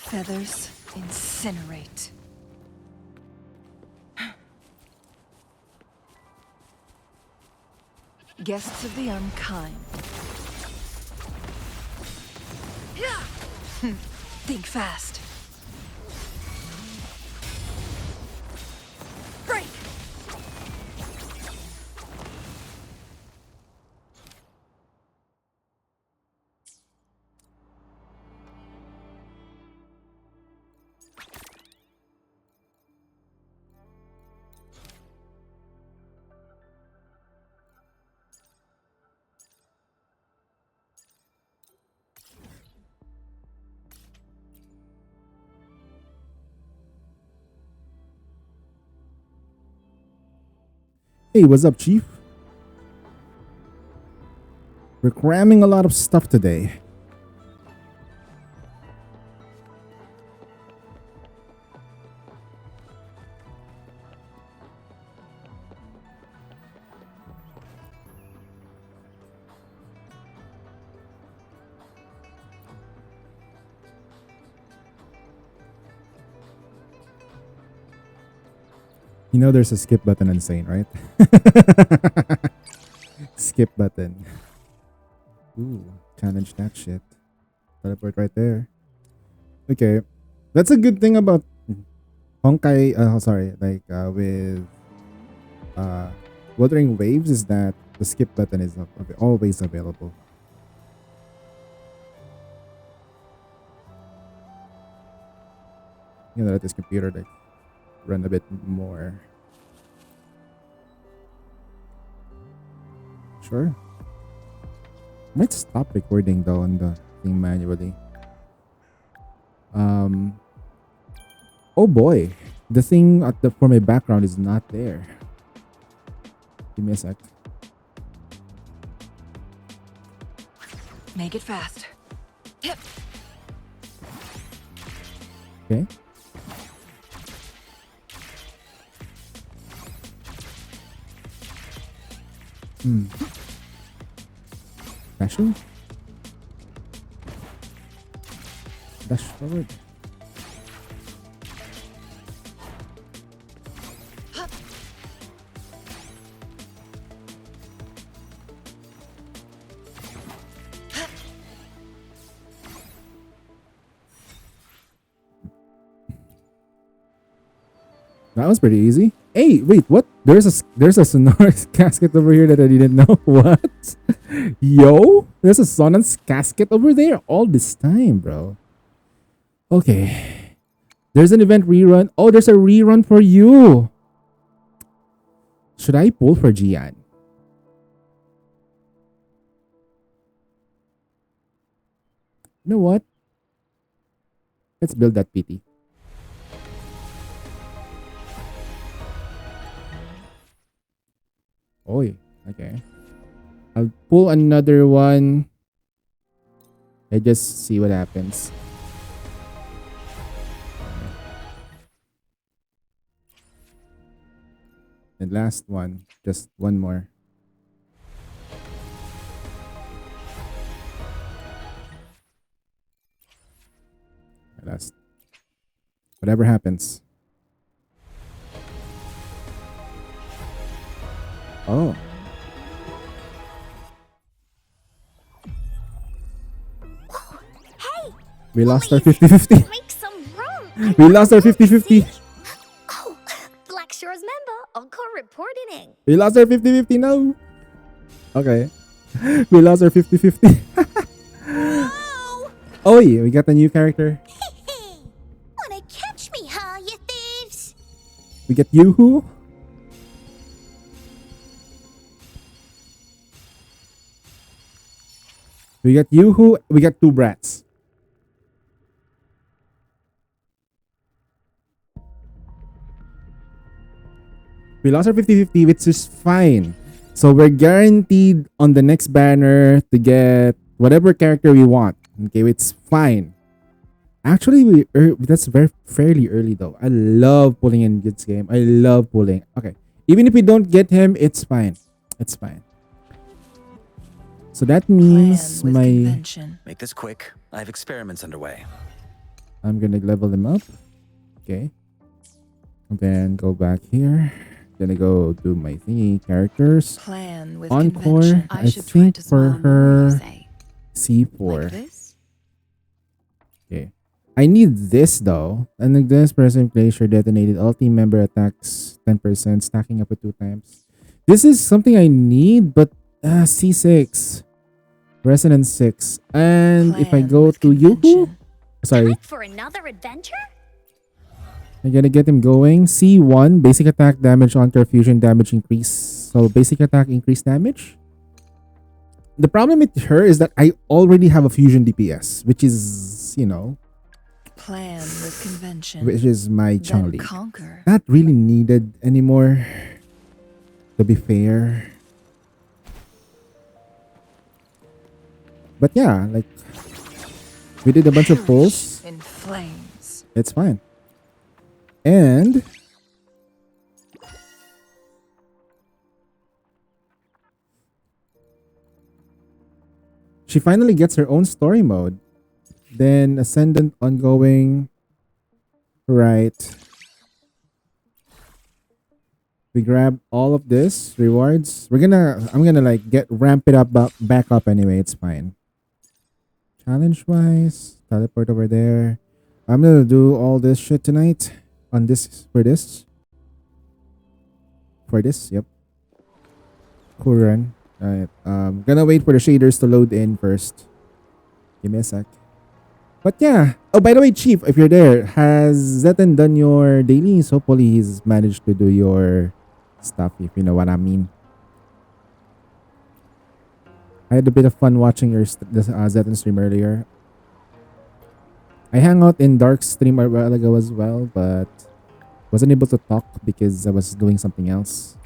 Feathers incinerate. Guests of the unkind. Think fast. Break! Hey, what's up, Chief? We're cramming a lot of stuff today. You know there's a skip button on Insane, right? Skip button. Ooh, challenge that shit. Teleport right there. Okay. That's a good thing about Honkai, with Wuthering Waves is that the skip button is always available. You know, let this computer like run a bit more. Sure. Might stop recording though on the thing manually. Oh boy, the thing for my background is not there. Give me a sec. Make it fast. Yep. Okay. Dashing? Dash forward. That was pretty easy. Hey, wait, what? There's a Sonoran's casket over here that I didn't know. What? Yo, there's a Sonoran's casket over there all this time, bro. Okay. There's an event rerun. Oh, there's a rerun for you. Should I pull for Gian? You know what? Let's build that PT. Oh, okay. I'll pull another one. I just see what happens. The last one, just one more. Last. Whatever happens. Oh. Hey! We lost our 50-50. Make some room! We lost our 50-50. Oh, Blackshores member, Encore reporting. We lost our 50-50 now. Okay. We lost our 50-50. Oh! Oh, yeah, we got a new character. Wanna catch me, huh, you thieves? We get Yoo-Hoo. We got Yoo-Hoo. We got two brats. We lost our 50-50, which is fine. So we're guaranteed on the next banner to get whatever character we want. Okay, it's fine. Actually, that's fairly early though. I love pulling in this game. I love pulling. Okay, even if we don't get him, it's fine. It's fine. So that means Plan with my convention. Make this quick. I have experiments underway. I'm gonna level them up. Okay. And then go back here. Gonna go do my thingy characters. Plan with Encore. convention. I I should try think to for smile more, you her say. C4. Like this? Okay. I need this though. And like this person plays your detonated. All team member attacks 10%, stacking up to 2 times. This is something I need, but C6. Resonance 6. And if I Plan go with to Yuhu, convention. sorry, Time for another adventure? I'm gonna get him going. C1, basic attack damage on fusion damage increase. So basic attack increase damage. The problem with her is that I already have a fusion DPS, which is, you know, Plan with convention. which is my Then Chun-Li. conquer. Not really needed anymore, to be fair. But yeah, like, we did a bunch of pulls. In flames. It's fine. And she finally gets her own story mode. Then Ascendant ongoing. Right. We grab all of this rewards. I'm gonna like ramp it up back up anyway. It's fine. Challenge wise, teleport over there. I'm gonna do all this shit tonight on this for this. For this, yep. Cool run. Alright. Gonna wait for the shaders to load in first. Give me a sec. But yeah. Oh, by the way, Chief, if you're there, has Zetan done your dailies? Hopefully he's managed to do your stuff, if you know what I mean. I had a bit of fun watching your Zetan stream earlier. I hang out in Dark stream a while ago as well, but wasn't able to talk because I was doing something else.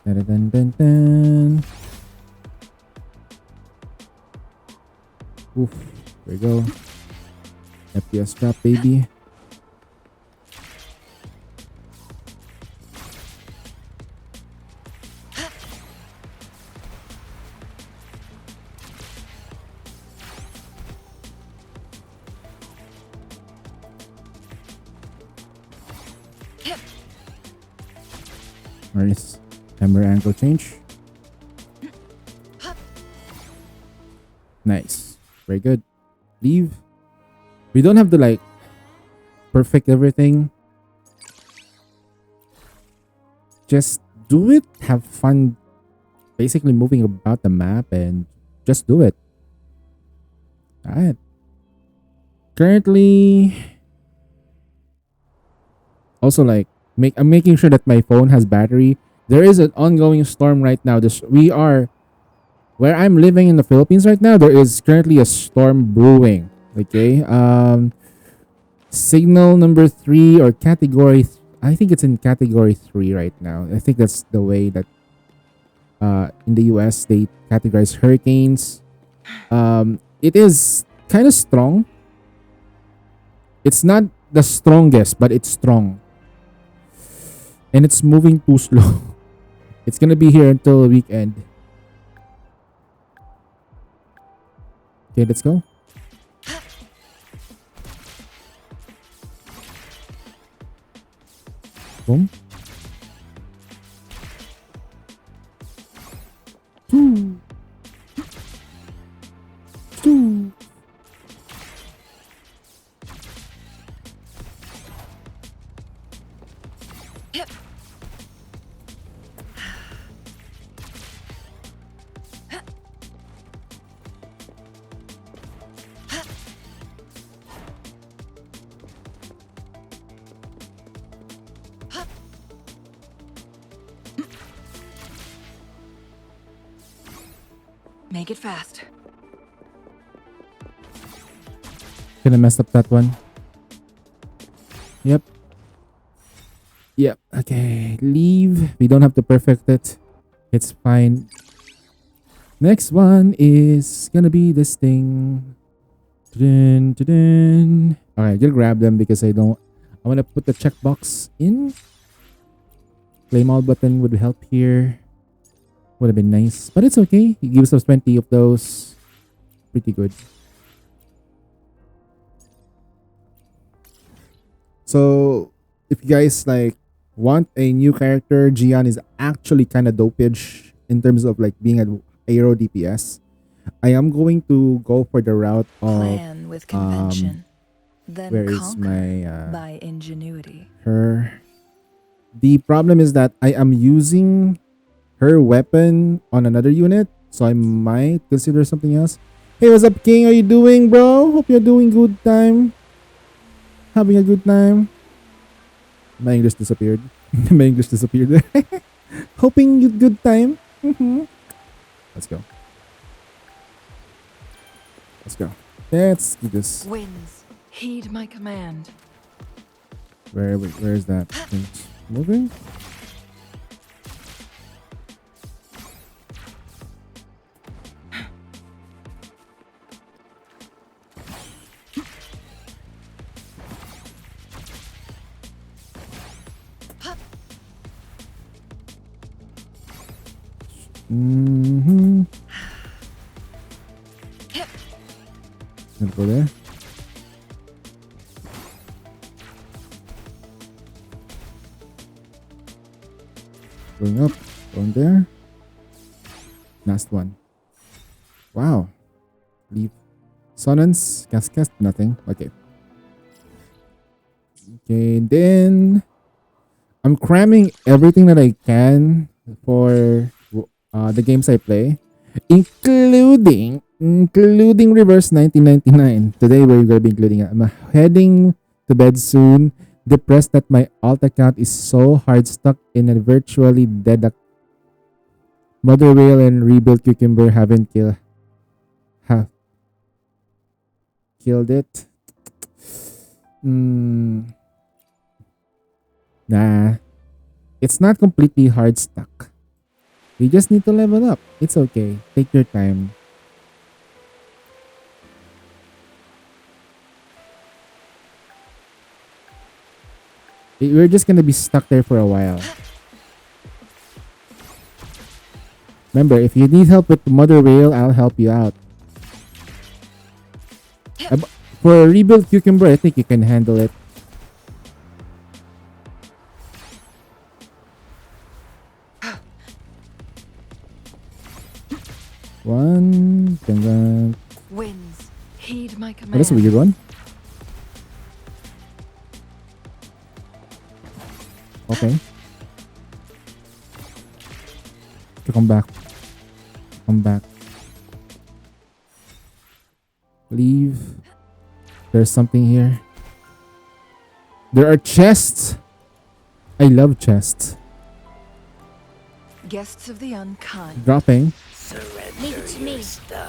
Dun, dun, dun, dun. Oof, there we go. FPS drop, baby. Nice. Camera angle change. Nice. Very good. Leave. We don't have to like perfect everything. Just do it. Have fun basically moving about the map and just do it. Alright. Currently also like I'm making sure that my phone has battery. There is an ongoing storm right now. We are where I'm living in the Philippines right now. There is currently a storm brewing. Okay. Signal number 3 or category. I think it's in category 3 right now. I think that's the way that in the US they categorize hurricanes. It is kind of strong. It's not the strongest, but it's strong. And it's moving too slow. It's gonna be here until the weekend. Okay, let's go. Boom. Two. Two. Yep. Make it fast. Gonna mess up that one. Yep. Yep. Okay. Leave. We don't have to perfect it. It's fine. Next one is gonna be this thing. Dun, dun, dun. Alright, gonna grab them because I wanna put the checkbox in. Claim all button would help here. Would have been nice, but it's okay. He gives us 20 of those. Pretty good. So, if you guys like want a new character, Gian is actually kind of dopage in terms of like being an aero DPS. I am going to go for the route of Plan with convention. Then where is conquer my by ingenuity. her. The problem is that I am using her weapon on another unit, so I might consider something else. Hey, what's up, King? How you doing, bro? Hope you're doing good time. Having a good time. My English disappeared. My English disappeared. Hoping you good time. Let's go. Let's go. Let's do this. Winds, heed my command. Where is that? It's moving? Mm-hmm. Yep. Gonna go there. Going up. Going there. Last one. Wow. Leave. Sonance. Cast. Nothing. Okay. Okay. Then I'm cramming everything that I can for the games I play, including Reverse 1999. Today we're gonna be including it. I'm heading to bed soon, depressed that my alt account is so hard stuck in a virtually dead Mother Whale and Rebuild Cucumber haven't have killed it. Nah, it's not completely hard stuck. You just need to level up. It's okay. Take your time. We're just gonna be stuck there for a while. Remember, if you need help with Mother Whale, I'll help you out. For Rebuild Cucumber, I think you can handle it. One. Winds, heed my Oh, command. that's a weird one. Okay. To come back. Come back. Leave. There's something here. There are chests. I love chests. Guests of the unkind. Dropping. Leave it to me.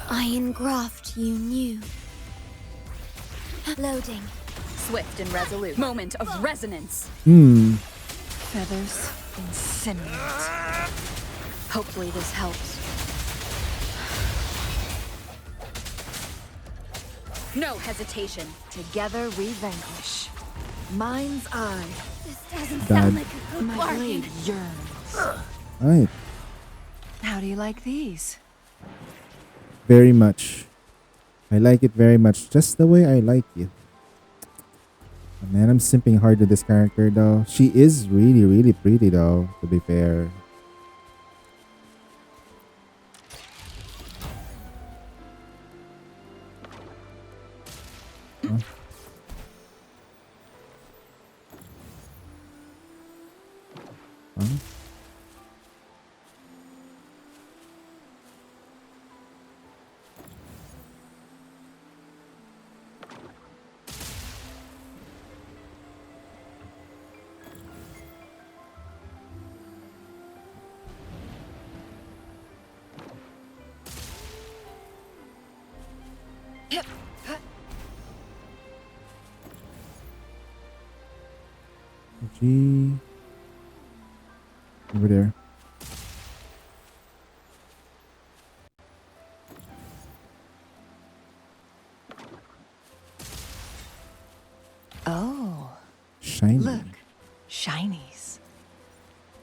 Iron graft you knew. Loading. Swift and resolute. Moment of resonance. Feathers incinerate. Hopefully this helps. No hesitation. Together we vanquish. Mind's eye. This doesn't Dad. sound like a good My bargain. blade yearns. Alright. How do you like these? Very much. I like it very much. Just the way I like it. Oh, man, I'm simping hard to this character though. She is really, really pretty though, to be fair. Huh? Huh? Yep. G. Over there. Oh, Shiny. look. Shinies.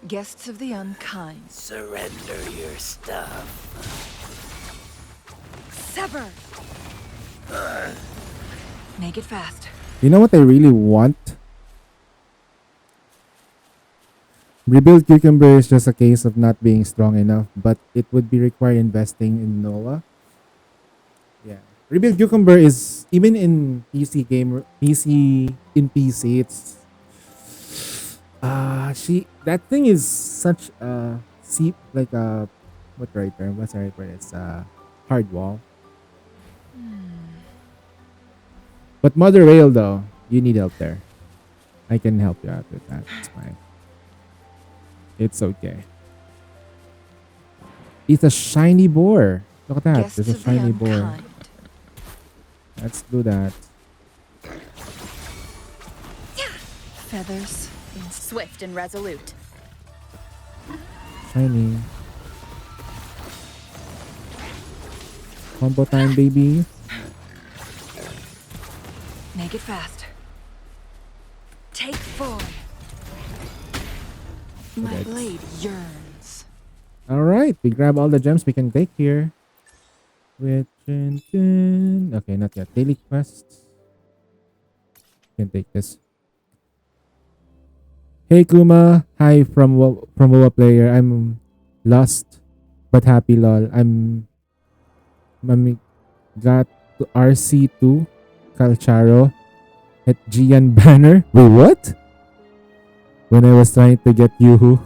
Guests of the unkind. Surrender your stuff. Sever! Make it fast. You know what I really want? Rebuild Cucumber is just a case of not being strong enough, but it would be require investing in Noah. Yeah. Rebuild Cucumber is even in PC, it's that thing is such a like a what's the right term? What's the right word? It's a hard wall. But Mother Rail though, you need help there. I can help you out with that. It's fine. It's okay. It's a shiny boar. Look at that. Guests There's a of the shiny boar. unkind. Let's do that. Feathers in Swift and resolute. Shiny. Combo time, baby. Make it fast. Take form. My Okay. blade yearns. All right, we grab all the gems we can take here. Okay, not yet. Daily quests. Can take this. Hey Kuma, hi from WoW player. I'm lost but happy lol. I'm got to RC2 Calcharo at Gian Banner. Wait, what? When I was trying to get Yuhu.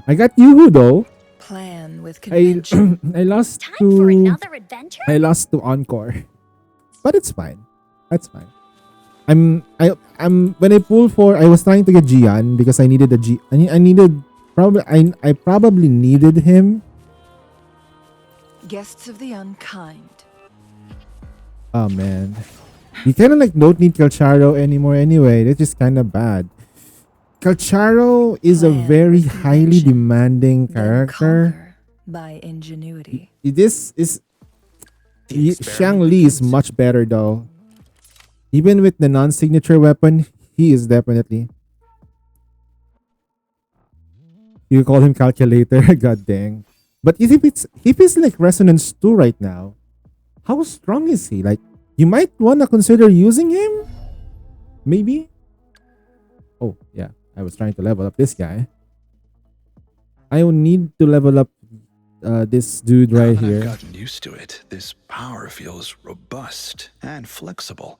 I got Yuhu though. Plan with I convention. I lost Time for to another adventure? I lost to Encore. But it's fine. That's fine. I'm when I pulled for I was trying to get Gian because I needed a G I needed I probably needed him. Guests of the unkind. Oh man. You kinda like don't need Calcharo anymore anyway. That's just kinda bad. Calcharo is a Plan very with highly convention. demanding Then character. conquer by ingenuity. This is The Xiang experiment Li is begins. much better though. Even with the non-signature weapon, he is definitely. You call him calculator, god dang. But if it's like Resonance 2 right now, how strong is he? Like you might wanna consider using him? Maybe? Oh yeah, I was trying to level up this guy. I will need to level up this dude right Now that here. I've gotten used to it, this power feels robust and flexible.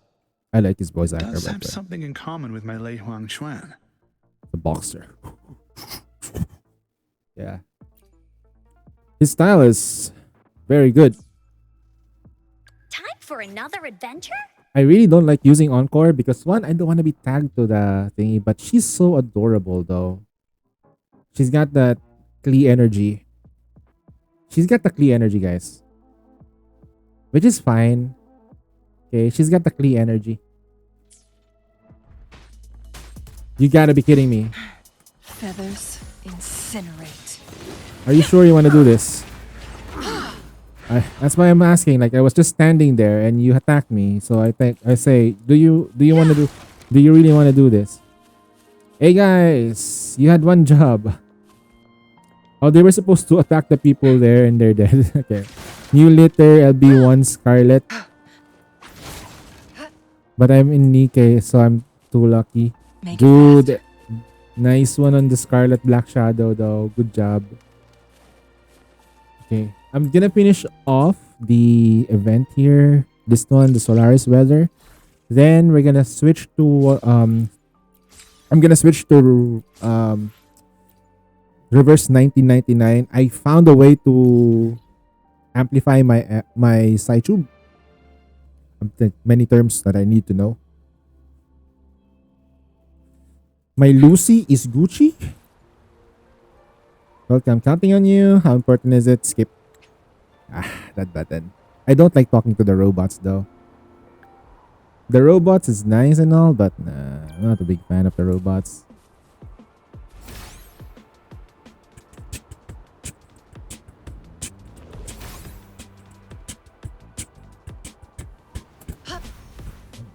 I like his voice actor, Does by have the way. something in common with my Lei Huang Xuan. The boxer. Yeah. His style is very good. Time for another adventure? I really don't like using Encore because one, I don't want to be tagged to the thingy, but she's so adorable though. She's got that Klee energy. She's got the Klee energy, guys. Which is fine. Okay, she's got the Klee energy. You gotta be kidding me. Feathers incinerate. Are you sure you want to do this? That's why I'm asking. Like I was just standing there and you attacked me, so I say, do you really want to do this? Hey guys, you had one job. Oh, they were supposed to attack the people there and they're dead. Okay. New litter LB1 Scarlet. But I'm in Nikkei, so I'm too lucky. Make it Dude, fast. nice one on the Scarlet Black Shadow though. Good job. Okay, I'm gonna finish off the event here. This one, the Solaris Weather. Then we're gonna switch to I'm gonna switch to Reverse 1999. I found a way to amplify my Saichu. Many terms that I need to know. My Lucy is Gucci. Welcome, counting on you. How important is it? Skip. That button. I don't like talking to the robots though. The robots is nice and all, but nah, I'm not a big fan of the robots.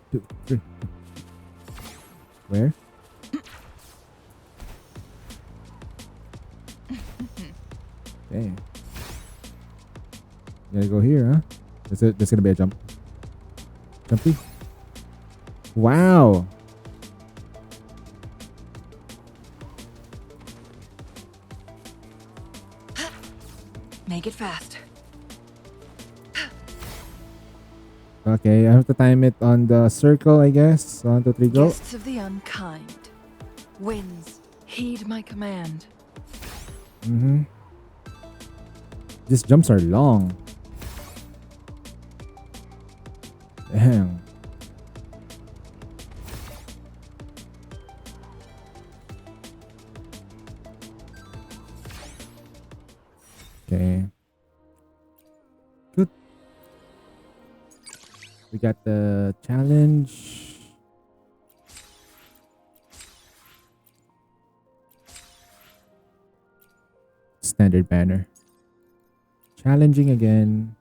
Two, three. Where? Gotta go here, huh? There's gonna be a jump. Jumpy. Wow. Make it fast. Okay, I have to time it on the circle, I guess. 1, 2, 3, go. Guests of the unkind. Winds, heed my command. Mm-hmm. These jumps are long. Damn. Okay. Good. We got the challenge. Standard banner. Challenging again.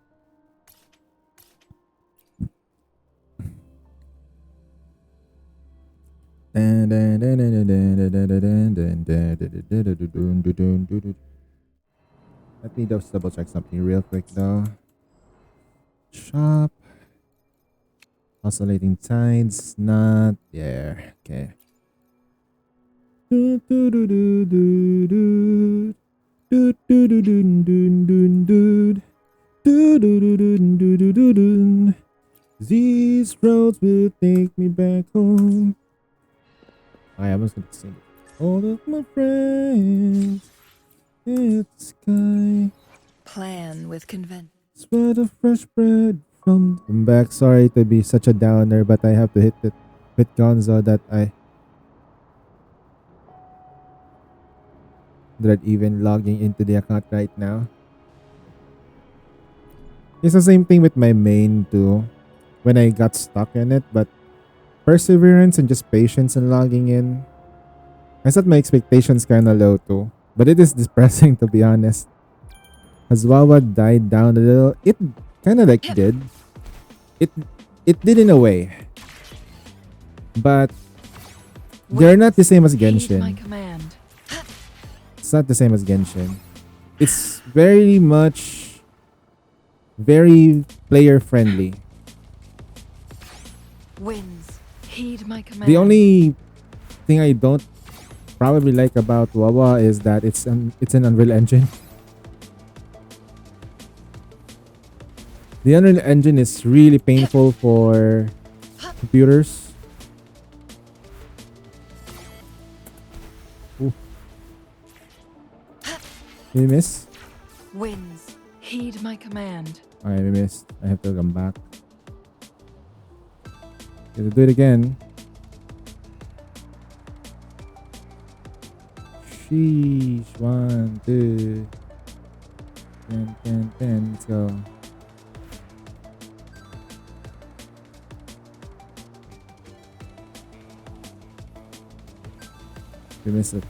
Let me just double check something real quick though. Shop. Oscillating tides, not there. Okay. These roads will take me back home. I was gonna sing it. All of my friends in the sky. Plan with convention. Spread of fresh bread from. I'm back. Sorry to be such a downer, but I have to hit it with Gonzo that I. Not even logging into the account right now. It's the same thing with my main too. When I got stuck in it, but perseverance and just patience in logging in. I set my expectations kinda low too. But it is depressing to be honest. As Wawa died down a little, it kinda like did. It did in a way. But they're not the same as Heed my Genshin. command. It's not the same as Genshin. It's very much very player friendly. Winds, heed my command. The only thing I don't probably like about Wawa is that it's an Unreal Engine. The Unreal Engine is really painful for computers. Ooh. Did we miss? Winds, heed my command. Alright, we missed. I have to come back. Gotta do it again. Sheesh. 1, 2. 10, 10, 10. Let's go. We missed it.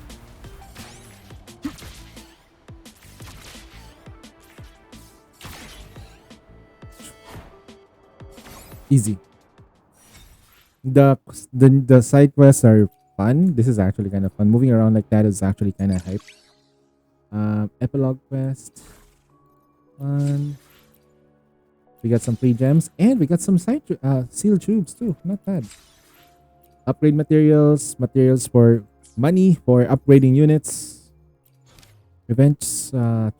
Easy. The side quests are fun. This is actually kind of fun. Moving around like that is actually kind of hype. Epilogue quest. Fun. We got some free gems and we got some sealed tubes too. Not bad. Upgrade materials for money for upgrading units. Events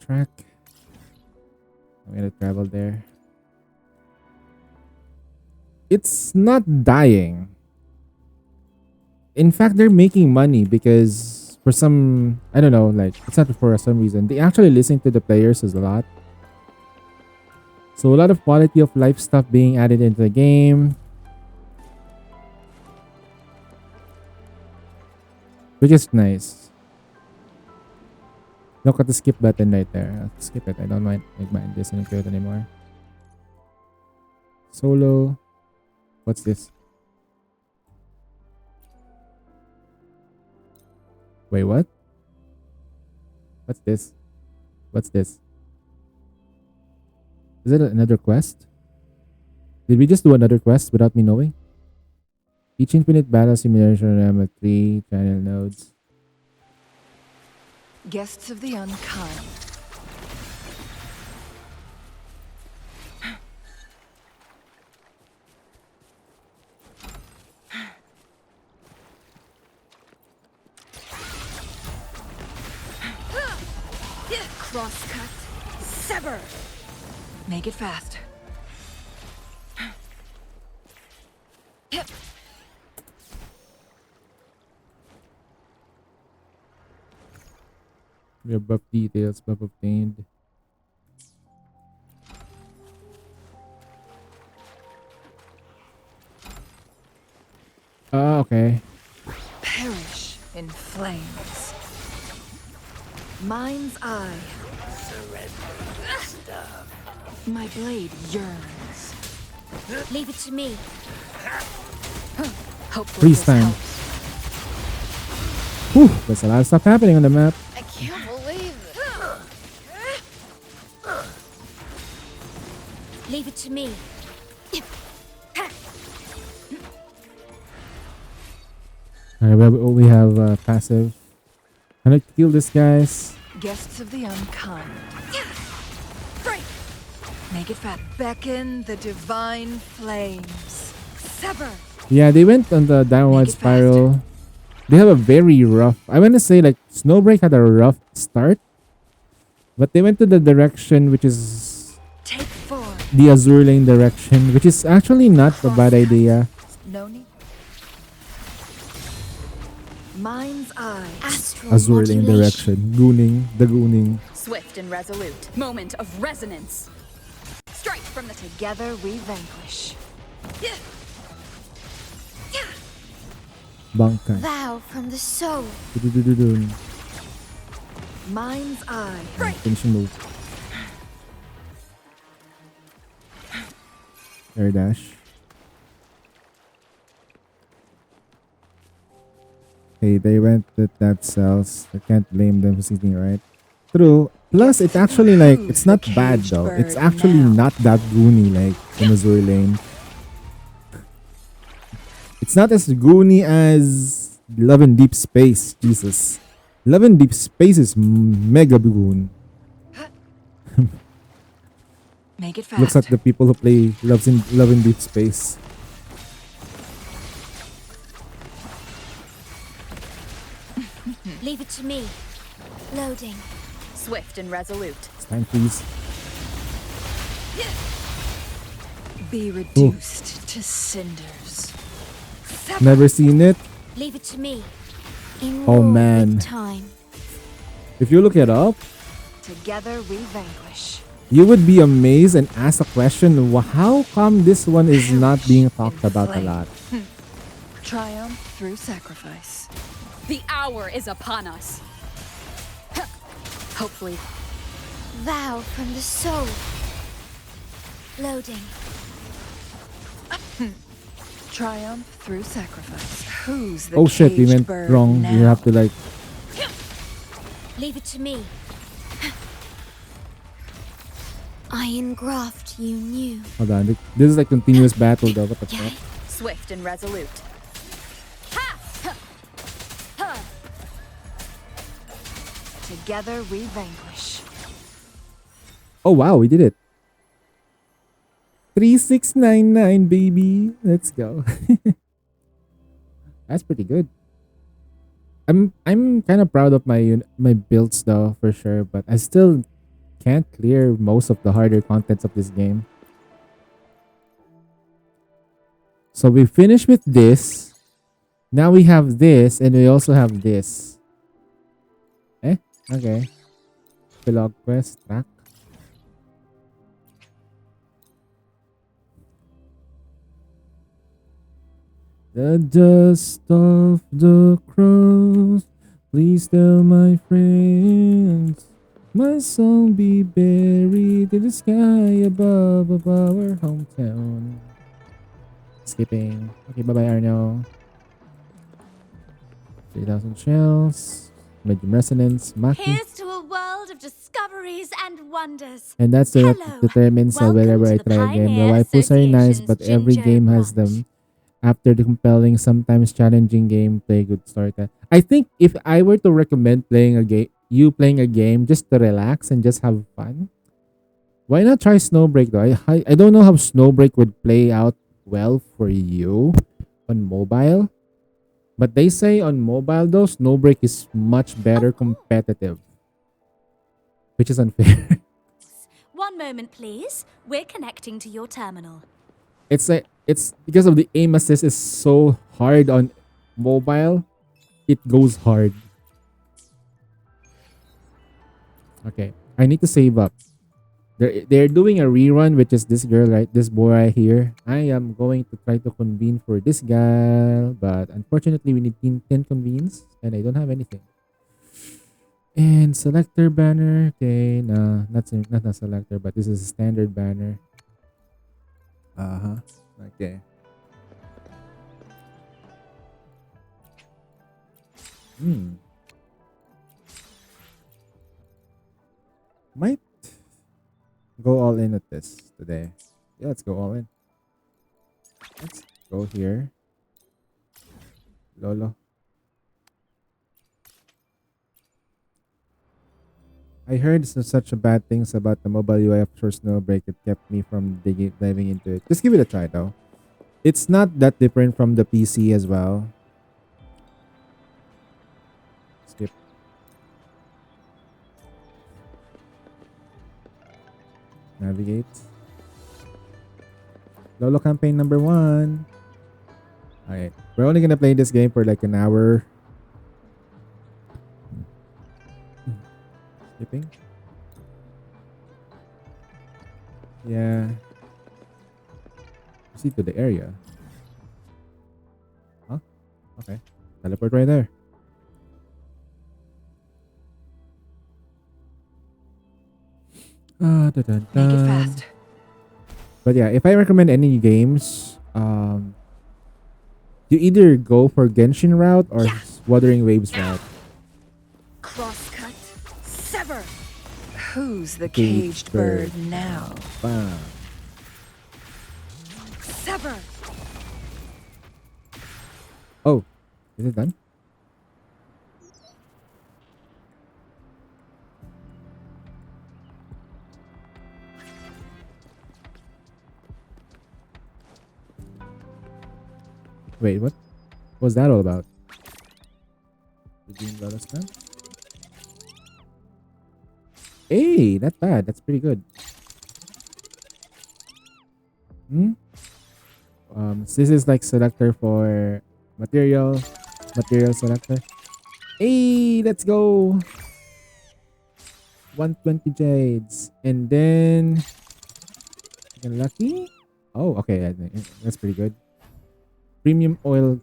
track. I'm gonna travel there. It's not dying. In fact, they're making money because for some, I don't know, like it's not for some reason. They actually listen to the players a lot. So a lot of quality of life stuff being added into the game. Which is nice. Look at the skip button right there. I'll skip it. I don't mind listening to it anymore. Solo. What's this? Wait, what? What's this? What's this? Is it another quest? Did we just do another quest without me knowing? Each infinite battle simulation RAM with 3 channel nodes. Guests of the unkind. Crosscut. Sever. Make it fast. We have buff details, buff obtained. Okay. Perish in flames. Mind's eye. My blade yearns. Leave it to me. Hopefully Freeze this time. helps. Whew, there's a lot of stuff happening on the map. I can't believe it. Leave it to me. Alright, we have passive. Can I kill this guys? Guests of the unkind. Make it fat. Beckon the divine flames. Sever. Yeah, they went on the downward Make it spiral. They have a very rough. I want to say like Snowbreak had a rough start, but they went to the direction which is Take 4. the Azure Lane direction, which is actually not a bad idea. No need. Mind's eye. Astral Azure Lane modulation. direction. Gooning, the gooning. Swift and resolute. Moment of resonance. Strike from the Together we vanquish. Bangkai. Vow from the soul. Dun. Mind's eye. Finishing move. Air dash. Hey, they went with that cells. I can't blame them for sitting right. True. Plus, it's actually like, it's not bad though. It's actually not that goony like in Azure Lane. It's not as goony as Love in Deep Space. Jesus. Love in Deep Space is mega goon. Make it fast. Looks like the people who play Love in Deep Space. Leave it to me. Loading. swift and resolute. It's time, please. Be reduced to cinders. Never seen it. Leave it to me. In Oh, war with man. time. If you look it up, Together we vanquish. you would be amazed and ask a question, how come this one is not being talked about a lot? Triumph through sacrifice. The hour is upon us. Hopefully, Vow from the soul. Loading. Triumph through sacrifice. Who's the Oh shit, we caged went bird wrong. now? You have to like, Leave it to me. I engraft you new. hold on. This is like continuous battle though. What the fuck? swift and resolute. Together we vanquish. Oh wow, we did it. 3699 baby. Let's go. That's pretty good. I'm kind of proud of my builds though for sure, but I still can't clear most of the harder contents of this game. So we finished with this. Now we have this and we also have this. Okay. Epilogue quest track. The dust of the cross, please tell my friends, my soul be buried in the sky above of our hometown. Skipping. Okay, bye-bye Arno. 3,000 shells. Medium resonance. Maki. Here's to a world of discoveries and wonders. And that's the Hello. determines Welcome wherever I to the try a game. The Pioneer waifus are nice, Association's but every Jinjo game has Watch. them. After the compelling, sometimes challenging gameplay, good storytelling. I think if I were to recommend playing a game just to relax and just have fun, why not try Snowbreak though? I don't know how Snowbreak would play out well for you on mobile, but they say on mobile though Snowbreak is much better competitive. which is unfair. One moment, please. We're connecting to your terminal. It's like it's because of the aim assist is so hard on mobile. It goes hard. Okay, I need to save up. They're doing a rerun, which is this girl, right? This boy right here. I am going to try to convene for this guy, but unfortunately we need 10 convenes, and I don't have anything. And selector banner. Okay, no, not a selector, but this is a standard banner. Okay. Might go all in at this today. Yeah, let's go all in. Let's go here. Lolo. I heard such a bad things about the mobile UI of Shore Snowbreak. It kept me from diving into it. Just give it a try though. It's not that different from the PC as well. Skip. Navigate. Lolo campaign number 1. Alright. We're only gonna play this game for like an hour. Skipping. Yeah. Proceed to the area. Huh? Okay. Teleport right there. Make it fast. But yeah, if I recommend any games, you either go for Genshin route or Wuthering Waves route. Crosscut. Sever. Who's the caged bird now? Bam. Sever. Oh, is it done? Wait, what? What was that all about? Redeem Lotus Gun? Hey, not bad. That's pretty good. So this is like selector for material selector. Hey, let's go. 120 jades, and then lucky. Oh, okay, that's pretty good. Premium oil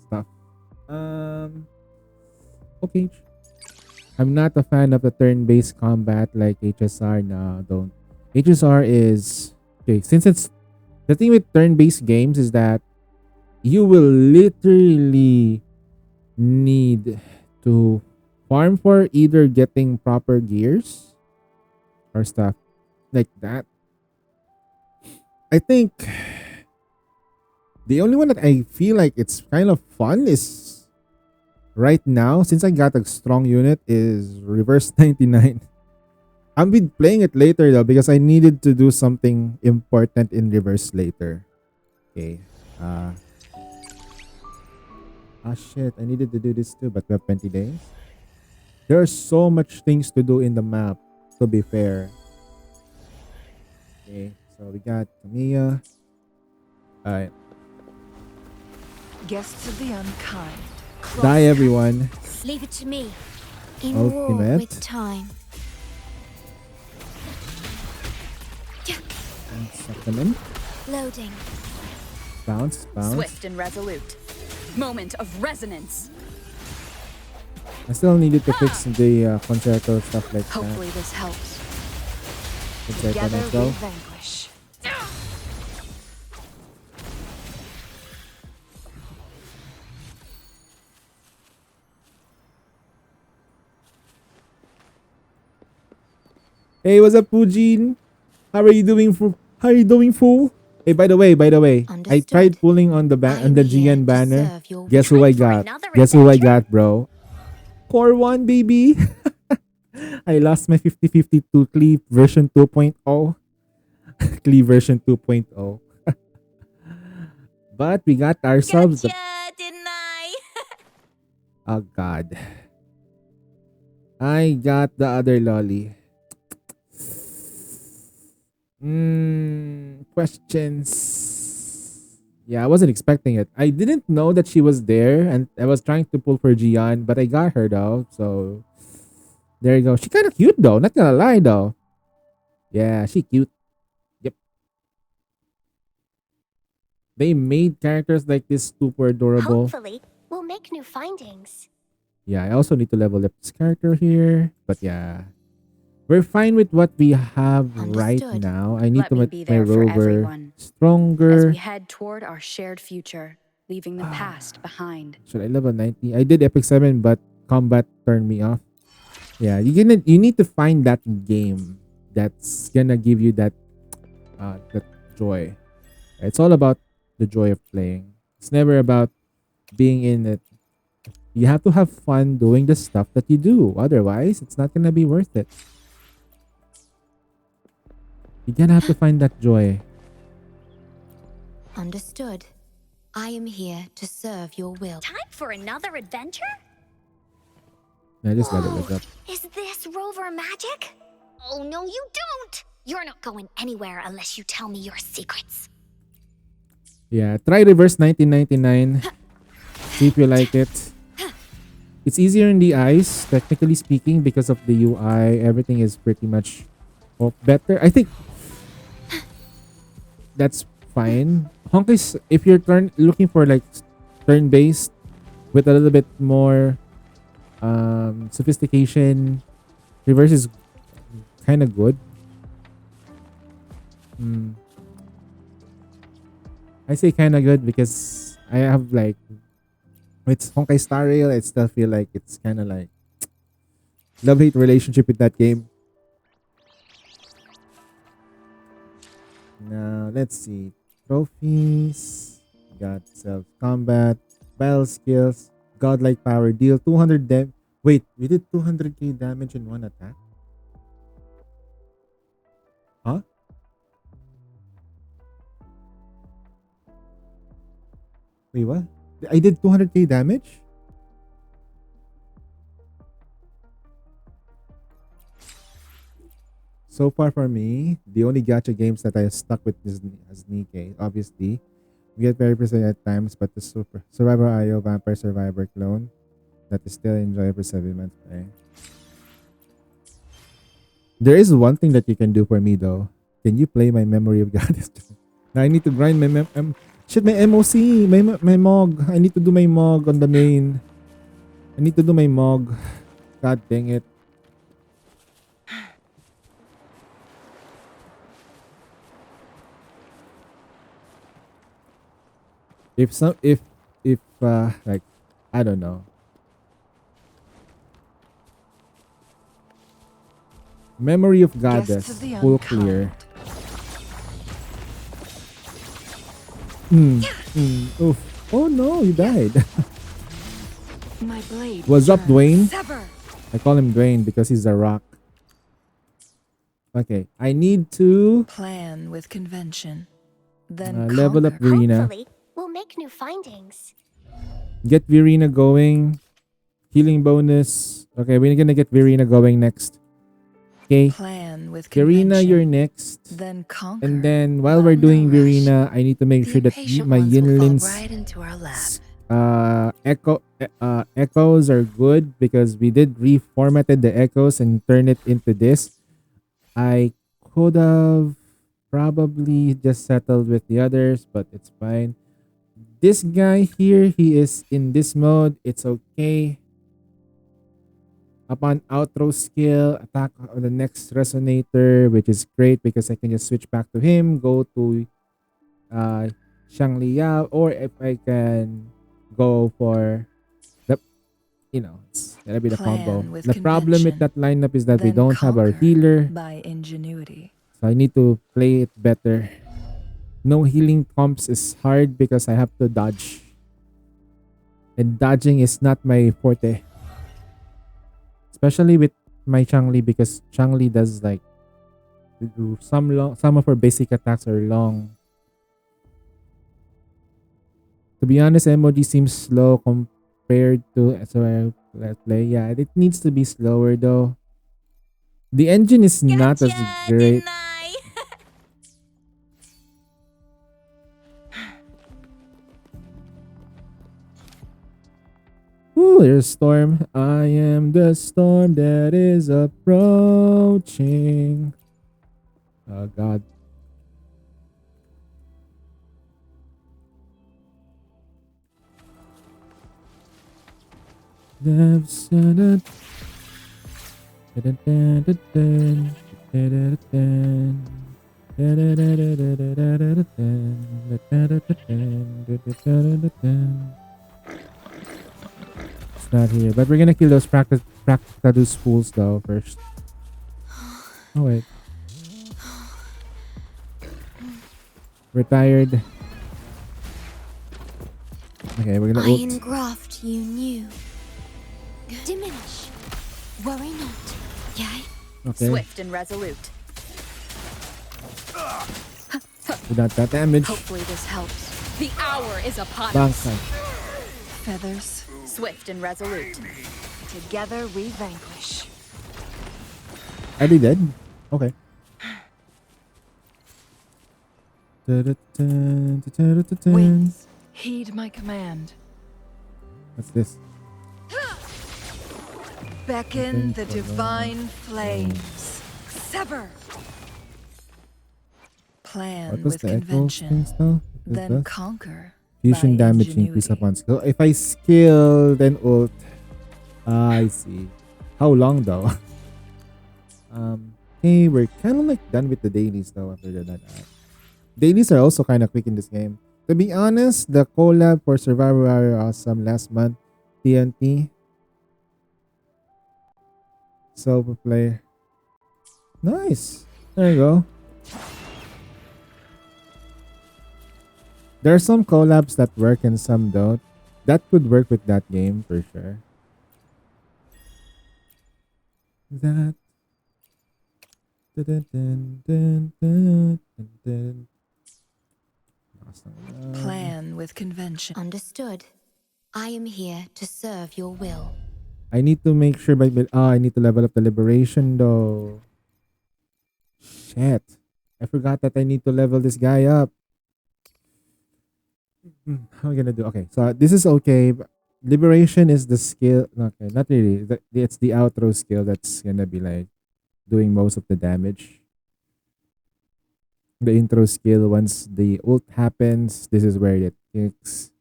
stuff. Okay. I'm not a fan of the turn-based combat like HSR. No, don't. HSR is okay. Since it's the thing with turn-based games is that you will literally need to farm for either getting proper gears or stuff like that. I think the only one that I feel like it's kind of fun is right now, since I got a strong unit, is Reverse 99. I'll be playing it later though because I needed to do something important in Reverse later. Okay. Shit, I needed to do this too, but we have 20 days. There are so much things to do in the map, to be fair. Okay, so we got Tamiya. Alright. Guests of the unkind. Die everyone. Leave it to me. In Ultimate. war with time. And supplement. Loading. Bounce. Swift and resolute. Moment of resonance. I still needed to fix the concerto stuff like Hopefully this helps. that. Concerto, Together let's we go. vanquish. Hey, what's up, Pujin? How are you doing, fool? Hey, by the way, I Understood. tried pulling on the on the I'm here GN to banner. serve your Guess who I time for got? another Guess who I adventure? got, bro? Core 1, baby. I lost my 50-50 to Cleve version 2.0. Cleve version 2.0. But we got ourselves Gotcha, didn't I? Oh, God. I got the other lolly. Questions. Yeah, I wasn't expecting it. I didn't know that she was there, and I was trying to pull for Gian, but I got her though. So there you go. She kind of cute though. Not gonna lie though. Yeah, she cute. Yep. They made characters like this super adorable. Hopefully, we'll make new findings. Yeah, I also need to level up this character here. But yeah, we're fine with what we have right Understood. now. I need Let to me make be my there for rover everyone. As stronger. we head toward our shared future, leaving the past behind. Should I level 90? I did Epic 7, but combat turned me off. Yeah, you need to find that game that's gonna give you that joy. It's all about the joy of playing. It's never about being in it. You have to have fun doing the stuff that you do. Otherwise, it's not gonna be worth it. You're gonna have to find that joy. Understood. I am here to serve your will. Time for another adventure? I just level it up. Is this rover magic? Oh, no, you don't! You're not going anywhere unless you tell me your secrets. Yeah, try reverse 1999. See if you like it. It's easier in the eyes, technically speaking, because of the UI. Everything is pretty much better. I think that's fine. Honkai, if you're looking for like turn-based with a little bit more sophistication, reverse is kind of good. I say kind of good because I have like with Honkai Star Rail, I still feel like it's kind of like love-hate relationship with that game. Now let's see. Trophies. Got self-combat, battle skills, godlike power, deal 200 Wait, we did 200k damage in one attack? Huh? Wait, what? I did 200k damage? So far for me, the only gacha games that I stuck with is Nikkei, obviously. We get very precise at times, but the Survivor IO Vampire Survivor clone that is still enjoyable for 7 months. There is one thing that you can do for me though. Can you play my Memory of Goddess? Now I need to grind my my MOC, my MOG. I need to do my MOG on the main. I need to do my MOG. God dang it. If like I don't know. Memory of Goddess Guests of the full clear. Oof. Oh no, you died. My blade. What's up, Dwayne? Sever. I call him Dwayne because he's a rock. Okay, I need to Plan with convention. Then level up conquer. Virina. Hopefully, we'll make new findings. Get Virina going. Healing bonus. Okay, we're gonna get Virina going next. Okay, Plan with Virina, convention. you're next. Then conquer. And then while we're doing Virina, I need to make sure that my Yinlin's into our lap. echoes are good because we did reformatted the echoes and turn it into this. I could have probably just settled with the others, but it's fine. This guy here, he is in this mode. It's okay. Upon outro skill, attack on the next resonator, which is great because I can just switch back to him, go to Shangli Yao, or if I can go for the, it's gotta be the Plan combo. with The problem with convention. that lineup is that we Then don't have our conquer healer, by ingenuity. so I need to play it better. No healing comps is hard because I have to dodge. And dodging is not my forte. Especially with my Changli because Changli does like some of her basic attacks are long. To be honest, MOG seems slow compared to Let's Play. Yeah, it needs to be slower though. The engine is not as great. Oh, there's a storm. I am the storm that is approaching. Oh God. It's not here, but we're gonna kill those practice fools though first. Oh wait, we're tired. Okay, we're gonna I ult. engraft you new. Diminish. Worry not. Yea? Okay, Swift and resolute. without that damage. Hopefully this helps. The hour is upon Bang, us. bang. Feathers. Swift and resolute. Together we vanquish. Are they dead? Okay. Winds, heed my command. What's this? Beckon the divine flames. Sever. Plan What was with the echo convention. things though? Then conquer. Fusion by damage increase ingenuity. upon skill. If I skill, then ult. Ah, I see. How long though? Hey, we're kind of like done with the dailies though after that. Dailies are also kind of quick in this game. To be honest, the collab for Survivor are awesome last month. TNT. Solo player. Nice. There you go. There are some collabs that work and some don't. That could work with that game for sure. That. Dun, dun, dun, dun, dun, dun. Plan with convention. Understood. I am here to serve your will. I need to make sure I need to level up the liberation though. Shit. I forgot that I need to level this guy up. How am I gonna do? Okay, so this is okay. But liberation is the skill. Okay, not really. It's the outro skill that's gonna be like doing most of the damage. The intro skill, once the ult happens, this is where it kicks.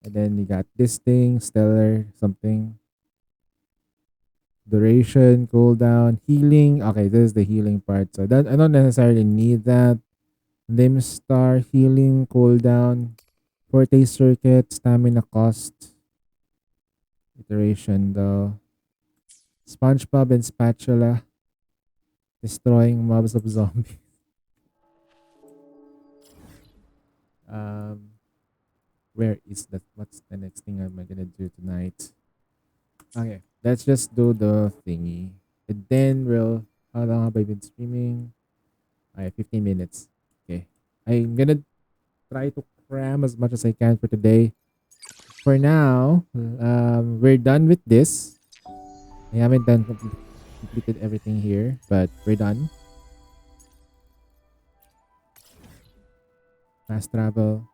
And then you got this thing, stellar, something. Duration, cooldown, healing. Okay, this is the healing part. So that I don't necessarily need that. Limb star, healing, cooldown, forte circuit, stamina cost. Iteration though. SpongeBob and spatula. Destroying mobs of zombies. Where is that? What's the next thing am I gonna do tonight? Okay, let's just do the thingy. And then we'll. How long have I been streaming? Okay, 15 minutes. Okay, I'm gonna try to cram as much as I can for today. For now, we're done with this. I haven't completed everything here, but we're done. Fast travel.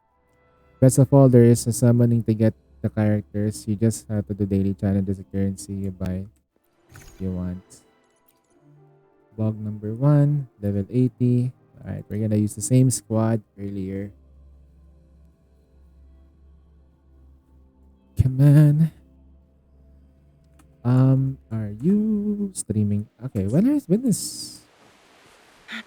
Best of all, there is a summoning to get the characters. You just have to do daily challenges of currency you buy if you want. Bog number 1, level 80. Alright, we're gonna use the same squad earlier. Come on. Are you streaming? Okay, when is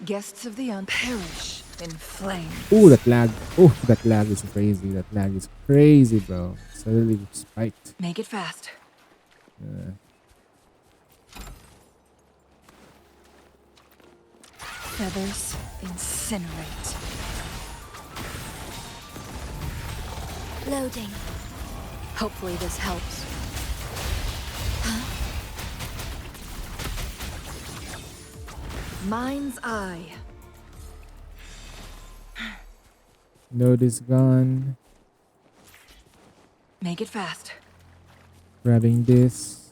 Guests of the perish in flame. Oh, that lag. Oh, that lag is crazy. That lag is crazy, bro. Suddenly spiked. Make it fast. Feathers incinerate. Loading. Hopefully this helps. Mind's eye. Node is gone. Make it fast. Grabbing this.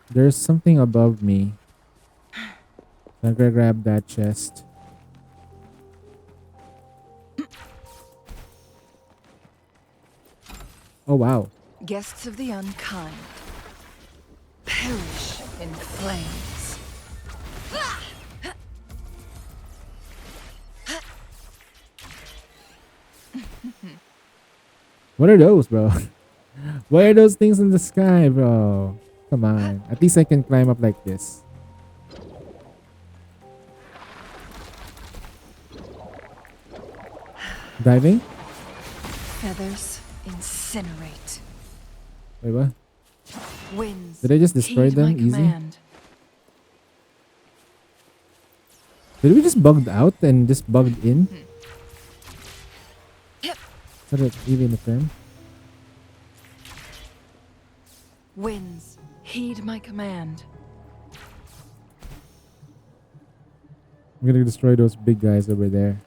There's something above me. I'm gonna grab that chest. Oh wow. Guests of the unkind, perish in flames. What are those, bro? Why are those things in the sky, bro? Come on. At least I can climb up like this. Diving? Feathers incinerate. Wait, what? Winds. Did I just destroy heed my them easy? command. Did we just bugged out and just bugged in? Is that even a term? Winds, heed my command. I'm gonna destroy those big guys over there.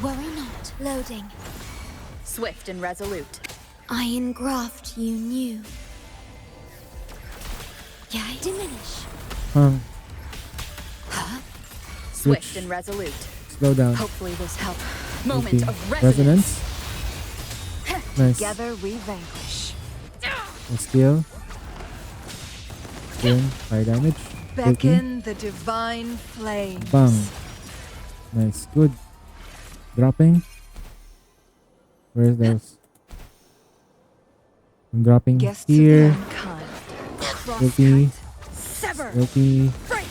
Worry not. Loading. Swift and resolute. Iron graft you knew. Yay. Diminish. Swift Switch. and resolute. Slow down. Hopefully this helps. Moment Okay. of resonance. Nice. Together we vanquish. And steal. Boom. Fire damage. Guilty. Beckon the divine flames. Bang. Nice. Good. Dropping. Where's those? I'm dropping Guests here. of the unkind. Guilty. Sever. Guilty. Break.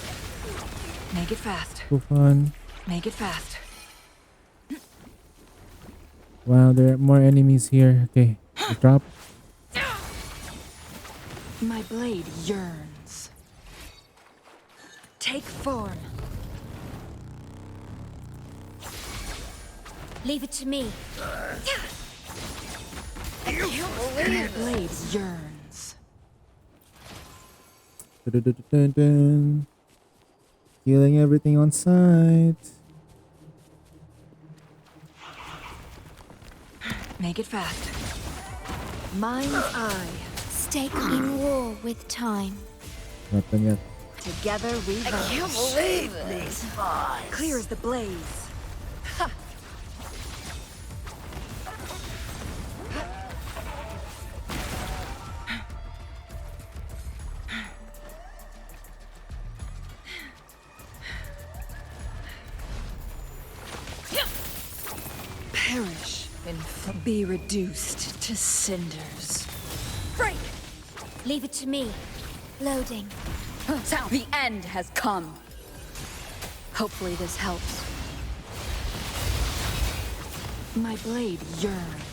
Make it fast. Kufan. Make it fast. Wow, there are more enemies here. Okay. I drop. My blade yearns. Take form. Leave it to me. My blade yearns. Dun-dun-dun-dun-dun. Healing everything on site. Make it fast. Mind's eye. Stake in war with time. Not done yet. Together we vanquish. Believe these odds. Clear as the blaze. Perish and be reduced to cinders. Break. Leave it to me. Loading. Sound. The end has come. Hopefully this helps. My blade yearns.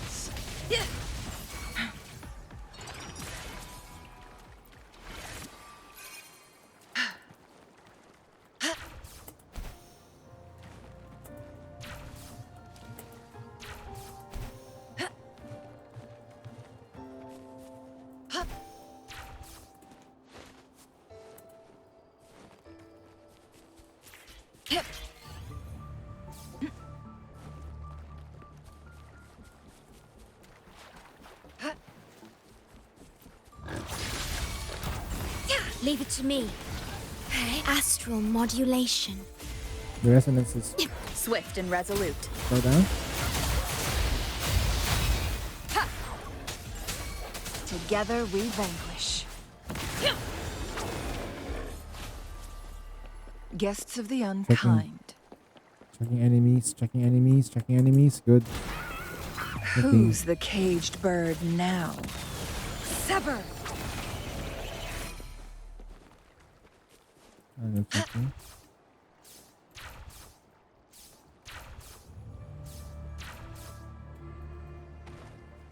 Leave it to me. Astral modulation. The resonance is Swift and resolute. slow down. Together we vanquish. Guests of the unkind. Checking enemies, checking enemies, checking enemies. Good. Okay. Who's the caged bird now? Sever! Checking.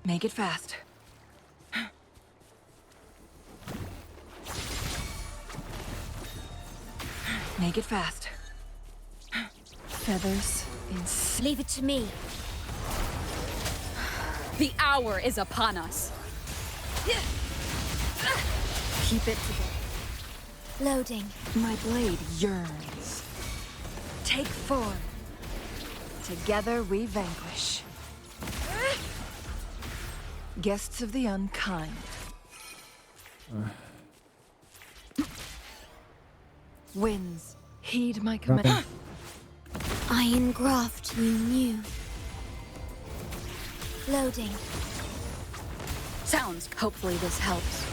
Make it fast. Make it fast. Feathers in Leave it to me. The hour is upon us. Keep it together. Loading. my blade yearns. Take form. Together we vanquish. Guests of the unkind. Winds, heed my command. Dropping. Iron graft you knew. Loading. Sounds. Hopefully this helps.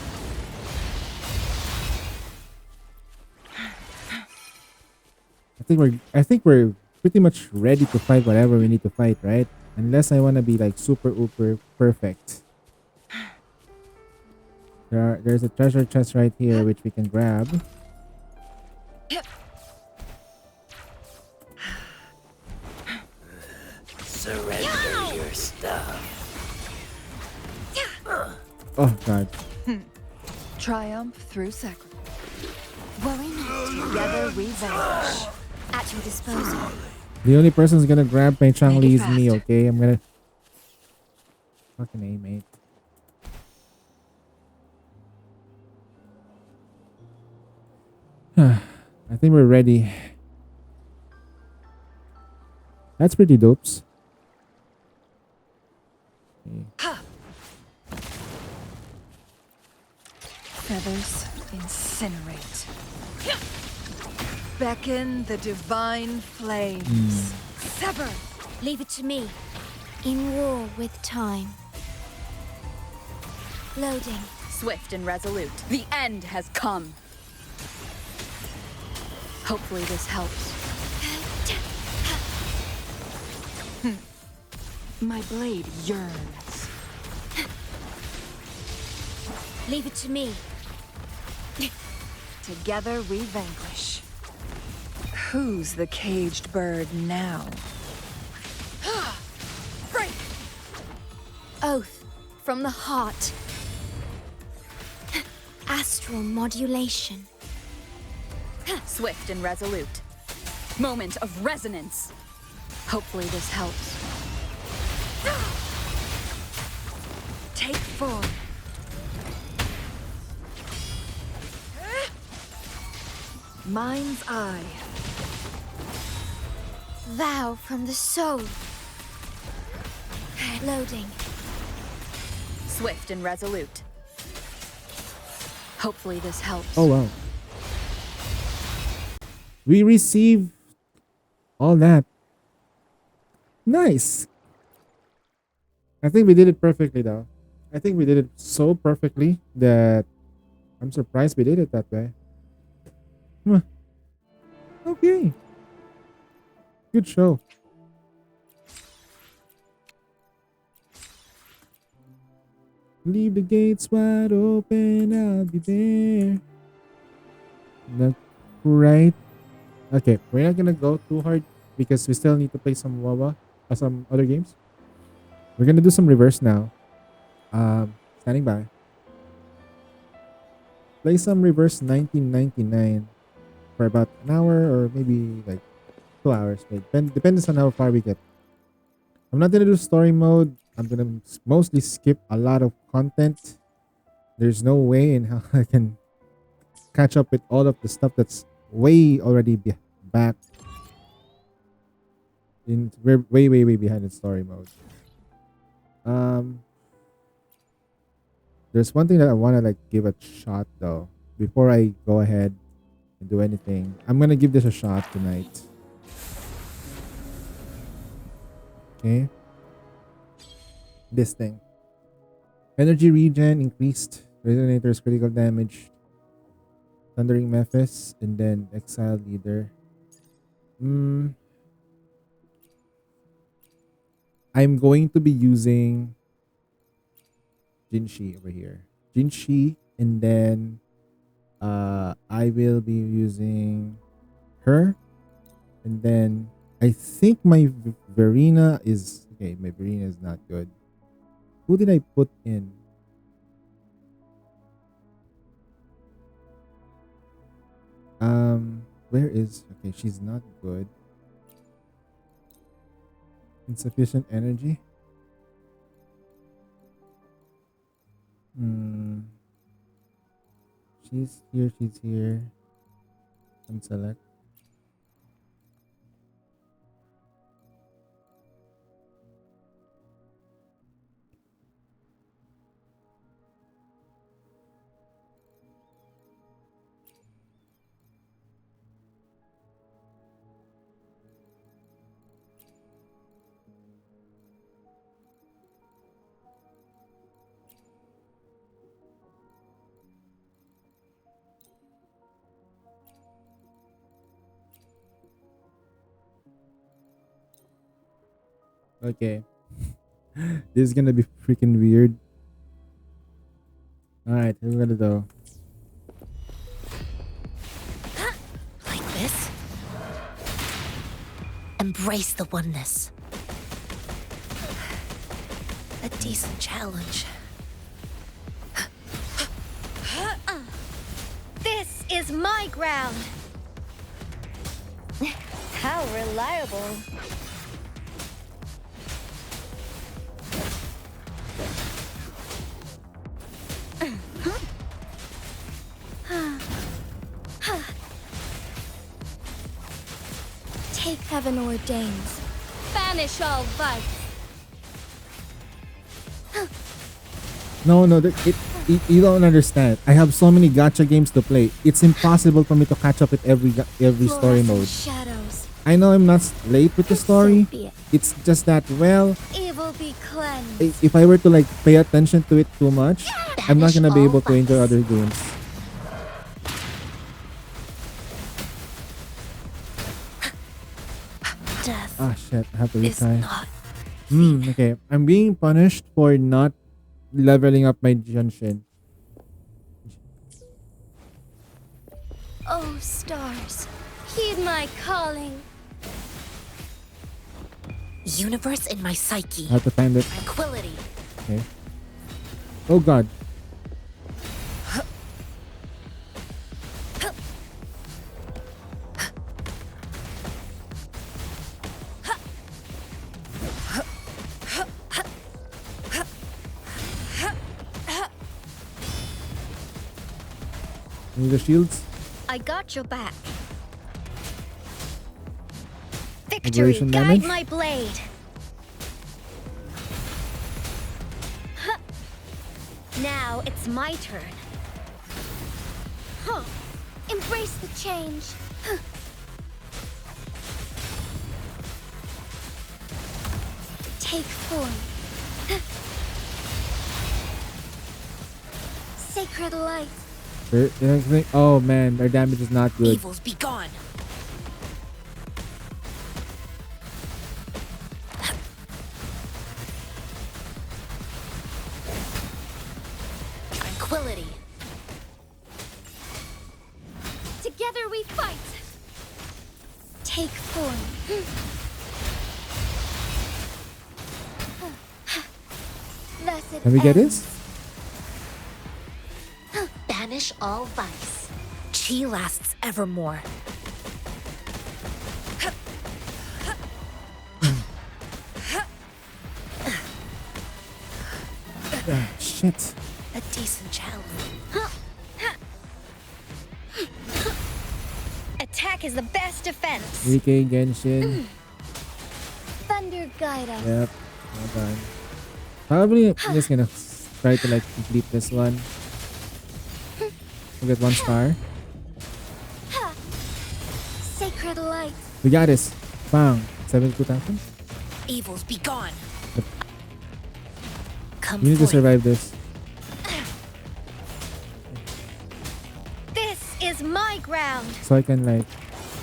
I think we're pretty much ready to fight whatever we need to fight, right? Unless I want to be like super uber perfect. There's a treasure chest right here which we can grab. Surrender your stuff. Oh god. Triumph through sacrifice. Worry not. Together we vanish. At your disposal. The only person who's gonna grab my Chang Make it Li is me, fast. okay? I'm gonna fucking A, mate. I think we're ready. That's pretty dopes. Okay. Feathers incinerate. Beckon the divine flames. Sever. Leave it to me. In war with time. Loading. Swift and resolute. The end has come. Hopefully this helps. My blade yearns. Leave it to me. Together we vanquish. Who's the caged bird now? Break! Oath from the heart. Astral modulation. Swift and resolute. Moment of resonance. Hopefully this helps. Take form. Mind's eye. Vow from the soul. Loading. Swift and resolute. Hopefully this helps. Oh wow. We receive all that. Nice. I think we did it perfectly though. I think we did it so perfectly that I'm surprised we did it that way. Huh. Okay. Good show. Leave the gates wide open, I'll be there. Not right. Okay, we're not gonna go too hard because we still need to play some WoW or some other games. We're gonna do some reverse now. Standing by. Play some reverse 1999 for about an hour or maybe like 2 hours. Depends on how far we get. I'm not gonna do story mode. I'm gonna mostly skip a lot of content. There's no way in how I can catch up with all of the stuff that's way already back. We're way behind in story mode. There's one thing that I want to like give a shot though before I go ahead and do anything. I'm gonna give this a shot tonight. Okay. This thing. Energy regen increased. Resonators critical damage. Thundering Mephis and then Exile Leader. I'm going to be using Jinshi over here. Jinshi and then I will be using her and then I think my Verena is okay. My Verena is not good. Who did I put in? Where is okay? She's not good. Insufficient energy. She's here. She's here. Unselect. Okay. This is gonna be freaking weird. Alright, we're gonna go. Like this? Embrace the oneness. A decent challenge. This is my ground. How reliable. Take heaven ordains. Banish all vice. No, you don't understand. I have so many gacha games to play. It's impossible for me to catch up with every story Fluorescent mode. shadows. I know I'm not late with the story. So be it. It's just that, well, Evil be cleansed. if I were to like pay attention to it too much, I'm not gonna be all able to enjoy vice. other games. Death Ah shit, I have to is retry. not. Okay. I'm being punished for not leveling up my Junshin. Oh, stars, heed my calling. Universe in my psyche. I have to find it. Tranquility. Okay. Oh god. Need the shields? I got your back. Victory, Liberation guide damage? my blade. Huh. Now it's my turn. Huh. Embrace the change. Huh. Take form. Huh. Sacred light. Oh man, their damage is not good. Evils be gone. Tranquility. Together we fight. Take form. Thus it Can we get ends. this? Banish all vice. Chi lasts evermore. Shit. A decent challenge. Attack is the best defense. Rike Genshin. Thunder guide us. Yep. Well done. Probably I'm just gonna try to like complete this one. We'll get 1 star. Sacred light. We got this. Bang. 72,000. Evils be gone. Come You need to forth. survive this. This is my ground. So I can like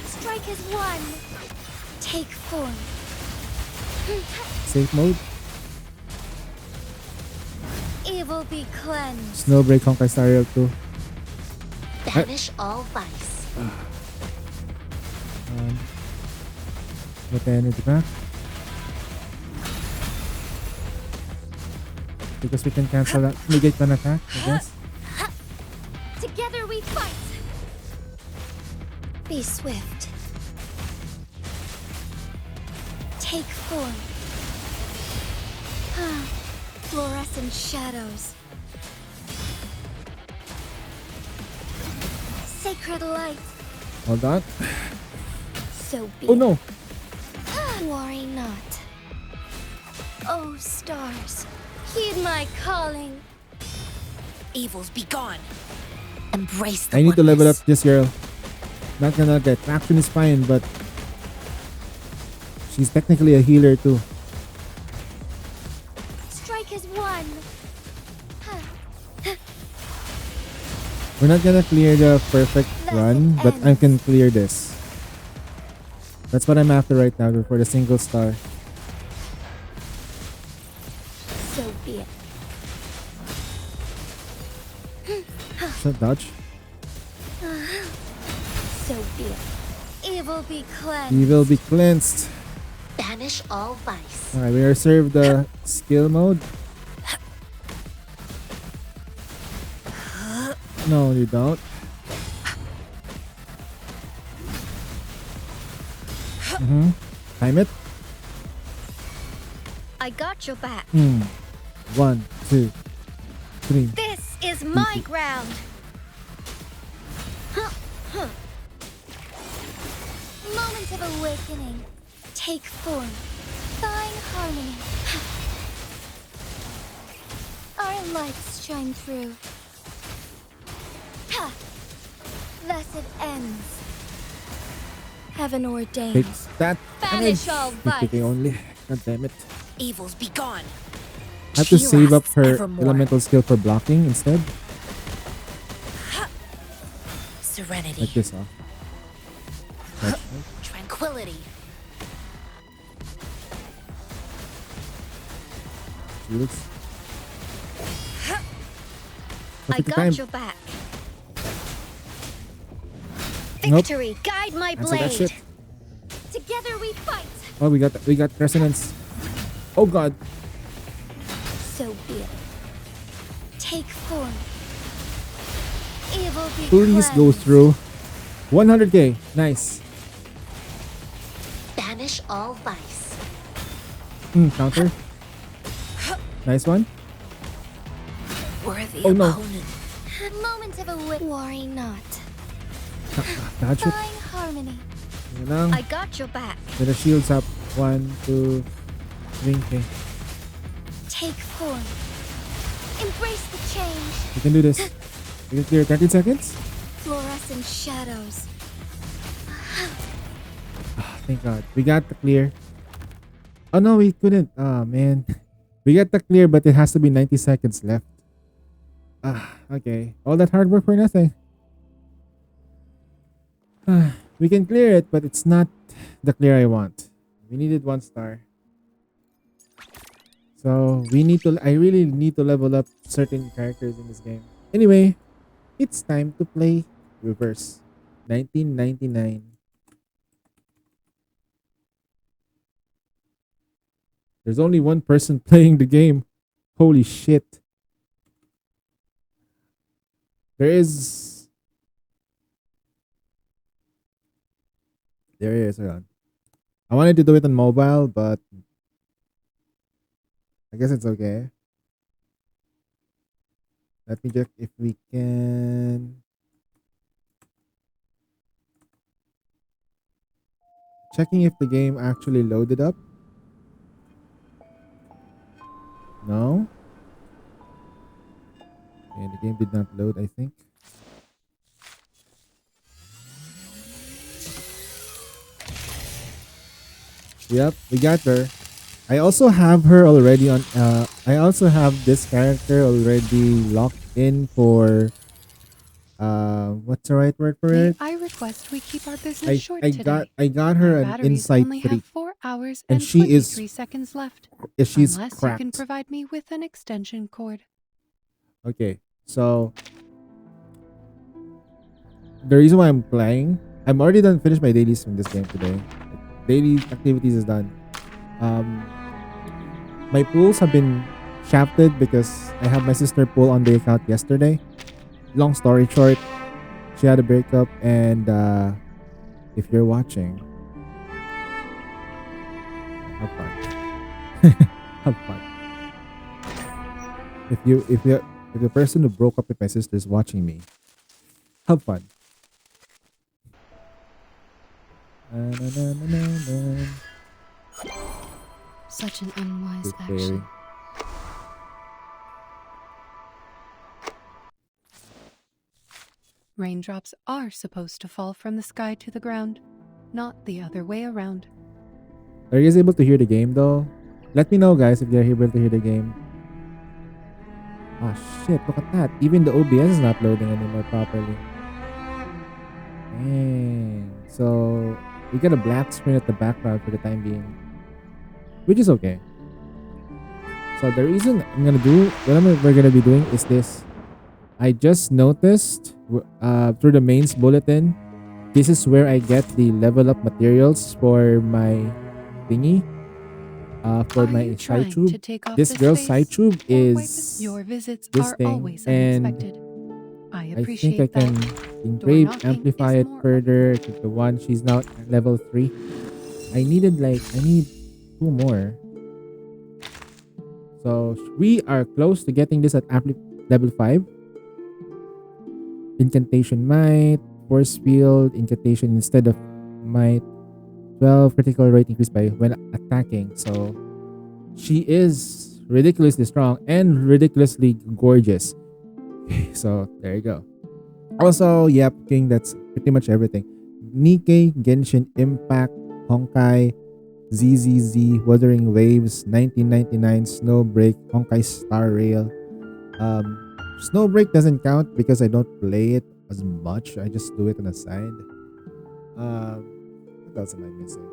Strike as one. Take form. safe mode. Evil be cleansed. Snowbreak Honkai Star Rail 2. Banish all vice. Get the energy back. Because we can cancel that. Negate an attack, I guess. Together we fight. Be swift. Take form. Fluorescent shadows. Sacred light. Hold on. So be Oh no! it. Worry not. Oh, stars, heed my calling. Evils be gone. Embrace the I need to level up oneness. this girl. Not gonna get traction is fine, but she's technically a healer too. Strike as one. We're not gonna clear the perfect Thus run, it but I ends. can clear this. That's what I'm after right now for the single star. Shut dodge. So be it. Evil be cleansed. Evil be cleansed. Banish all vice. Alright, we are served the skill mode. No, you don't. Time it. I got your back. 1, 2, 3. This is my ground. Moment of awakening. Take form. Fine harmony. Our lights shine through. Ha! Thus it ends. Heaven ordains. Take that. Banish all Take vice. only. God damn it. Evils be gone. I have to She save up lasts her evermore. elemental skill for blocking instead. Serenity. Like this, huh? Tranquility. Shields. I Take the got time. your back. Nope. Victory, guide my Cancel that blade. shit. Together we fight. Oh, we got resonance. Oh god. So be it. Take form. Evil be Please go cleansed. through. 100k. Nice. Banish all vice. Counter. Nice one. Worthy Oh, no. opponent. Moment of a worry not. Dodge it. Fine harmony. Yun lang. I got your back. Get the shields up. 1, 2, 3. Okay. Take form. Embrace the change. We can do this. We can clear 13 seconds. Fluorescent shadows. Thank god. We got the clear. Oh no, we couldn't. Ah, man. We got the clear, but it has to be 90 seconds left. Okay. All that hard work for nothing. We can clear it, but it's not the clear I want. We needed 1 star. So I really need to level up certain characters in this game. Anyway, it's time to play Reverse 1999. There's only 1 person playing the game. Holy shit. There is. There is. Hold on. I wanted to do it on mobile, but I guess it's okay. Let me check if we can. Checking if the game actually loaded up. No. Okay, the game did not load, I think. Yep, we got her. I also have her already on. I also have this character already locked in for. What's the right word for May it? I request we keep our business short today. I got her Our an batteries Insight only 3. have 4 hours And and she is- 23 seconds left. She's unless cracked. you can provide me with an extension cord. Okay, so the reason why I'm playing, I'm already done finished my dailies from this game today. Daily activities is done. My pools have been shafted because I have my sister pool on the account yesterday. Long story short, she had a breakup, and if you're watching, have fun. Have fun. If the person who broke up with my sister is watching me, have fun. Such an unwise Good action. fairy. Raindrops are supposed to fall from the sky to the ground, not the other way around. Are you guys able to hear the game though? Let me know, guys, if you're able to hear the game. Ah shit, look at that. Even the OBS is not loading anymore properly. Dang. So we got a black screen at the background for the time being, which is okay. So the reason we're gonna be doing is this. I just noticed through the mains bulletin, this is where I get the level up materials for my thingy. For Are my you side trying to tube. take off This girl's side face? tube Or wipe is Your visits this are thing, always and unexpected. I I think appreciate I can that. engrave, knocking amplify is it more further to the one. She's now at level 3. I need 2 more. So we are close to getting this at level 5. Incantation might, force field, incantation instead of might, 12 critical rate increase by when attacking. So she is ridiculously strong and ridiculously gorgeous. So there you go. Also, yep, King, that's pretty much everything. Nikkei, Genshin Impact, Honkai, ZZZ, Wuthering Waves, 1999, Snowbreak, Honkai Star Rail. Snowbreak doesn't count because I don't play it as much. I just do it on the side. What else am I missing?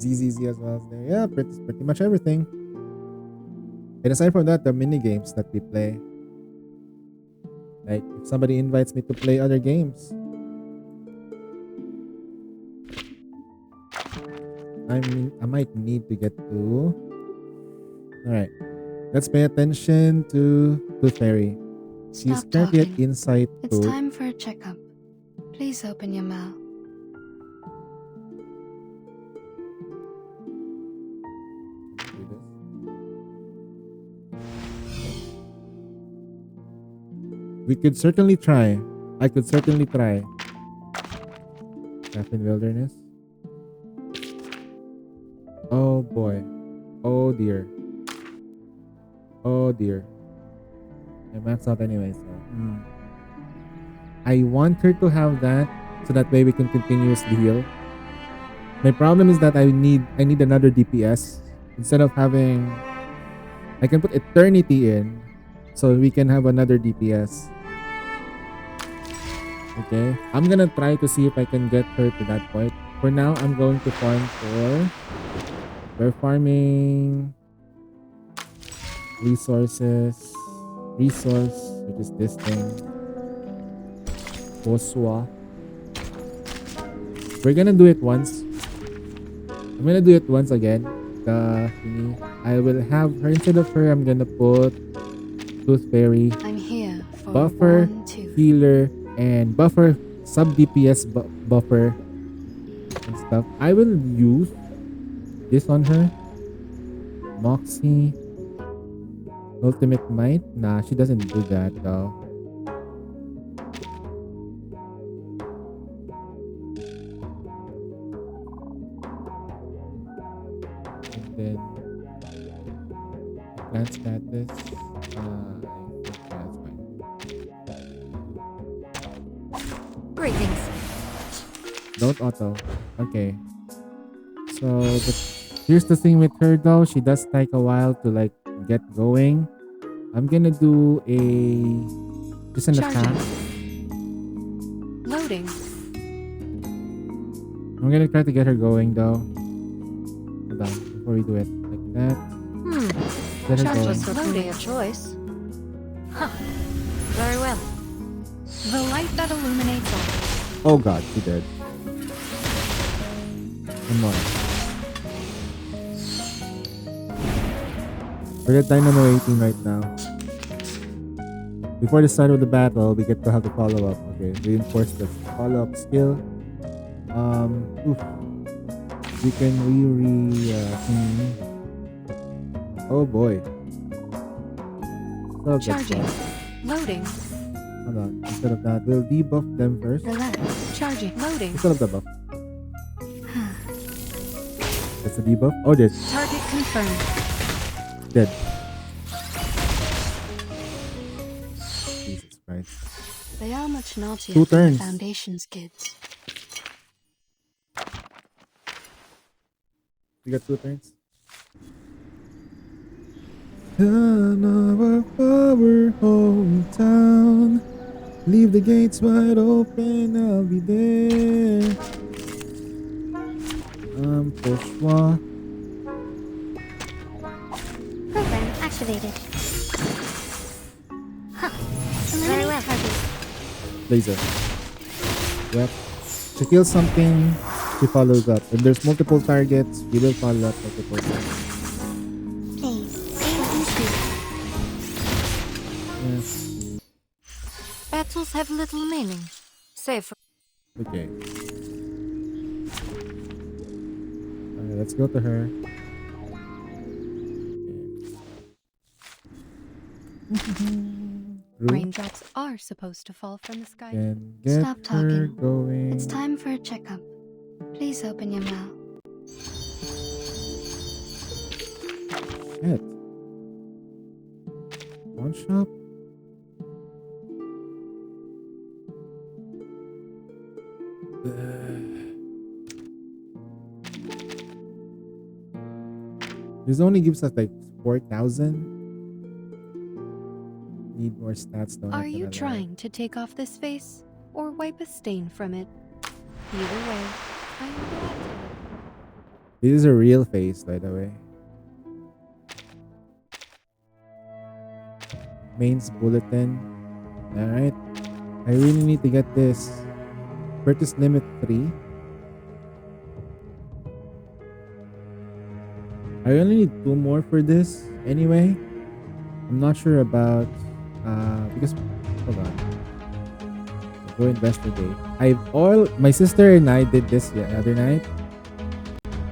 ZZZ as well as there. Yeah, pretty much everything. And aside from that, the mini games that we play. Like if somebody invites me to play other games, I might need to get to. Alright. Let's pay attention to Tooth Fairy. She's Stop currently at talking. Insight It's 2. time for a checkup. Please open your mouth. We could certainly try. I could certainly try. Captain Wilderness. Oh boy. Oh dear. Oh dear. I maxed out anyway, so. I want her to have that so that way we can continuously heal. My problem is that I need another DPS. Instead of having, I can put Eternity in so we can have another DPS. Okay, I'm gonna try to see if I can get her to that point. For now, I'm going to farm for. We're farming resources. Resource, which is this thing. Poswa. We're gonna do it once. I'm gonna do it once again. The thingy. I will have her instead of her. I'm gonna put Tooth Fairy, I'm here for buffer, 1, 2. healer, and buffer, sub DPS buffer and stuff. I will use this on her. Moxie, Ultimate Might. Nah, she doesn't do that though. And then plant status. I think that's fine. Greetings. Don't auto. Okay. So here's the thing with her though. She does take a while to like get going. I'm gonna do just an Charging. attack. Loading. I'm gonna try to get her going though. Hold on, before we do it. Like that. Get her Charging. going. Was certainly a choice. Huh. Very well. The light that illuminates all. Oh god, she did. One more. We're at Dynamo 18 right now. Before the start of the battle, we get to have the follow-up. Okay, reinforce the follow-up skill. Oof. We can oh boy. So good Charging. stuff. Loading. Hold on. Instead of that, we'll debuff them first. Relax. Charging. Loading. Instead of the buff. That's the debuff. Oh, dead. Target confirmed. Dead. Jesus Christ. They are much naughtier 2 than the turns. Foundation's kids. We got 2 turns. Son of our hometown. Leave the gates wide open, I'll be there. Poshwa. activated. Very well. Laser. Yep. She kills something, she follows up. If there's multiple targets, we will follow up multiple times. Please, aim and shoot. Yes. Battles have little meaning. Save for Okay. Alright, let's go to her. Okay. Raindrops are supposed to fall from the sky. Can get Stop her talking. going. It's time for a checkup. Please open your mouth. Shit. One shop? This only gives us like 4,000. Need more stats though. Are you trying to take off this face or wipe a stain from it? Either way, I'm glad to. This is a real face, by the way. Main's bulletin. Alright. I really need to get this. Purchase limit 3. I only need 2 more for this anyway. I'm not sure about because hold on. Go investigate. My sister and I did this the other night.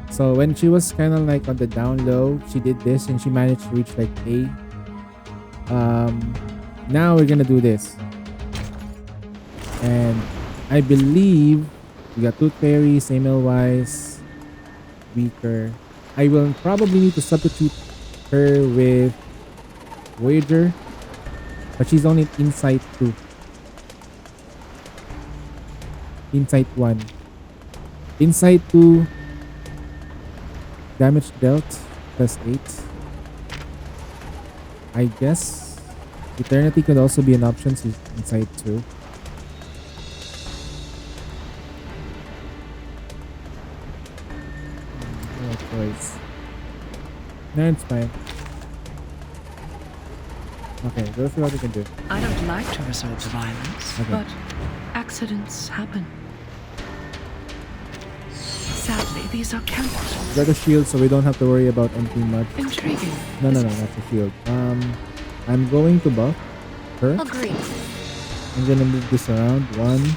So when she was kind of like on the down low, she did this and she managed to reach like A. Now we're gonna do this. And I believe we got Tooth Fairy, Samuel Wise, Weaker. I will probably need to substitute her with Voyager, but she's only Insight 2. Insight 1. Insight 2. Damage dealt plus 8. I guess Eternity could also be an option since Insight 2. No choice. No, it's fine. Okay, let's see what we can do. I don't like to resort to violence, Okay. but accidents happen. Sadly, these are countless. We got a shield, so we don't have to worry about anything much. Intriguing. No, not the shield. I'm going to buff her. Agreed. I'm gonna move this around. 1.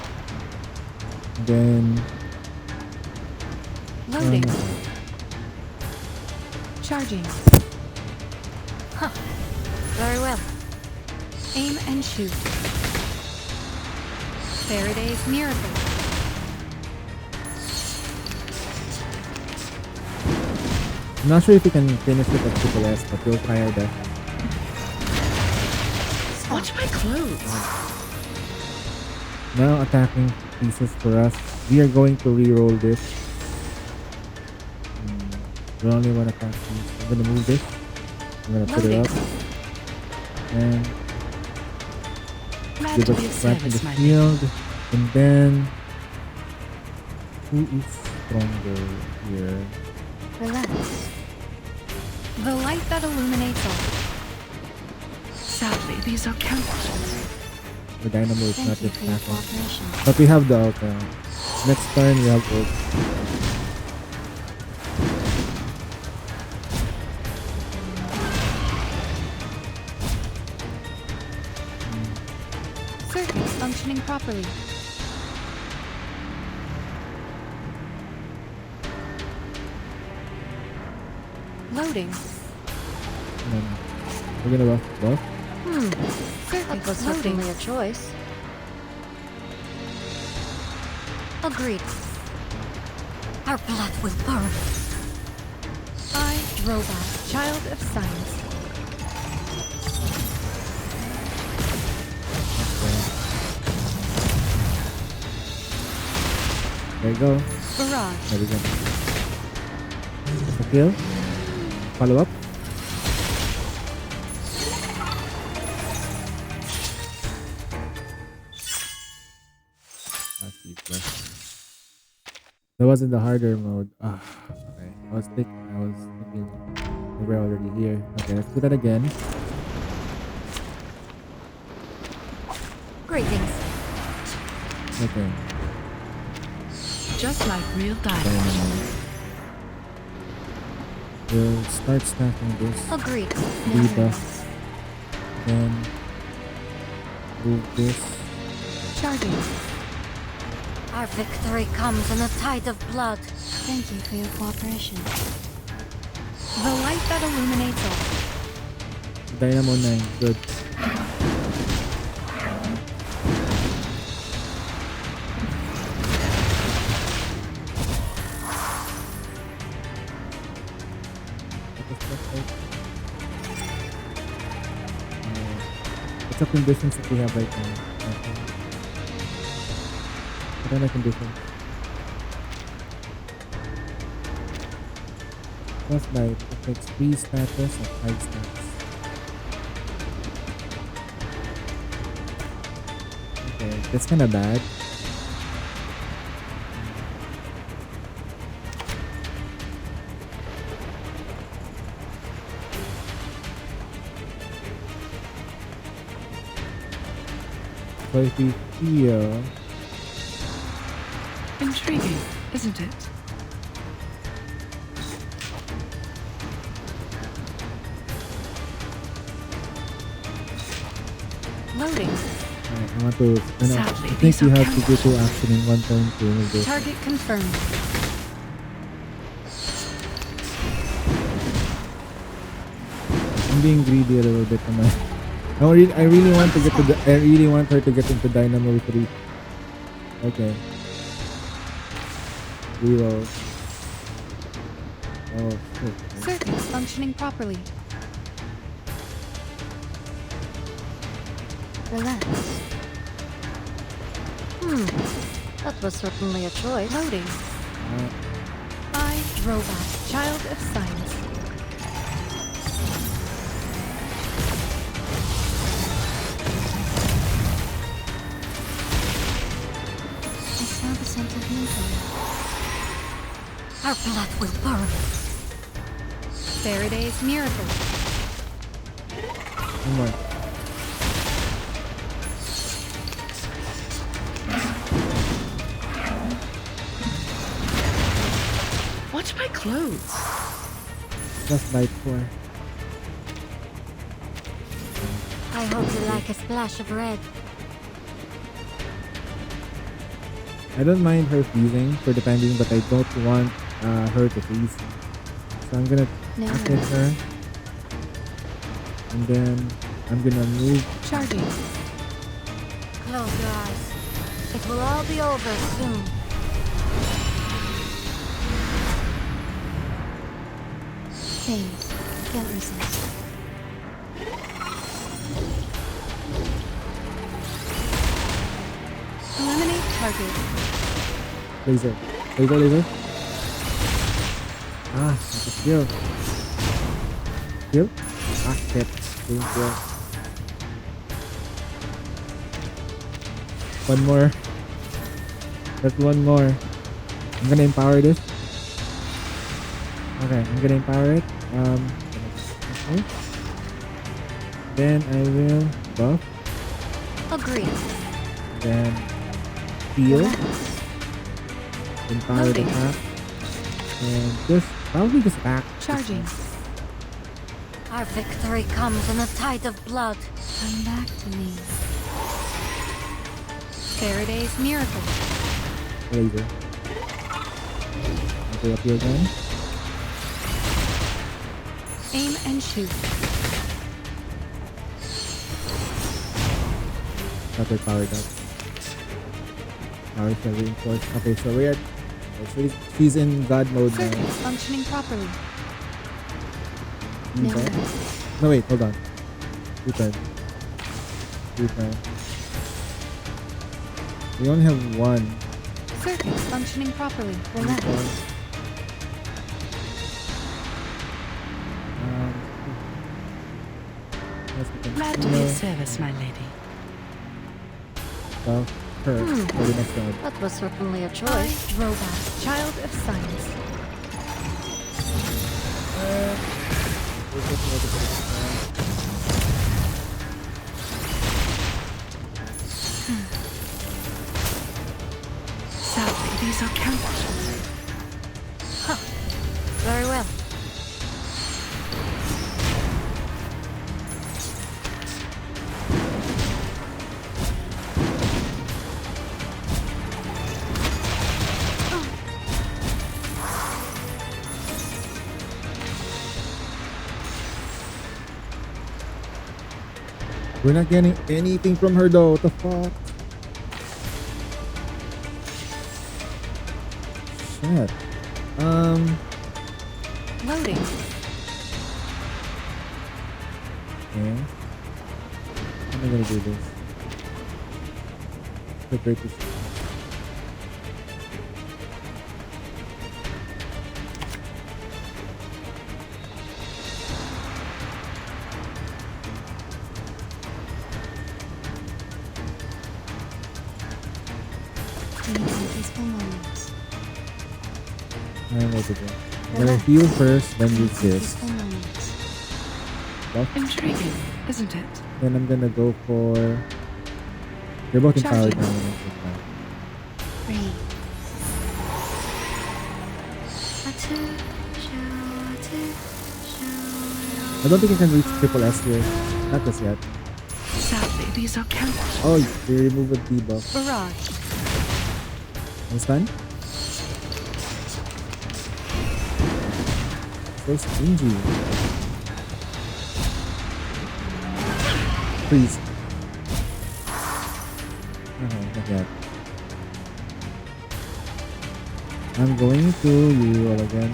Then Loading. Charging. Very well. Aim and shoot. Faraday's miracle. I'm not sure if we can finish it at triple S, but we'll try our best. Watch my clothes. Now attacking pieces for us. We are going to re-roll this. We only one attack piece. I'm gonna move this. I'm gonna put it up. And Glad give to be us of back in the service, my lady. field. And then who is stronger here? Relax. The light that illuminates all. Sadly, these are countless. The dynamo is not Thank you yet for your attacking. cooperation. But we have the ult. Next turn we have ult. Circuits functioning properly. Loading. And then we're gonna buff. That Circuits was loading. certainly a choice. Agreed. Our blood will burn. I, Robot, child of science. There you go. Barrage. There we go. A kill. Follow up. That wasn't the harder mode. Okay. I was thinking We're already here. Okay, let's do that again. Greetings. Okay. Just like real diamonds. Dynamite. We'll start stacking this. Agreed. Debuff. Then move this. Charging. Our victory comes in a tide of blood. Thank you for your cooperation. The light that illuminates all. Dynamo 9. Good. What's the conditions that we have right now? What are the conditions? Plus light affects 3 status and 5 stats. Okay, that's kinda bad. So if we feel Intriguing, isn't it? Loading. I want to, I Sadly, think these you are have to do 2 action in one turn to remove this. Target confirmed. I'm being greedy a little bit naman. I really want to get to I really want her to get into Dynamo 3. Okay. Reroll. Oh shit. Circuits functioning properly. Relax. That was certainly a choice. Loading. I, robot, child of science. I smell the scent of movement. Our blood will burn. Faraday's miracle. One more. Watch my clothes. Just light 4. I hope you like a splash of red. I don't mind her freezing for the time being, but I don't want her to freeze. So I'm gonna No. target her. And then I'm gonna move. Charging. Close your eyes. It will all be over soon. Pain. Can't resist. Eliminate target. Laser. Laser. Ah, it's a shield. Shield? Ah, shit. Didn't kill. One more. That's one more. I'm gonna empower this. Okay, I'm gonna empower it. Okay. Then I will buff. Agreed. Then heal. Empower the Loading. attack. And probably just back. Charging. Our victory comes in a tide of blood. Come back to me. Faraday's miracle. Laser. Okay, up here again. Aim and shoot. Got her powered up. Power shall reinforce. Okay, so we're she's in God mode now. Circuits functioning properly. No. No. No, wait, hold on. Return. We only have one. Circuits functioning properly. Relax. Yes, we can Glad to be of service, my lady. Well, her for the next round. That was certainly a I, choice. robot, child of science. We're getting ready for this. Sadly, these are counterfeit. Very well. We're not getting anything from her though. What the fuck? Shit. Loading. Okay. How am I gonna do this? The break this. We need some peaceful moments. I don't know what to do. I'm gonna heal first, then use this. Peaceful moments. Intriguing, isn't it? Then I'm gonna go for. They're both empowered Charging. now. Breathe. I don't think I can reach triple S here. Not just yet. Sadly, these are counterfeit. Oh, they remove a debuff. Barrage. I'm stunned. So stingy. Please. Not yet. I'm going to you all again.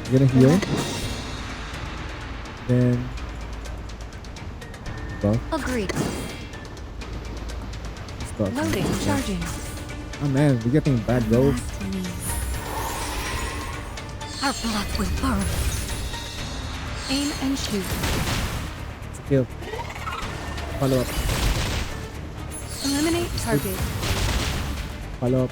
I'm gonna heal. Then buff. Agreed. Buff. Loading. Charging. Oh man, we're getting bad rolls. Back to me. Our blood will burn. Aim and shoot. It's a kill. Follow up. Eliminate target. Follow up.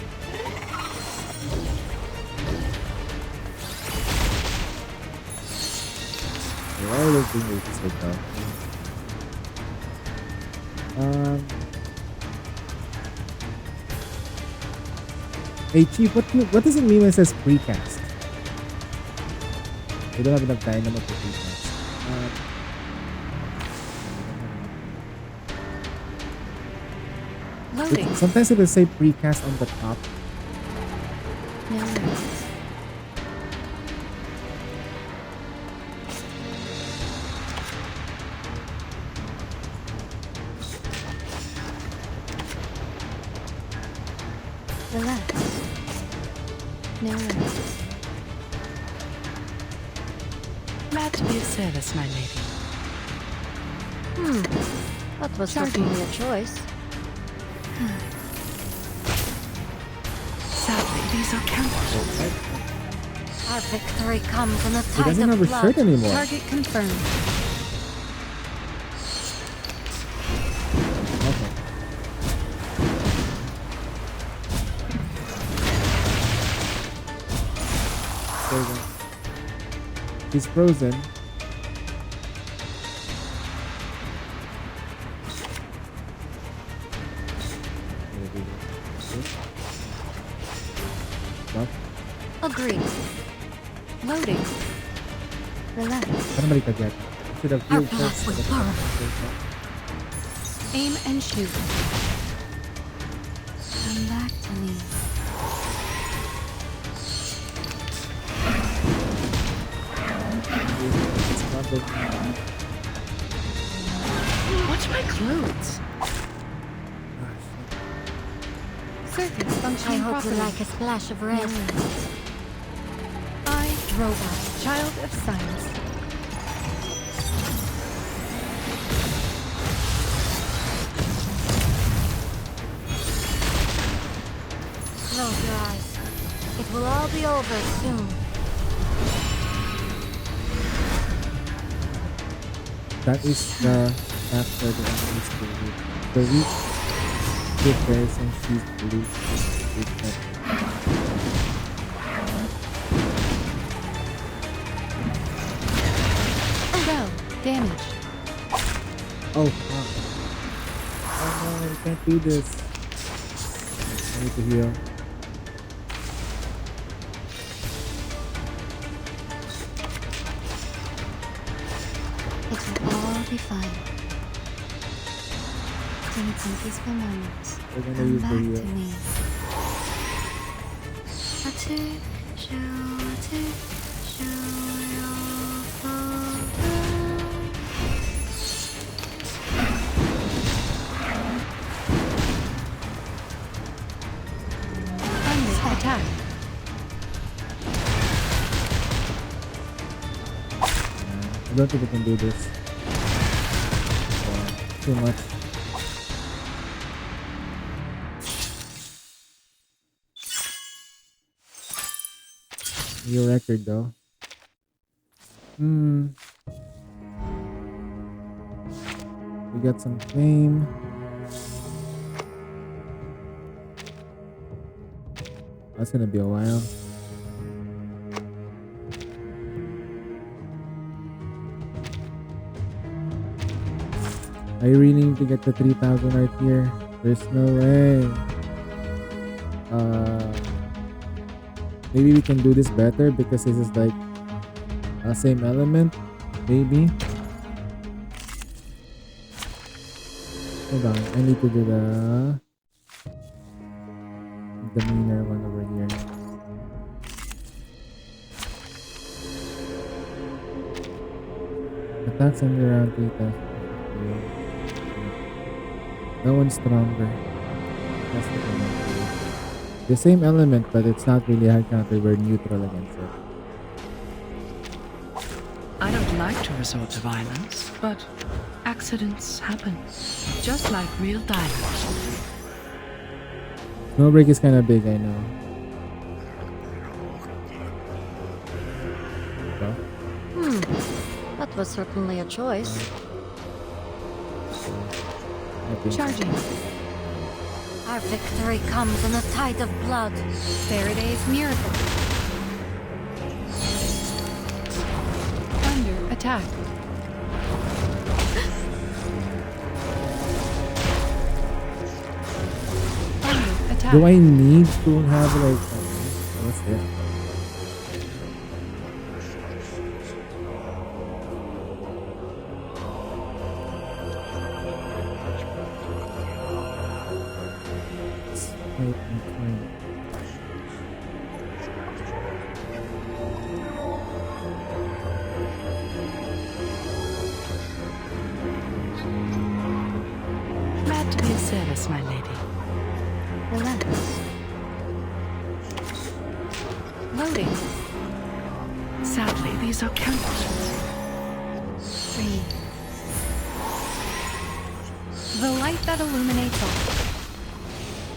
Why are those being racist like that? Hey Chief, what does it mean when it says precast? We don't have enough dynamo for precast. Loading. Sometimes it will say precast on the top. No worries. Relax. No worries. Glad to be of service, my lady. That was Charging. certainly a choice. Sadly, these are counterfeit. Our victory comes in a He tide doesn't have of a blood. shirt anymore. Target confirmed. Okay. Frozen. He's frozen. Buff. Agreed. Loading. Relax. Parang balik agad. Should have Our healed blood first. will burn. Aim and shoot. Come back to me. It's not the Watch my clothes. Circuits I functioning hope you properly. like a splash of red. I, Robot, child of science. Close your eyes. It will all be over soon. That is the after the enemies to weak. The weak get bears and she's blue. Oh, fuck. Oh no, I can't do this. I need to heal. It will all be fine. Need some peaceful moments. We're gonna Come use the back heal. to me. Atu, shoo, atu, shoo, Under attack. I don't think I can do this. Too much. New record though. We got some fame. That's gonna be a while. I really need to get the 3000 right here. There's no way. Maybe we can do this better because this is like a same element. Maybe. Hold on, I need to do the demeanor one over here. Attacks only around 3000. That one's stronger. That's the thing. The same element, but it's not really hard counter. We're neutral against it. I don't like to resort to violence, but accidents happen. Just like real diamonds. Snowbreak is kind of big, I know. So, That was certainly a choice. I think Charging. Our victory comes in a tide of blood. Faraday's miracle. Under attack. Under attack. do I need to have like what's this? Wait, I'm trying. Glad to be of service, my lady. Relentless. Loading. Sadly, these are counterfeits. Breathe. The light that illuminates all.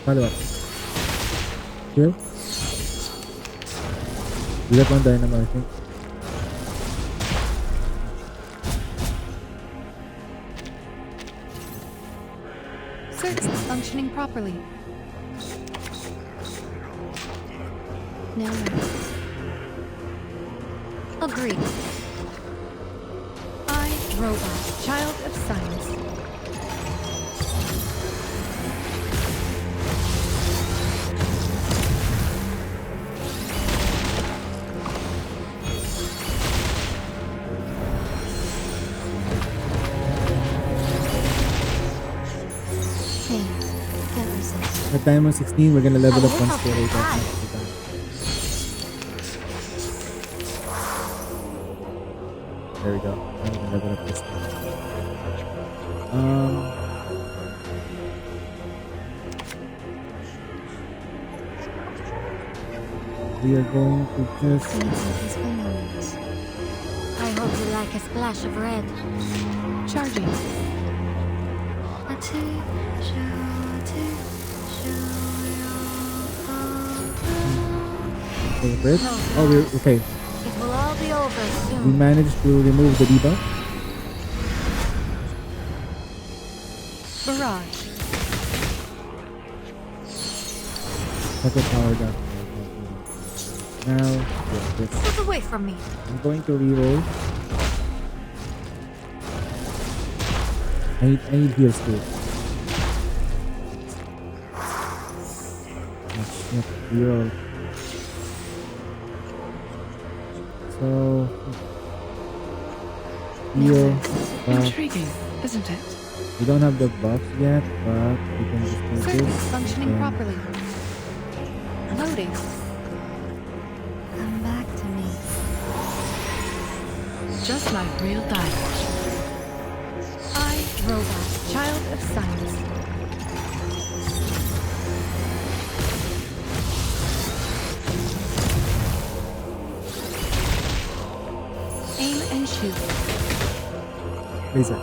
Follow up. Here. We got one dynamo, I think. Circuits functioning properly. No rest. Agreed. I, robot, child of science. Pain. Can't resist. At Diamond 16, we're gonna level up Oh, one look skill how rate. high. There we go. I'm gonna level up this one. We are going to just Need some peaceful moments. I hope you like a splash of red. Charging. Atu, shoo, atu, shoo, take a break. Oh, we're okay. It will all be over We soon. managed to remove the debuff. Barrage. Second power down. Now, yeah, this. Move away from me. I'm going to reroll. I need heals too. Oh shit, hero. So heal, buff. Intriguing, isn't it? We don't have the buff yet, but we can just do Circuit this. functioning and properly. Loading. Come back to me. Just like real diamonds. I, Robot, Child of Science. Aim and shoot. Laser.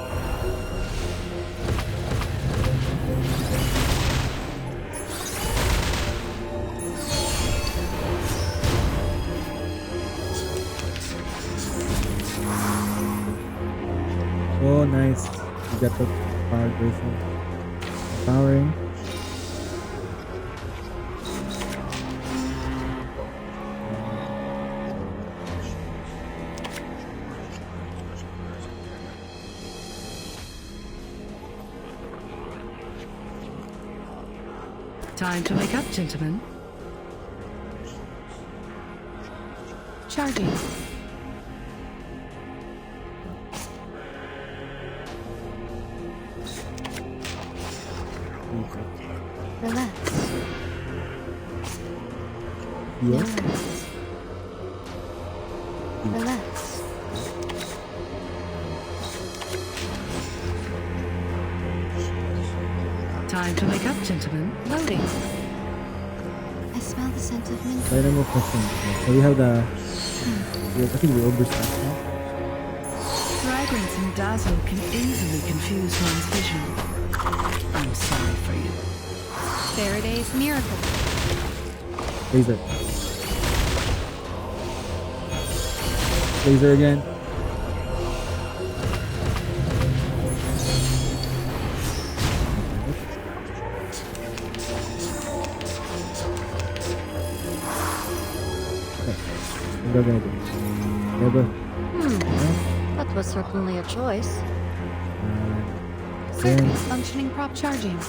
Oh, nice. We got the power version. Powering. Time to wake up, gentlemen. Charging. Relax. Heal. Relax. Time to wake up, gentlemen. Loading. I smell the scent of mint. So, no more questions. So we have the. I think we overstacked now. Fragrance and dazzle can easily confuse one's vision. I'm sorry for you. Faraday's Miracle. Laser. Laser again. What are we gonna do? Never. That was certainly a choice. Circuit functioning prop charging.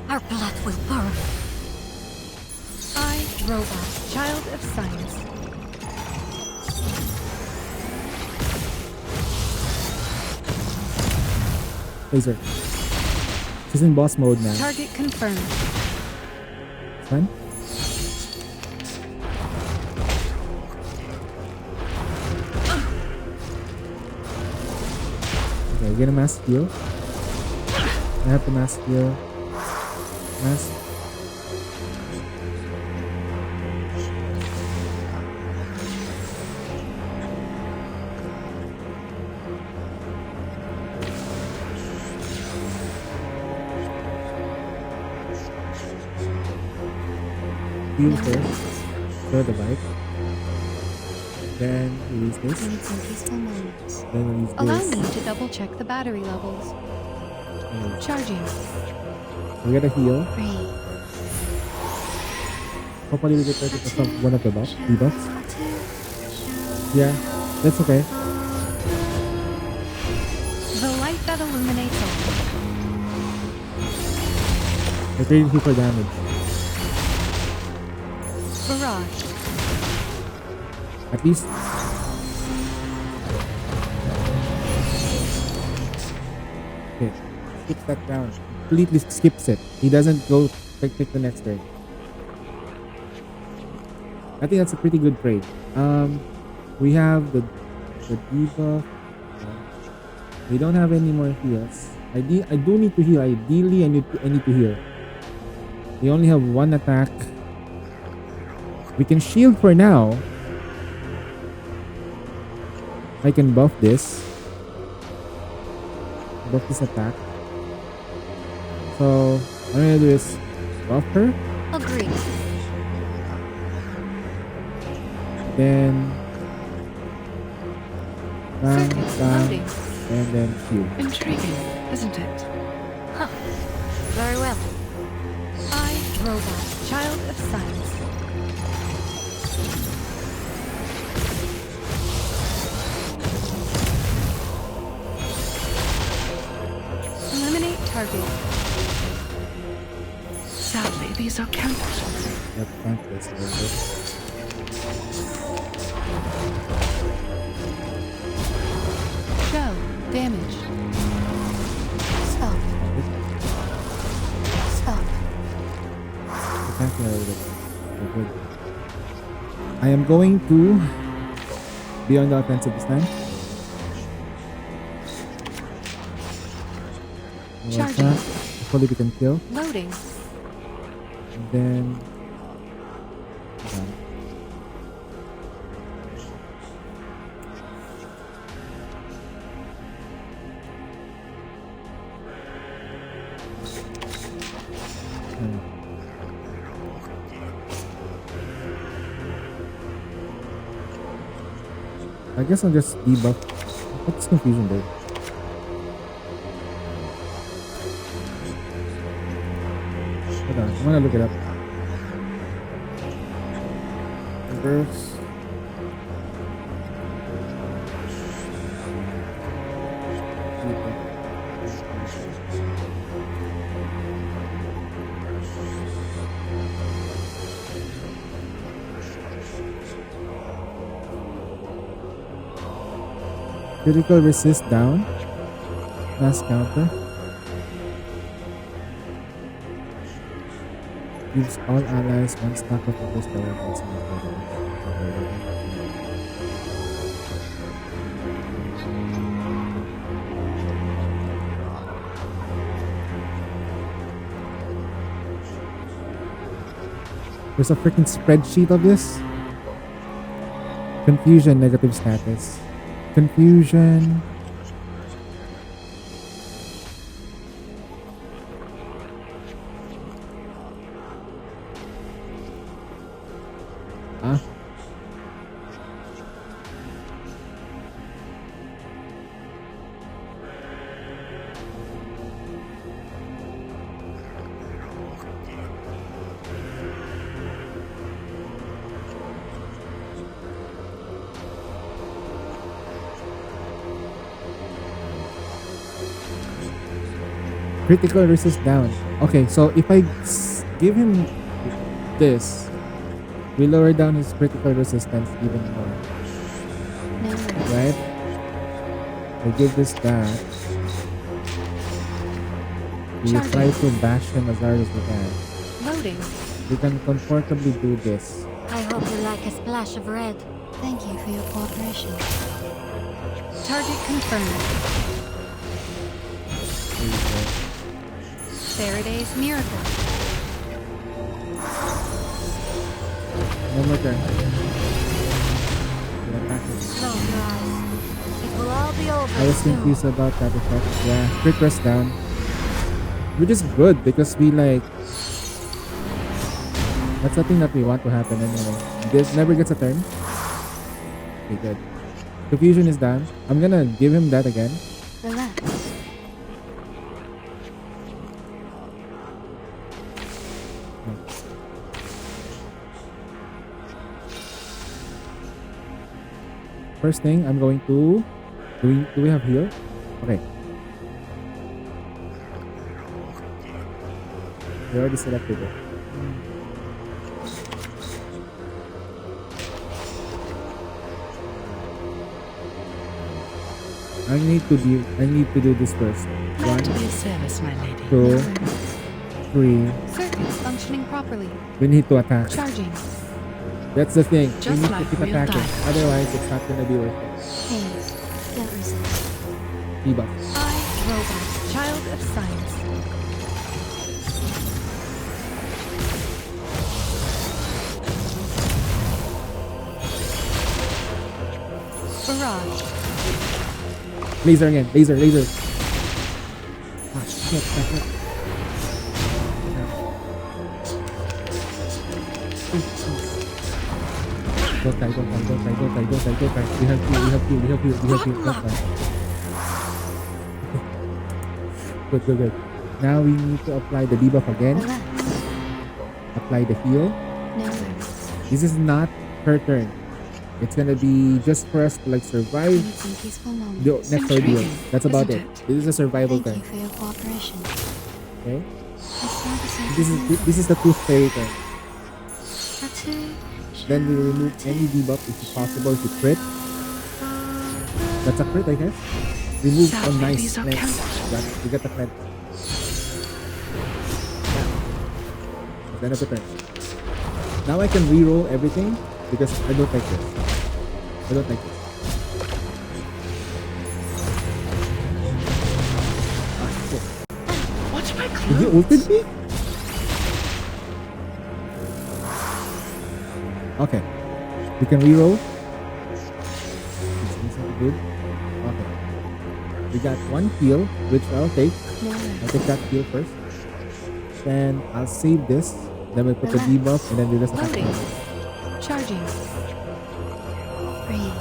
Our blood will burn. I, Robot, Child of Science. Laser. She's in boss mode now. Target confirmed. Fine. Okay, get a mass heal. I have the mass heal. Mass. Heal first. Throw the bike. Then release this. Need some peaceful moments. Then release Allow this. me to double check the battery levels. And Charging. we get a heal. Breathe. Hopefully we get rid of one of the debuffs. Yeah, that's okay. The light that illuminates all. I traded you for damage. Barrage. At least. Okay. Skips that down. Completely skips it. He doesn't go pick the next trade. I think that's a pretty good trade. We have the debuff. We don't have any more heals. I do need to heal. Ideally, I need to heal. We only have one attack. We can shield for now. I can buff this. Buff this attack. So, what I'm gonna do is buff her. Agreed. Then bang, Circuit bang, loading. and then shield. Intriguing, isn't it? Very well. I, Robot, Child of Science. target. Sadly, these are counters. Yep, countless. Show. Damage. Stop. Stop. I am going to be on the offensive this time. Charging. Hopefully we can kill. Loading. And then I guess I'll just debuff. What's confusion there? Hold on, I'm gonna look it up. Reverse. Critical resist down. Mass counter. Gives all allies one stack of focus power plus There's a freaking spreadsheet of this. Confusion, negative status. Confusion. Ah. Critical resist down. Okay, so if I give him this, we lower down his critical resistance even more. Right? I give this that. We try to bash him as hard as we can. Loading. We can comfortably do this. I hope you like a splash of red. Thank you for your cooperation. Target confirmed. Faraday's miracle. One more turn. Close your eyes. It will all be over I was soon. confused about that effect. Yeah, crit rest down. Which is good because we like... That's the thing that we want to happen anyway. This never gets a turn. Okay, good. Confusion is done. I'm gonna give him that again. Relax. First thing, I'm going to... Do we have heal? Okay. We already selected it. I need to do this first. Glad to be of service, my lady. 2, 3. Circuits functioning properly. We need to attack. Charging. That's the thing. We Just need like to keep real attacking. diamonds. Otherwise, it's not gonna be worth it. Pain. Don't resist. Debuff. I, Robot, child of science. Barrage. Laser again. Laser. Ah, shit. Don't die. We have you. Don't die. Good. Now we need to apply the debuff again. Relax. Apply the heal. No worries. This is not her turn. It's gonna be just for us to like I survive need some peaceful moments. the next ordeal. Intriguing, That's about it. isn't it? This is a survival Thank you turn. for your cooperation. Okay. I smell the scent This of is menthol. this is the tooth fairy turn. Tattoo, Then we remove any debuff if possible to crit. That's a crit, I guess. Remove Sadly, a nice these are cleanse. counted. You got the cleanse. At the end of the turn. Now I can reroll everything because I don't like this. I don't like this. Ah, shit. What's my Did you clue? ulted me? Okay. We can reroll. This is good. Okay. We got one heal, which I'll take. I'll take that heal first. Then I'll save this. Then we'll put the debuff and then we just attack. Loading. normal. Charging. breathe.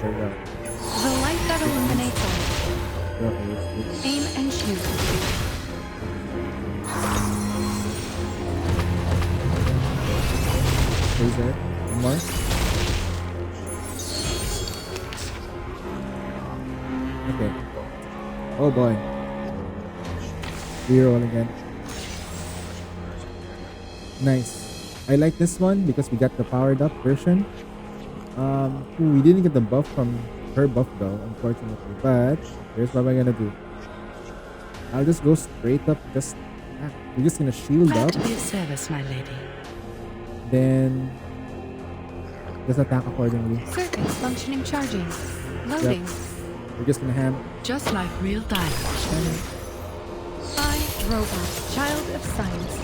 There we go. The light that illuminates all. Okay, it's good. Aim and shoot. Laser. One more. Okay. Oh boy. Reroll again. Nice. I like this one because we got the powered up version. We didn't get the buff from her buff though, unfortunately. But here's what I'm gonna do. I'll just go straight up. We're just gonna shield Glad up, to be of service, my lady. then just attack accordingly. Circuits functioning charging. Loading. We're just gonna ham. Just like real diamonds. I, Robot, Child of Science.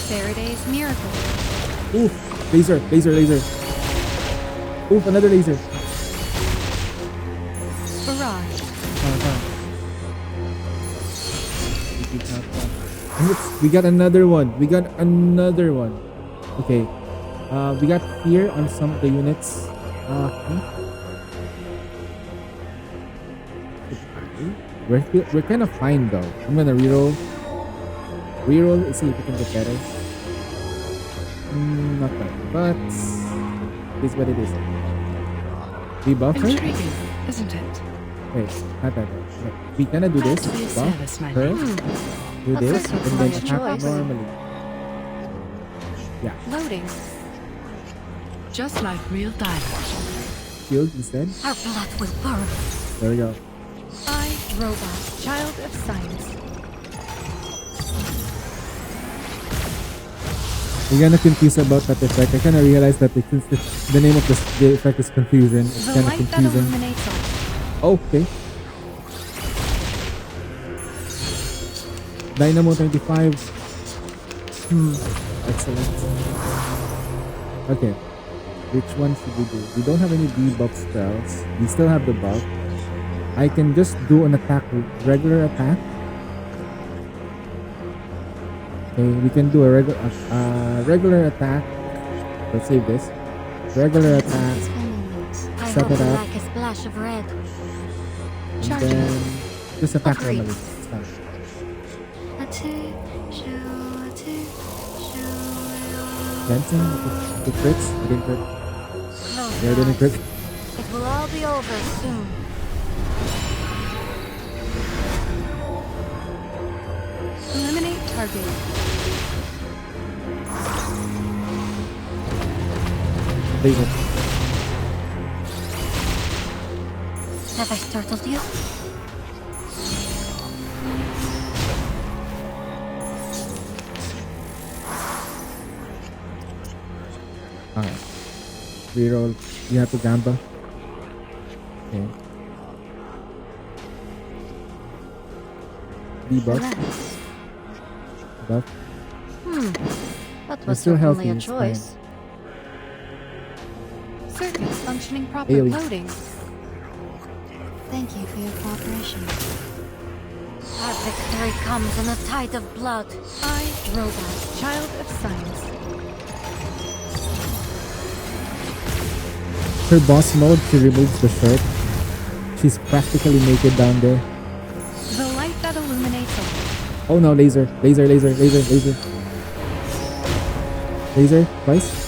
Faraday's Miracle. Oof! Laser! Laser! Laser! Oof! Another laser! Barrage. We got another one. We got another one. Okay. We got fear on some of the units. We're kind of fine though. I'm gonna reroll. Reroll and see if we can get better. Not bad, but it is what it is. Debuff her? Intriguing, isn't it? Wait, not that bad. Okay. We gonna do Glad this. to be of Buff service, my her. lady. Do That's this a and then familiar attack choice. normally. Yeah, Loading. Just like real diamonds. shield instead. Our blood will burn. There we go. I, Robot, Child of Science. We're gonna confuse about that effect. I kinda realized that since the name of the effect is confusion, it's The kinda light that confusing. illuminates all. Okay. Dynamo 25. Excellent. Okay. Which one should we do? We don't have any debuff spells. We still have the buff. I can just do an attack, regular attack. Okay, we can do a regular attack. Let's save this. Regular attack. Peaceful moments. I Set hope it you up. like a splash of red. And Charging. then just attack Agreed. normally. It's fine. Dancing with the crits. I didn't crit. Close Yeah, I your didn't eyes. crit. It will all be over soon. Eliminate target. Laser. Have I startled you? Alright. Reroll. You have to gamble. Okay. Debuff. Relax. Buff. That You're was still certainly healthy, a it's fine. choice. Circuits functioning properly. Ailey. Loading. Thank you for your cooperation. Our victory comes in a tide of blood. I, Robot, Child of Science. her boss mode, she removes the shirt. She's practically naked down there. The light that illuminates all. Oh no, laser. Laser, laser, laser, laser. Laser, twice.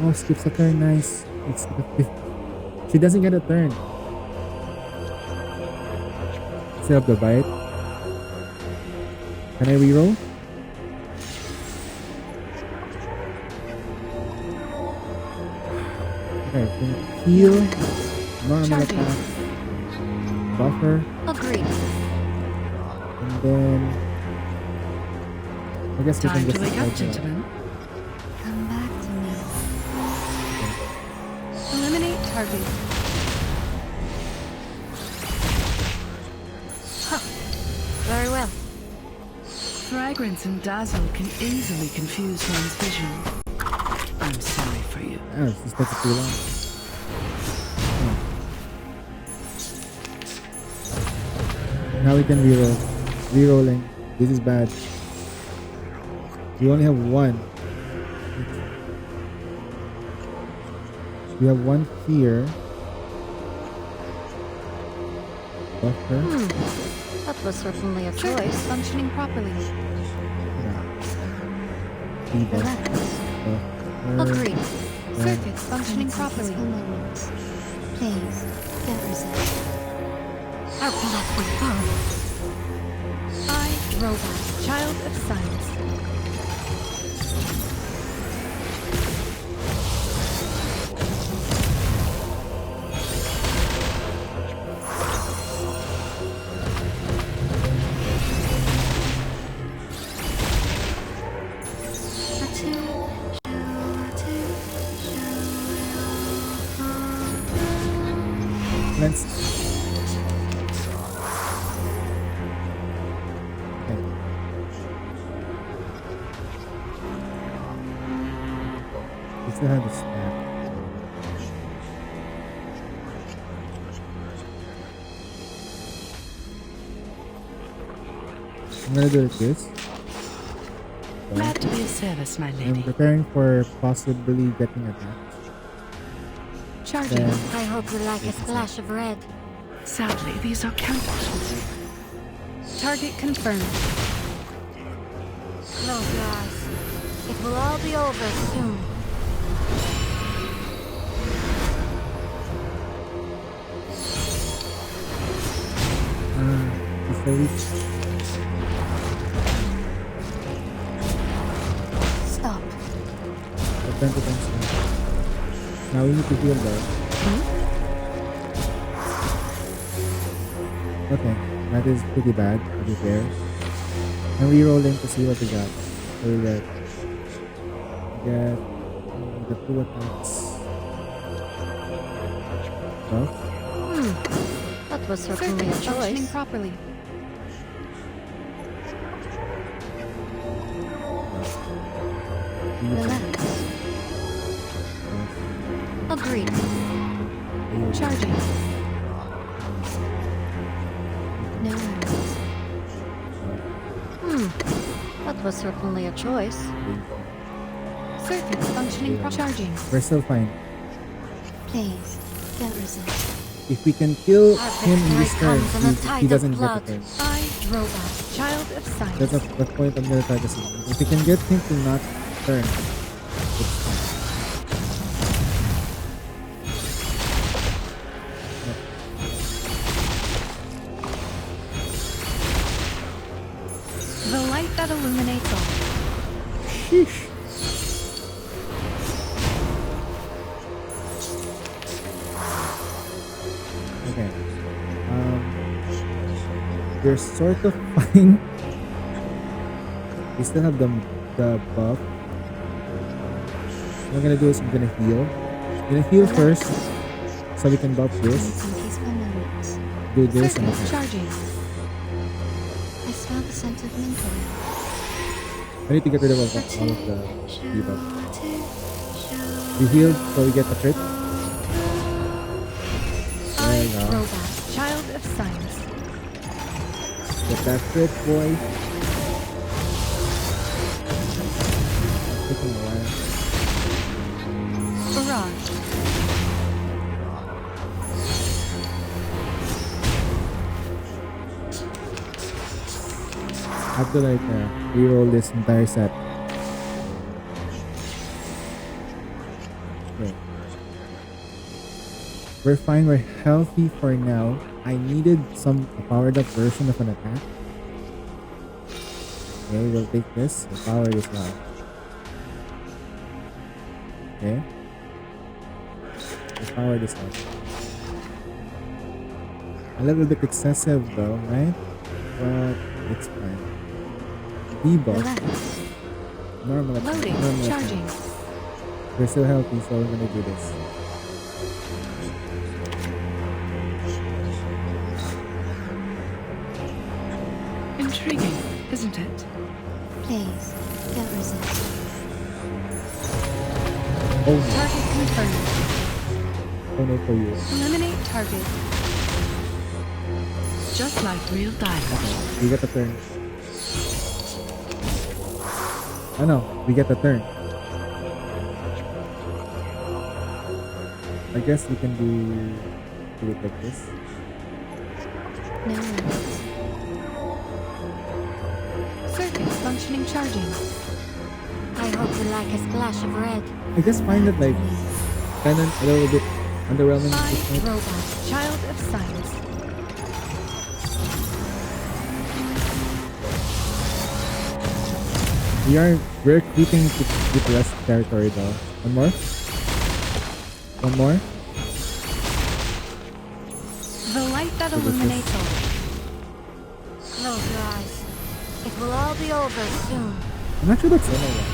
Oh, skips a turn, nice. It's she doesn't get a turn. Still have the bite. Can I reroll? Okay, can heal. Normal attack. Buffer. Agreed. And then I guess we Time can to just wake up, decide that. gentlemen. Come back to me. Eliminate target. Very well. Fragrance and dazzle can easily confuse one's vision. I'm sorry for you. Ah, this is taking too long. Now we can reroll. Rerolling. This is bad. We only have one. We have one here. Buffer. That was certainly a Circuit choice. functioning properly. Feedback. Relax. Buffer. Agreed. Circuit functioning properly. Please, don't resist. Our blood will burn. I, Robot. child of science. Let's. Okay. We still have the snap. I'm gonna do it this. Glad to be of service, my I'm lady. preparing for possibly getting attacked. Charging. Then I hope you like a splash of red. Sadly, these are counterfeits. Target confirmed. Close your eyes. It will all be over soon. before we Stop. attempt to consume. Now we need to heal though. Okay, that is pretty bad to be fair. And re-rolling to see what we got. So we get the 2 attacks. Buff. That was certainly a Circuit functioning choice. properly. Relax. Agreed. Charging. No worries. That was certainly a choice. Circuit functioning charging. We're still fine. Please, don't resist. If we can kill Our him in this victory turn, comes in a tide he of doesn't get blood. the turn. I, Robot. child of science. That's the point I'm gonna try to see. If we can get him to not turn, it's fine. The light that illuminates all. Sheesh. Okay. We're sort of fine. We still have the buff. What I'm gonna do is I'm gonna heal. I'm gonna heal first, so we can buff this. Some peaceful moments. Do this and Circuit attack. charging. I smell the scent of mint oil. I need to get rid of all of the debuff. We healed, so we get the crit. There you go. Robot. Child of science. Get that crit, boy. taking a while. Barrage. I have to like reroll this entire set. Okay. We're fine, we're healthy for now. I needed a powered up version of an attack. Okay, we'll take this. We'll power this now. Okay. We'll power this now. A little bit excessive though, right? But it's fine. Debuff. Relax. Normal attack. Loading. Normal Charging. attack. We're still healthy, so we're gonna do this. Intriguing, isn't it? Please, don't resist. Oh no. Target confirmed. Oh no for you. Eliminate target. Just like real diamonds. We get the turn. Oh no, we get the turn. I guess we can do it like this. No worries. Circuit functioning charging. I hope you like a splash of red. I just find it like kind of a little bit underwhelming. at this point. Robot. Child of science. We're creeping to the rest territory though. One more. One more. The light that illuminates all. Close your eyes. It will all be over soon. I'm not sure about Senova.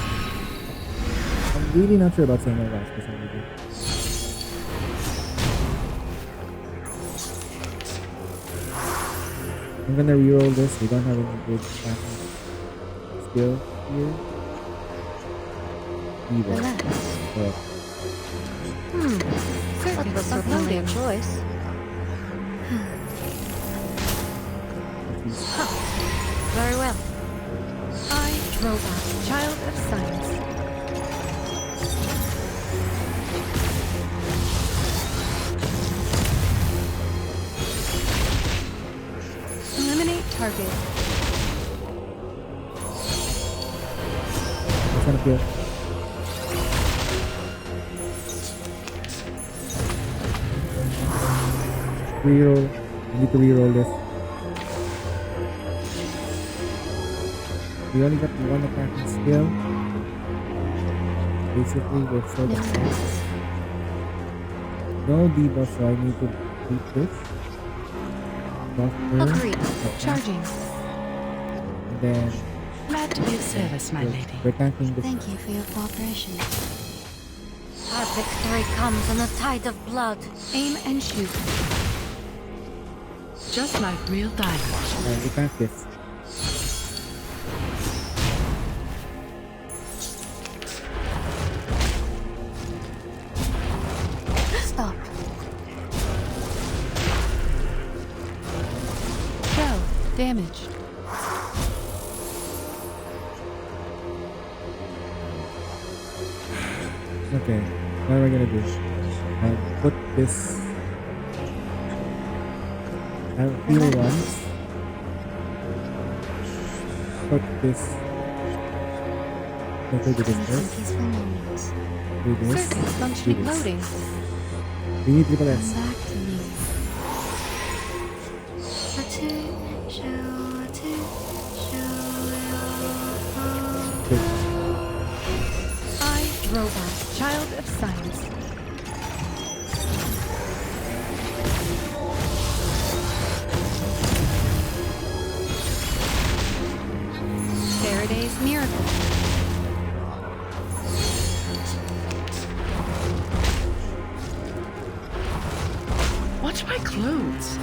I'm really not sure about Senova for some reason. I'm gonna reroll this. We don't have any good attacking skill here. Either. Relax. But That Circuit was certainly uploading. a choice. Very well. I, Robot. Child of science. Eliminate target. it's gonna feel. Reroll. I need to reroll this. We only got one attacking skill. Basically, we're sort No of worries. no debuff, so I need to beat this. Buff her, Agreed. attack, Charging. and then Glad to be of service, my lady. we're tanking this. Thank you for your cooperation. Our victory comes in a tide of blood. Aim and shoot. Just like real diamonds. And we tank this. Stop. Shell. Damaged. Okay, what am I gonna do? I'll put this. I'll heal once. Put this. Okay, do this Need some first. peaceful moments. Do this. Circuit Do functioning this. loading. We need triple Come S. back to me. A two, show, a two, show it all. Good. I, Robot. Child of science. Faraday's miracle. Watch my clothes.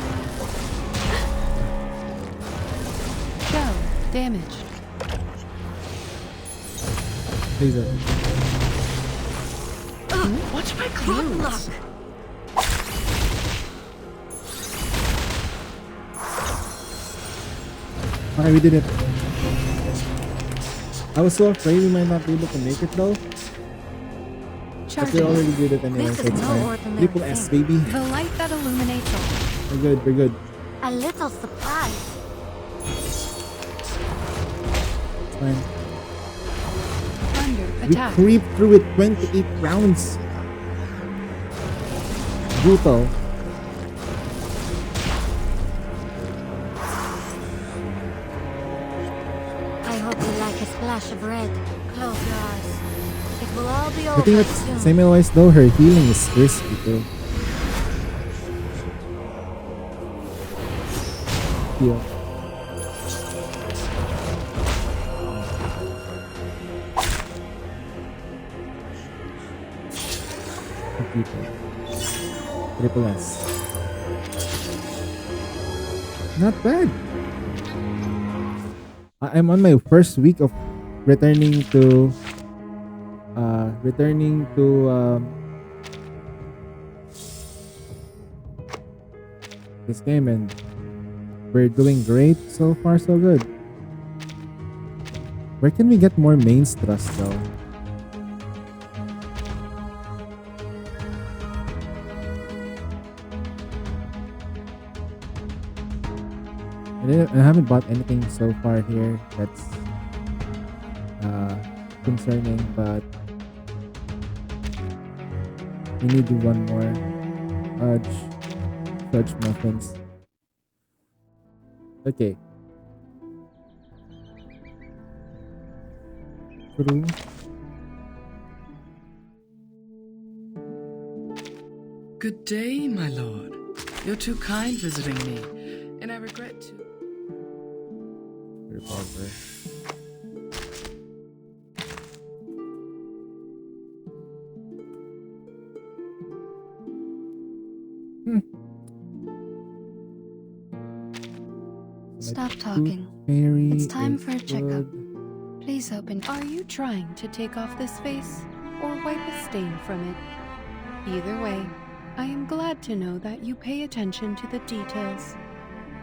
Shell. Damaged. Laser. Watch my clothes. Okay, we did it. I was so afraid we might not be able to make it though. But we're already good at anyway, This so is it's no fine. ordinary Triple S, thing. baby. The light that illuminates all. We're good, we're good. A little surprise. It's fine. Thunder We attack. creep through it 28 rounds. Brutal. I hope you like a splash of red. Close your eyes. It will all be I over think soon. that's same wise though, her healing is risky too. Heal. People. Triple S. Not bad. I'm on my first week of returning to this game, and we're doing great so far, so good. Where can we get more mains thrust though? I haven't bought anything so far here that's concerning, but we need to do one more fudge muffins. Okay. True. Good day, my lord. You're too kind visiting me, and I regret to... Revolver. Stop talking. Fairy It's time is for a checkup. good. Please open. Are you trying to take off this face or wipe a stain from it? Either way, I am glad to know that you pay attention to the details.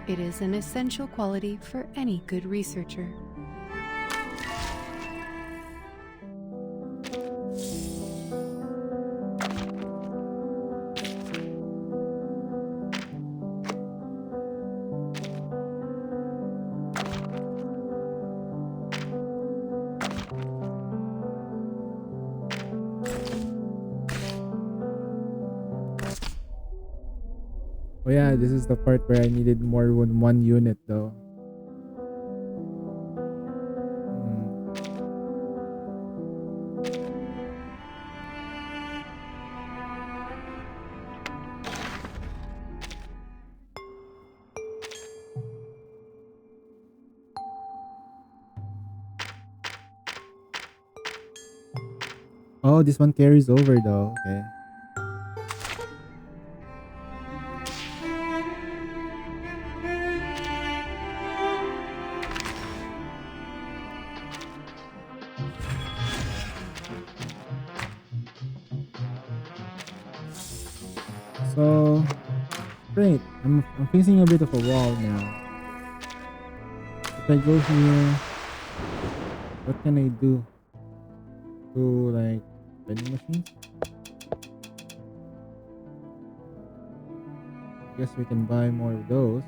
It is an essential quality for any good researcher. Oh yeah, this is the part where I needed more than one unit though. Oh, this one carries over though. Okay. So, great. I'm facing a bit of a wall now. If I go here, what can I do? To like vending machine? Guess we can buy more of those.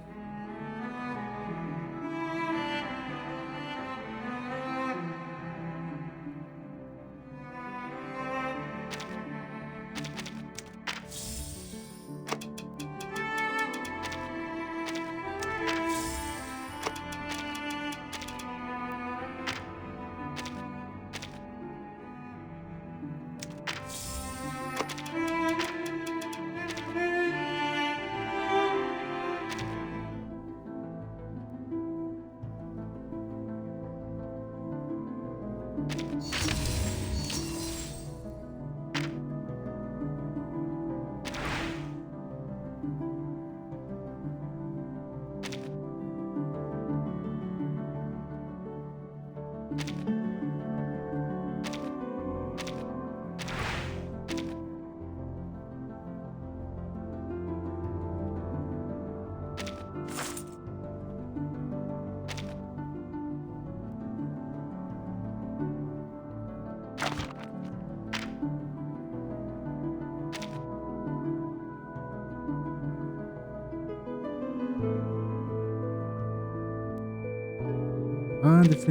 Ah, this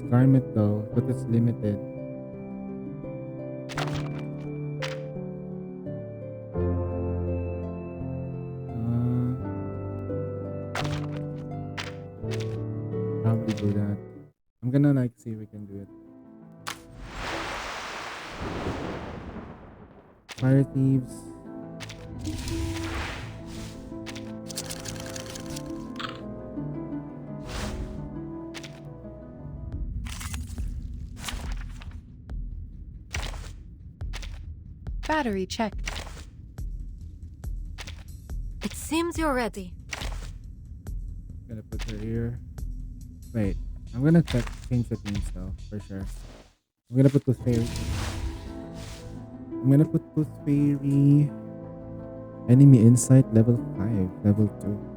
garment though, but it's limited. Probably do that. I'm gonna like see if we can do it. Fire thieves. Battery checked. It seems you're ready. Gonna put her here. Wait, I'm gonna change the themes though, for sure. I'm gonna put Tooth Fairy. I'm gonna put Tooth Fairy. Enemy Insight level 5, level 2.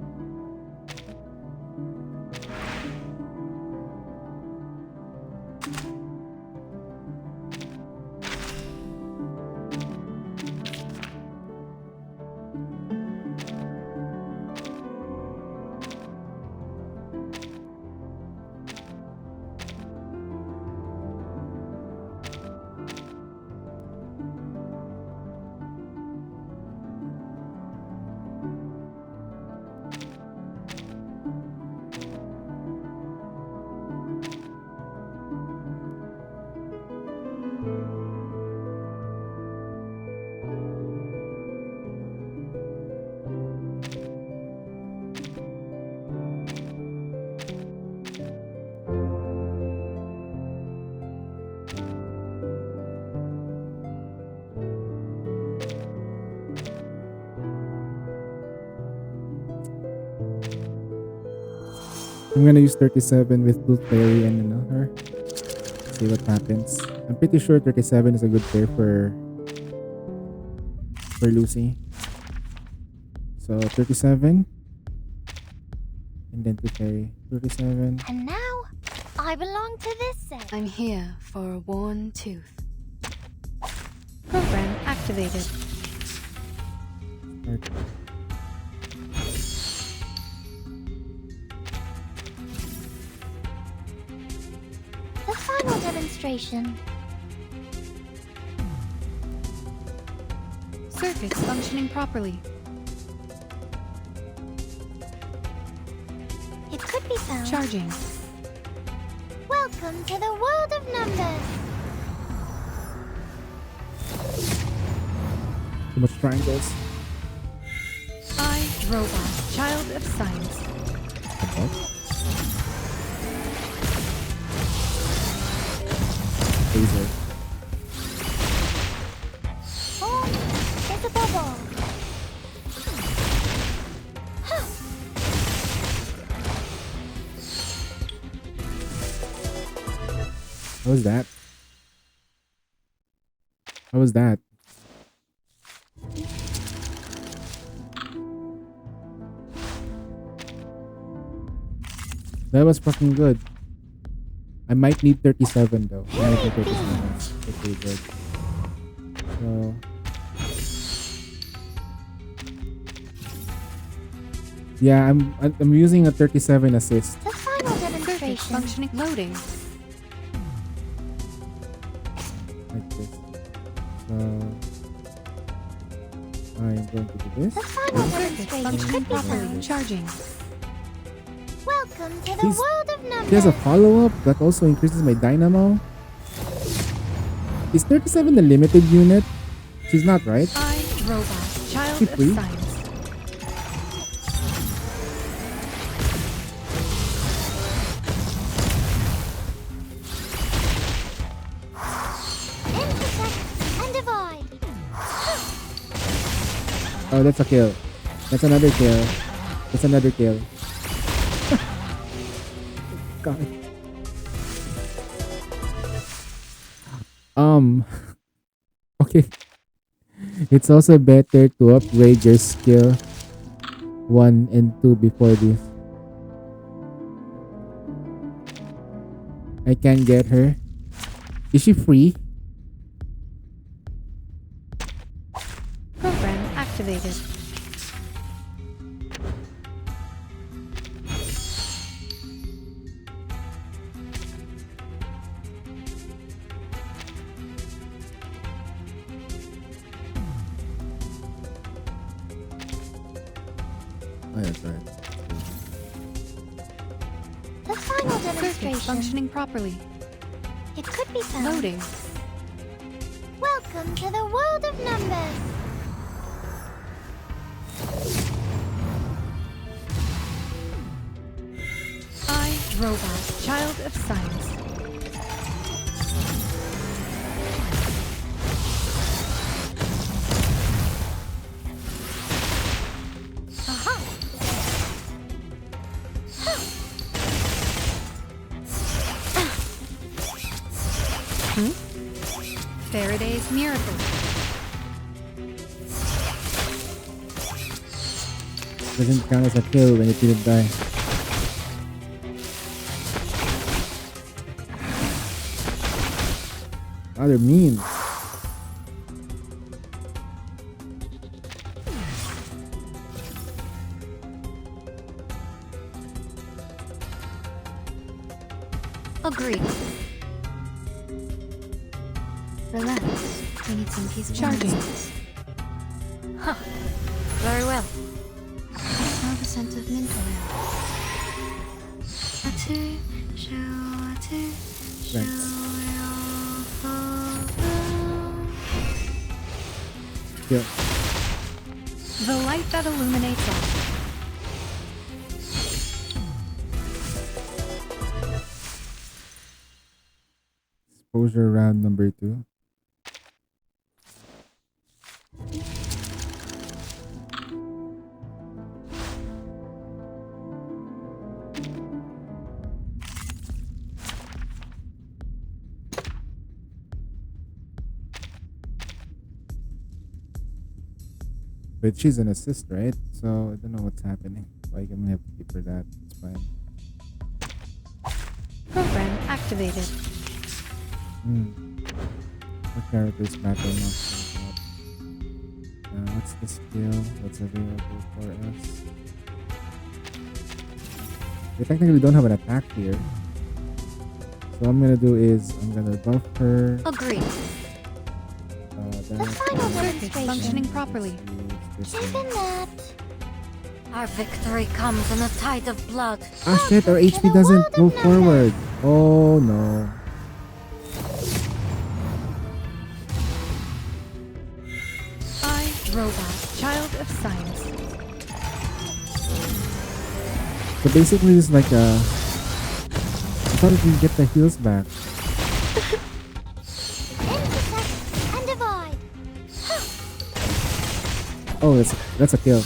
I'm gonna use 37 with Tooth Fairy and her. See what happens. I'm pretty sure 37 is a good pair for Lucy. So 37 and then Tooth Fairy. 37. And now, I belong to this set. I'm here for a worn tooth. Program activated. Start. The final demonstration. Circuits functioning properly. It could be found. Charging. Welcome to the world of numbers. Too much triangles. I, Robot, Child of Science. Laser. Form is above all. How was that? How was that? That was fucking good. I might need 37 though. I might need 37. Okay, good. So yeah, I'm using a 37 assist. The final Circuits demonstration. functioning. Loading. Like this. So I'm going to do this. The final Circuits demonstration functioning could be properly. found. Charging. Welcome to the He's- world of numbers. She has a follow-up that also increases my dynamo. Is 37 the limited unit? She's not, right? I, Robot, Child Keep of free. Science. Intersect and divide. Oh, that's a kill. That's another kill. That's another kill. God. Okay. It's also better to upgrade your skill 1 and 2 before this. I can get her. Is she free? Program activated. Oh, that's right. The final Circuit demonstration. functioning properly. It could be found. Loading. Welcome to the world of numbers. I, Robot, child of science. Aha! Faraday's miracle. Doesn't count as a kill when it didn't die. Oh, they're mean. Agreed. Relax. We need some peace. Charging. Huh. Very well. I smell the scent of mint oil. Yeah. The light that illuminates all. Exposure round number 2. But she's an assist, right? So I don't know what's happening. Like, I'm gonna have to keep her that. It's fine. Program activated. What characters matter most? What's the skill that's available for us? We technically don't have an attack here. So what I'm gonna do is I'm gonna buff her. Agreed. The final Circuit demonstration. functioning properly. Given that. Our victory comes in a tide of blood. Ah shit, our HP doesn't go forward. Oh no. I, Robot, child of science. So basically it's like a... I thought we can get the heals back. Intersect and divide. Oh, that's a kill.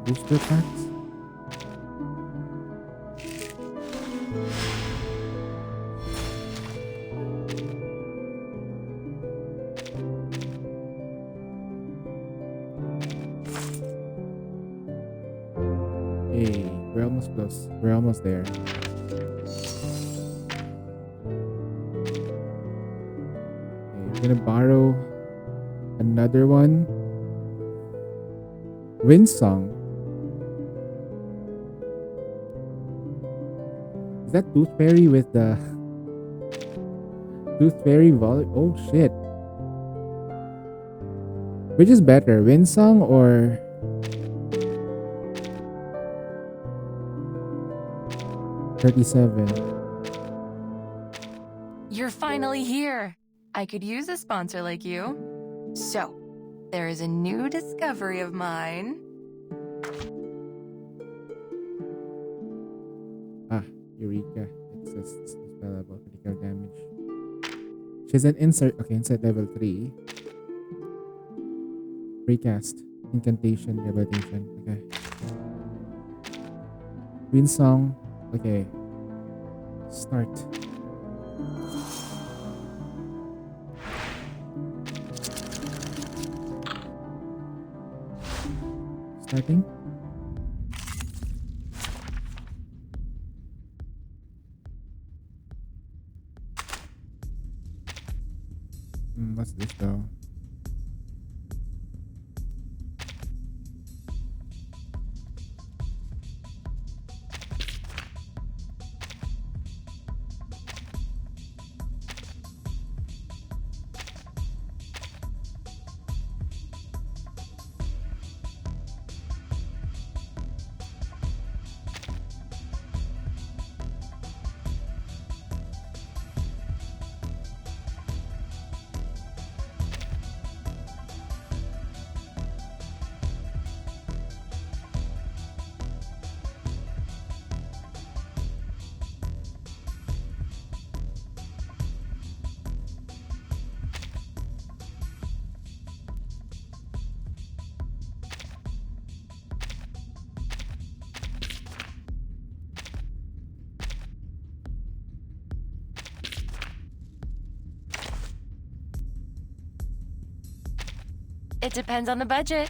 Booster packs? Hey, we're almost close. We're almost there. Okay, we're gonna borrow another one. Wind Song. Is that Tooth Fairy with the Tooth Fairy volley? Oh shit. Which is better, Wind Song or $37? You're finally here. I could use a sponsor like you. So, there is a new discovery of mine. Ah, Eureka exists. Available critical damage. She's an insert. Okay, insert level 3. Recast. Incantation. Revelation. Okay. Queen Song. Okay. Start. Starting. What's this though? It depends on the budget.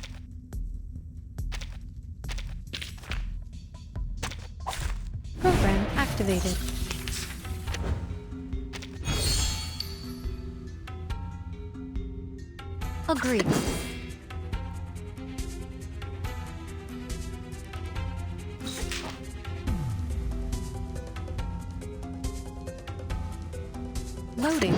Program activated. Agreed. Loading.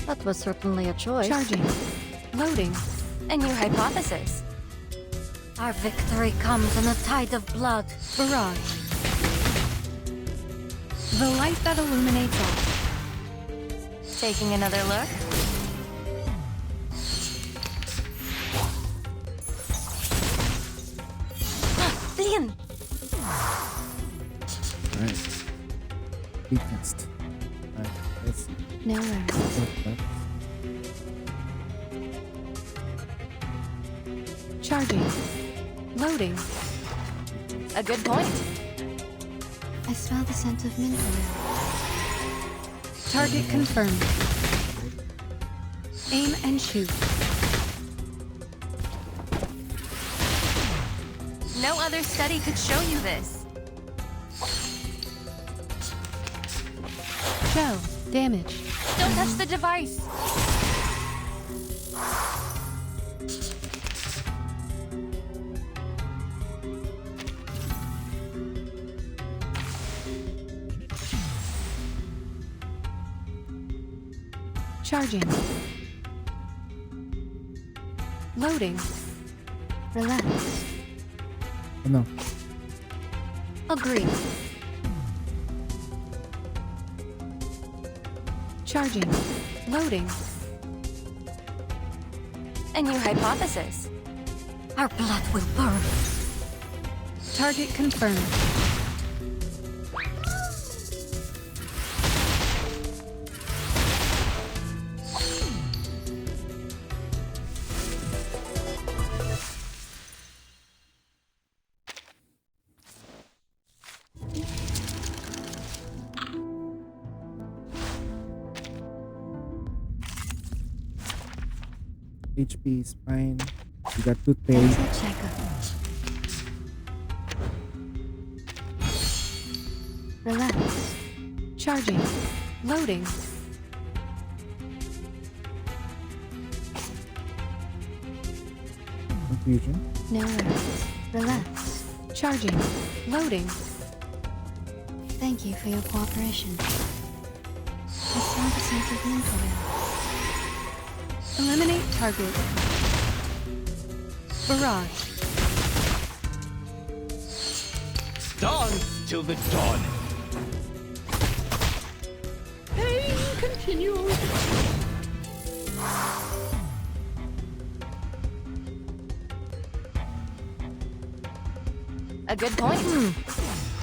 That was certainly a choice. Charging. Loading. A new hypothesis. Our victory comes in a tide of blood. Barrage. The light that illuminates all. Taking another look? Leon! Alright. Recast. Alright, let's see. Nowhere. Charging. Loading. A good point. I smell the scent of mint oil. Target confirmed. Aim and shoot. No other study could show you this. Shell. Damage. Don't touch the device. Charging. Loading. Relax. Oh, no. Agreed. Charging. Loading. A new hypothesis. Our blood will burn. Target confirmed. HP, spine. You got toothpaste. Enter checkup. Relax. Charging. Loading. Confusion. No worries. Relax. Charging. Loading. Thank you for your cooperation. I smell the scent of mint oil. Eliminate target. Barrage. Dance till the dawn. Pain continues. A good point.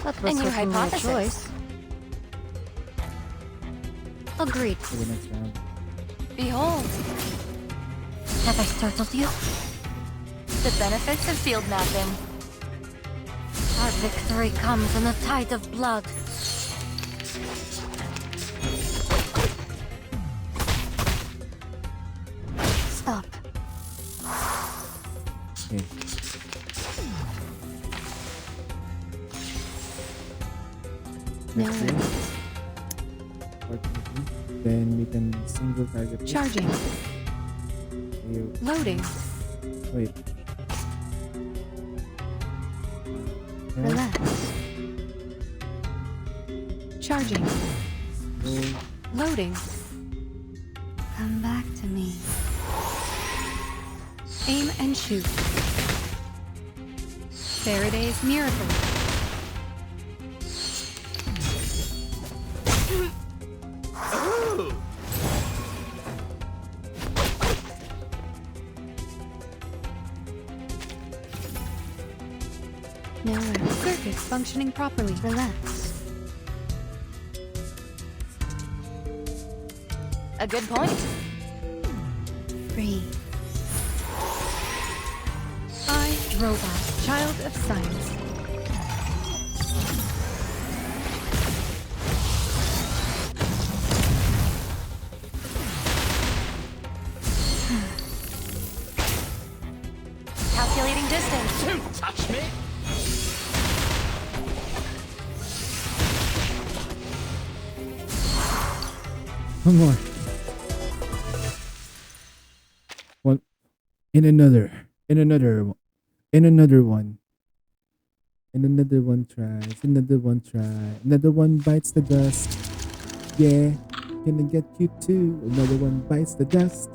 That was A new certainly a hypothesis. choice. Agreed. For the next round. Behold, Have I startled you? the benefits of field mapping. Our victory comes in a tide of blood. Stop. Okay. No Next way. round. Fortunately. Then we can single target this. Charging. You- Loading. Wait. Okay. Relax. Charging. Roll. Loading. Come back to me. Aim and shoot. Faraday's Miracle. Nowhere. Circuits functioning properly. Relax. A good point. Breathe. I, Robot, Child of Science. Calculating distance. Don't touch me! One more. One. In another one. Another one tries. Another one tries. Another one bites the dust. Yeah, gonna get you too. Another one bites the dust.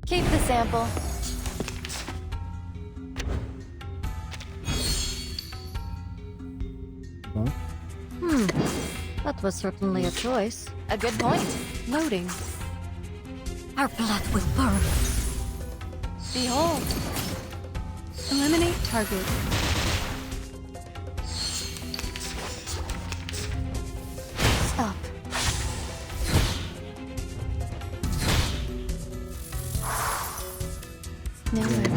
Keep the sample. Huh? That was certainly a choice. A good point. Loading. Our blood will burn. Behold, Eliminate target. Stop. Nowhere.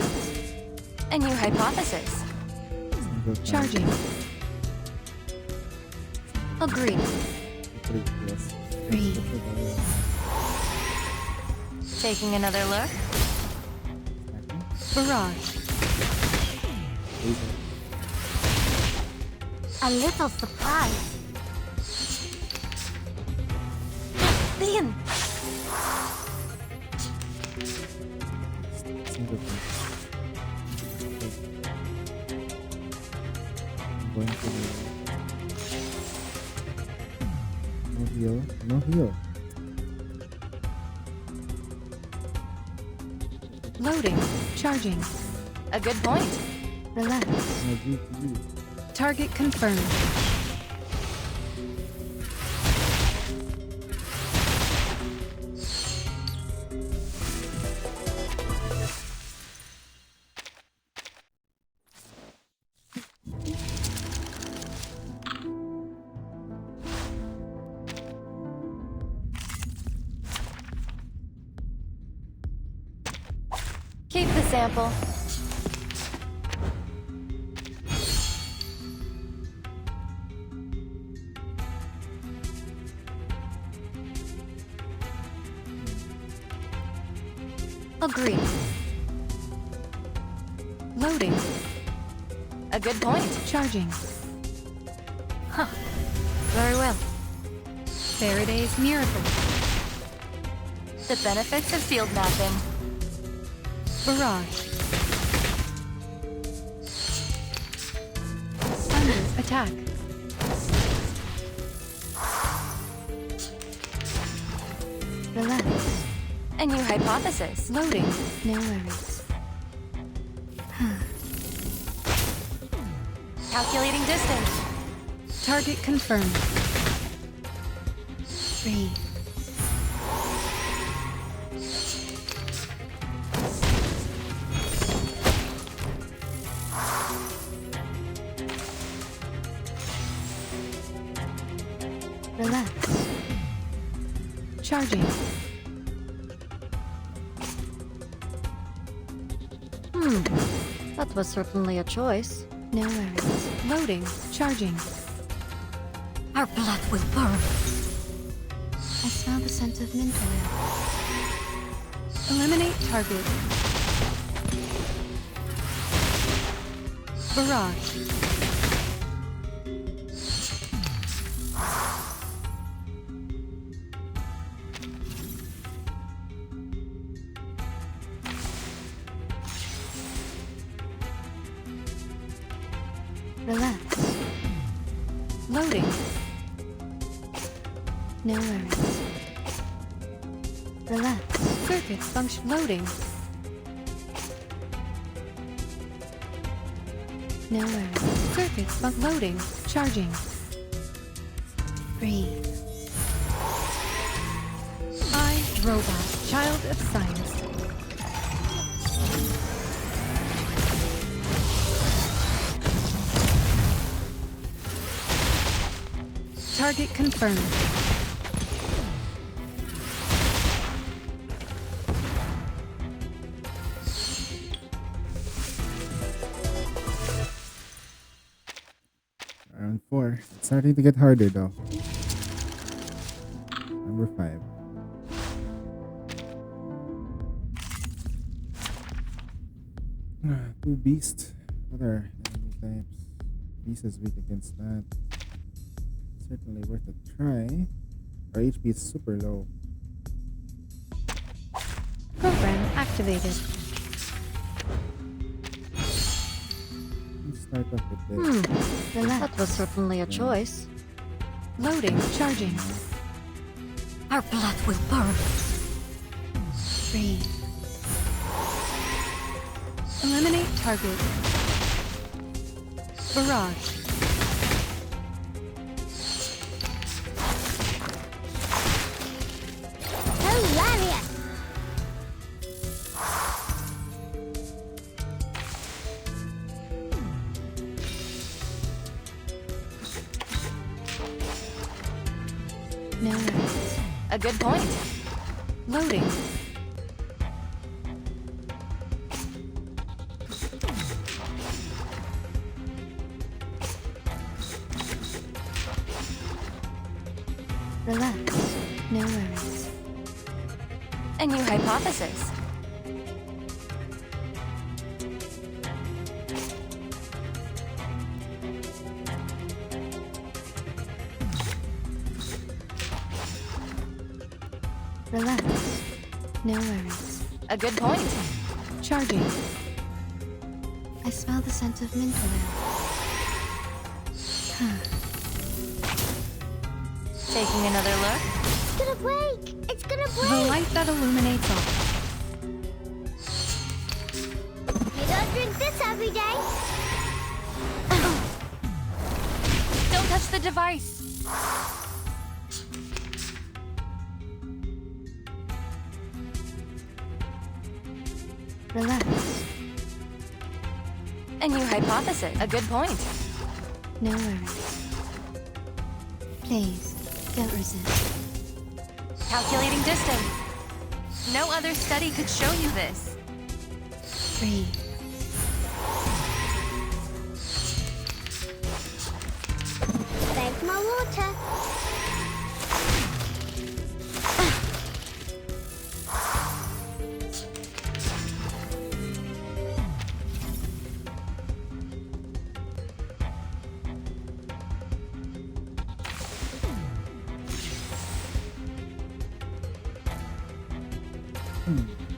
a new hypothesis. Single target. Charging. Agreed. Yes. Breathe. Taking another look. Barrage. A little surprise. Leon! Single target. I'm going to no heal. No heal. Loading. Charging. A good point. Relax. No G to you. Target confirmed. Keep the sample. Agreed. Loading. A good point. Charging. Very well. Faraday's Miracle. The benefits of field mapping. Barrage. Under attack. Relax. A new hypothesis. Loading. No worries. Calculating distance. Target confirmed. Breathe. Charging. That was certainly a choice. No worries. Loading. Charging. Our blood will burn. I smell the scent of mint oil. Eliminate target. Barrage. Relax. Loading. No worries. Relax. Circuit function. Loading. No worries. Circuit loading. Charging. Breathe. I, Robot, Child of Science. Target confirmed. Round 4. It's starting to get harder though. Number 5. Two beast. What are enemy types? Beast is weak against that. Certainly worth a try. Our HP is super low. Program activated. Let's start off with this. Relax. That was certainly a choice. Loading. Charging. Our blood will burn. Breathe. Eliminate target. Barrage. Hilarious! No worries. A good point. Loading. Relax. No worries. A new hypothesis. Relax. No worries. A good point. Charging. I smell the scent of mint oil. Taking another look. It's gonna break! It's gonna break! The light that illuminates all. You don't drink this every day! Don't touch the device. Relax. A new hypothesis. A good point. No worries. Please, don't resist. Calculating distance. No other study could show you this. Breathe. Thanks, my water.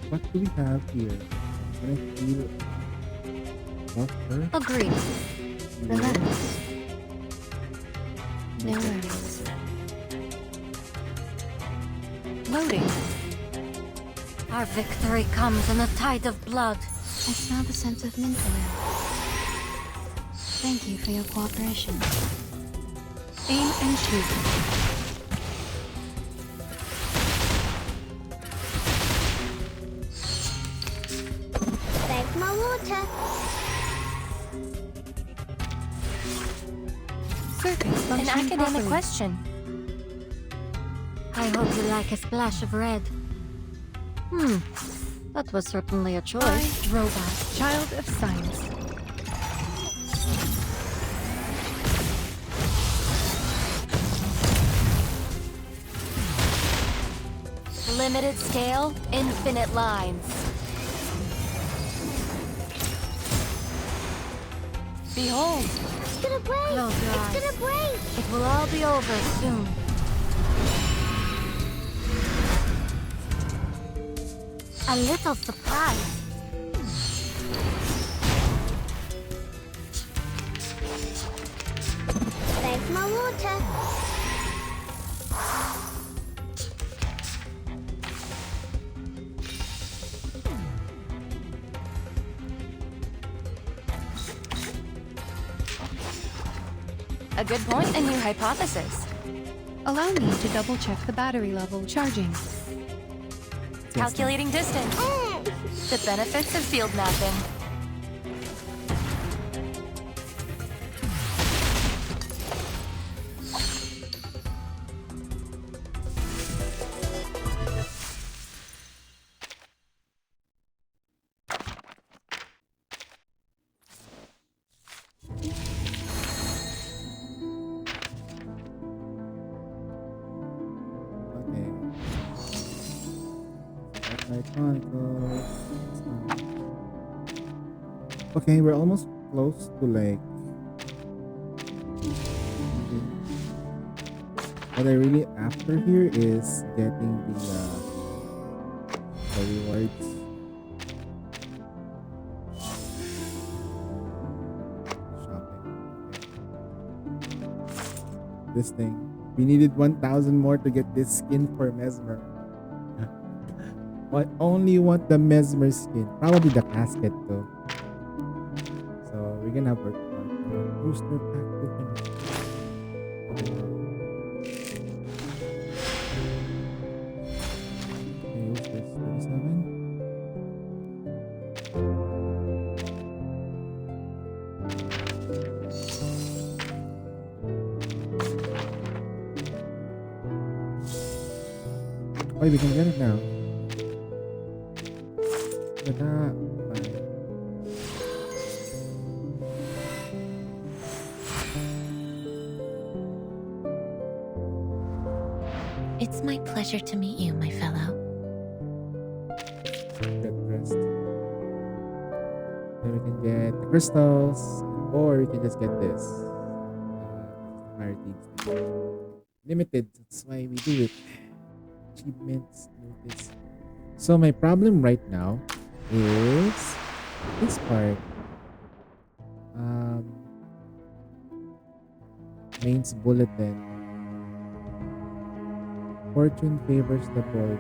What do we have here? Can I feel water? Agreed. Relax. No worries. Loading. Our victory comes in a tide of blood. I smell the scent of mint oil. Thank you for your cooperation. Aim and shoot. Thanks, my water. Circuit An functioning academic properly. question. I hope you like a splash of red. That was certainly a choice. Robot, child of science. Limited scale, infinite lines. Behold, It's gonna break! Close your eyes. It's gonna break! It will all be over soon. A little surprise. There's my water. a good point, a new hypothesis. Allow me to double check the battery level. Charging. Calculating distance. The benefits of field mapping. Okay, we're almost close to like what I really after here is getting the rewards. Shopping. Okay. This thing. We needed 1,000 more to get this skin for Mesmer. But only want the Mesmer skin. Probably the casket though. So we're gonna work on booster pack opening. Okay, what's this? 37? Oh, we can get it now. It's my pleasure to meet you, my fellow. Get dressed. Then we can get the crystals, or we can just get this. Fire Thieves thing. Limited, that's why we do it. Achievements, notice. So my problem right now is this part. Main's bulletin. Fortune favors the bold.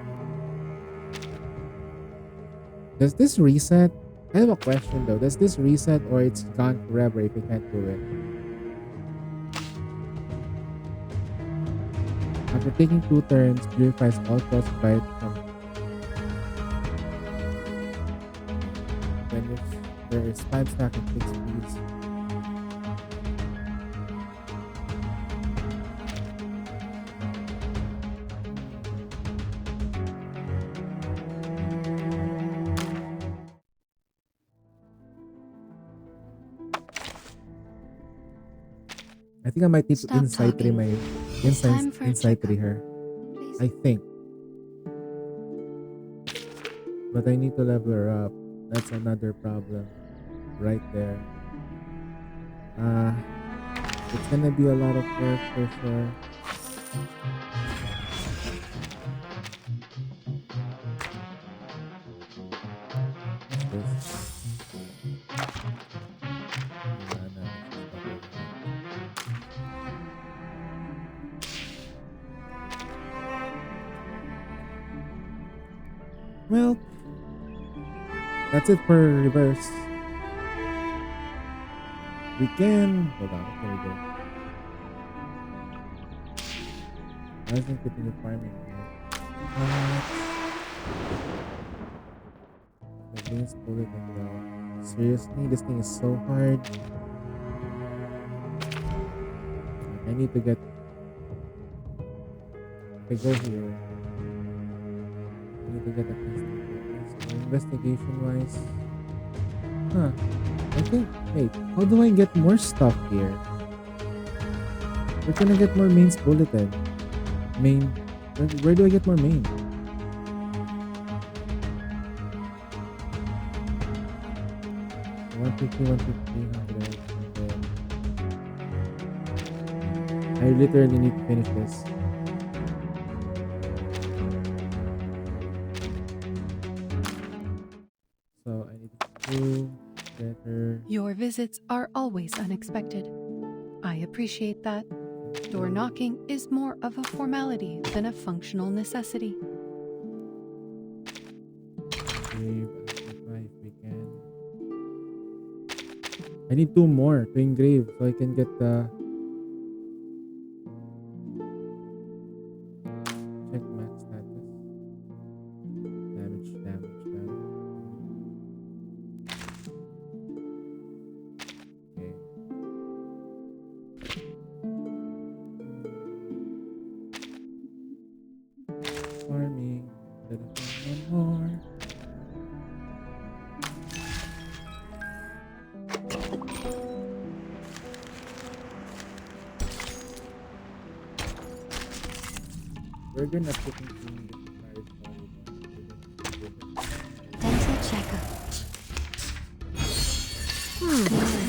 Does this reset? I have a question though. Does this reset or it's gone forever if you can't do it? After taking 2 turns, purifies all frostbite from when there is 5 stack and 6 speeds. I think I might need to Stop insight talking. my Time for a insight checkup. her. Please. I think. But I need to level her up. That's another problem. Right there. It's gonna be a lot of work for sure. What's this? No. Well, that's it for reverse. We can hold on. There we go. I wasn't continue farming. Against bullet and down. Seriously, this thing is so hard. I need to get I go here. I need to get a piece. So investigation wise. Huh. I think. Wait, how do I get more stuff here? Where can I get more mains bulleted? Main. Where do I get more main? 150, 100. I literally need to finish this. So I need to do better. Your visits are always unexpected. I appreciate that. Door knocking is more of a formality than a functional necessity. Grave, amplify if we can. I need 2 more to engrave so I can get the check max status. Damage. Okay. Farming. One more. We're gonna put in the Dental checkup.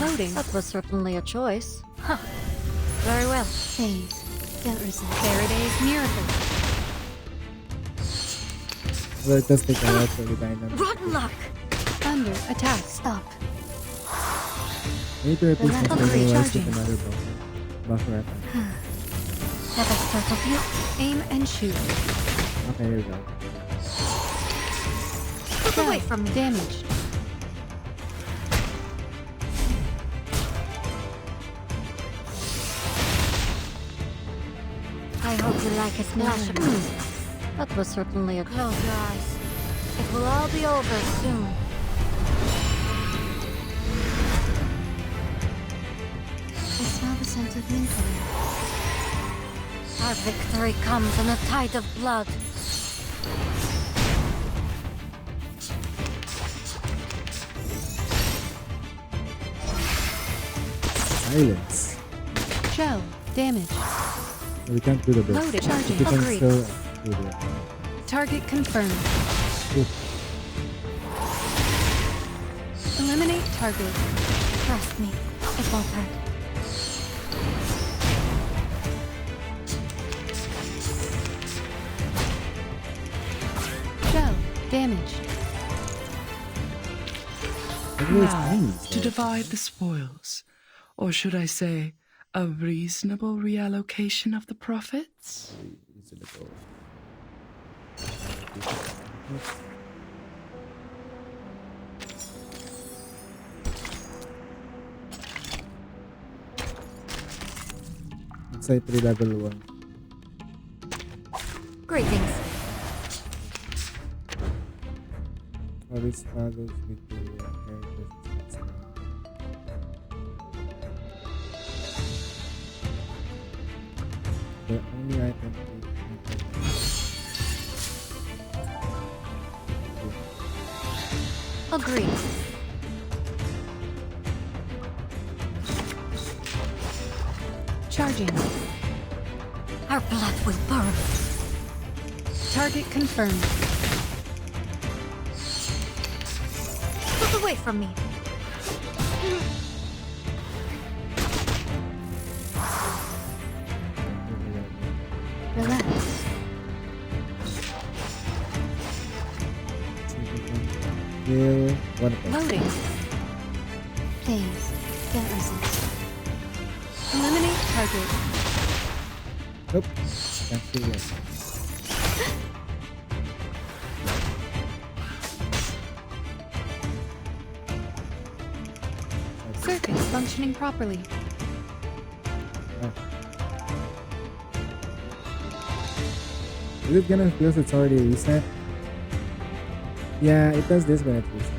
Loading. That was certainly a choice. Huh. Very well. Phase. Get result. Faraday's miracle. Well, it does take a while for the dynamic. Rotten luck. Under attack. Stop. I need to replace my Agreed. stabilize with Charging. another buffer weapon. Have I startled you? Aim and shoot. Okay, here we go. Look away from me. Damaged. I hope you like a splash of this. That was certainly a close your eyes. It will all be over soon. I smell the scent of mint oil. Our victory comes in a tide of blood. Silence. Shell. Damage. We can't do the burst. Loaded. But Charging. we can Agreed. still do it. Target confirmed. Oof. Eliminate target. Trust me, it won't hurt. Shell. Damaged. Maybe it's Now, tiny, to so- divide the spoils, or should I say, a reasonable reallocation of the profits? Reasonable. Inside 3 level 1. Greetings. Always follows with the characters. The only item Agreed. Charging. Our blood will burn. Target confirmed. Look away from me. Relax. kill one of them. Loading. Phase. Get results. Eliminate target. Nope. Can't kill yet. Circuits functioning properly. Is it gonna feel it's already reset? Yeah, it does this when it's reset.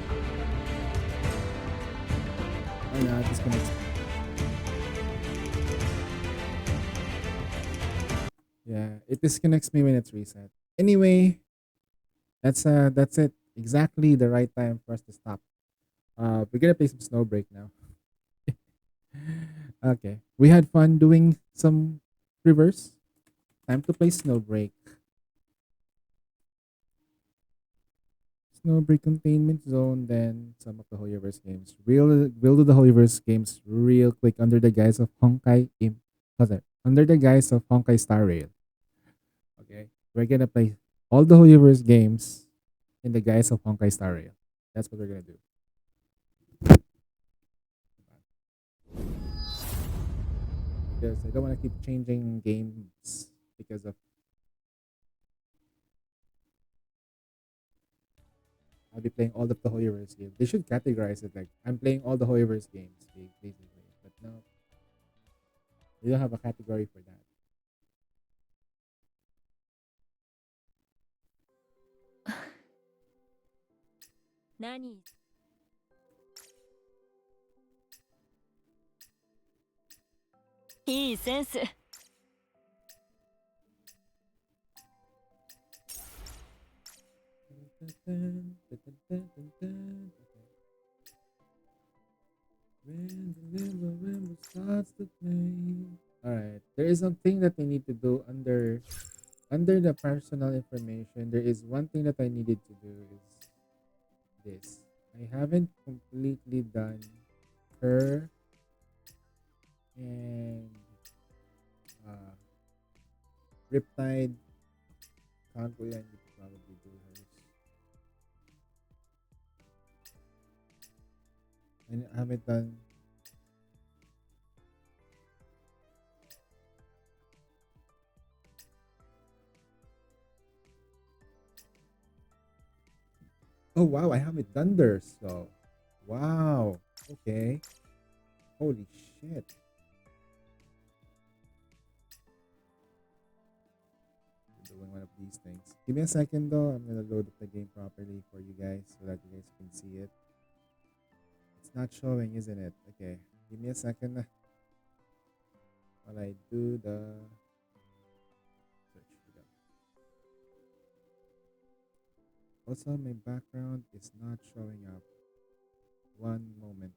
Oh no, it disconnects. Yeah, Yeah, it disconnects me when it's reset. Anyway, that's it. Exactly the right time for us to stop. We're gonna play some Snowbreak now. Okay, we had fun doing some reverse. Time to play Snowbreak. Snowbreak Containment Zone, then some of the Hoyoverse games. We'll do the Hoyoverse games real quick under the guise of Honkai under the guise of Honkai Star Rail. Okay, we're gonna play all the Hoyoverse games in the guise of Honkai Star Rail. That's what we're gonna do. Because I don't want to keep changing games because of I'll be playing all of the Hoyoverse games. They should categorize it like I'm playing all the Hoyoverse games, basically. But no, they don't have a category for that. Nani? I sense. Alright, there is something that I need to do under the personal information. There is one thing that I needed to do is this. I haven't completely done her and Riptide. Can't go, I need to probably do hers. And I haven't done Oh wow, I haven't done theirs so wow. Okay. Holy shit. Doing one of these things. Give me a second though. I'm gonna load up the game properly for you guys so that you guys can see it. It's not showing, isn't it? Okay. Give me a second while I do the search. Also, my background is not showing up. One moment.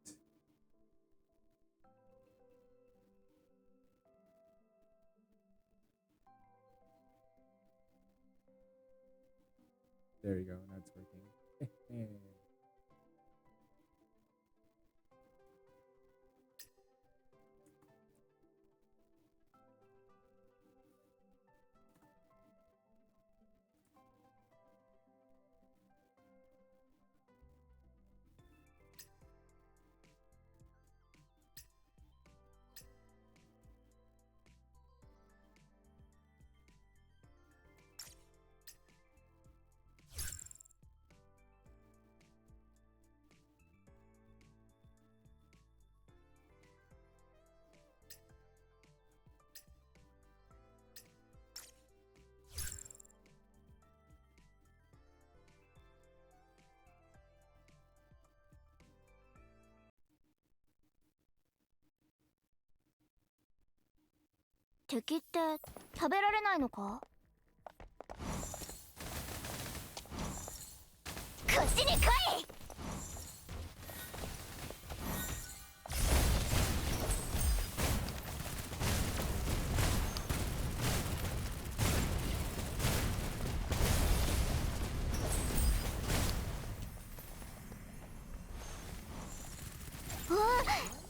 There you go. Now it's working.敵って食べられないのか？口に来い！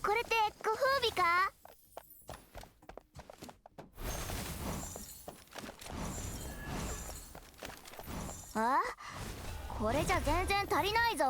これってご褒美か？あ？これじゃ全然足りないぞ。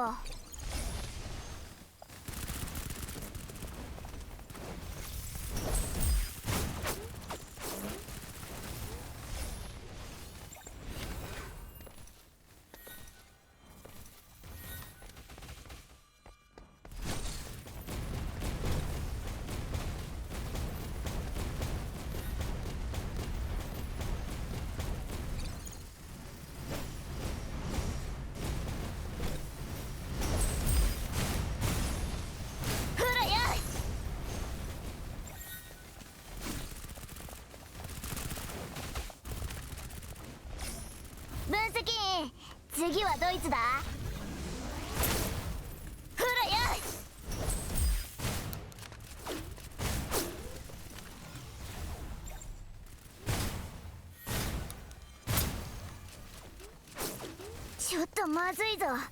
次はドイツだ。ほらよ。ちょっとまずいぞ。ほらよ。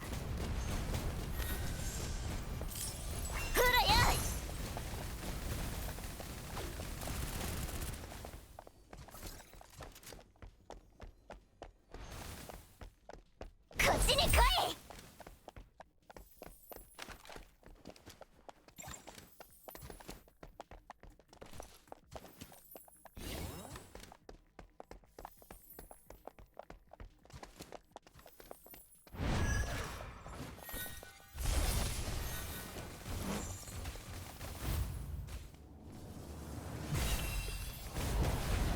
こっちに来い。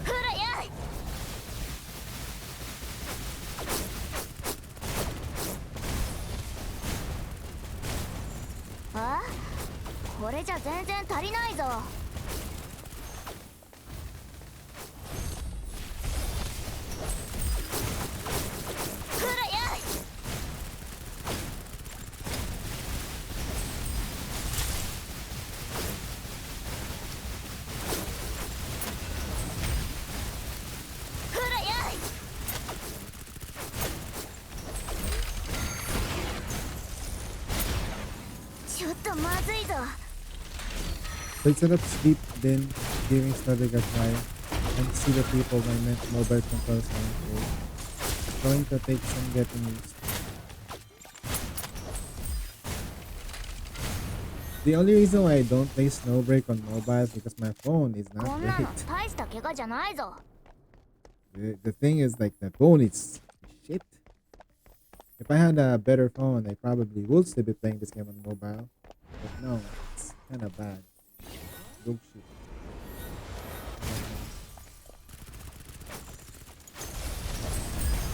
ほらよ。あ、これじゃ全然足りないぞ。ほらよ。ほらよ。ちょっとまずいぞ。 So instead of sleep, then giving started a try and see the people my mobile controls are great. Going to take some getting used. The only reason why I don't play Snowbreak on mobile is because my phone is こ not んなの great. 大した怪我じゃないぞ。 The thing is, like, the phone is shit. If I had a better phone, I probably would still be playing this game on mobile. But no, it's kind of bad. Dog shit.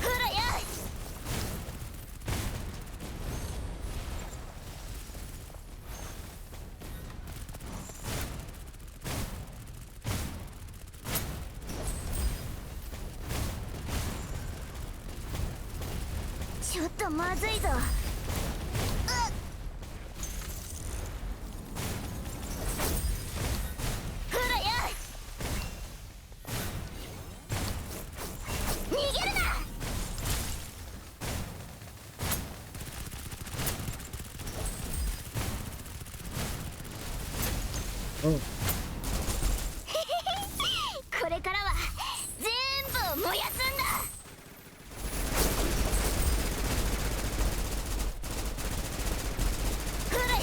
ほらよ。ちょっとまずいぞ。ほらよ。逃げるな。 Oh, これからは全部燃やすんだ。ほらよ。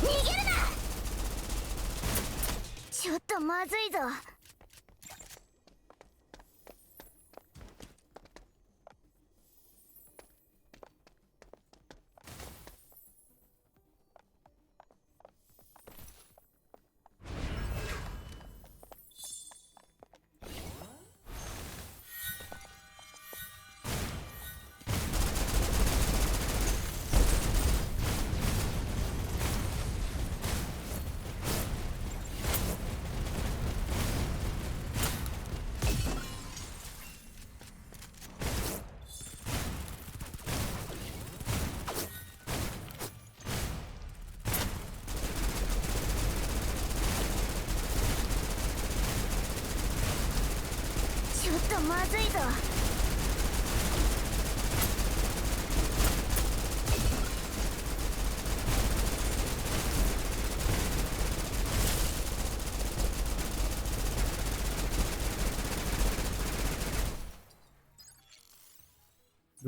逃げるな。ちょっとまずいぞ。 ちょっとまずいぞ。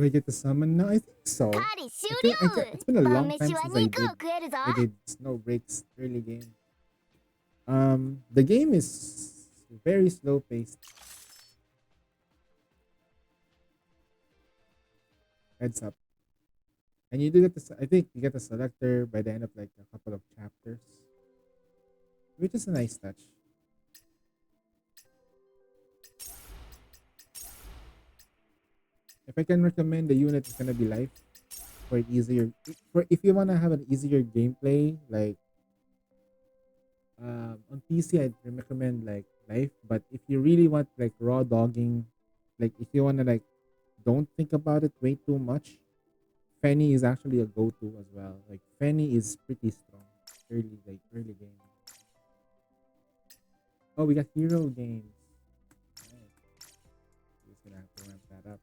do I get to summon now? I think so. 狩り終 It's been a 了。 long 晩 time 飯は since I 肉を did 食えるぞ。 I did Snowbreak's early game. The game is very slow paced. Heads up. And you do get to, I think you get a selector by the end of like a couple of chapters, which is a nice touch. If I can recommend the unit, it's gonna be Life. for easier, for if you wanna have an easier gameplay, like on PC, I'd recommend like Life. But if you really want like raw dogging, like if you wanna like don't think about it way too much, Fenny is actually a go-to as well. Like Fenny is pretty strong early game. Oh, we got hero games. Nice. Just gonna have to ramp that up.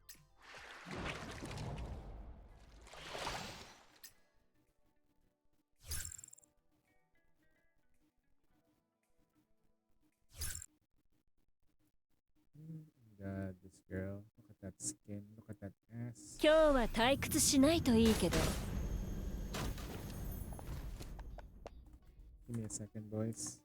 God, this girl. Look at that skin. Look at that ass. 今日は退屈しないといいけど。Give me a second, boys.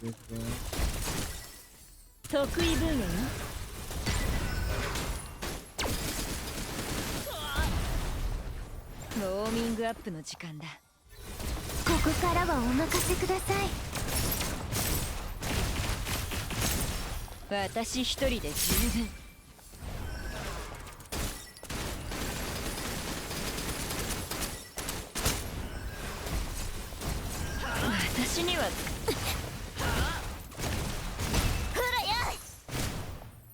This one. 得意分野よ。ウォーミングアップの時間だ。ここからはお任せください。私一人で十分。私には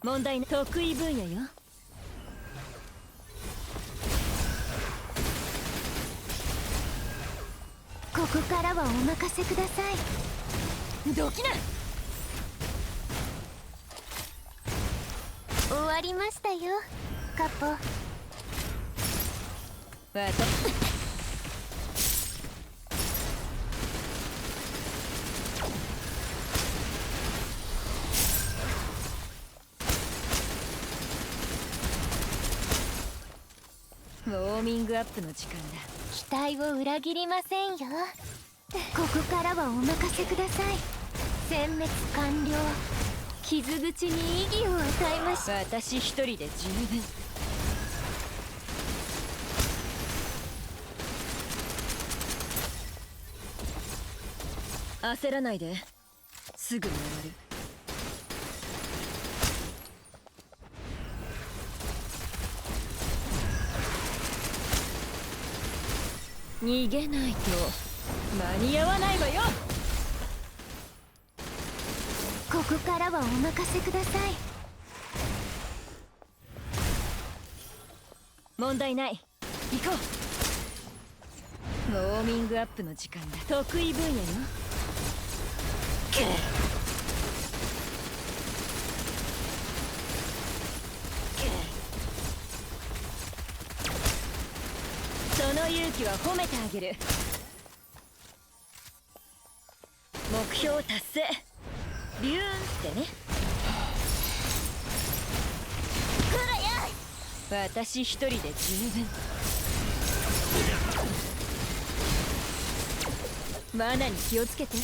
問題の得意分野よ。ここからはお任せください。どきな。終わりましたよ、カポ。ウォーミングアップの時間だ。期待を裏切りませんよ。ここからはお任せください。殲滅完了。傷口に意義を与えました。私一人で十分。焦らないで。すぐに終わる。逃げないと間に合わないわよ。ここからはお任せください。問題ない。行こう。ウォーミングアップの時間だ。得意分野よ。その勇気は褒めてあげる。目標達成。ビューンってね。私一人で十分。罠に気をつけて。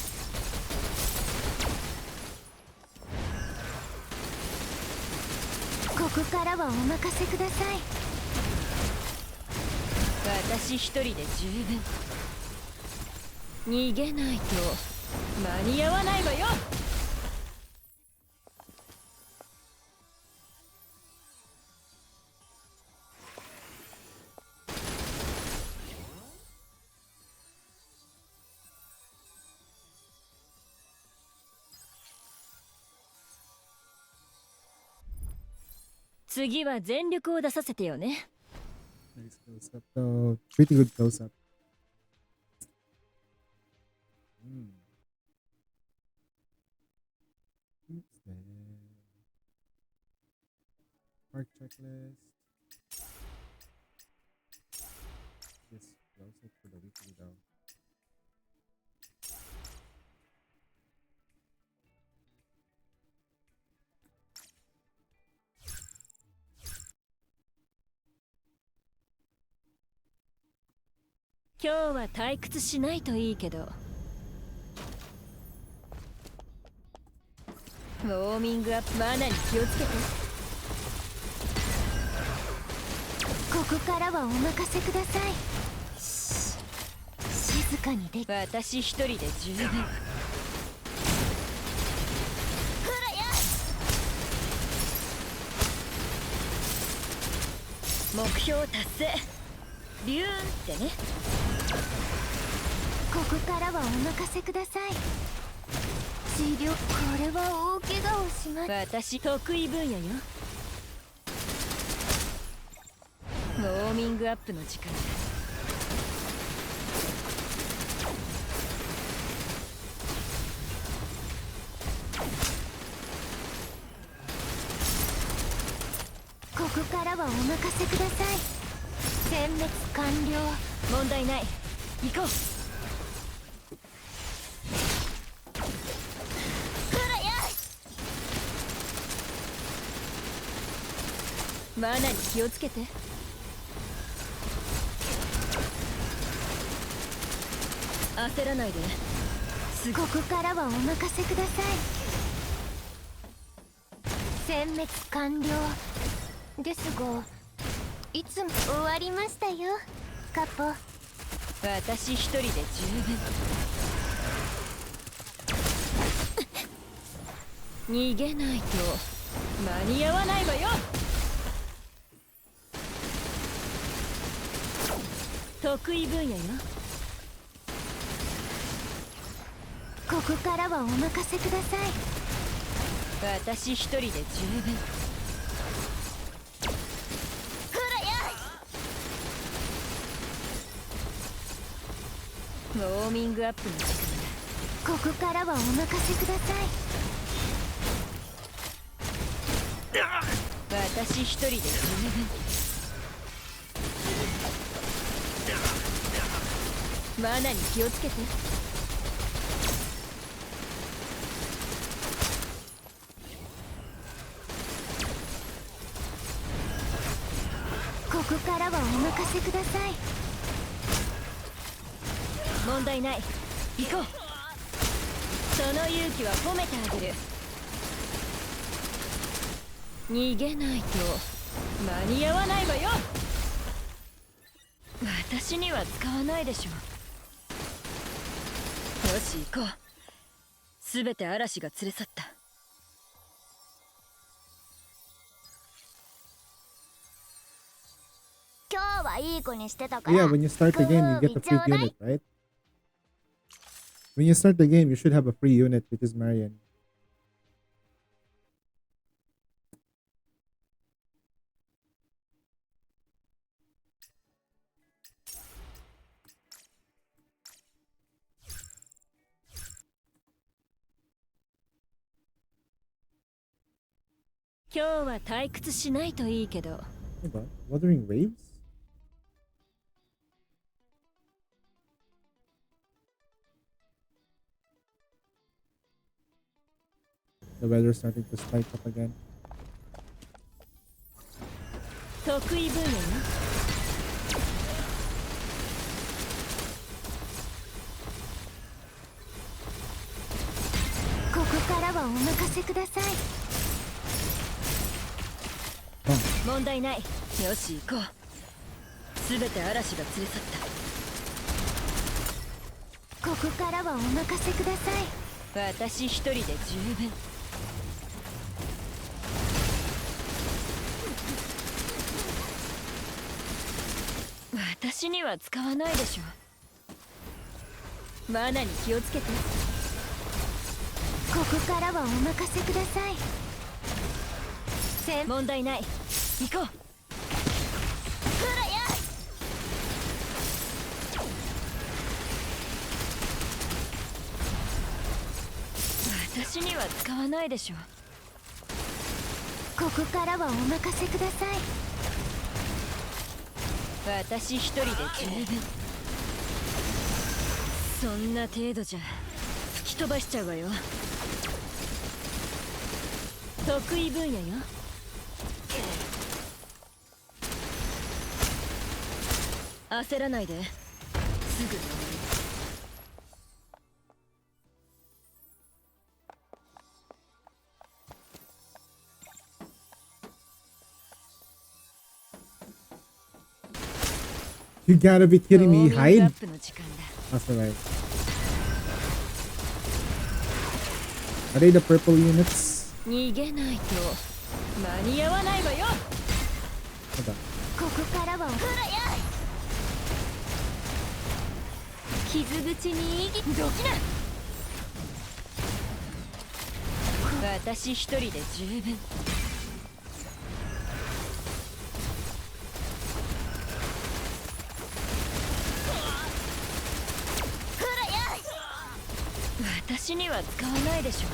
ここからはお任せください。私一人で十分。逃げないと間に合わないわよ。次は全力を出させてよね。Nice close up though. Pretty good close up. Oops, man. Park checklist. Just close it for the weekly though.今日は退屈しないといいけど。ウォーミングアップ、マナに気をつけて。ここからはお任せください。静かにで。私一人で十分。目標達成。ビューンってね。ここからはお任せください。治療、これは大怪我をします。私得意分野よ。ウォーミングアップの時間だ。ここからはお任せください。殲滅完了。問題ない。行こう。マナに気をつけて。焦らないで。ここからはお任せください。殲滅完了ですが、いつも終わりましたよ、カポ。私一人で十分。逃げないと間に合わないわよ。得意分野よ。ここからはお任せください。私一人で十分。ウォーミングアップの時間だ。ここからはお任せください。私一人で十分。マナに気をつけて。ここからはお任せください。問題ない。行こう。その勇気は褒めてあげる。逃げないと間に合わないわよ。私には使わないでしょ。よし行こう。すべて嵐が連れ去った。今日はいい子にしてたから。 Yeah, when you start the game, you get a free unit, right? When you start the game, you should have a free unit, which is Marian. Hey, bro, Wuthering Waves? The weather's starting to spike up again. 得意分野よ。ここからはお任せください。問題ない。よし行こう。すべて嵐が連れ去った。ここからはお任せください。私一人で十分。私には使わないでしょ。マナに気をつけて。ここからはお任せください。問題ない。行こう。私には使わないでしょ。ここからはお任せください。私一人で十分。そんな程度じゃ吹き飛ばしちゃうわよ。得意分野よ。焦らないで。すぐで終わる。You gotta be kidding me. Hide? ウォーミングアップの時間だ。 That's alright. Are they the purple units? 逃げないと間に合わないわよ。 Hold on. ここからはほらや傷口に息どきな。私一人で十分。私には使わないでしょ。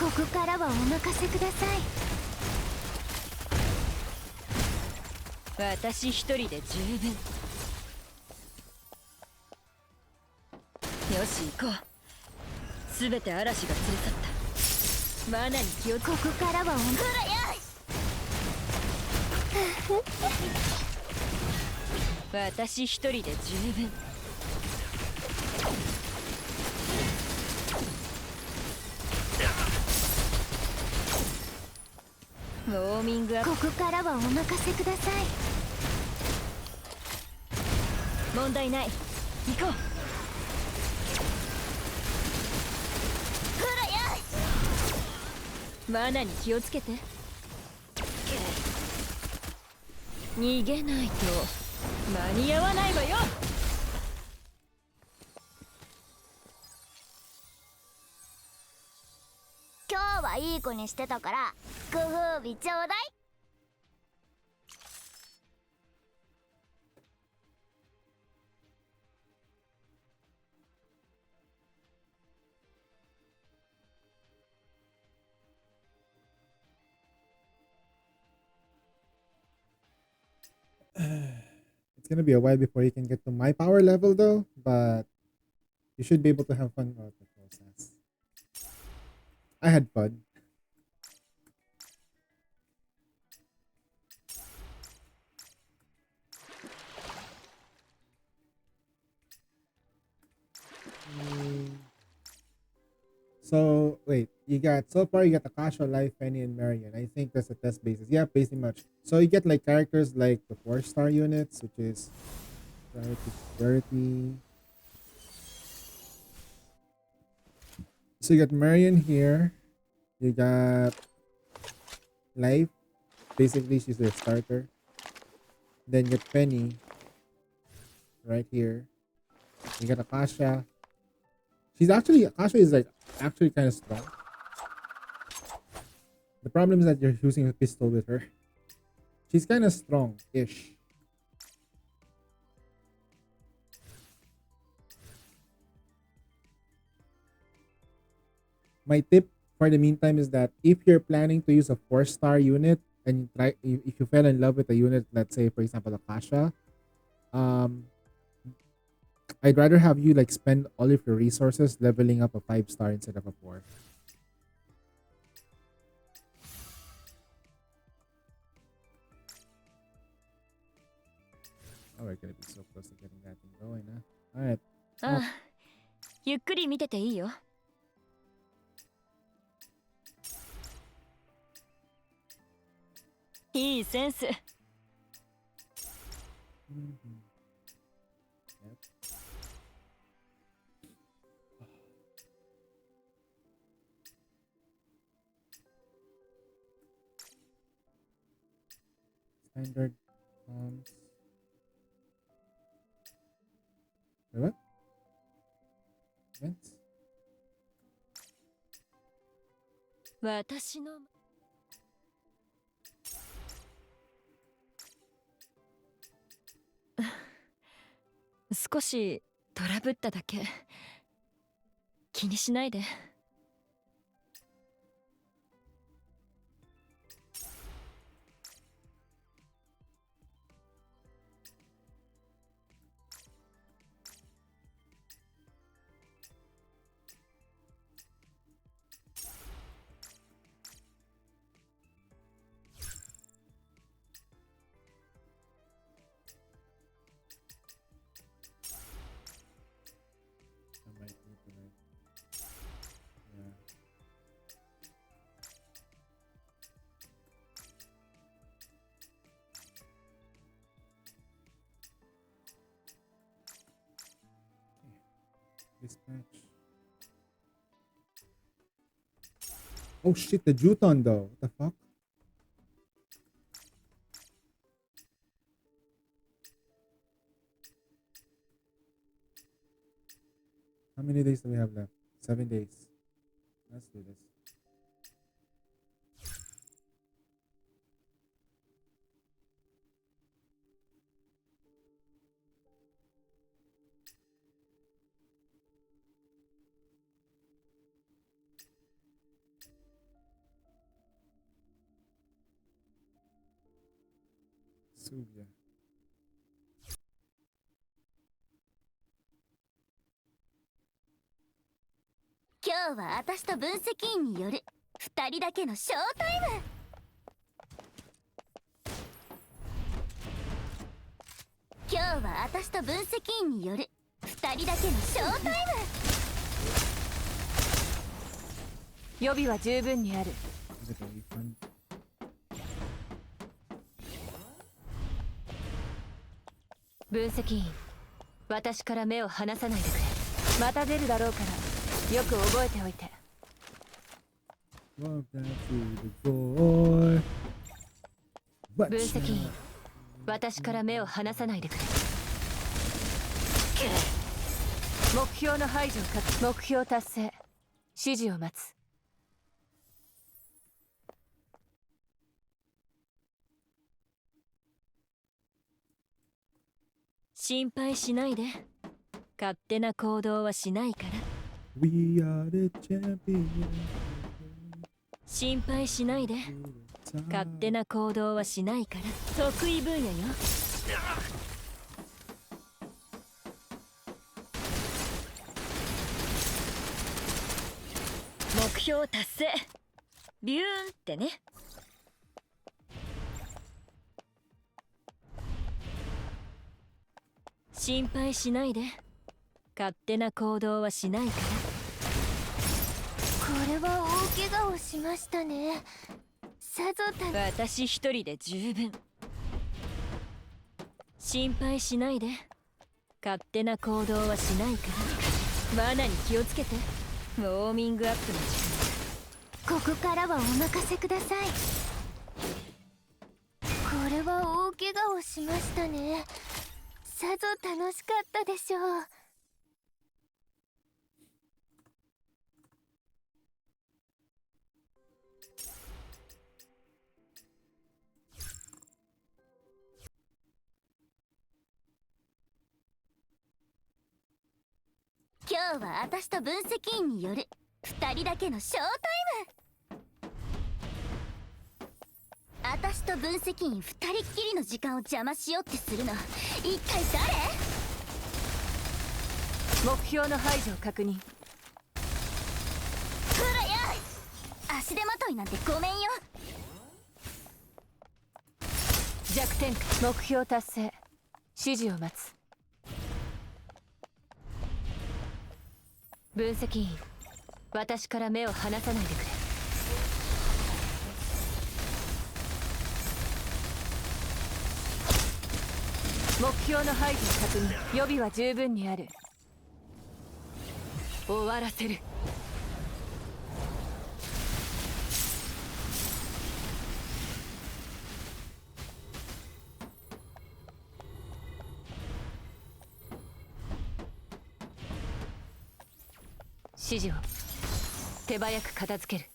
ここからはお任せください。私一人で十分。よし行こう。すべて嵐が連れ去った。マナに気をつけ。ここからはおほらや私一人で十分。ウォーミングアップ。ここからはお任せください。問題ない。行こう。マナに気をつけて。逃げないと間に合わないわよ。今日はいい子にしてたからご褒美ちょうだい。It's gonna be a while before you can get to my power level though, but you should be able to have fun throughout the process. I had fun. So wait, you got so far you got Akasha, Life, Penny, and Marion. I think that's a test basis. Yeah, pretty much. So you get like characters like the 4-star units, which is priority 30. So you got Marion here. You got Life. Basically, she's their starter. Then you get Penny right here. You got Akasha. Akasha is like actually kind of strong. The problem is that you're using a pistol with her. She's kind of strong-ish. My tip for the meantime is that if you're planning to use a 4-star unit and if you fell in love with a unit, let's say for example Akasha, I'd rather have you like spend all of your resources leveling up a 5-star instead of a 4. Oh, we're gonna be so close to getting that thing going, huh? Alright. ああ、ゆっくり見てていいよ。いいセンス。Standard comms. Wait, what? Events? 私の少しトラブっただけ。気にしないで。I might need to like Dispatch. Oh shit, the Juton though. What the fuck? How many days do we have left? 7 days. Let's do this. Subia. 今日は私と分析員による2人だけのショータイム。今日は私と分析員による2人だけのショータイム。予備は十分にある。分析員、私から目を離さないでくれ。また出るだろうからよく覚えておいて。分析員、私から目を離さないでくれ。目標の排除を目標達成。指示を待つ。心配しないで。勝手な行動はしないから。We are the champions. 心配しないで。勝手な行動はしないから。得意分野よ。目標達成。ビューンってね。心配しないで。勝手な行動はしないから。これは大怪我をしましたね。さぞ私一人で十分。心配しないで。勝手な行動はしないから。罠に気をつけて。ウォーミングアップの時間。ここからはお任せください。これは大怪我をしましたね。さぞ楽しかったでしょう。今日は私と分析員による2人だけのショータイム。私と分析員2人っきりの時間を邪魔しようってするの一体誰？目標の排除を確認。ほらやい、足手まといなんてごめんよ。弱点目標達成。指示を待つ。分析員、私から目を離さないでくれ。目標の排除確認。予備は十分にある。終わらせる。指示を手早く片付ける。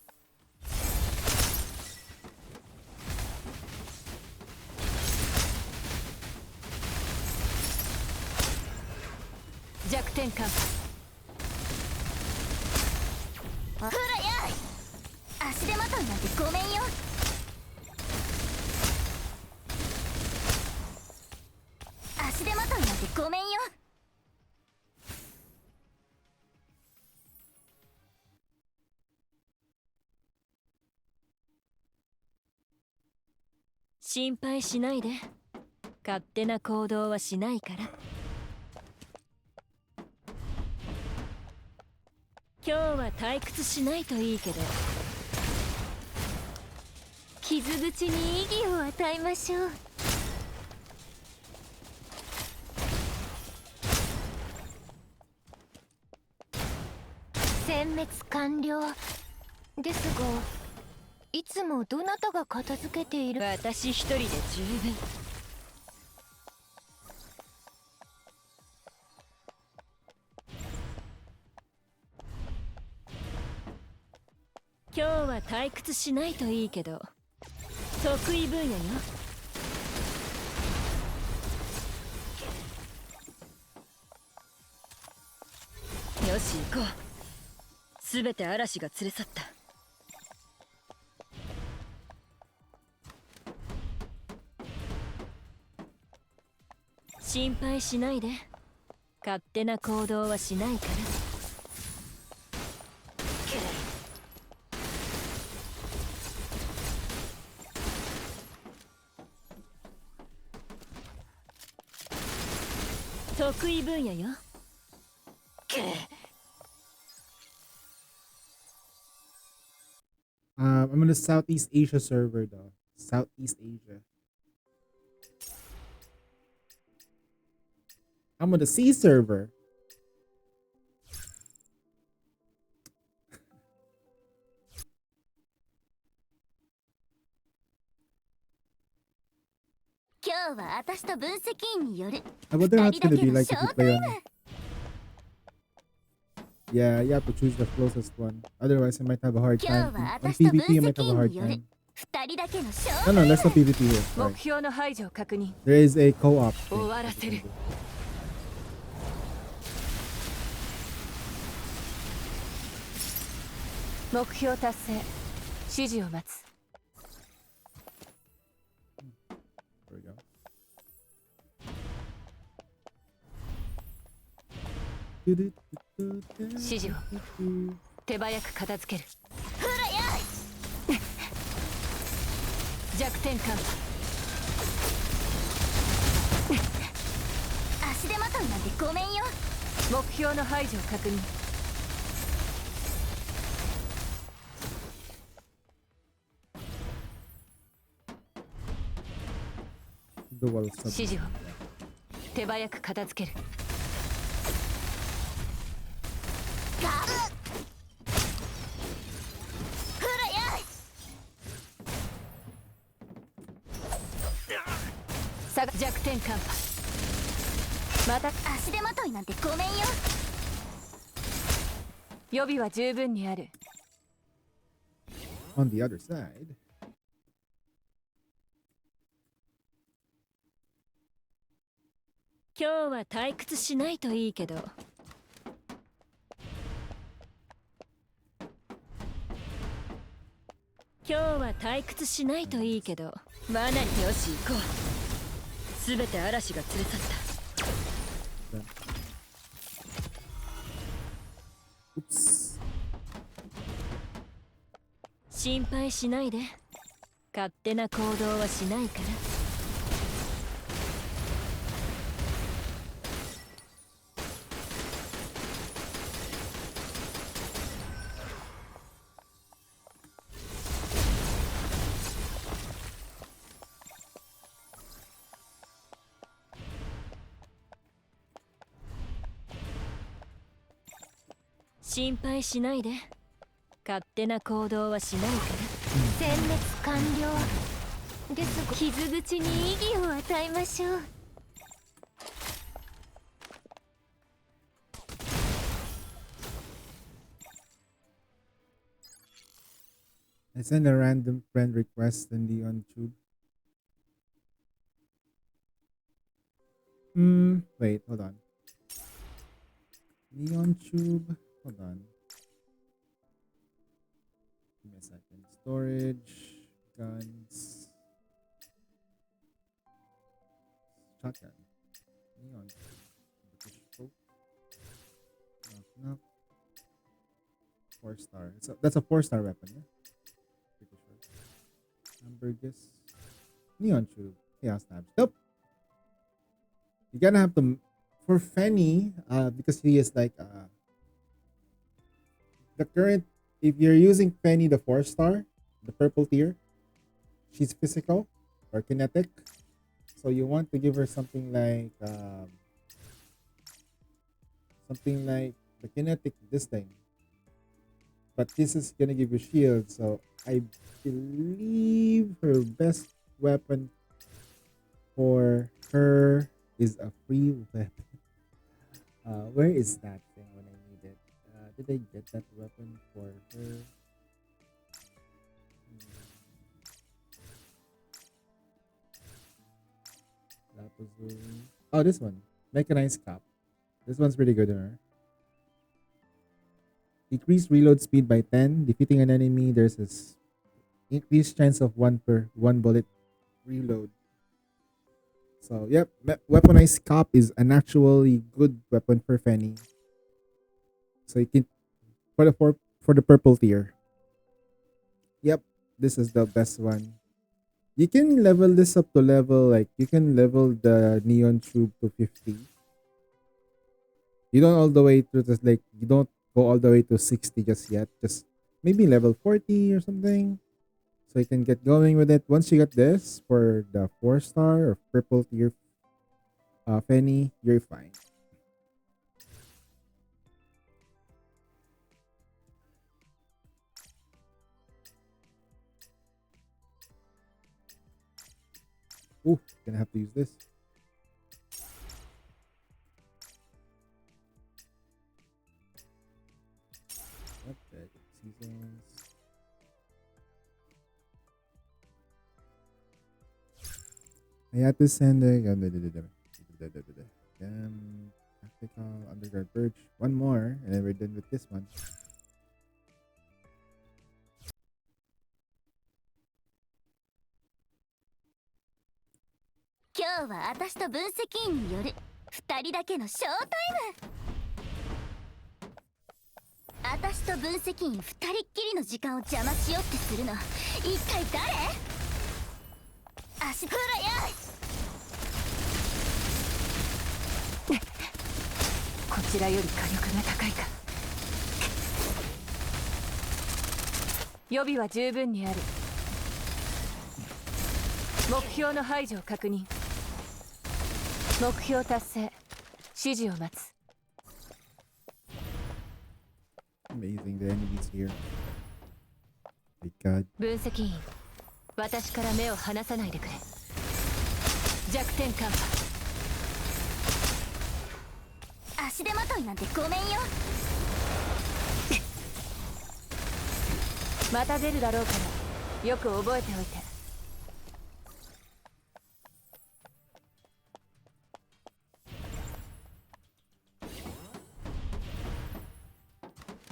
弱点カンパ。ほらやい、足手まといなんてごめんよ。足手まといなんてごめんよ。心配しないで。勝手な行動はしないから。今日は退屈しないといいけど。傷口に意義を与えましょう。殲滅完了ですが、いつもどなたが片付けている？私一人で十分。今日は退屈しないといいけど、得意分野よ。よし行こう。すべて嵐が連れ去った。心配しないで。勝手な行動はしないから。得意分野よ。I'm on the Southeast Asia server though. Southeast Asia. I'm on the C server. I wonder how it's gonna be like if you play on. Yeah, you have to choose the closest one. Otherwise, I might have a hard time. On PvP, I might have a hard time. No, there's no PvP here. Sorry. There is a co-op. Thing. 目標達成。指示を待つ。There we go. 指示を手早く片付ける。弱点感。足手まといなんてごめんよ。目標の排除を確認。指示を手早く片付ける。弱点カンパ。また足手まといなんてごめんよ。予備は十分にある。On the other side. 今日は退屈しないといいけど。今日は退屈しないといいけど。罠によし行こう。すべて嵐が連れ去った。Oops. 心配しないで。勝手な行動はしないから。心配しないで。勝手な行動はしないから。殲滅完了ですが、傷口に意義を与えましょう。I send a random friend request in the on tube. Wait, hold on. Neon tube. Hold on. Give me a second. Storage, guns, shotgun, neon, British folk, knock, 4-star. That's a 4-star weapon, yeah. Pretty sure. Hamburgers, neon tube, chaos stabs. Nope. You're gonna have to for Fenny, because he is like the current. If you're using Penny, the 4-star, the purple tier, she's physical or kinetic. So you want to give her something like the kinetic, this thing. but this is gonna give you shield. So I believe her best weapon for her is a free weapon. Where is that thing when I need it? Did I get that weapon for her? Lapazuli. Oh, this one. Mechanized Cap. This one's pretty good, huh? Increase reload speed by 10. Defeating an enemy, there's this increased chance of one bullet reload. So, yep, Weaponized Cap is an actually good weapon for Fanny. So you can for the purple tier. Yep, this is the best one. You can level this up to level, like, you can level the Neon Tube to 50. You don't all the way to this, like, you don't go all the way to 60 just yet. Just maybe level 40 or something. So you can get going with it. Once you get this for the 4-star or purple tier Fanny, you're fine. Ooh, gonna have to use this. Okay, seasons. I had to send tactical underguard purge. One more, and then we're done with this one.今日は私と分析員による2人だけのショータイム。私と分析員2人っきりの時間を邪魔しようってするの一体誰？足プロよ。こちらより火力が高いか。予備は十分にある。目標の排除を確認。目標達成。指示を待つ。Amazing, the enemies here. My God. 分析員、私から目を離さないでくれ。弱点カンパ。足手まといなんてごめんよ。また出るだろうからよく覚えておいて。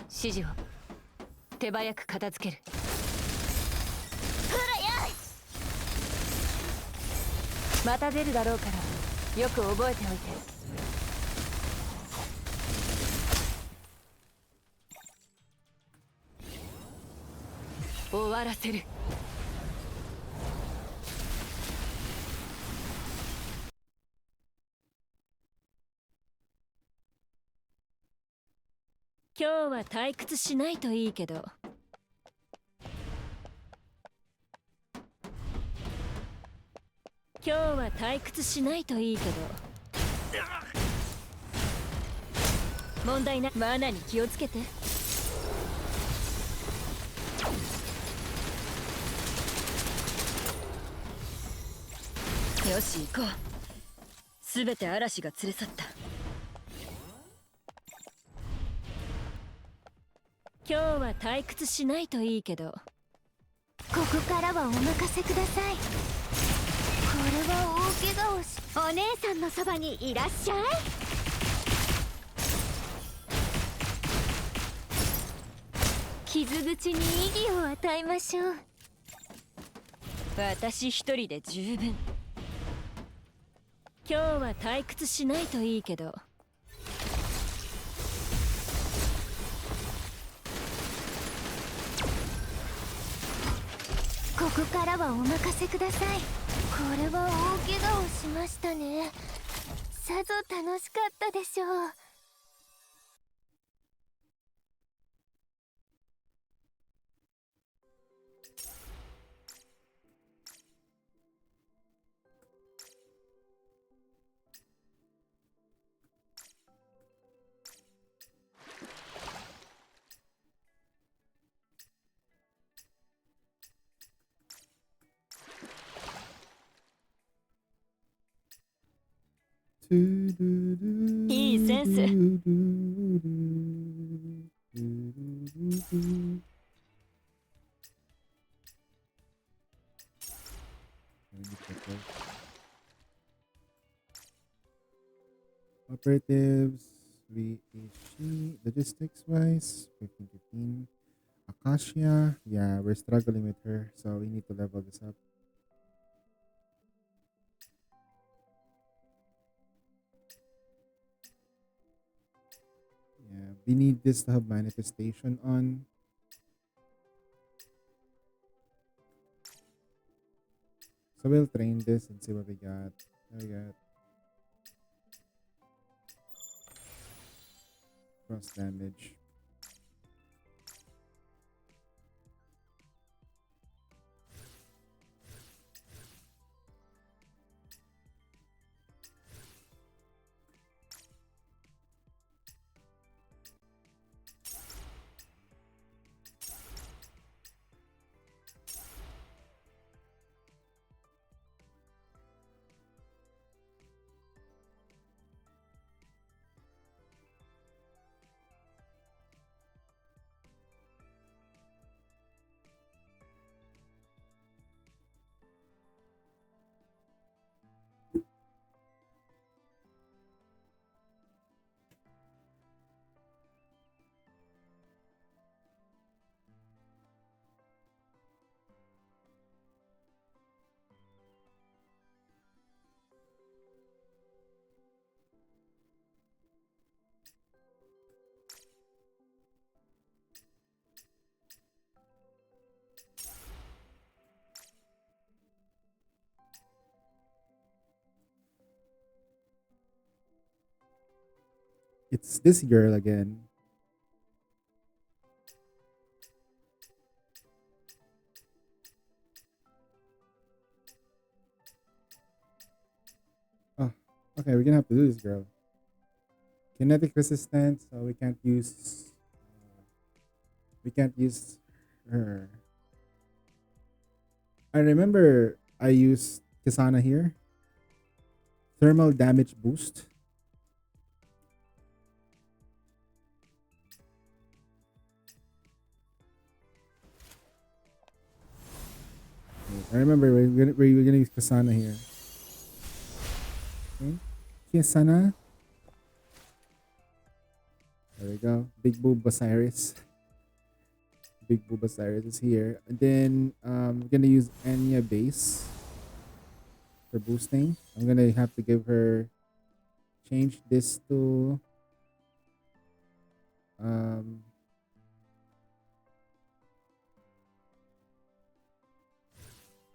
指示を手早く片付ける。ほらよ。また出るだろうからよく覚えておいて。終わらせる。今日は退屈しないといいけど。今日は退屈しないといいけど。問題な。マナに気をつけて。よし行こう。すべて嵐が連れ去った。今日は退屈しないといいけど。ここからはお任せください。これは大怪我をし、お姉さんのそばにいらっしゃい。傷口に意義を与えましょう。私一人で十分。今日は退屈しないといいけど。ここからはお任せください。これは大怪我をしましたね。さぞ楽しかったでしょう。いいセンス。Operatives, VHC, logistics wise, 15. Acacia, yeah, we're struggling with her, so we need to level this up. Yeah, we need this to have manifestation on. So we'll train this and see what we got. What we got? Cross damage. It's this girl again. Oh, okay, we're gonna have to do this girl. Kinetic resistance, so we can't use her. I remember I used Kisana here. Thermal damage boost. I remember we're gonna use Kasana here. Okay. Kasana. There we go. Big Boob Osiris. Big Boob Osiris is here. And then we're gonna use Anya base for boosting. I'm gonna have to give her change this to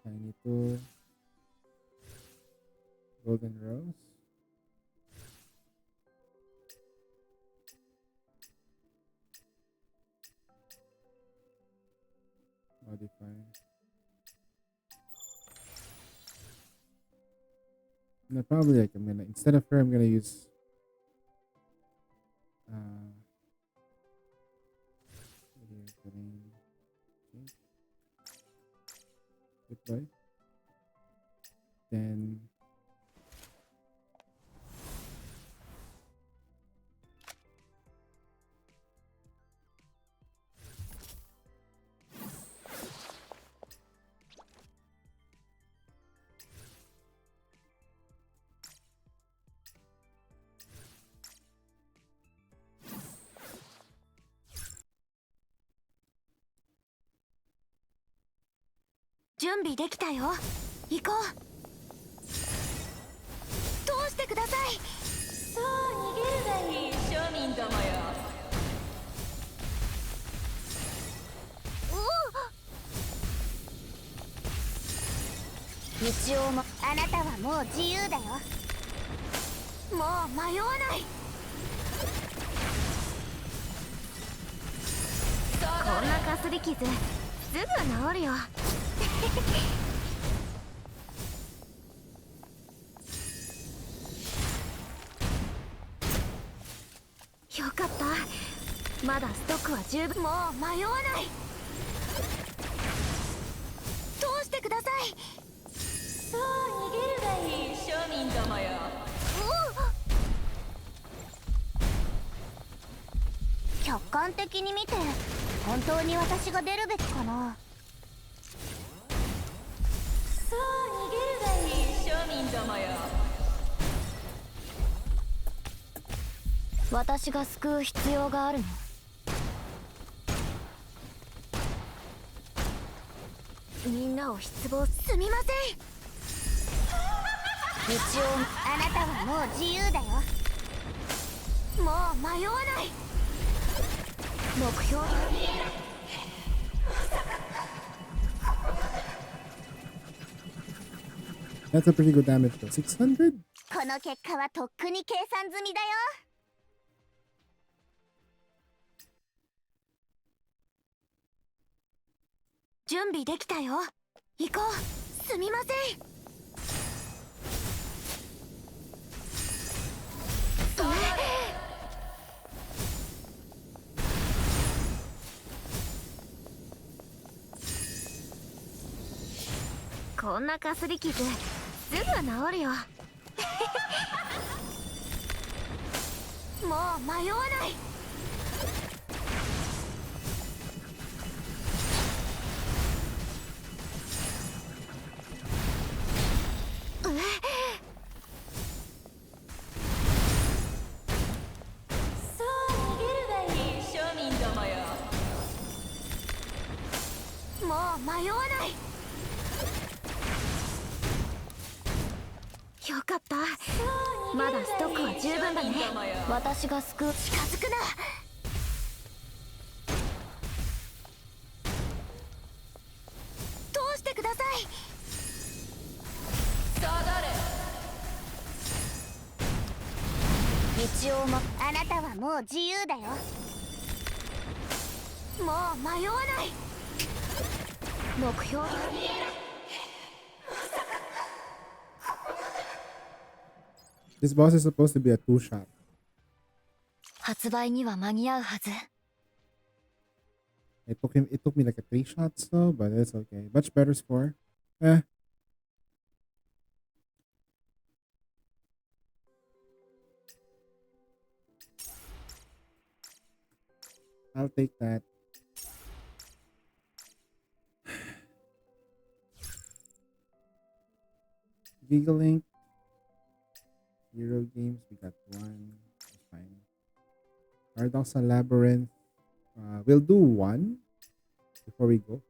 Tiny Tour, Golden Rose. Modify. No, probably like I'm gonna, instead of her, I'm gonna use deploy. Then準備できたよ。行こう。通してください。そう逃げるがいい庶民どもよ。道をもあなたはもう自由だよ。もう迷わない。こんなかすり傷すぐ治るよ。よかった。まだストックは十分。もう迷わない。通してください。そう逃げるがいい庶民どもよ。客観的に見て本当に私が出るべきかな。そう逃げるがいい庶民どもよ。私が救う必要があるの？みんなを失望。すみません。一応あなたはもう自由だよ。もう迷わない。目標。That's a pretty good damage though. 600? この結果はとっくに計算済みだよ。準備できたよ。行こう。すみません。こんなかすり傷すぐ治るよ。もう迷わない。そう逃げるがいい庶民どもよ。もう迷わない。よかった。まだストックは十分だね。私が救う。近づくな。通してください。下がれ。一応もあなたはもう自由だよ。もう迷わない。目標。This boss is supposed to be a 2-shot. 発売には間に合うはず。It took me like a 3 shots though, but it's okay. Much better score. Eh. I'll take that. Gigalink. Hero games, we got one. That's fine. Paradoxal Labyrinth. We'll do one before we go.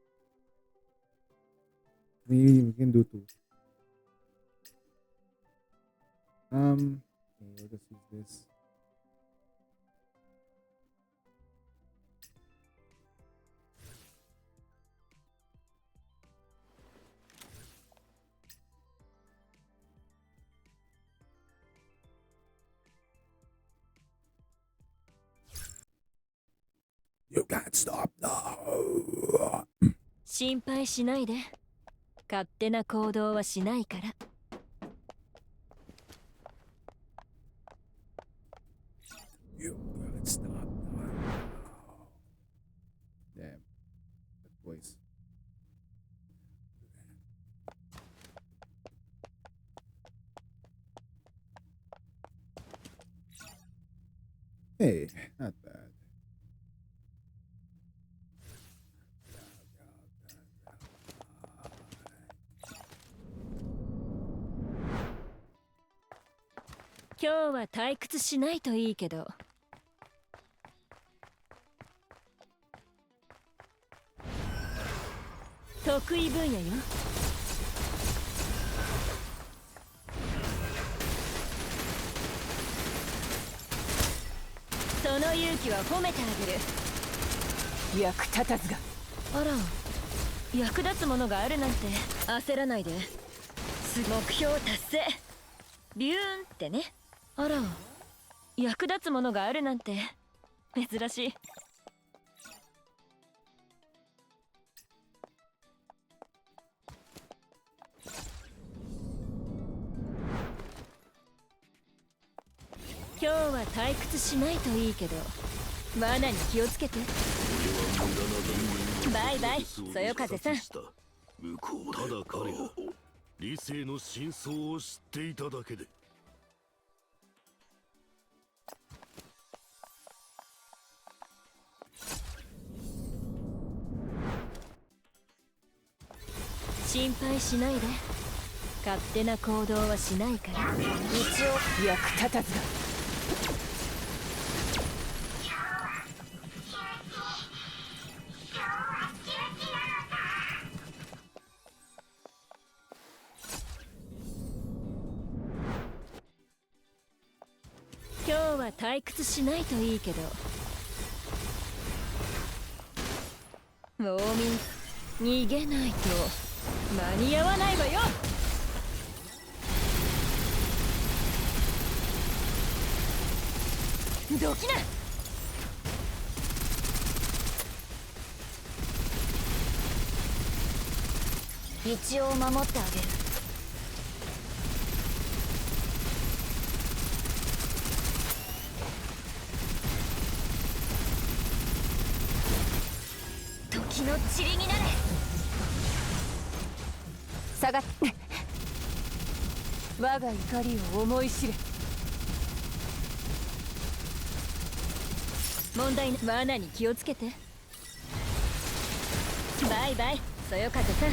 We can do two. Okay, we'll just use this. You can't stop now. 心配しないで。勝手な行動はしないから。You can't stop now. Damn. That voice. Hey, not bad.今日は退屈しないといいけど。得意分野よ。その勇気は褒めてあげる。役立たずが。あら、役立つものがあるなんて焦らないで。目標達成。ビューンってね。あら、役立つものがあるなんて珍しい。今日は退屈しないといいけど、罠に気をつけて。バイバイ、そよ風さん。向こうただ彼が理性の真相を知っていただけで。心配しないで。勝手な行動はしないから。一応役立たずが。今日は退屈しないといいけど。ウォーミン逃げないと間に合わないわよ。どきな。一応守ってあげる。時の塵になれ。下がって我が怒りを思い知れ。問題ない。罠に気をつけて。バイバイそよ風さん。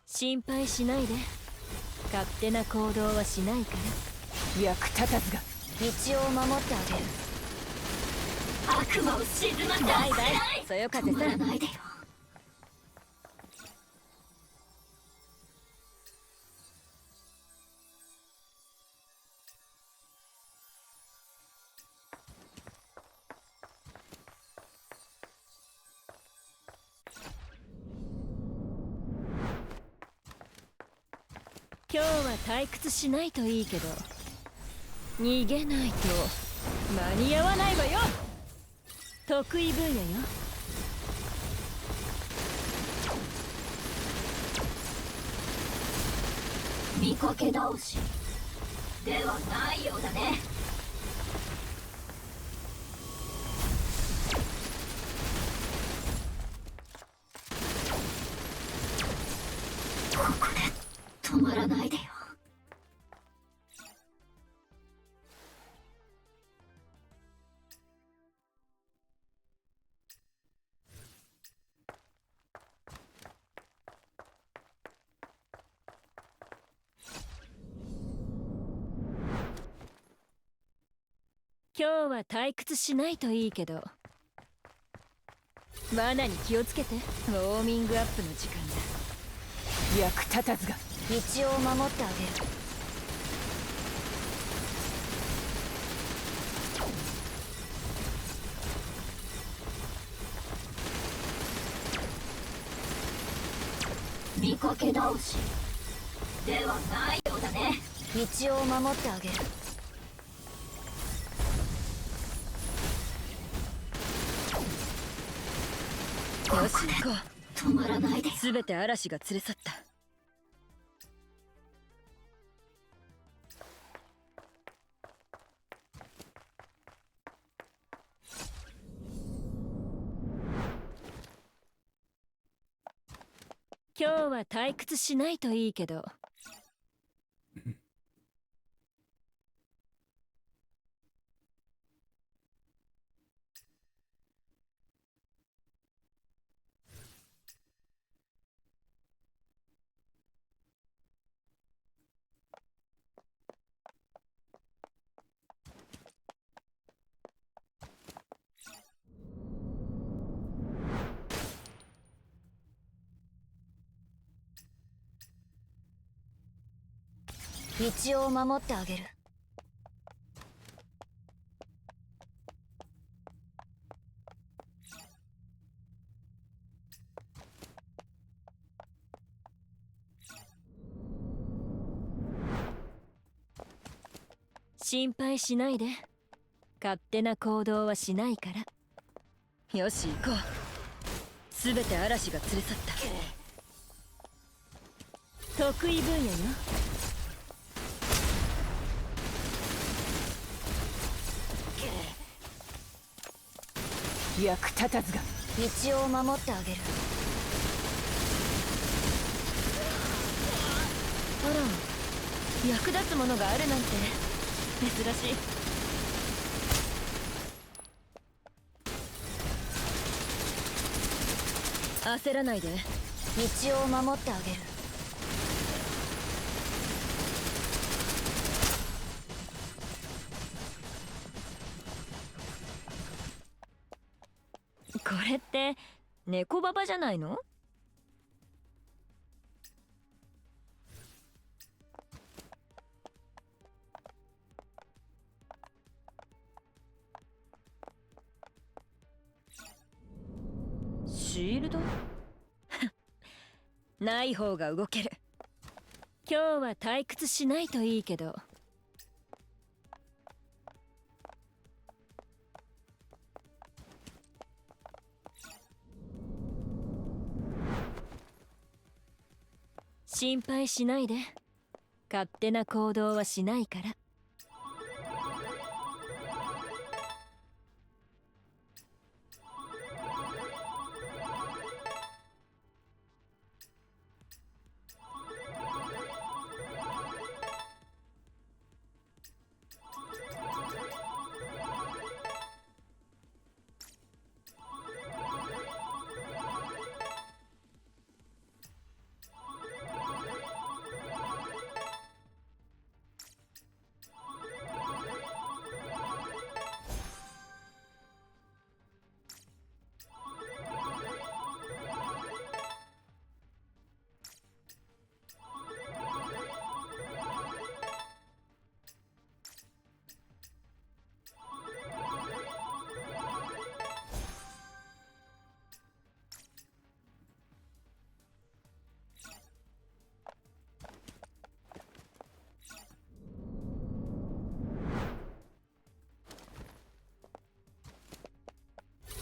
心配しないで。勝手な行動はしないから。役立たずが。一応守ってあげる。悪魔を沈ませバイバイそよ風さん。止まらないでよ。今日は退屈しないといいけど。逃げないと間に合わないわよ。得意分野よ。見かけ倒しではないようだね。ここで止まらないでよ。今日は退屈しないといいけど。罠に気をつけて。ウォーミングアップの時間だ。役立たずが。一応守ってあげる。見かけ倒しではないようだね。一応守ってあげる。よし行こう。止まらないで。すべて嵐が連れ去った。今日は退屈しないといいけど。一応守ってあげる。心配しないで。勝手な行動はしないから。よし行こう。すべて嵐が連れ去った。得意分野よ。役立たずが。道を守ってあげる。あら、役立つものがあるなんて珍しい。焦らないで。道を守ってあげる。これって猫ババじゃないの？シールドない方が動ける。今日は退屈しないといいけど。心配しないで。勝手な行動はしないから。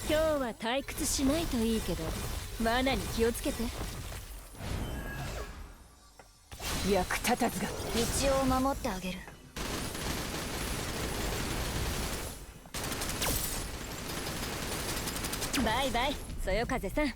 今日は退屈しないといいけど、罠に気をつけて。役立たずが。道を守ってあげる。バイバイ、そよ風さん。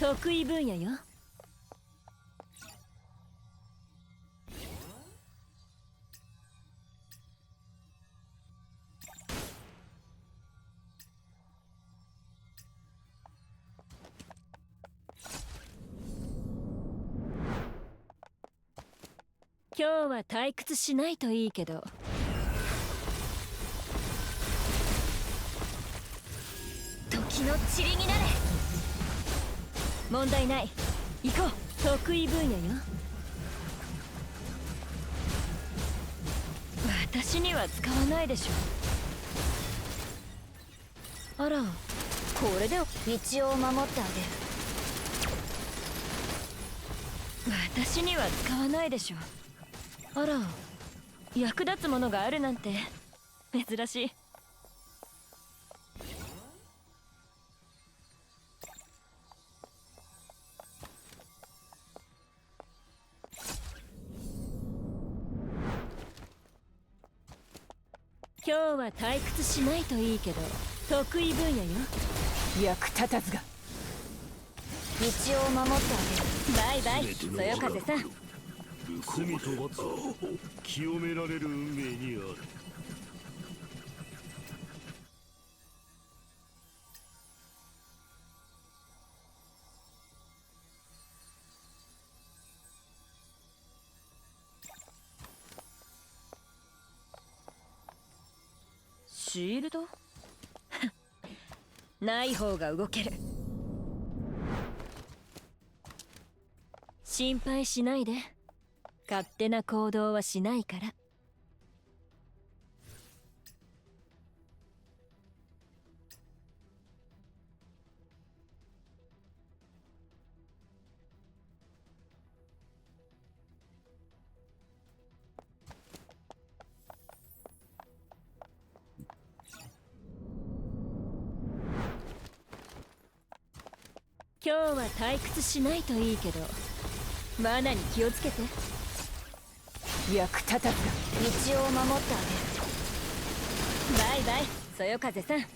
得意分野よ。今日は退屈しないといいけど。時の塵になれ。問題ない。行こう。得意分野よ。私には使わないでしょ。あら、これで道を守ってあげる。私には使わないでしょ。あら、役立つものがあるなんて珍しい。今日は退屈しないといいけど、得意分野よ。役立たずが。道を守ってあげる。バイバイ、そよ風さん。罪と罰は清められる運命にある。シールドない方が動ける。心配しないで。勝手な行動はしないから。今日は退屈しないといいけどマナに気をつけて。役立たずが道を守ってあげる。バイバイそよ風さん。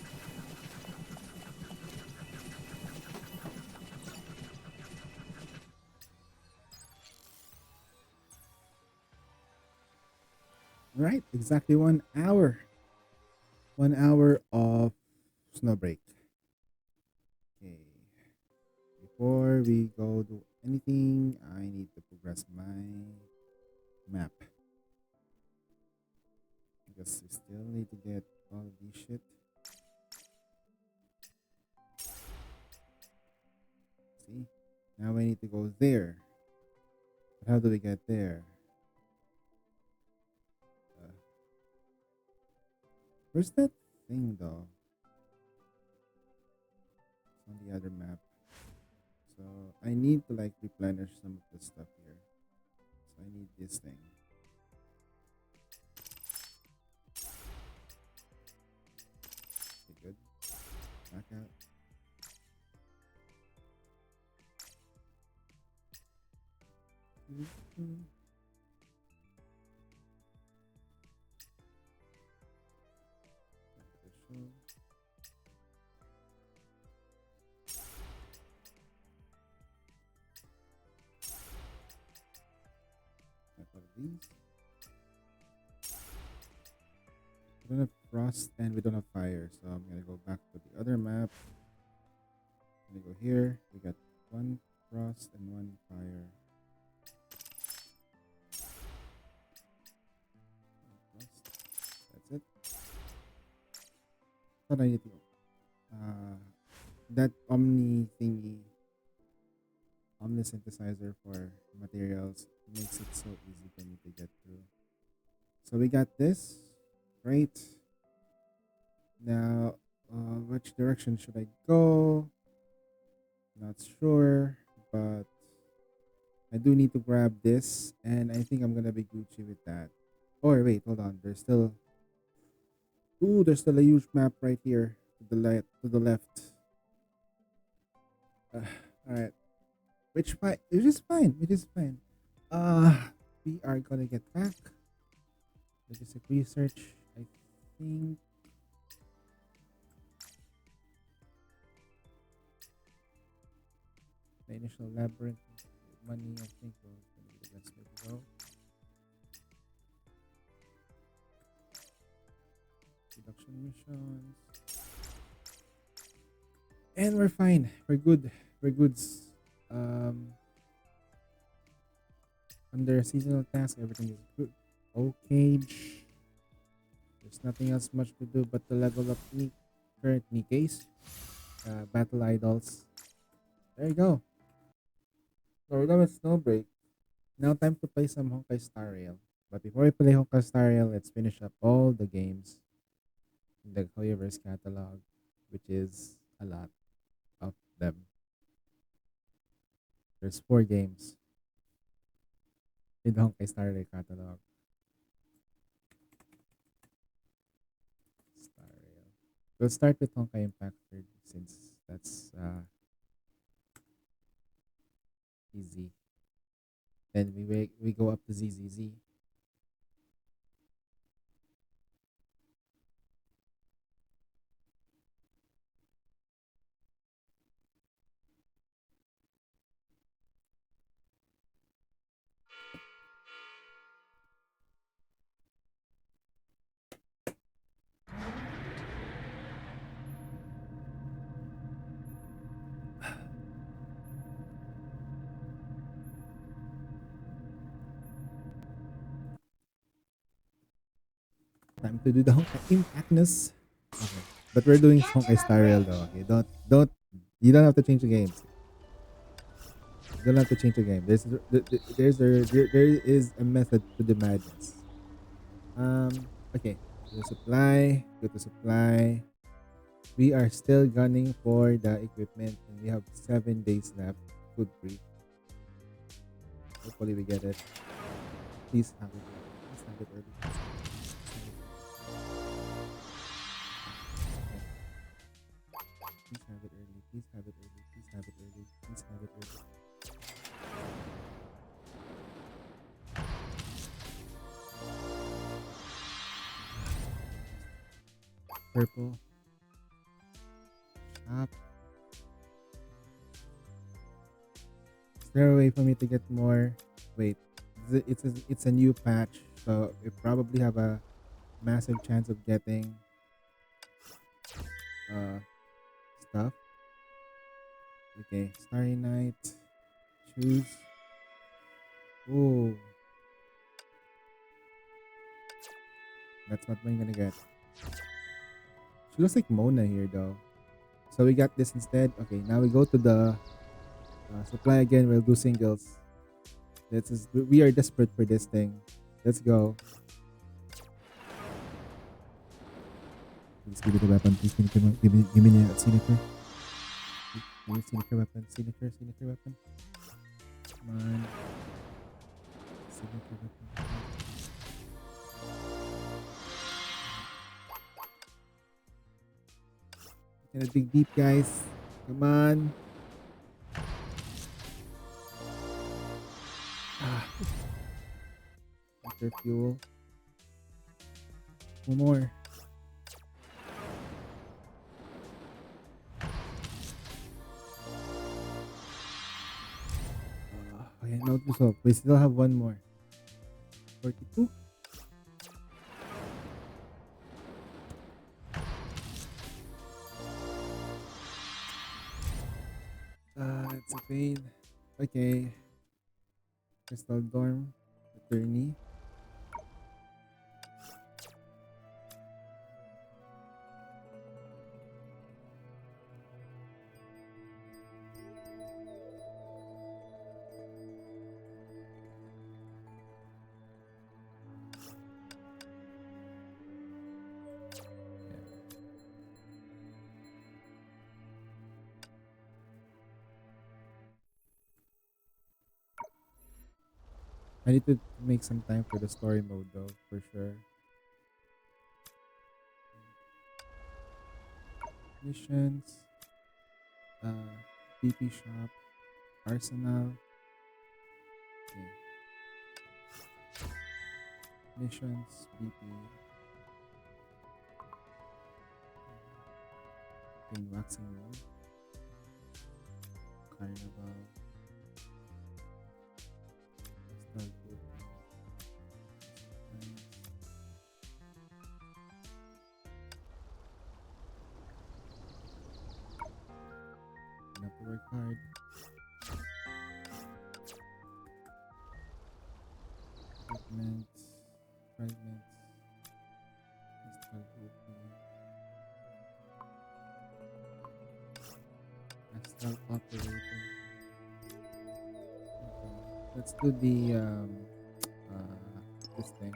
Right, exactly 1 hour. 1 hour of snow break. Okay. Before we go do anything, I need to progress my map. Because we still need to get all of these shit. See? Now we need to go there. But how do we get there? Where's that thing though? It's on the other map. So I need to like replenish some of the stuff here. So I need this thing. Okay, good. Back out. These. We don't have frost and we don't have fire, so I'm gonna go back to the other map. I'm gonna go here. We got 1 frost and 1 fire. That's it. Thought I need to go. That Omni thingy, Omni synthesizer for materials makes it so easy for me to get through. So we got this, right? Now, which direction should I go? Not sure, but I do need to grab this, and I think I'm gonna be Gucci with that. Oh wait, hold on. There's still, there's still a huge map right here to the left. All right, which is fine. We are gonna get back. Logistic research. I think the initial labyrinth money. I think was gonna be the best way to go. Production missions. And we're fine. We're good. We're goods. Under seasonal task, everything is good. Okay. There's nothing else much to do but to level up current Nikkeis. Battle idols. There you go. So we're done with Snowbreak. Now time to play some Honkai Star Rail. But before we play Honkai Star Rail, let's finish up all the games in the Hoyoverse catalog, which is a lot of them. There's 4 games in the Honkai Star Rail catalog. Star Rail. We'll start with Honkai Impact third, since that's easy. Then we go up to ZZZ. Time to do the Honkai Impactness. Okay. But we're doing Honkai Star Rail though. Okay, you don't have to change the games. You don't have to change the game. There is a method to the madness. Okay. The supply. Go to supply. We are still gunning for the equipment, and we have 7 days left. Food free. Hopefully we get it. Please have it. Please have it early. Please have it early. Please have it early. Please have it early. Purple. Shop. Is there a way for me to get more? Wait, it's a new patch, so we probably have a massive chance of getting stuff. Okay, Starry Night. Choose. Oh, that's what I'm gonna get. She looks like Mona here though. So we got this instead. Okay, now we go to the supply again. We'll do singles. We are desperate for this thing. Let's go. Please give me the weapon. Please give me the signature. Give me signature weapon. Signature weapon. Come on. Signature weapon. Gonna dig deep, guys. Come on. Water fuel. One more. Okay, note to self. We still have one more. 42. It's a pain. Okay. Crystal Dorm. Attorney. I need to make some time for the story mode though, for sure. Missions. BP shop. Arsenal. Okay. Missions. BP. Okay, waxing room. Carnival. Have to work hard. Fragments. Astral operator. Okay. Let's do the this thing.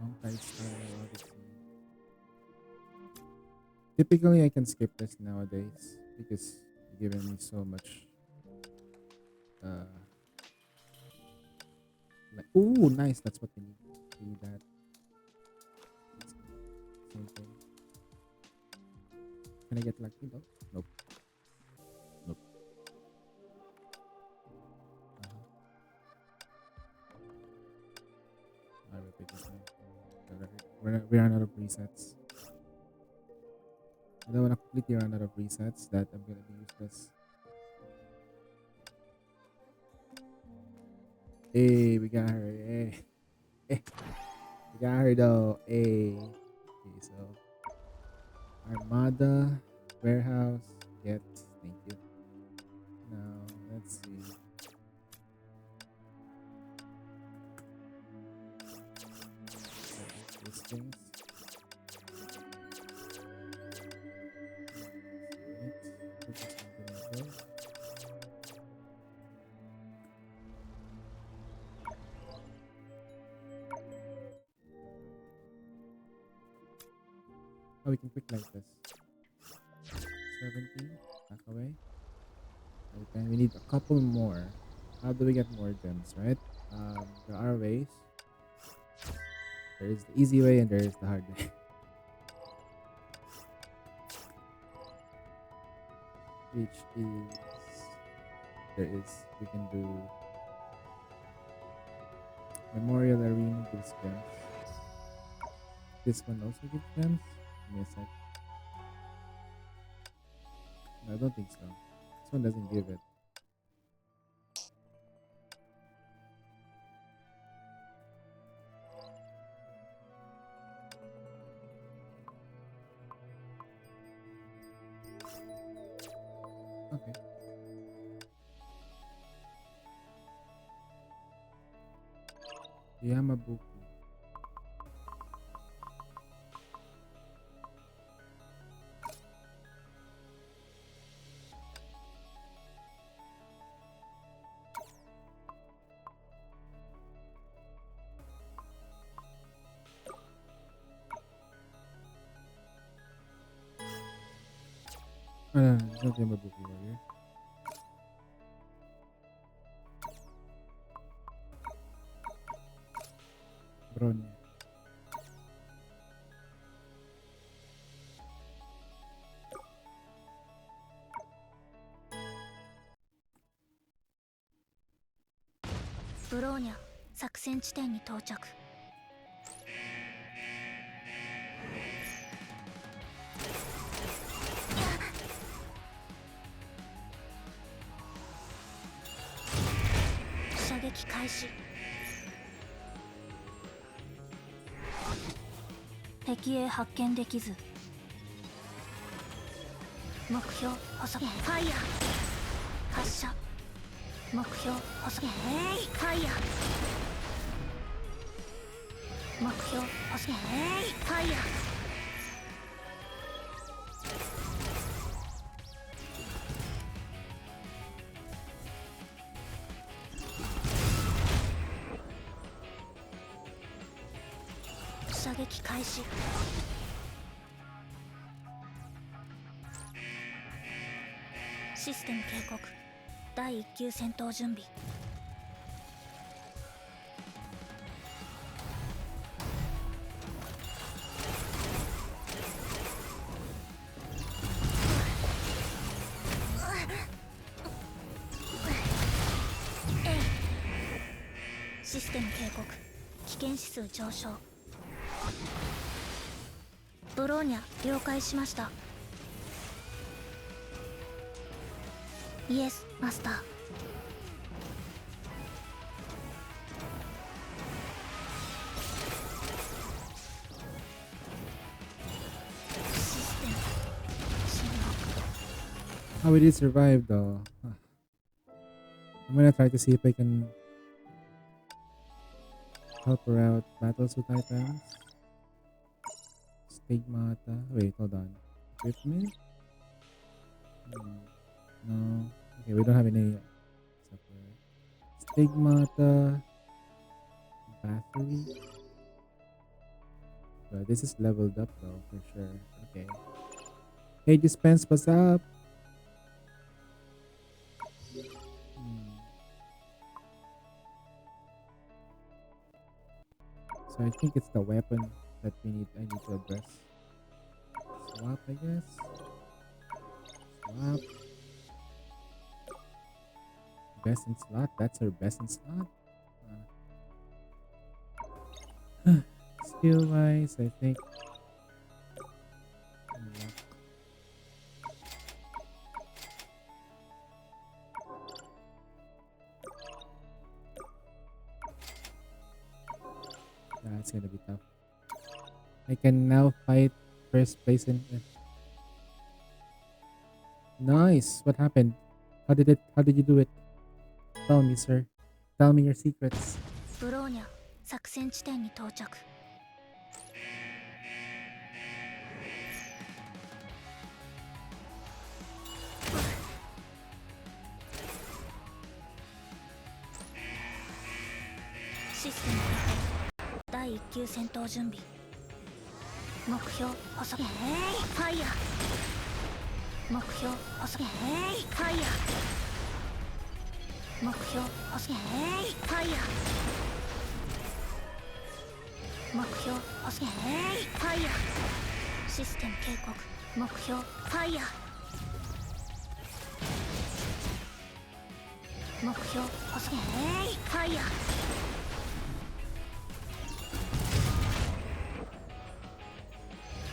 Honkai Star Odyssey. Typically I can skip this nowadays because you're giving me so much like, ooh, nice, that's what we need. We need that. Same thing. Can I get lucky though? Nope. Nope. I will pick this one. We ran out of resets. I don't want to completely run out of resets that I'm gonna be useless. Hey, we got her. Hey. Hey. We got her though. Hey. Okay, so Armada, warehouse, get. Thank you. Now let's see. Listings. Oh, we can quick like this. 17. Back away. Okay, we need a couple more. How do we get more gems, right? There are ways. There is the easy way and there is the hard way. Which is... we can do... Memorial Arena gives gems. This one also gives gems? me a sec. No, I don't think so. This one doesn't give it. Okay. Yamabuki. It's not Yamabuki warrior. Bronya. Bronya 作戦地点に到着。射撃開始。敵へ発見できず。目標補足。ファイヤー発射。目標補足。ファイヤー目標補足。ファイヤー射撃開始。システム警告。第1級戦闘準備。システム警告。危険指数上昇。ブローニャ了解しました。イエスマスター。システム進路。 How would it survive though? I'm gonna try to see if I can help her out. Battles with items. Stigmata. Wait, hold on. Equipment? No. Okay, we don't have any. Stigmata. Battery. But this is leveled up though, for sure. Okay. Hey, dispense, what's up? So I think it's the weapon that I need to address. Swap, I guess. Swap. Best in slot. That's her best in slot. Skill wise, I think. That's gonna be tough. I can now fight first place in. Nice. What happened? How did you do it? Tell me, sir. Tell me your secrets. ブローニャ作戦地点に到着。システム第1級戦闘準備。目標補足。ファイヤー目標補足。ファイヤー目標補足。ファイヤー目標補足。ファイヤーシステム警告。目標ファイヤー目標補足。ファイヤー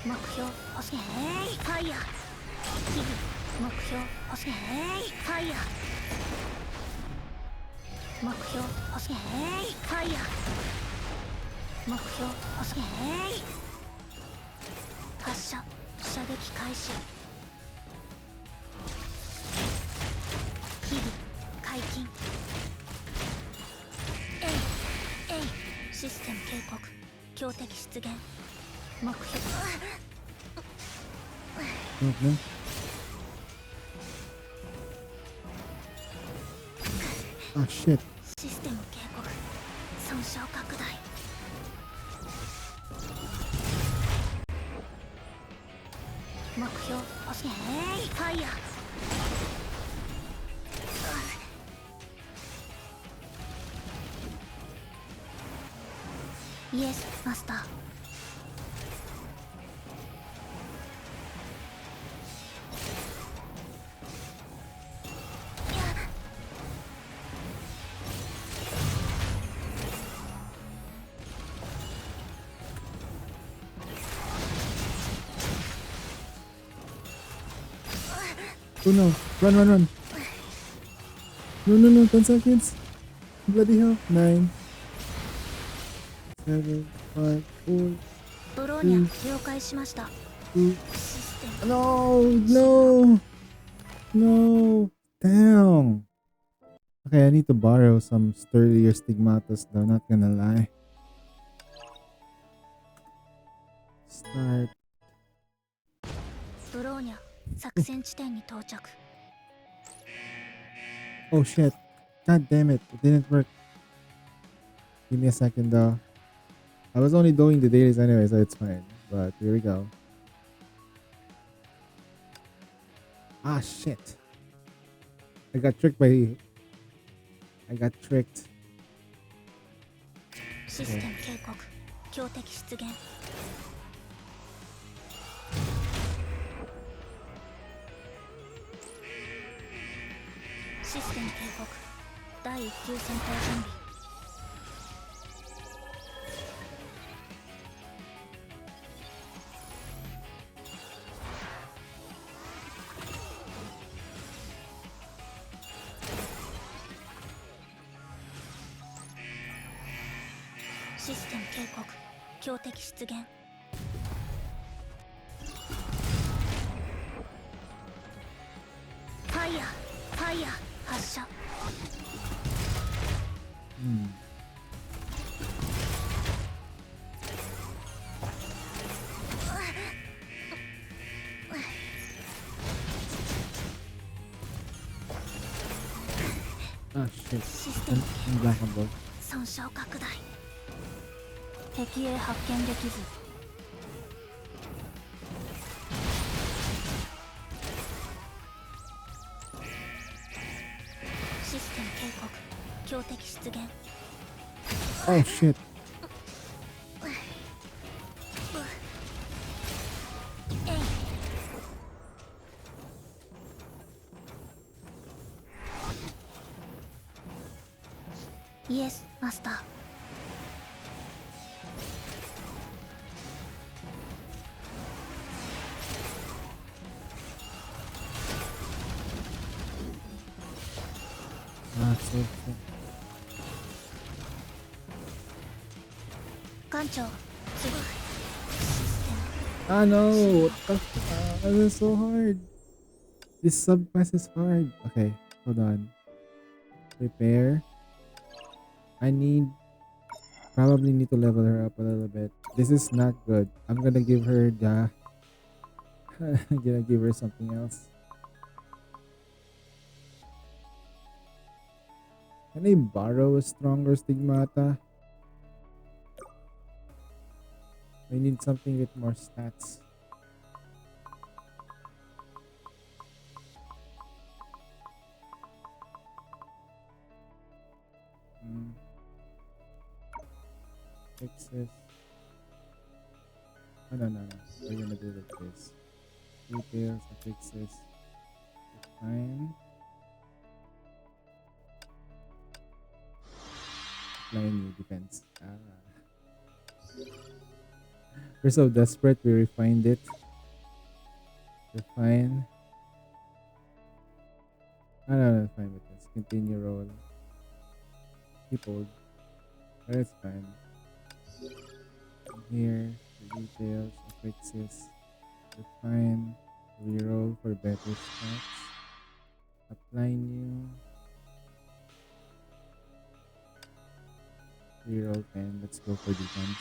目標欲しい。ファイヤー。日々目標欲しい。ファイヤー。目標欲しい。ファイヤー。目標欲しい。発射射撃開始。日々解禁。システム警告。強敵出現。目標。Okay. あ、shit。システム警告。損傷拡大。目標欲しい。ファイヤー。イエスマスター。Oh no, run, run, run. No, no, no, 10 seconds. Bloody hell. 9, 7, 5, 4, ブローニャ了解しました。 2. システム。 No, no, no. Damn. Okay, I need to borrow some sturdier stigmatas though, not gonna lie. Start. ブローニャ作戦地点に到着。 Oh shit. God damn it. It didn't work. Give me a second though. I was only doing the dailies anyway, so it's fine. But here we go. Ah shit. I got tricked. システム警告。強敵出現。システム警告。第1級戦闘準備。システム警告。強敵出現。ファイヤー。ファイヤー。発射。Ah shit. システム I'm black on both. 損傷拡大。敵へ発見できず。システム警告。強敵出現。 Oh shit. Yes, Master. Ah, so cool. 艦長、次。システム。 Ah no! What the fuck? This is so hard. This subquest is hard. Okay, hold on. Prepare. Probably need to level her up a little bit. This is not good. I'm gonna give her the I'm gonna give her something else. Can I borrow a stronger stigmata? I need something with more stats. Fix this. Oh, no. We're gonna do it like this. Details, fix this. Fine. Apply new defense. We're so desperate, we refined it. Refine. I don't know, fine with this. Continue roll. Keep old. But it's fine. Here, the details, affixes. Refine. Reroll for better stats. Apply new. Reroll 10. Let's go for defense.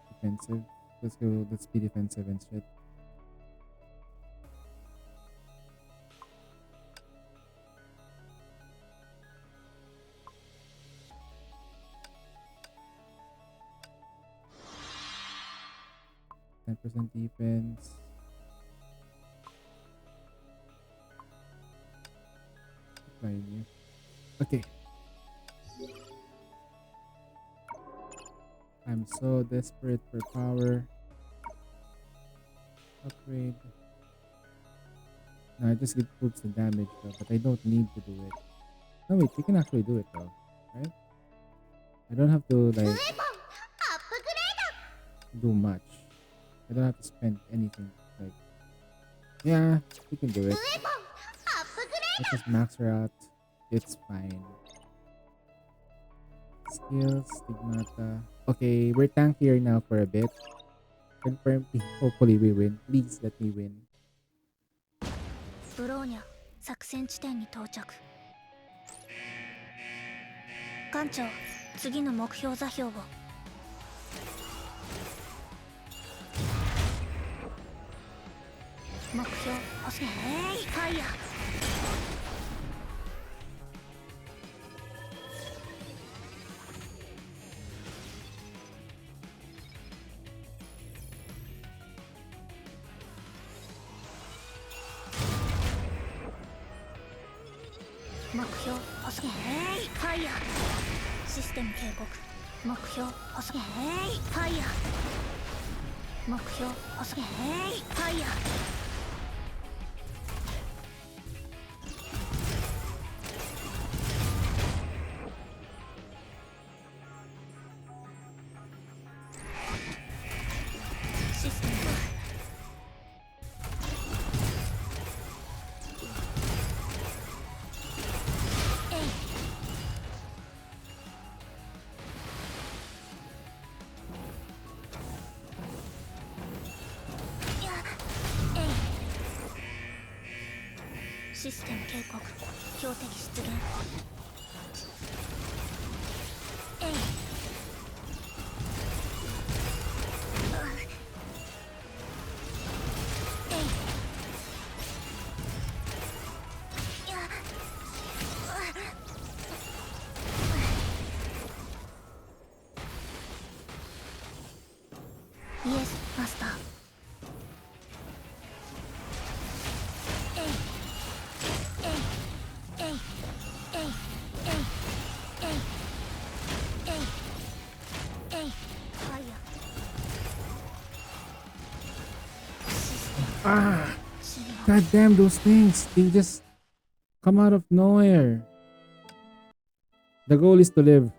Defensive. Let's go. Let's be defensive instead. % defense. Apply new. Okay. I'm so desperate for power. Upgrade. No, I just get boosts the damage though, but I don't need to do it. No wait, you can actually do it though, right? I don't have to like do much. I don't have to spend anything. Like, yeah, you can do it. Let's just max her out. It's fine. Skills, stigmata. Okay, we're tankier now for a bit. Confirm. Hopefully we win. Please let me win. ブローニャ作戦地点に到着。艦長、次の目標座標を。目標欲しい。ファイヤー。目標欲しい。ファイヤー。システム警告。目標欲しい。ファイヤー。目標欲しい。ファイヤー。システム警告。標的出現。えい。イエス、マスター。Ah! God damn those things! They just come out of nowhere. The goal is to live.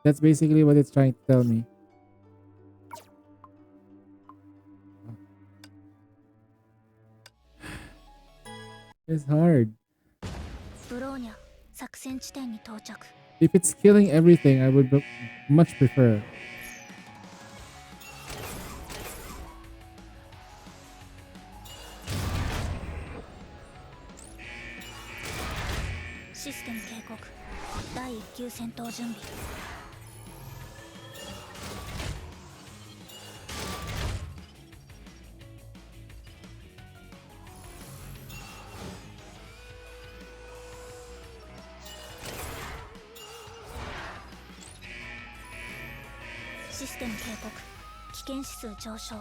That's basically what it's trying to tell me. It's hard. If it's killing everything, I would much prefer. System 警告。第1級戦闘準備。システム警告。危険指数上昇。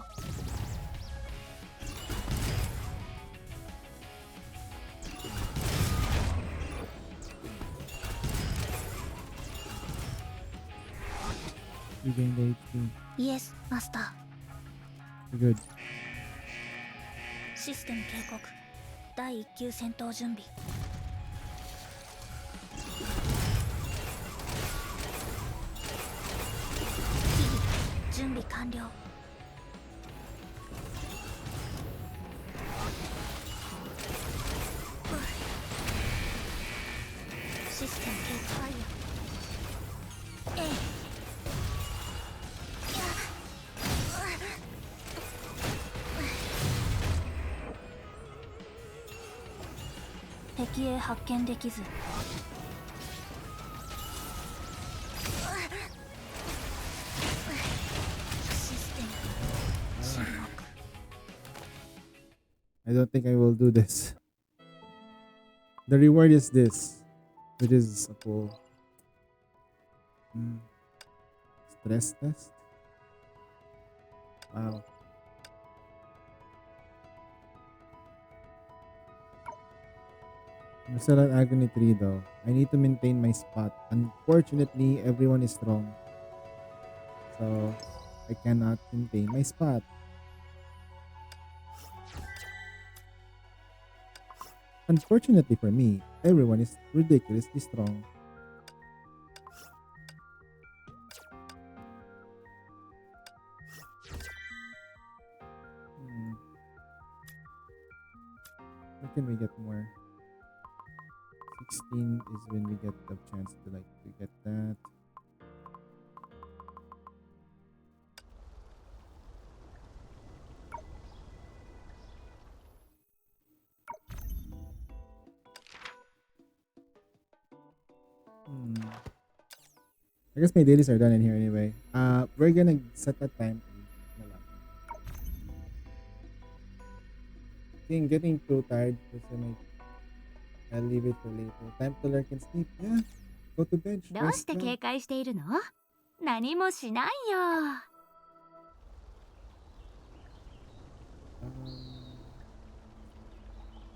You gained HP. Yes, Master. You're good. システム警告。第1級戦闘準備。準準備完了。システムケースファイヤー。えい。敵へ発見できず。システム沈黙。 I don't think I will do this. The reward is this, which is a cool stress test. Wow. I'm still at Agony 3 though. I need to maintain my spot. Unfortunately, everyone is strong. So, I cannot maintain my spot. Unfortunately for me, everyone is ridiculously strong. Where can we get more? 16 is when we get the chance to get that. I guess my dailies are done in here anyway. We're gonna set that time. I'm getting too tired. I'll leave it for later. Time to learn and sleep. Yeah. Go to bed. どうして警戒しているの？何もしないよ。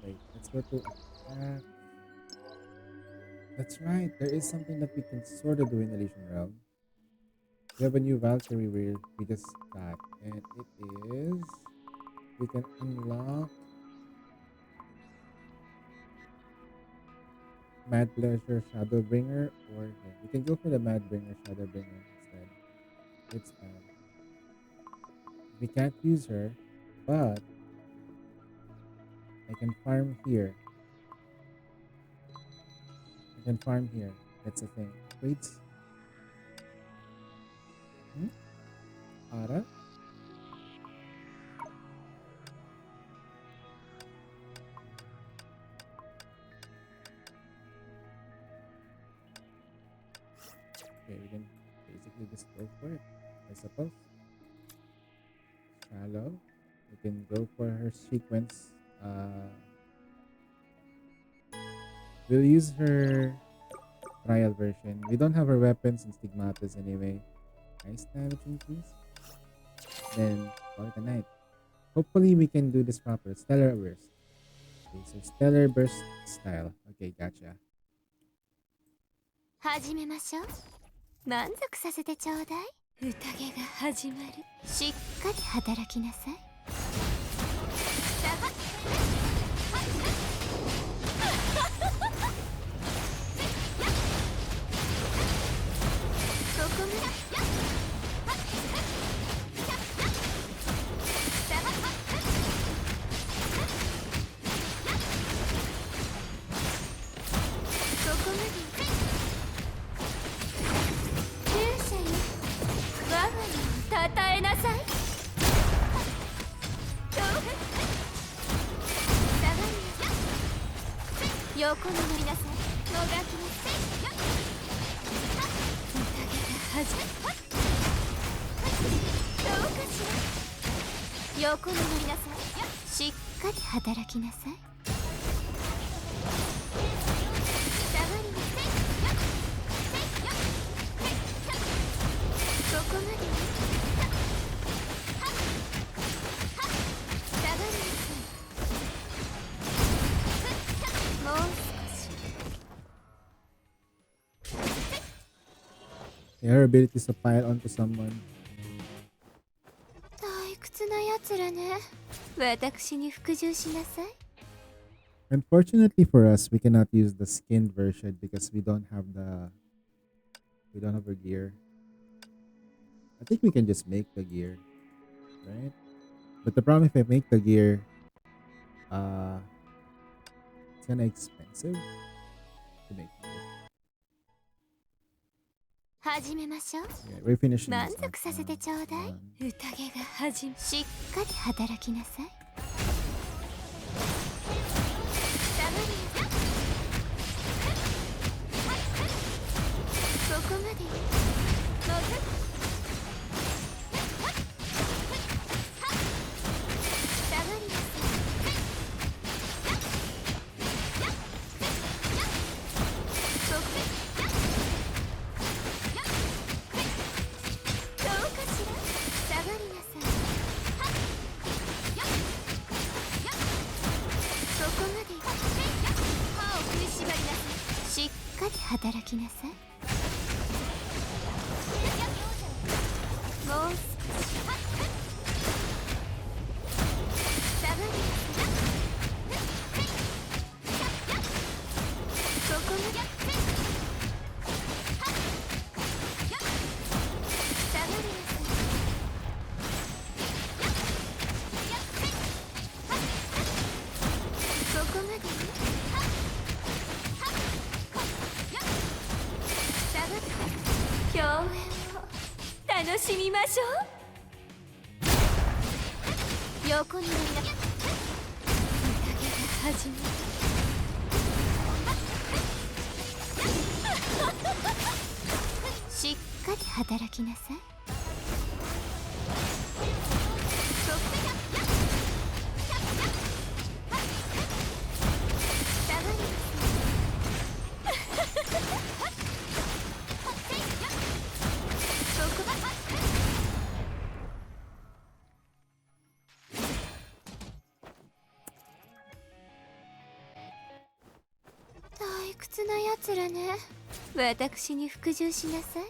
Wait, let's go to that's right. There is something that we can sort of do in Elysian Realm. We have a new Valkyrie we just got, and it is we can unlock Mad Pleasure Shadowbringer, or we can go for the Madbringer Shadowbringer instead. It's fine. We can't use her, but I can farm here. I can farm here. That's the thing. Wait. Ara? Okay, we can basically just go for it, I suppose. Shallow. We can go for her sequence. We'll use her trial version. We don't have her weapons and stigmatas anyway. Nice damage increase. Then call it a night. Hopefully we can do this proper. Stellar Burst. Okay, so Stellar Burst style. Okay, gotcha. 始めましょう。満足させてちょうだい。宴が始まる。しっかり働きなさい。そこまで。横に乗りなさい。もがきなさい。宴が始まる。どうかしら。横に乗りなさい。しっかり働きなさい。下がりなさい。そこまで。下がりなさい。Her ability is to pile onto someone. 退屈なやつらね。私に服従しなさい。Unfortunately for us, we cannot use the skinned version because we don't have her gear. I think we can just make the gear, right? But the problem if I make the gear, it's kind of expensive to make gear. 始めましょう。 Yeah, we're finishing 満 this 足させてちょうだい。 one. 宴が始め。しっかり働きなさい。下がりなさい。そこまでよ。のぞく。下がりなさい。そこ。どうかしら。下がりなさい。そこまで。歯を食いしばりなさい。しっかり働きなさい。もう少し。下がりなさい。そこまで。下がりなさい。そこまでね。下がって共演を楽しみましょう。横になりな。宴が始まる。しっかり働きなさい。そこ下がりなさい。そこ退屈なやつらね。私に服従しなさい。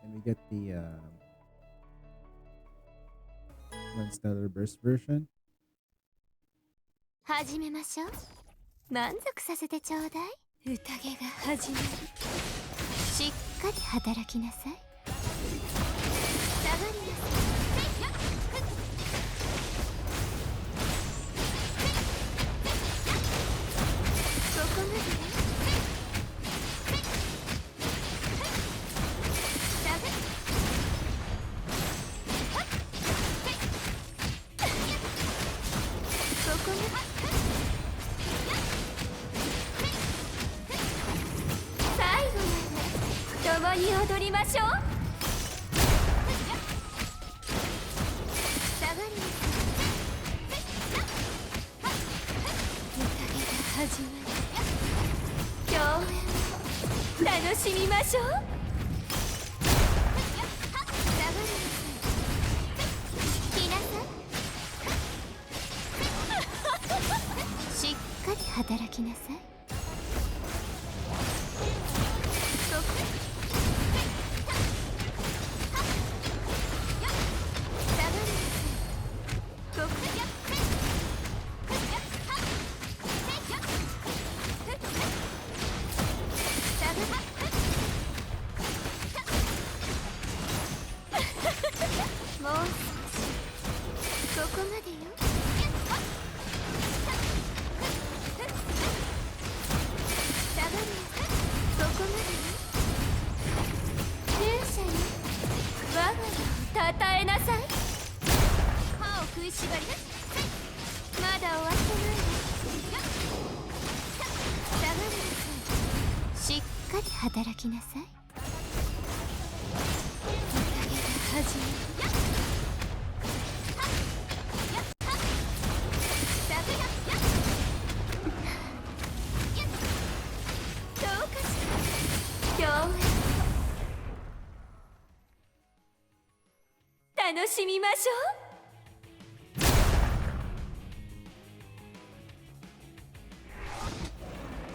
Can we get the non-stellar burst version? 始めましょう。満足させてちょうだい。宴が始まる。しっかり働きなさい。下がりなさい。そこまでね。下がり。そこまで。最後まで共に踊りましょう。下がりなさい。宴が始まる。共演を楽しみましょう。下がりなさい。来なさい。しっかり働きなさい。そこ。下がりなさい。そこ。下がり。もう少し。そこまでよ。下がりなさい。そこまでよ。勇者に我が名をたたえなさい。歯を食いしばりな。まだ終わってないわ。下がりなさい。しっかり働きなさい。宴が始まる。下がり。どうかしら。共演を楽しみましょう。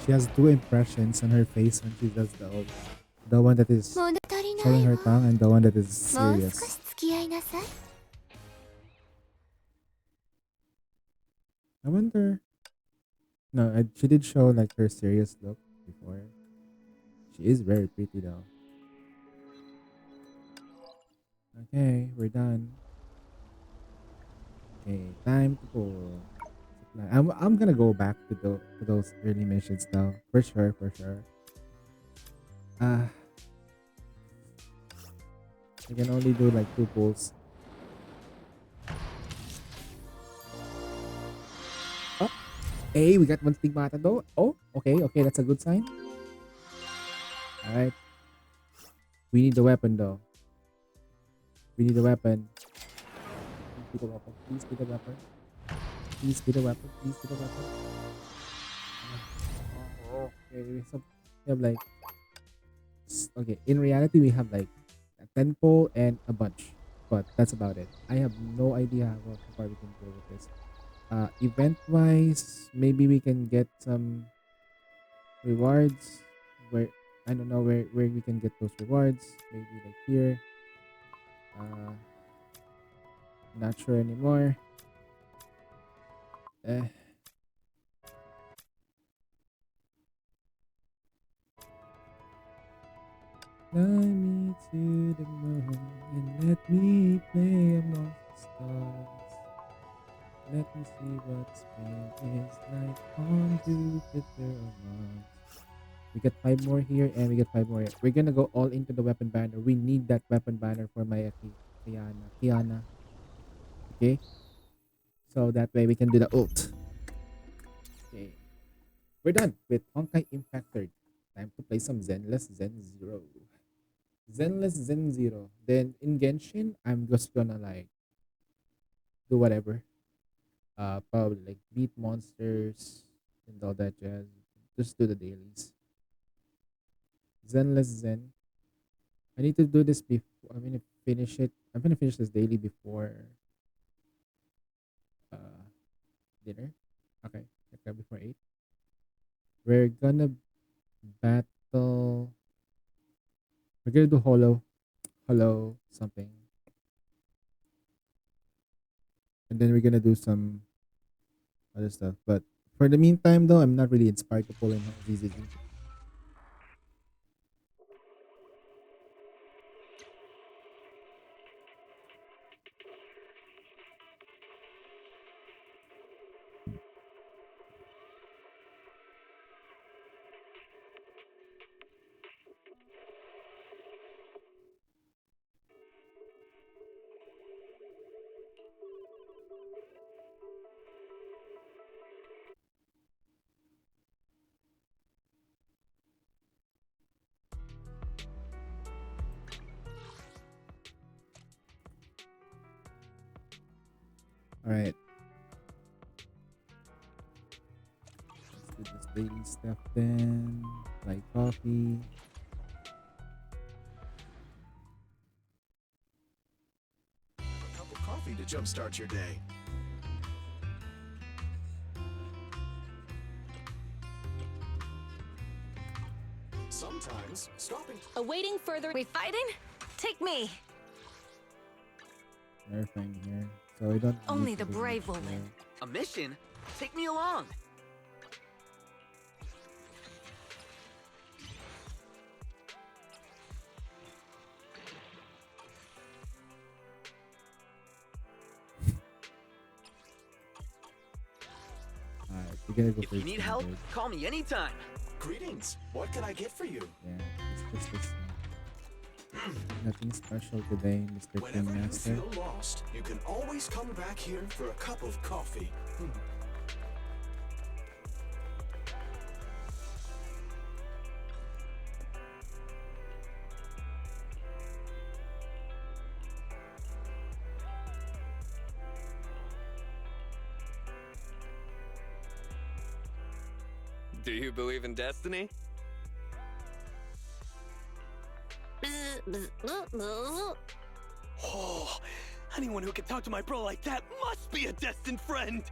She has two impressions on her face when she does the ult. The one that is 物足りな showing い her わ tongue and the one that is もう少 serious. し付き合いなさい I wonder. No, she did show like her serious look before. She is very pretty though. Okay, we're done. Okay, time to go. I'm gonna go back to those early missions though, for sure, for sure. I can only do like 2 pulls. Oh, hey, we got 1 stigmata though. Oh, okay, that's a good sign. All right, we need the weapon though. We need the weapon. Please be the weapon. Please be the weapon. Please be the weapon. Please be the weapon. Oh, okay. We have like. Okay, in reality, we have like a 10 pole and a bunch, but that's about it. I have no idea how far we can go with this. Event wise, maybe we can get some rewards. Where I don't know where we can get those rewards. Maybe like here. Not sure anymore. Fly me to the moon and let me play among the stars. Let me see what spring is like on Jupiter or Mars. We get 5 more here and we get 5 more here. We're gonna go all into the weapon banner. We need that weapon banner for my Kiana. Okay? So that way we can do the ult. Okay. We're done with Honkai Impact 3. Time to play some Zenless Zen Zero. Zenless Zen Zero. Then in Genshin, I'm just gonna like do whatever. Probably like beat monsters and all that jazz. Just do the dailies. Zenless Zen. I need to do this before. I'm gonna finish it. I'm gonna finish this daily before dinner. Okay, before 8. We're gonna battle. We're gonna do hollow something, and then we're gonna do some other stuff. But for the meantime, though, I'm not really inspired to pull in ZZZ. All right. Let's do this daily stuff then. Like coffee. A cup of coffee to jumpstart your day. Sometimes stopping. Awaiting further. We fighting? Take me. Everything here. So we don't. Only need to the do brave much will here. win. A mission? Take me along. Alright, we're gonna go If for you need help, standard. call me anytime. Greetings. What can I get for you? Yeah, it's just nothing special today, Mr. Whenever King you Master. feel lost, you can always come back here for a cup of coffee. Do you believe in destiny? Oh, anyone who can talk to my bro like that must be a destined friend.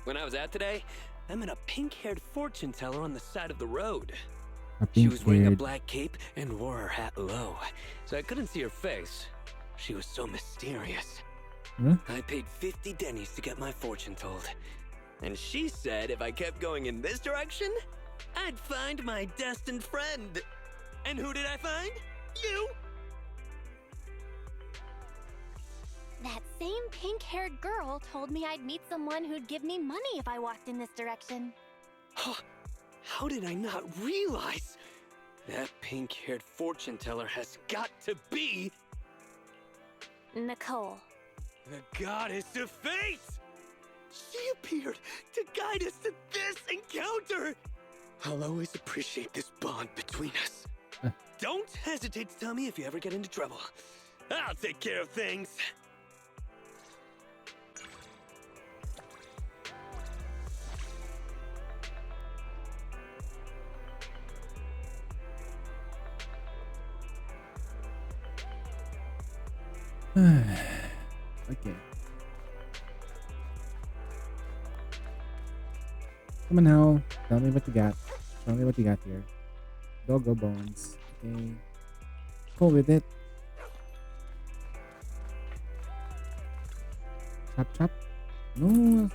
When I was out today, I met a pink-haired fortune teller on the side of the road. A She was wearing a pink-haired- black cape and wore her hat low, so I couldn't see her face. She was so mysterious. Huh? I paid 50 dennies to get my fortune told. And she said if I kept going in this direction, I'd find my destined friend. And who did I find? You! That same pink-haired girl told me I'd meet someone who'd give me money if I walked in this direction. How did I not realize? That pink-haired fortune teller has got to be Nicole. the goddess of fate! She appeared to guide us to this encounter! I'll always appreciate this bond between us. Don't hesitate to tell me if you ever get into trouble. I'll take care of things. Okay. Come on now. Tell me what you got. Show me what you got here. Doggo bones. Okay. Go with it. Chop chop. No.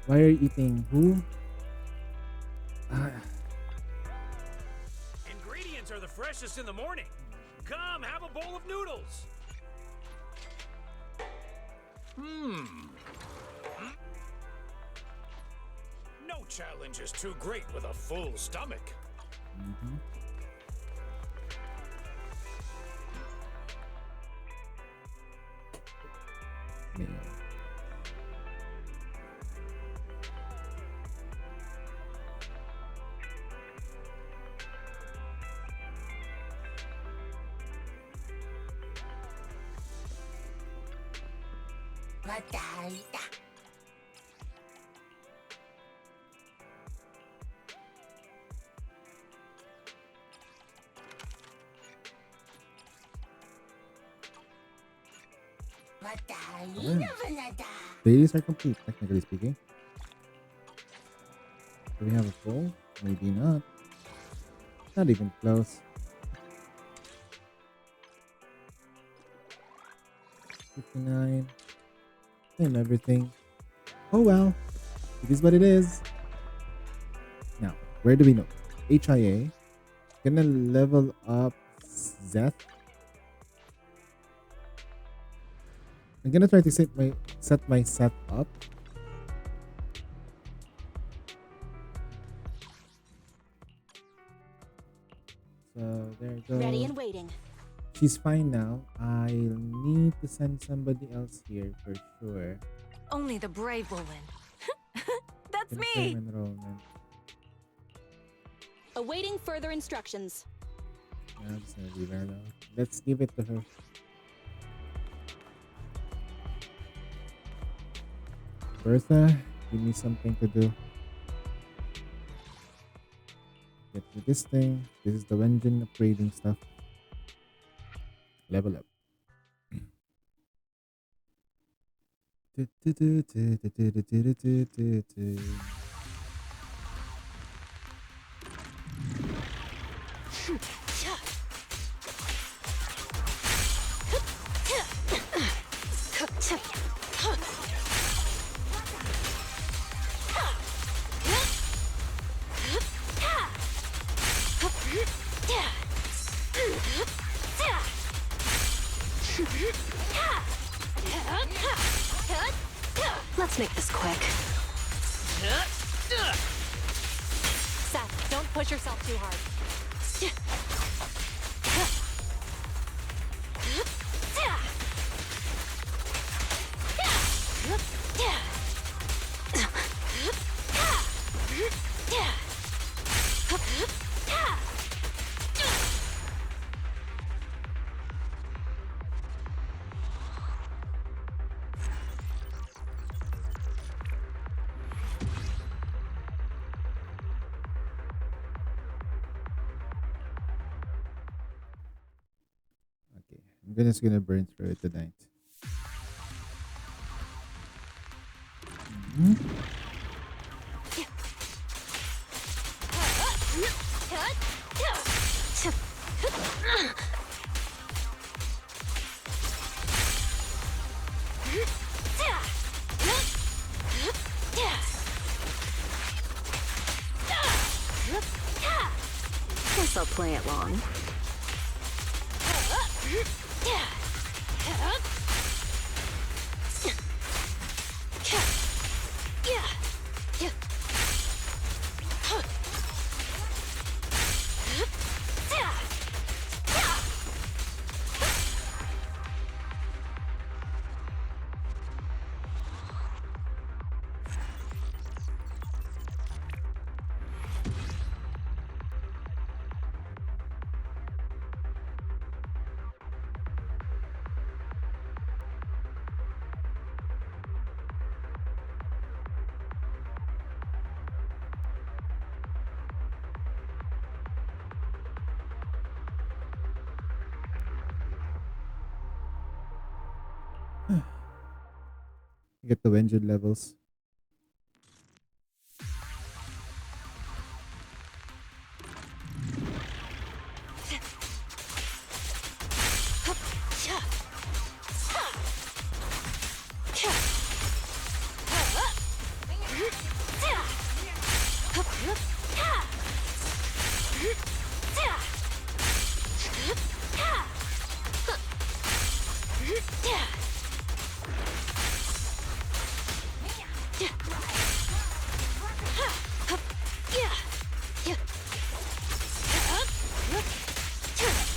Why are you eating? Who? Ingredients are the freshest in the morning. Come, have a bowl of noodles. No challenge is too great with a full stomach. Meal. Dailies are complete, technically speaking. Do we have a full? Maybe not. Not even close. 59. Same everything. Oh well. It is what it is. Now, where do we know? HIA. Gonna level up Zeth. I'm gonna try to set my set up. So there you go. Ready and waiting. She's fine now. I'll need to send somebody else here for sure. Only the brave will win. That's Confirm me! enrollment. Awaiting further instructions. I'm just gonna leave her now. Let's give it to her. Bertha, give me something to do. Get me this thing. This is the engine upgrading stuff. Level up. Let's make this quick. Seth, don't push yourself too hard. I'm just gonna burn through it tonight. guess I'll play it long. Get the Vengeance levels.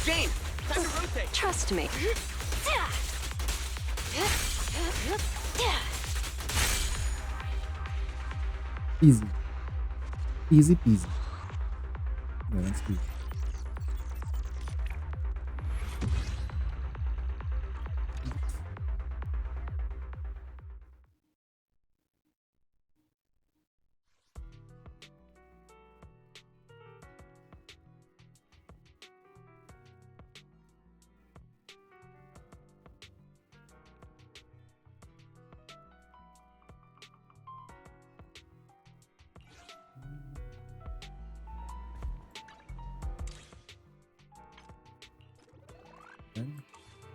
Jane, time to rotate. Trust me. Easy. Easy peasy. Yeah, that's good.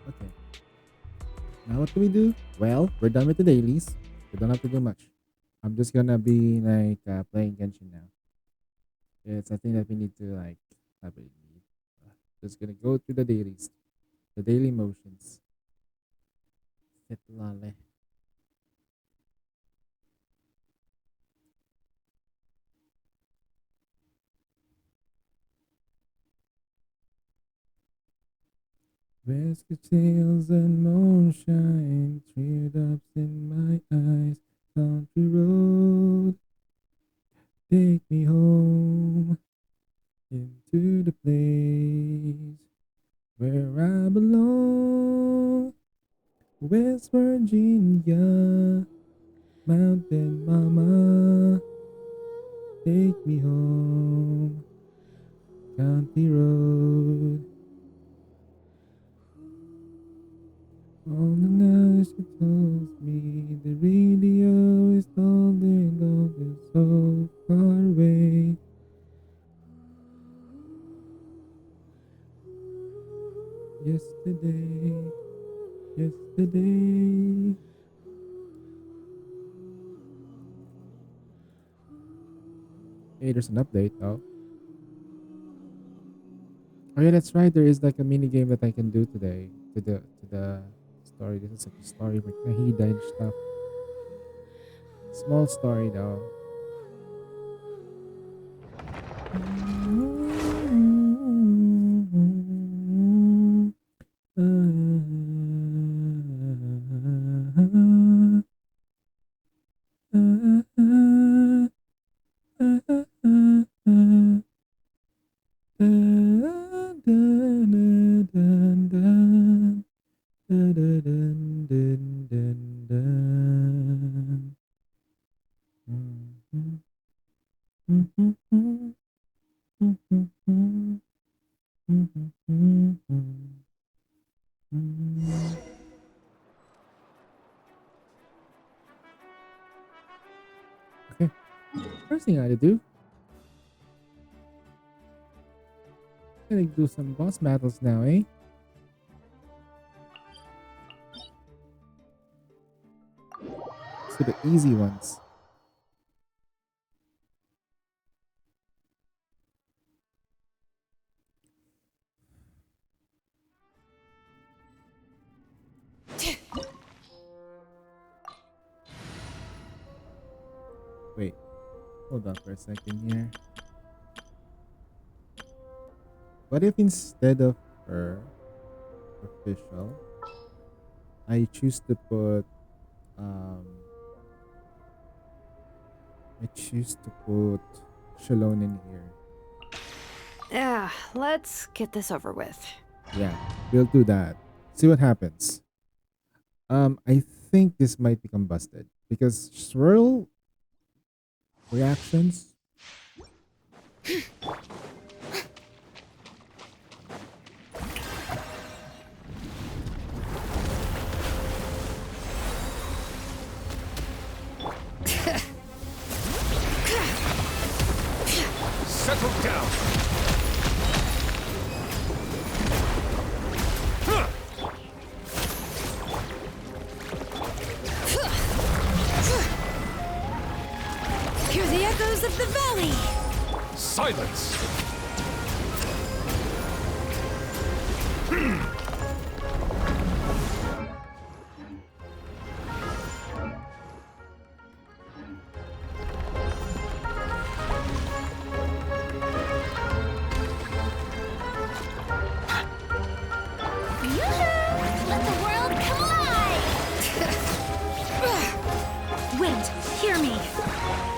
Okay. Now what do we do? Well, we're done with the dailies. We don't have to do much. I'm just gonna be like playing Genshin now. It's a thing that we need to like. Not really need. Just gonna go through the dailies, the daily motions. Fitlale. Rescue sails and moonshine, teardrops in my eyes. Country road, take me home into the place where I belong. West Virginia, Mountain Mama, take me home. County road. All the nights she told me the radio is holding on so far away. Yesterday, yesterday. Hey, there's an update though. Oh yeah, that's right. There is like a mini game that I can do today to the story. This is like a story with Nahida and stuff. Small story though. Okay, first thing I gotta do, gotta do some boss battles now, eh? Let's do the easy ones. Hold on for a second here. What if instead of her official, I choose to put Shalon in here. Yeah, let's get this over with. Yeah, we'll do that. See what happens. I think this might become busted because swirl reactions. Settle down. Hear the echoes of the valley! Silence. Let the world collide! Wind, hear me!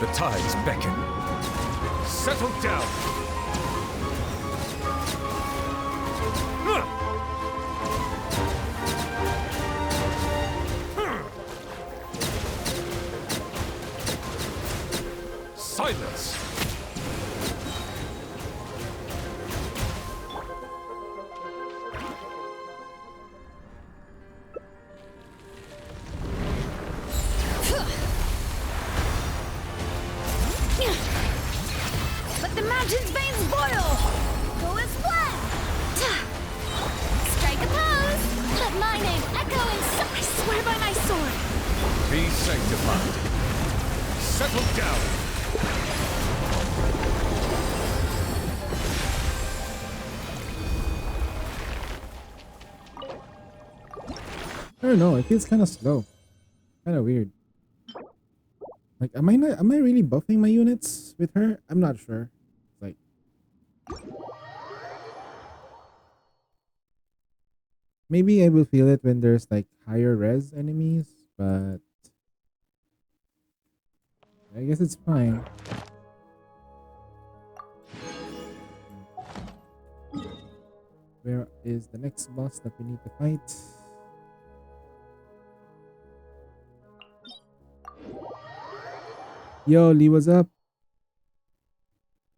The tides beckon. Settle down. Silence. Let the mountain's veins boil! Go as one! Strike a pose! Let my name echo inside! I swear by my sword! Be sanctified. Settle down. I don't know. It feels kind of slow, kind of weird. Like, am I really buffing my units with her? I'm not sure. Like, maybe I will feel it when there's like higher res enemies, but I guess it's fine. Where is the next boss that we need to fight? Yo, Lee, what's up?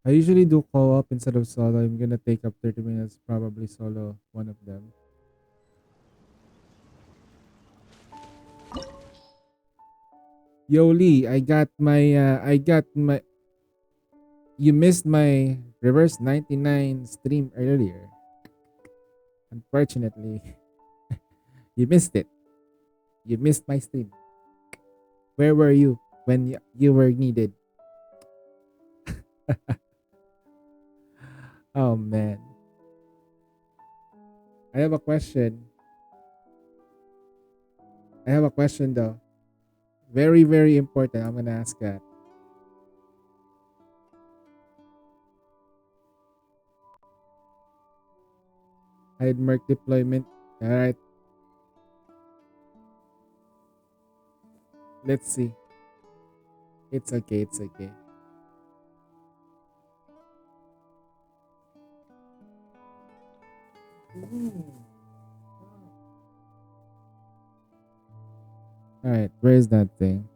I usually do co-op instead of solo. I'm gonna take up 30 minutes, probably solo one of them. Yo, Lee, I got my, you missed my reverse 99 stream earlier. Unfortunately, you missed it. You missed my stream. Where were you when you were needed? Oh man. I have a question. I have a question though. Very, very important. I'm gonna ask that. Hide merc deployment. Alright. Let's see. It's okay, it's okay. Alright, where is that thing?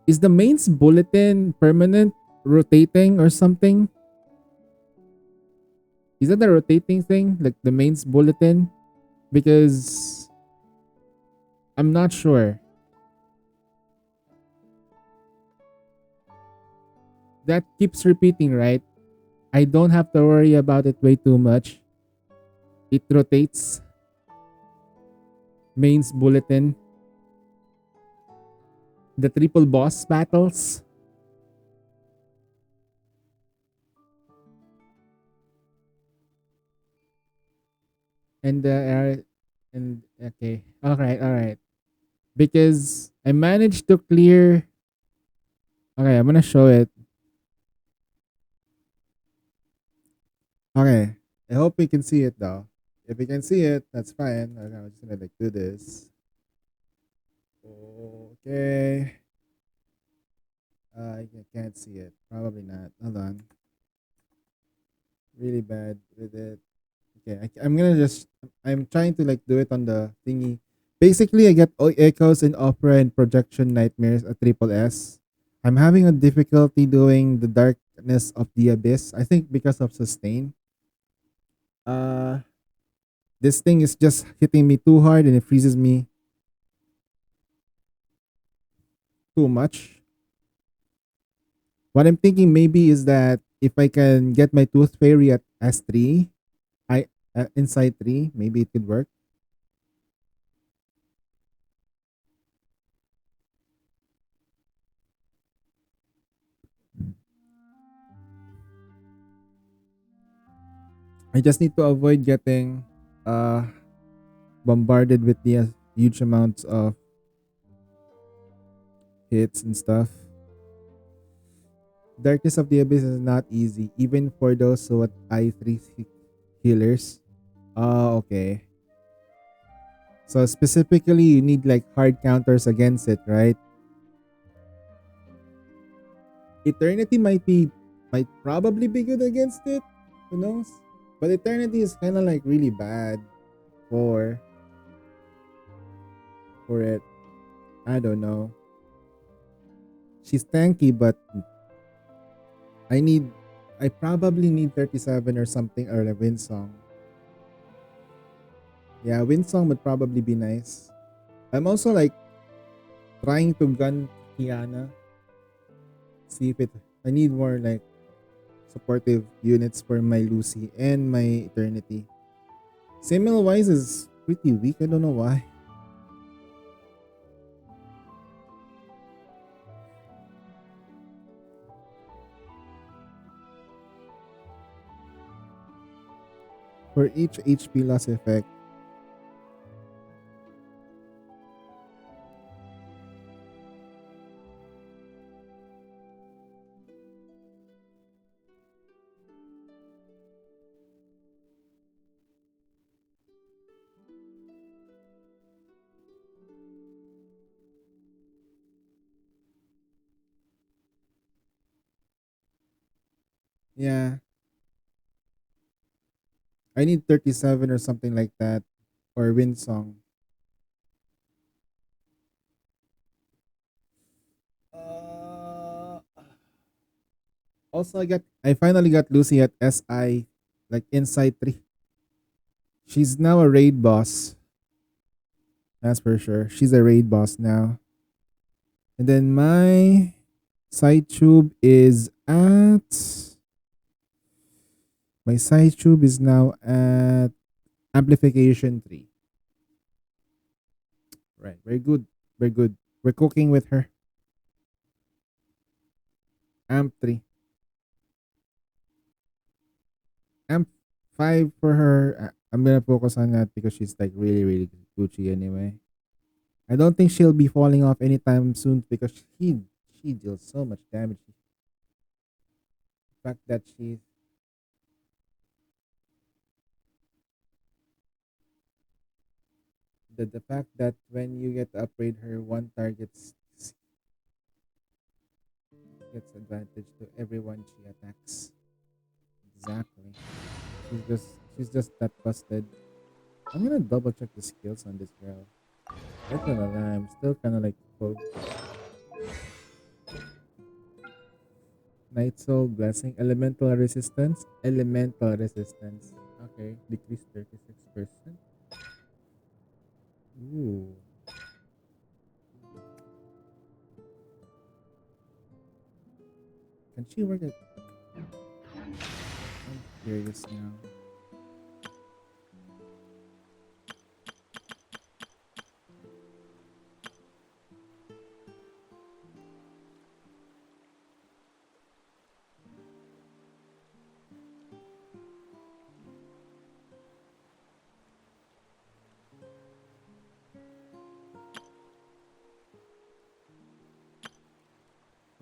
Is the mains bulletin permanent rotating or something? Is that the rotating thing? Like the mains bulletin? Because I'm not sure. That keeps repeating, right? I don't have to worry about it way too much. It rotates. Mains bulletin. The triple boss battles. And okay. All right. Because I managed to clear Okay, I'm gonna show it. Okay, I hope we can see it though. If we can see it, that's fine. Okay, I'm just gonna like do this. Okay. I can't see it. Probably not. Hold on. Really bad with it. Okay, I'm gonna just. I'm trying to like do it on the thingy. Basically, I get echoes in Opera and Projection Nightmares at Triple S. I'm having a difficulty doing the Darkness of the Abyss. I think because of sustain. Uh, this thing is just hitting me too hard and it freezes me too much. What I'm thinking maybe is that if I can get my Tooth Fairy at S3, inside 3, maybe it could work. I just need to avoid getting bombarded with the huge amounts of hits and stuff. Darkness of the Abyss is not easy, even for those who at I3 healers. Oh, okay. So specifically, you need like hard counters against it, right? Eternity might probably be good against it. Who knows? But Eternity is kind of like really bad for it. I don't know. She's tanky, but I probably need 37 or something, or a Wind Song. Yeah, Wind Song would probably be nice. I'm also like trying to gun Kiana. See if I need more like supportive units for my Lucy and my Eternity. Simil wise is pretty weak. I don't know why. For each HP loss effect, yeah, I need 37 or something like that, or Wind Song. Also, I finally got Lucy at SI, like inside 3. She's now a raid boss. That's for sure. She's a raid boss now. And then my side tube is now at amplification 3. Right. Very good. Very good. We're cooking with her. Amp 3. Amp 5 for her. I'm gonna focus on that because she's like really, really Gucci anyway. I don't think she'll be falling off anytime soon because she deals so much damage. The fact that the fact that when you get to upgrade her, one target gets advantage to everyone she attacks. Exactly. She's just that busted. I'm gonna double check the skills on this girl. Not gonna lie, I'm still kinda like Night Soul Blessing, Elemental Resistance. Okay, decrease 36%. Ooh. Can she work it? I'm curious now.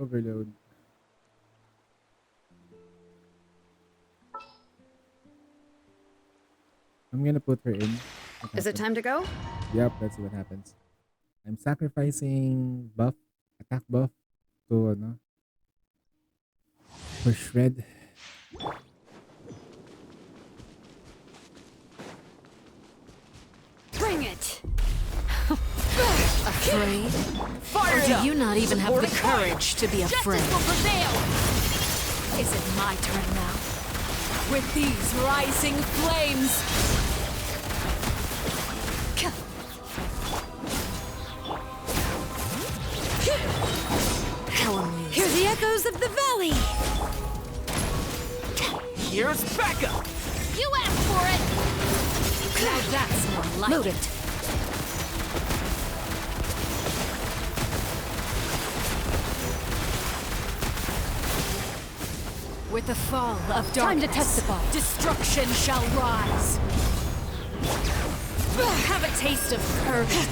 Overload. I'm gonna put her in. Is it time to go? Yep, that's what happens. I'm sacrificing buff, attack buff to ano, for shred. Bring it! Afraid? Fire or it do up. you not even have the Supporting fire. courage to be afraid? Justice will prevail. Is it my turn now? With these rising flames. How amusing. Hear the echoes of the valley. Here's Becca! You asked for it! Now that's more like Load it. it. With the fall of darkness, Time to testify. destruction shall rise. Have a taste of courage.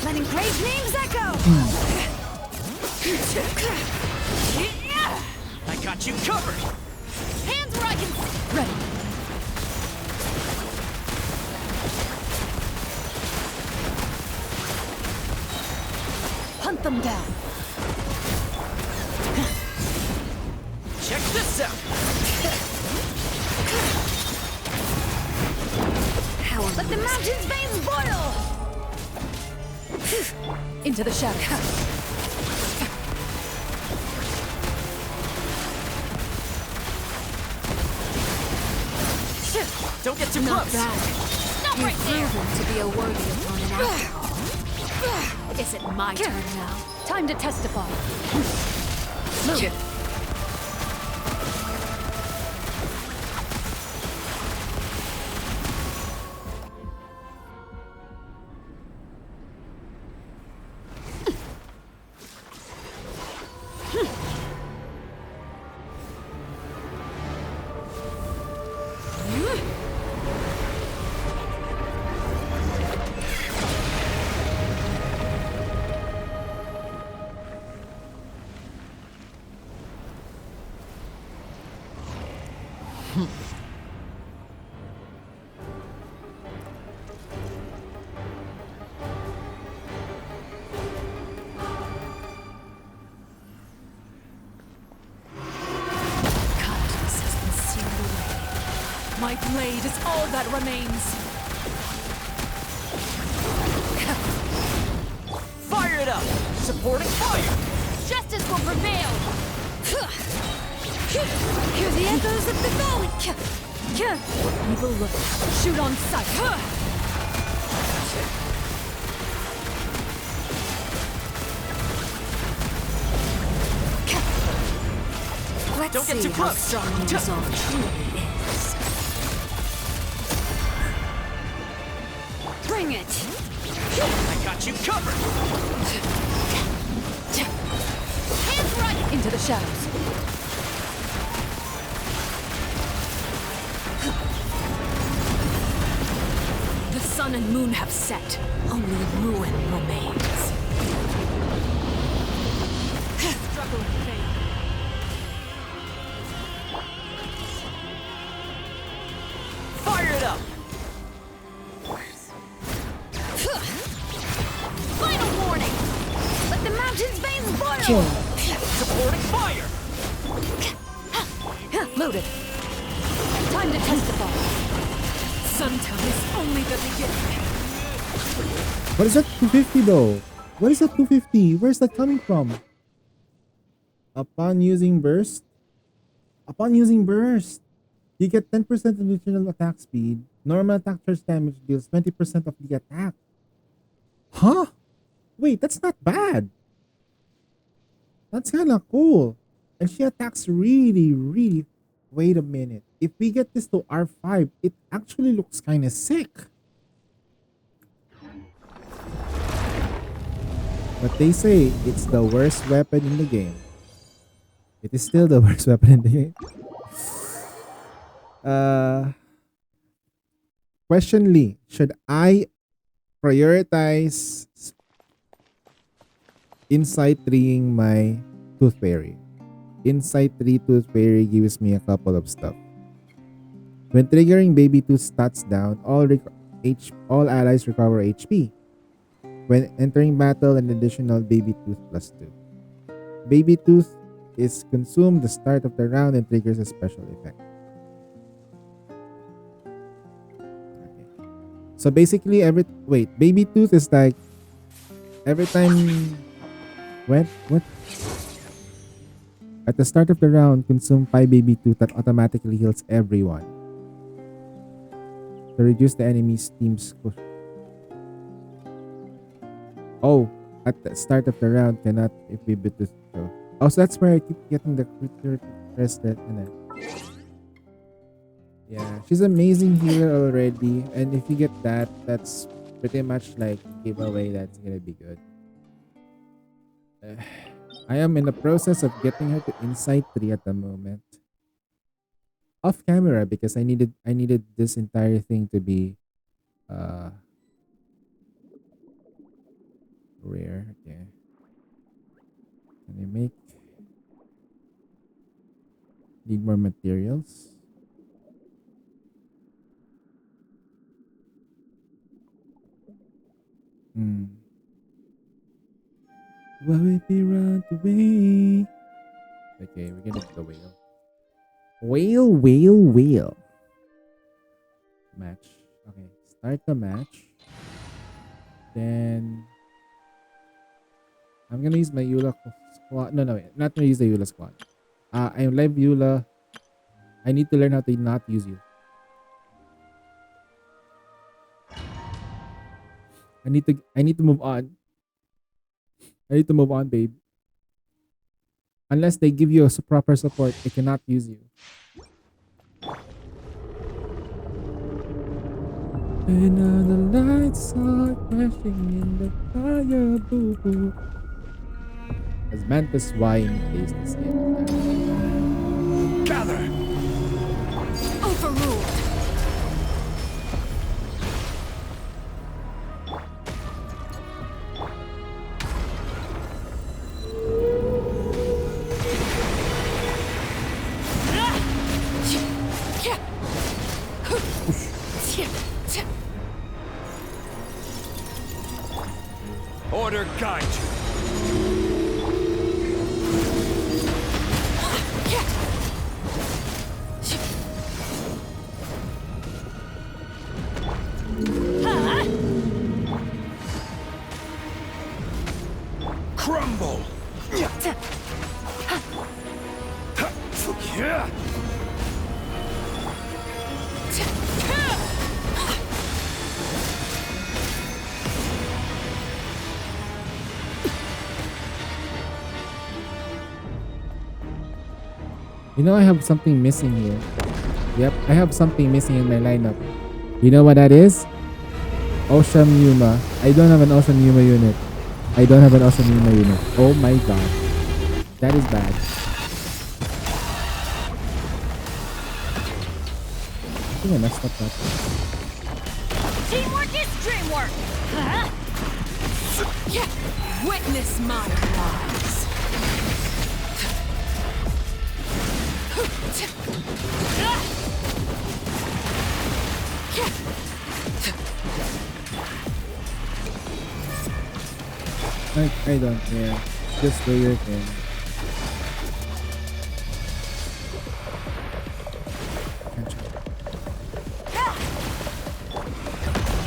Letting great names echo. I got you covered! Hands where I can see! Ready. Hunt them down. Check this out! How Let the mountain's veins boil. Into the shadows. Don't get too Not close! bad. Stop You've right there! proven to be a worthy opponent after all. Is it my turn now? Time to testify. Get Kindness has been sealed away. My blade is all that remains. fire it up! Supporting fire! Justice will prevail! Hear the echoes of the valley. Evil look. Shoot on sight. Let's Don't get see too how close. strong your resolve truly is. Bring it. I got you covered! Hands where I can... Into the shadows. The sun and moon have set. Only ruin remains. Struggle in vain. Fire it up! Final warning! Let the mountain's veins boil! Supporting fire! Loaded. Time to testify. Suntown is only the beginning. What is that 250 though? What is that 250? Where's that coming from? Upon using burst? Upon using burst, you get 10% additional attack speed. Normal attack charge damage deals 20% of the attack. Huh? Wait, that's not bad. That's kind of cool. And she attacks really. Wait a minute. If we get this to R5, it actually looks kind of sick. But they say it's the worst weapon in the game. It is still the worst weapon in the game. Question Lee, should I prioritize Insight 3ing my Tooth Fairy? Insight 3 Tooth Fairy gives me a couple of stuff. When triggering Baby Tooth stats down, all allies recover HP. When entering battle, an additional Baby Tooth +2. Baby Tooth is consumed the start of the round and triggers a special effect. Okay. So basically Baby Tooth is like every time what? At the start of the round, consume 5 Baby Tooth that automatically heals everyone. To reduce the enemy's team's push. Oh, at the start of the round, cannot if Baby Tooth. Oh, so that's where I keep getting the creature to press that. Yeah, she's amazing healer already. And if you get that, that's pretty much like giveaway that's gonna be good. I am in the process of getting her to Insight 3 at the moment. Off camera because I needed this entire thing to be rare. Okay. Can I make need more materials? Will it be run away? Okay, we're gonna do the whale. Whale. Match. Okay, start the match. Then I'm gonna use my Eula squad. No, wait, not gonna use the Eula squad. I live Eula. I need to learn how to not use you. I need to move on. I need to move on, babe. Unless they give you a proper support, they cannot use you. And now the lights are crashing in the fire, boo boo. As Mantis Wine plays this game. Gather! Overruled! Order guide you. Crumble. You know I have something missing here. Yep, I have something missing in my lineup. You know what that is? Ocean Yuma. I don't have an Ocean Yuma unit. Oh my god. That is bad. I think I messed up that. Teamwork is dreamwork! Witness my lies. I don't care. Just do your thing.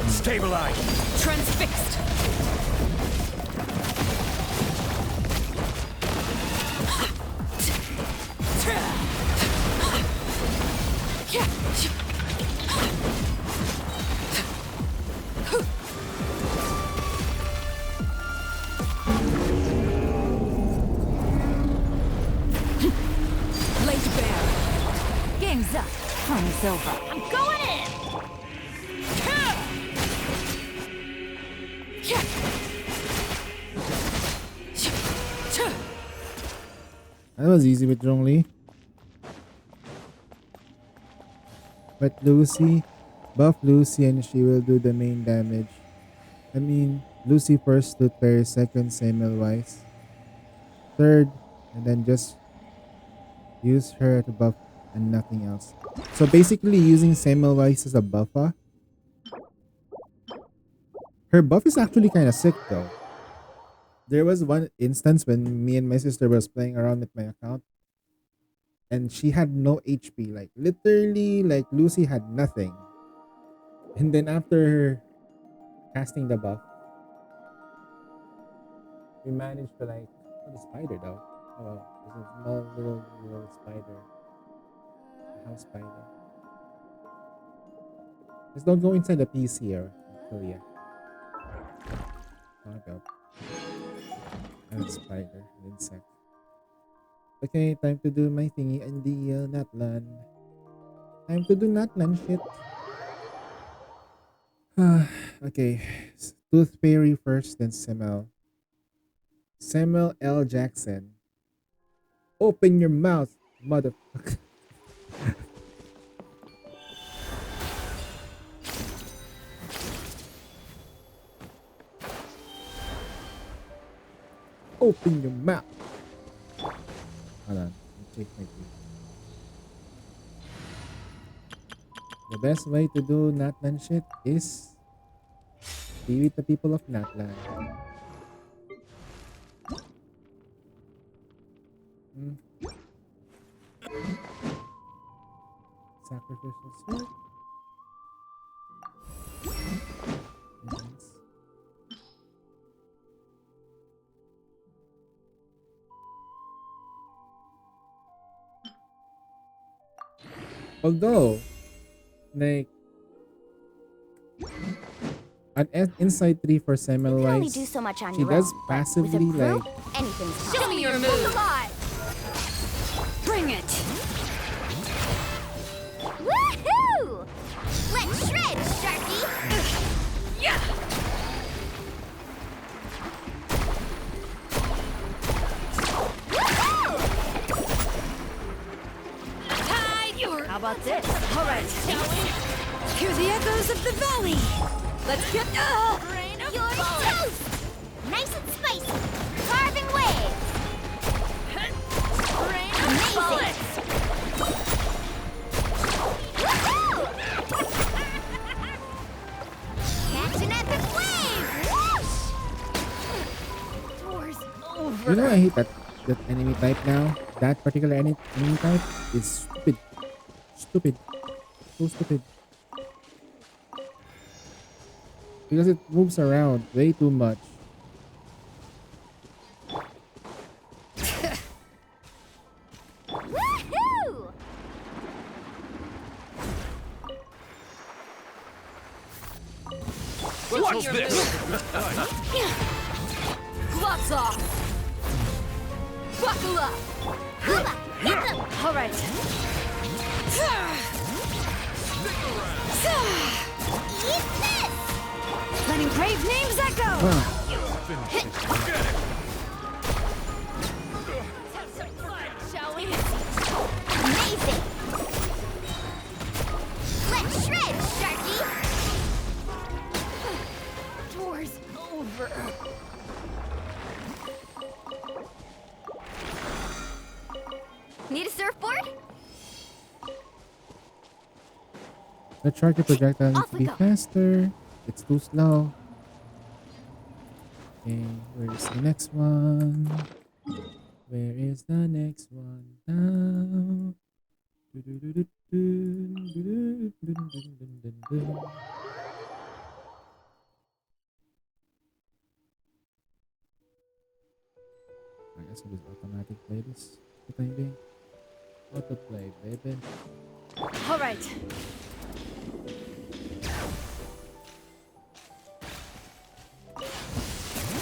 Stabilize. Transfixed. Laid bare. Game's up. Fun's over. I'm going in. That was easy with Zhongli. But Lucy, Buff Lucy and she will do the main damage. I mean, Lucy first to player, second Semmelweis, third, and then just use her to buff and nothing else. So basically using Semmelweis as a buffer. Her buff is actually kind of sick though. There was one instance when me and my sister was playing around with my account and she had no HP, like literally like Lucy had nothing. And then after her casting the buff, we managed to like, oh, the spider though. Oh, there's a small little spider. A house spider. Just don't go inside the PC or I'll kill ya. Fuck up. And spider, an insect. Okay, time to do my thingy in the Natlan. Time to do Natlan shit. Okay, Tooth Fairy first, then Semmel. Samuel L. Jackson. Open your mouth, motherfucker. Open your mouth. Hold on. Take my tea. The best way to do Natlan shit is be with the people of Natlan. Sacrificial sword. Although, like, an inside 3 for Semmelweis, do so much on she your does own, but passively with a like. group, anything's possible. Show me your move. Bring it. Woohoo! Let's shred, Sharky! Yeah! How about this? All right, shall we? Hear the echoes of the valley. Let's get You're toast! Nice and spicy! Carving waves! Amazing! Woohoo! Catch an epic wave! Whoosh! Doors over. You know, I hate that enemy type now. That particular enemy type is stupid. Stupid. So stupid. Because it moves around way too much. Woohoo! What's this? Gloves off. Buckle up. Hooba! Hit them! All right. Eat this! Letting brave names echo. Shall we? Amazing! Let's shred, Sharky! Doors over. Need a surfboard? The charger projectile needs to be faster. It's too slow. Okay, where is the next one? Where is the next one now? I guess I'll just automatic play this for the time being. Auto play, baby. All right.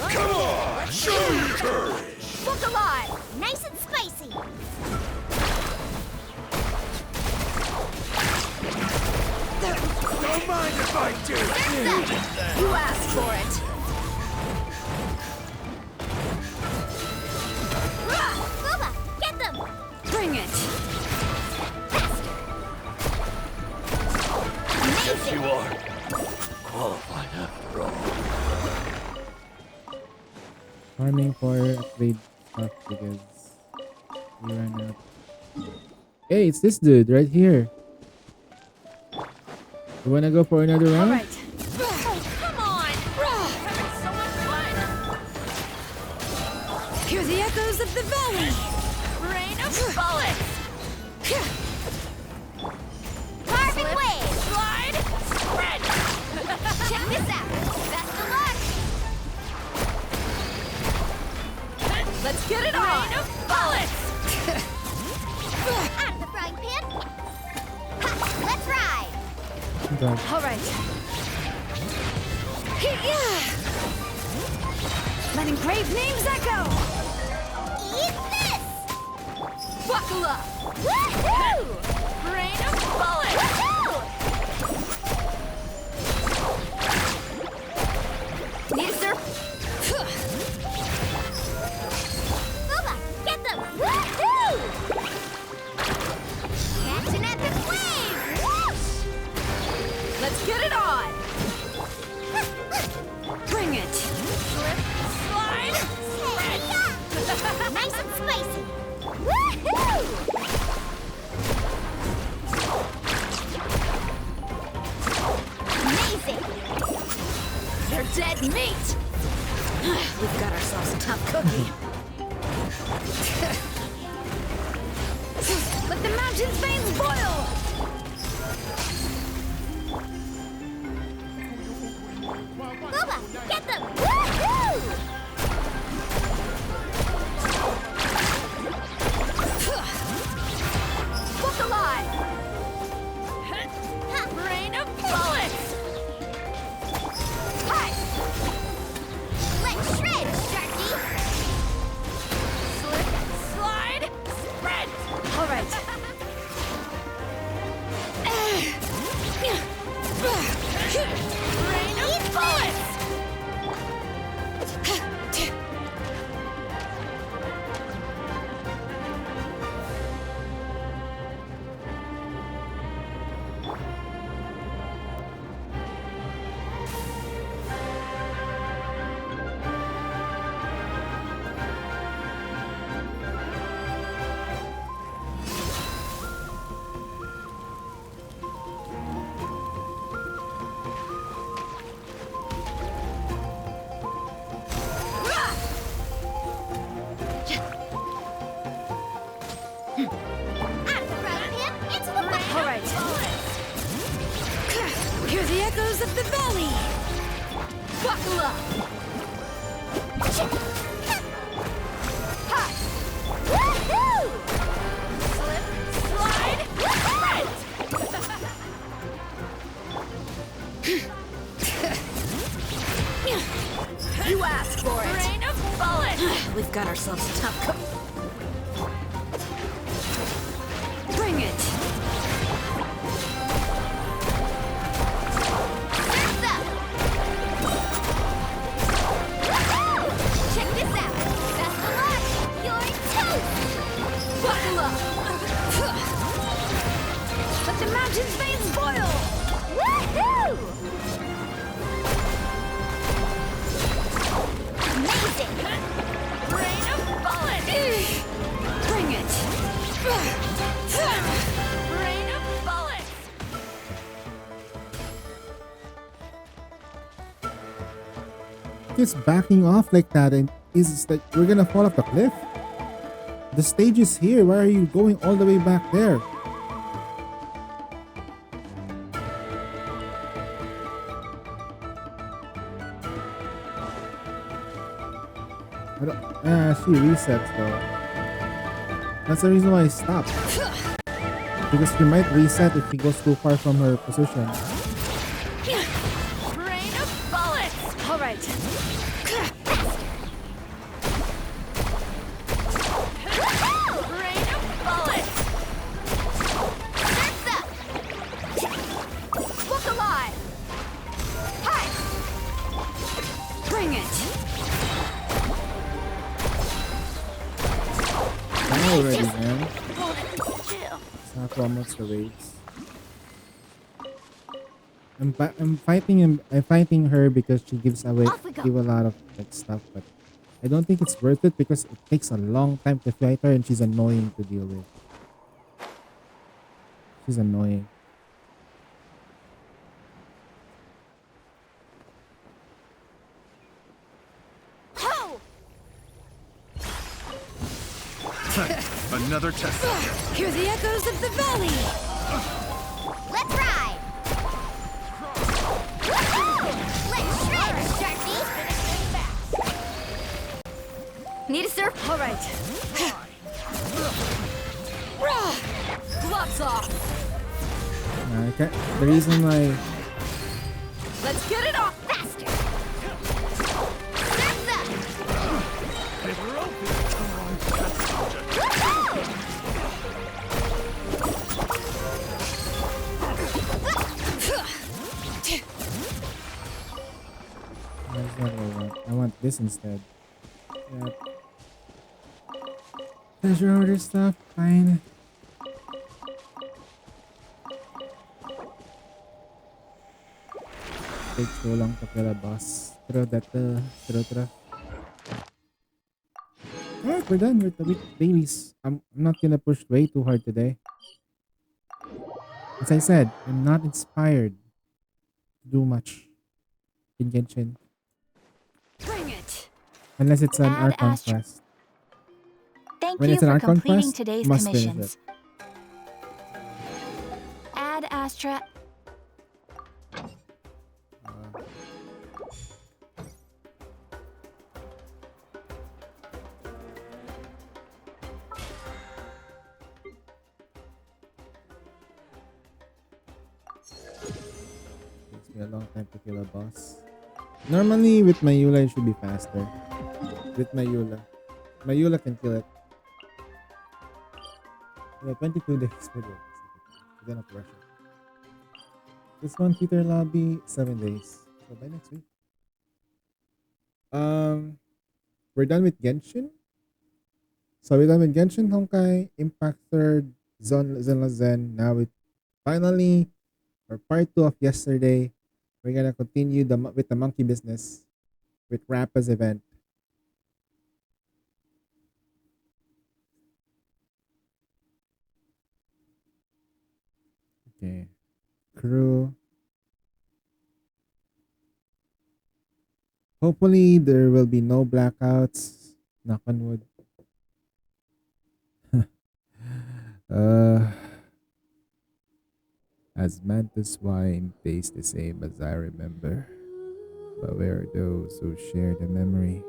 Come on! Show your courage! Look alive! Nice and spicy! Don't mind if I do! You asked for it. Booba! Get them! Bring it. Amazing! farming for upgrade stuff because we ran out. Hey, it's this dude right here. You wanna go for another round? All right. Come on! Having so much fun! Hear the echoes of the valley! Rain of bullets! Carving wave! Slide! Spread! Check this out! Best of luck! Let's get it on! Rain of bullets! Out of the frying pan! Ha, let's ride! God. All right. Let engraved names echo! Eat this! Buckle up! Woohoo! Rain of bullets! Woohoo! Yes, sir. Booba, get them! Woohoo! Catch an epic wave! Whoosh! Let's get it on! Bring it! Slip, slide, spread! Nice and spicy! Woohoo! Amazing! They're dead meat! We've got ourselves a tough cookie. Let the mountain's veins boil! Booba, get them! Woohoo! Look alive! Rain of bullets! Hi! Let's shred, Sharky! Slip, slide, spread! All right. Rain of bullets! Out of the frying pan, into the bucket! All right. Hear the echoes of the valley! Buckle up! Ha! Woohoo! Slip, slide, spread! You asked for it! Rain of bullets! We've got ourselves a tough cookie. Bring it! Surf's up! Woohoo! Check this out! Best of luck! You're toast! Buckle up! Let the mountain's veins boil! Woohoo! Amazing! Rain of bullets! Bring it! Rain of bullets! It's backing off like that, and is like we're gonna fall off the cliff. The stage is here. Why are you going all the way back there? She resets though. That's the reason why I stopped. Because she might reset if she goes too far from her position. Rain of bullets! All right. Rain of bullets! Surf's up! Look alive! Hi! Bring it! Already, man. It's not almost the race. I'm fighting him. I'm fighting her because she gives away Off we go. give a lot of like stuff, but I don't think it's worth it because it takes a long time to fight her and she's annoying to deal with. She's annoying. Another test. Hear the echoes of the valley! Let's ride! Let's shred, Sharpie! Need a surf? All right. Gloves off. Okay. The reason why Let's get it off. Faster! that's not what I want. I want this instead. Yeah. Treasure order stuff, fine. Takes so long to kill a boss. Throw that, throw. Alright, we're done with the week dailies. I'm not gonna push way too hard today. As I said, I'm not inspired to do much in Genshin. Bring it! Unless it's an Add Archon Astra. quest. Thank When you it's an for Archon completing quest, today's must finish commissions. Add Astra. Takes me a long time to kill a boss. Normally with Mayula it should be faster. With Mayula. Mayula can kill it. Yeah, 22 days for this. You don't have to rush it. This one Peter lobby, 7 days. So by next week. We're done with Genshin. So we're done with Genshin, Honkai, Impact Third, Zen. Now with finally, for part 2 of yesterday, we're gonna continue with the monkey business with Rappa's event. Okay. Crew. Hopefully there will be no blackouts. Knock on wood. As Mantis wine tastes the same as I remember, but where are those who share the memory?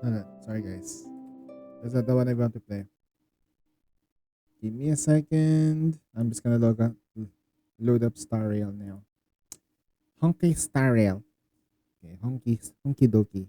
No, sorry guys. That's not the one I want to play. Give me a second. I'm just gonna load up Star Rail now. Honky Star Rail. Okay, honky dokie.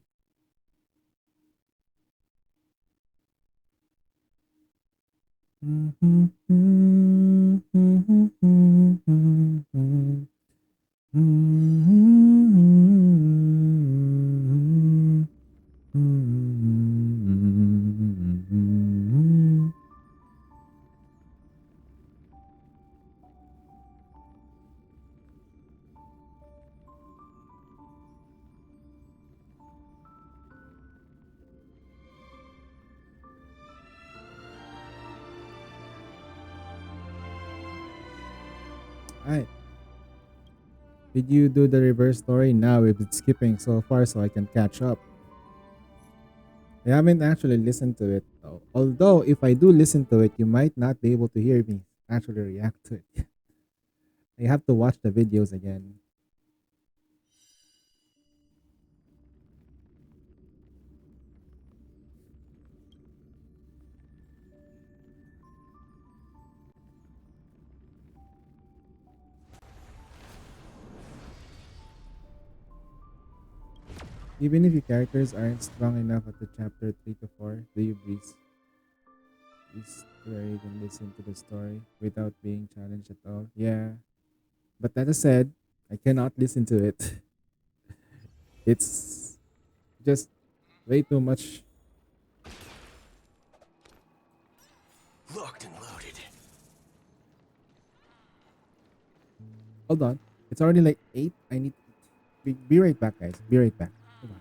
Alright. Did you do the reverse story? Now we've been skipping so far so I can catch up. I haven't actually listened to it though. Although if I do listen to it, you might not be able to hear me actually react to it. I have to watch the videos again. Even if your characters aren't strong enough at the chapter 3 to 4, do you breeze through it and listen to the story without being challenged at all? Yeah. But that said, I cannot listen to it. It's just way too much. Locked and loaded. Hold on. It's already like 8. I need to be right back, guys. Be right back. Hold on.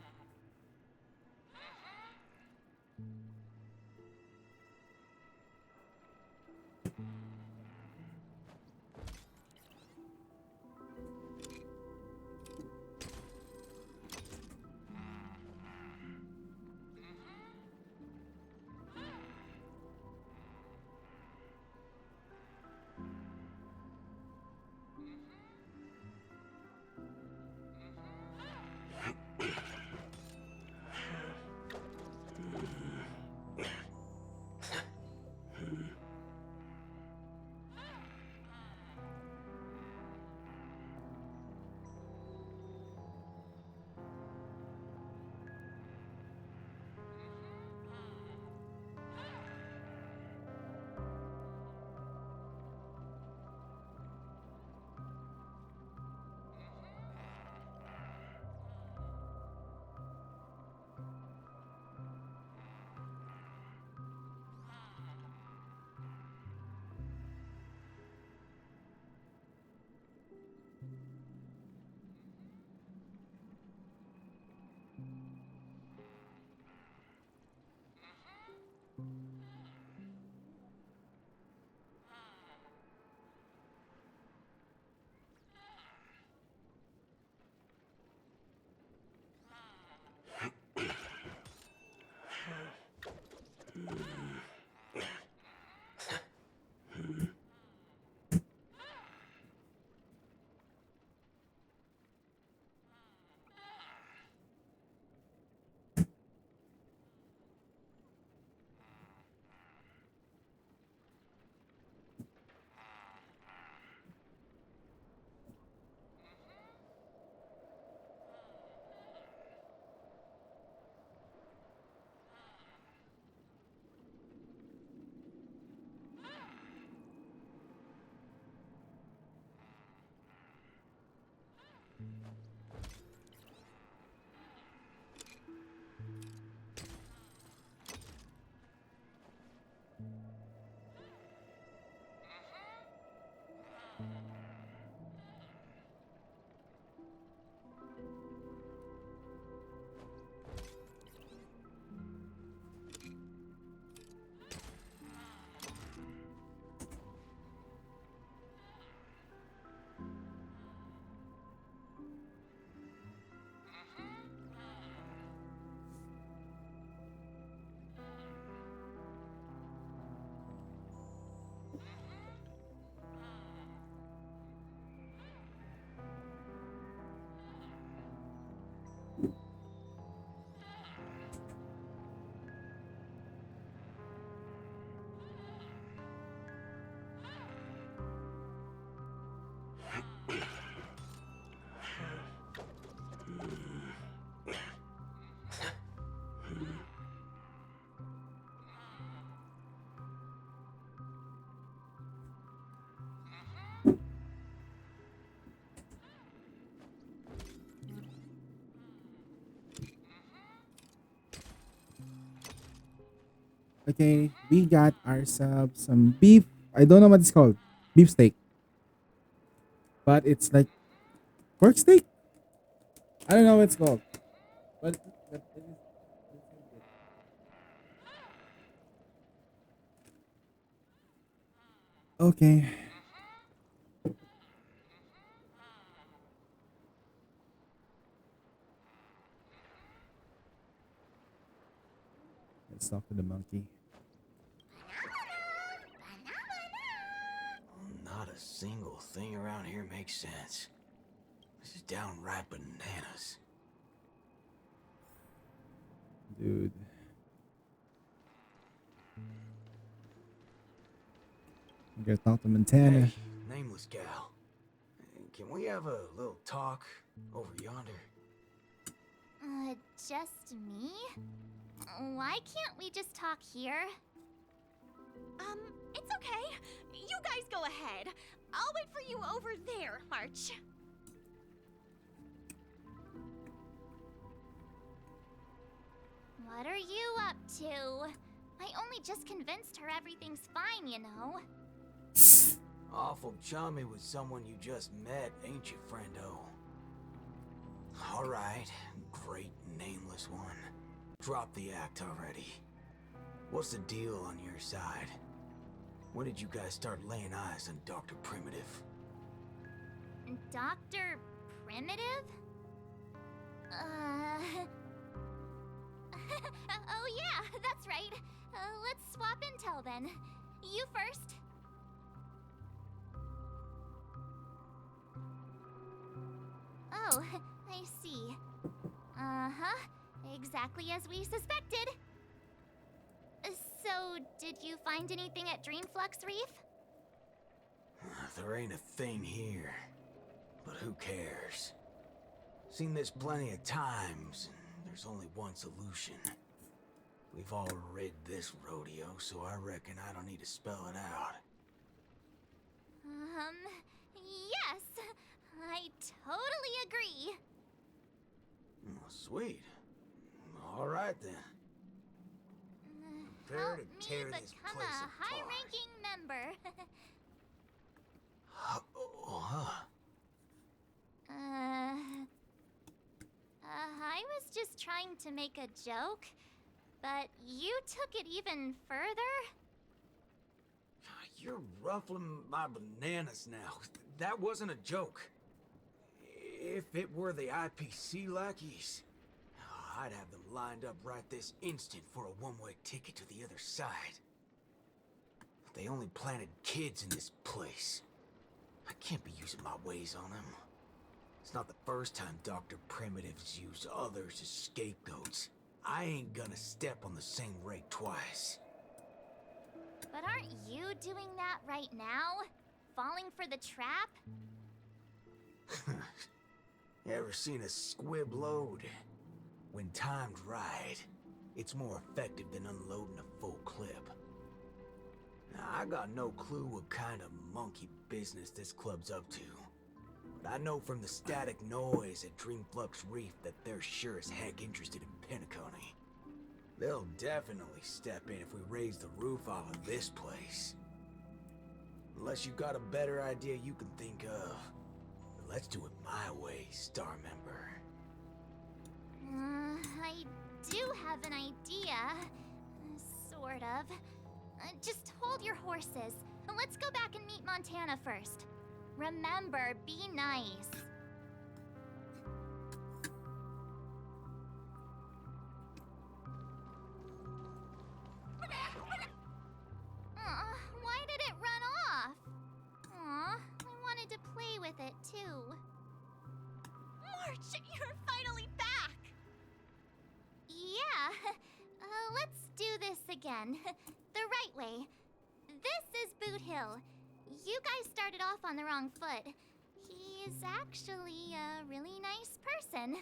Okay, we got ourselves some beef. I don't know what it's called. Beef steak. But it's like pork steak? I don't know what it's called. But it is. Okay. Let's talk to the monkey. Not a single thing around here makes sense. This is downright bananas. Dude. I gotta talk to Montana. Hey, nameless gal. Can we have a little talk over yonder? Just me? Why can't we just talk here? It's okay. You guys go ahead. I'll wait for you over there, March. What are you up to? I only just convinced her everything's fine, you know. Awful chummy with someone you just met, ain't you, friendo? Alright, great nameless one. Drop the act already. What's the deal on your side? When did you guys start laying eyes on Dr. Primitive? Dr. Primitive? Oh yeah, that's right. Let's swap intel then. You first. Oh, I see. Uh-huh. Exactly as we suspected. So, did you find anything at Dreamflux Reef? There ain't a thing here. But who cares? Seen this plenty of times, and there's only one solution. We've all rid this rodeo, so I reckon I don't need to spell it out. Yes. I totally agree. Oh, sweet. All right then. Prepare Help to tear me this become place a apart. high-ranking member. I was just trying to make a joke, but you took it even further? You're ruffling my bananas now. That wasn't a joke. If it were the IPC lackeys, I'd have them lined up right this instant for a one-way ticket to the other side. They only planted kids in this place. I can't be using my ways on them. It's not the first time Dr. Primitive's used others as scapegoats. I ain't gonna step on the same rake twice. But aren't you doing that right now? Falling for the trap? Ever seen a squib load? When timed right, it's more effective than unloading a full clip. Now, I got no clue what kind of monkey business this club's up to. But I know from the static noise at Dreamflux Reef that they're sure as heck interested in Penacony. They'll definitely step in if we raise the roof off of this place. Unless you've got a better idea you can think of. But let's do it my way, Star Member. I do have an idea. Sort of. Just hold your horses. Let's go back and meet Montana first. Remember, be nice. Why did it run off? Aw, I wanted to play with it too. March, you're finally back! Yeah, let's do this again. The right way. This is Boot Hill. You guys started off on the wrong foot. He's actually a really nice person.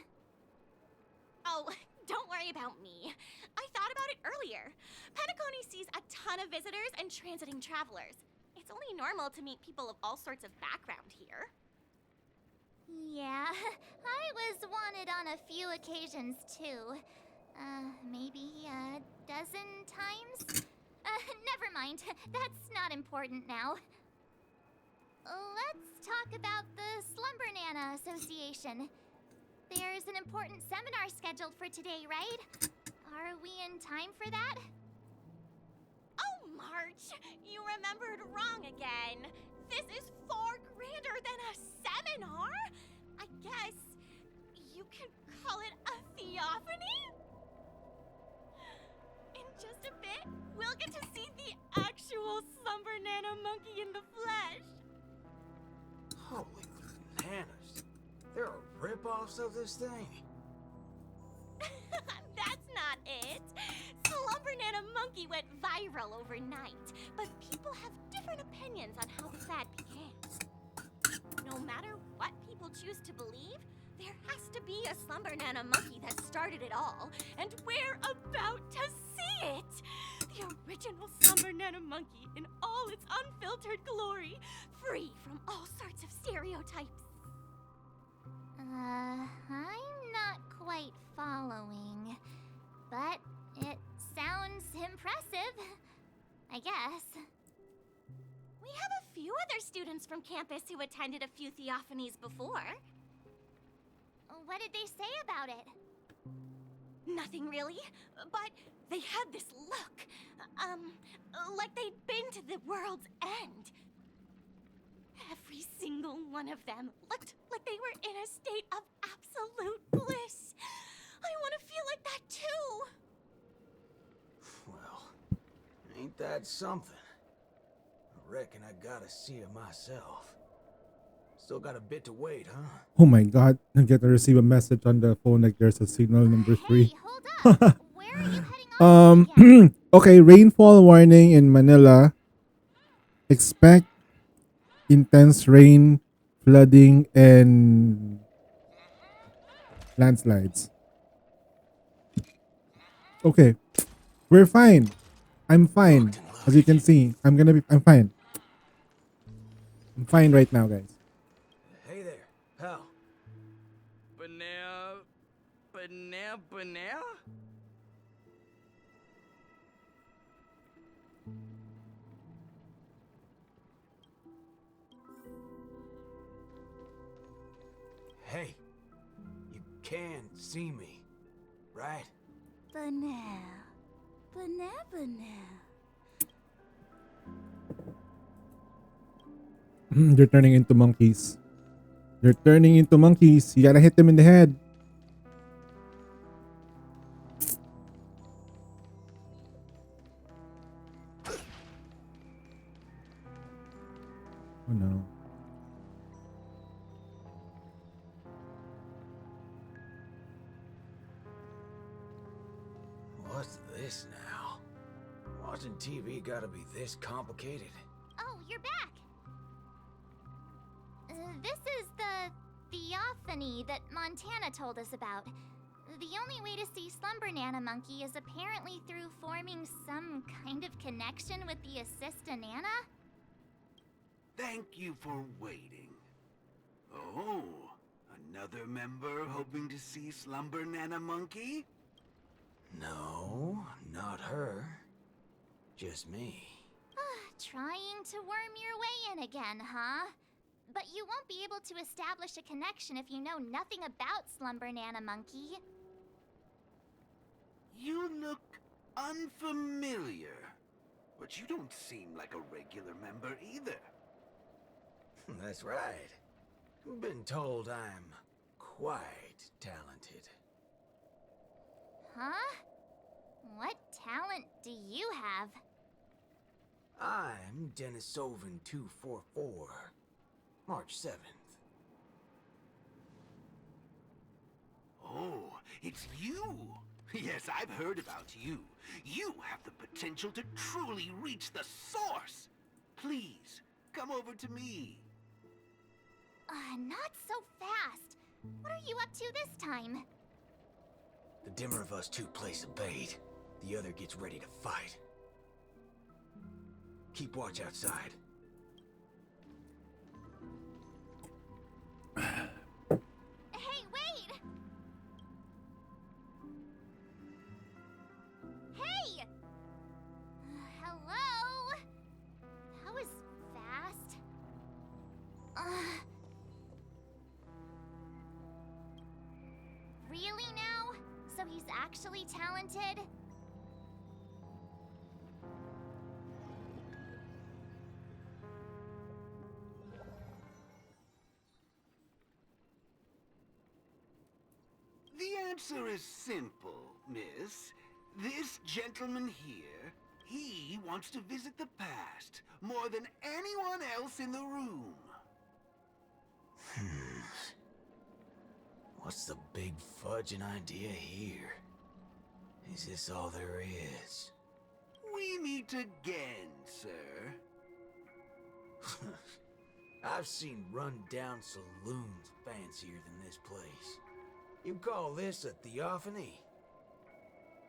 Oh, don't worry about me. I thought about it earlier. Penacony sees a ton of visitors and transiting travelers. It's only normal to meet people of all sorts of background here. Yeah, I was wanted on a few occasions too. Maybe a dozen times? Never mind. That's not important now. Let's talk about the Slumber Nana Association. There's an important seminar scheduled for today, right? Are we in time for that? Oh, March! You remembered wrong again. This is far grander than a seminar. I guess you could call it a theophany? In just a bit, we'll get to see the actual Slumber Nana monkey in the flesh. Holy bananas. There are rip-offs of this thing. That's not it. Slumber Nana monkey went viral overnight, but people have different opinions on how the fad began. No matter what people choose to believe, there has to be a Slumber Nana monkey that started it all, and we're about to see it! The original Slumber Nana monkey in all its unfiltered glory, free from all sorts of stereotypes. I'm not quite following, but it sounds impressive, I guess. We have a few other students from campus who attended a few theophanies before. What did they say about it? Nothing really, but they had this look, like they'd been to the world's end. Every single one of them looked like they were in a state of absolute bliss. I want to feel like that too. Well, ain't that something? I reckon I gotta see it myself. Still got a bit to wait, huh? Oh my god, I get to receive a message on the phone like there's a signal number 3. Okay, rainfall warning in Manila. Expect intense rain, flooding, and landslides. Okay, we're fine. I'm fine. As you can see, I'm fine. I'm fine right now, guys. Hey there, pal. Banana? Hey, you can see me, right? Banana. They're turning into monkeys. They're turning into monkeys. You gotta hit them in the head. Oh no. What's this now? Watching TV gotta be this complicated. Oh, you're back! This is the theophany that Montana told us about. The only way to see Slumber Nana Monkey is apparently through forming some kind of connection with the Assist-a-Nana? Thank you for waiting. Oh, another member hoping to see Slumber Nana Monkey? No, not her. Just me. Trying to worm your way in again, huh? But you won't be able to establish a connection if you know nothing about Slumber Nana Monkey. You look unfamiliar, but you don't seem like a regular member either. That's right. Been told I'm quite talented. Huh? What talent do you have? I'm Denisovan 244. March 7th. Oh, it's you! Yes, I've heard about you. You have the potential to truly reach the source. Please, come over to me. Not so fast. What are you up to this time? The dimmer of us two plays a bait. The other gets ready to fight. Keep watch outside. Hey, wait! Hey! he's actually talented? The answer is simple, miss. This gentleman here, he wants to visit the past more than anyone else in the room. What's the big fudging idea here? Is this all there is? We meet again, sir. I've seen run-down saloons fancier than this place. You call this a theophany?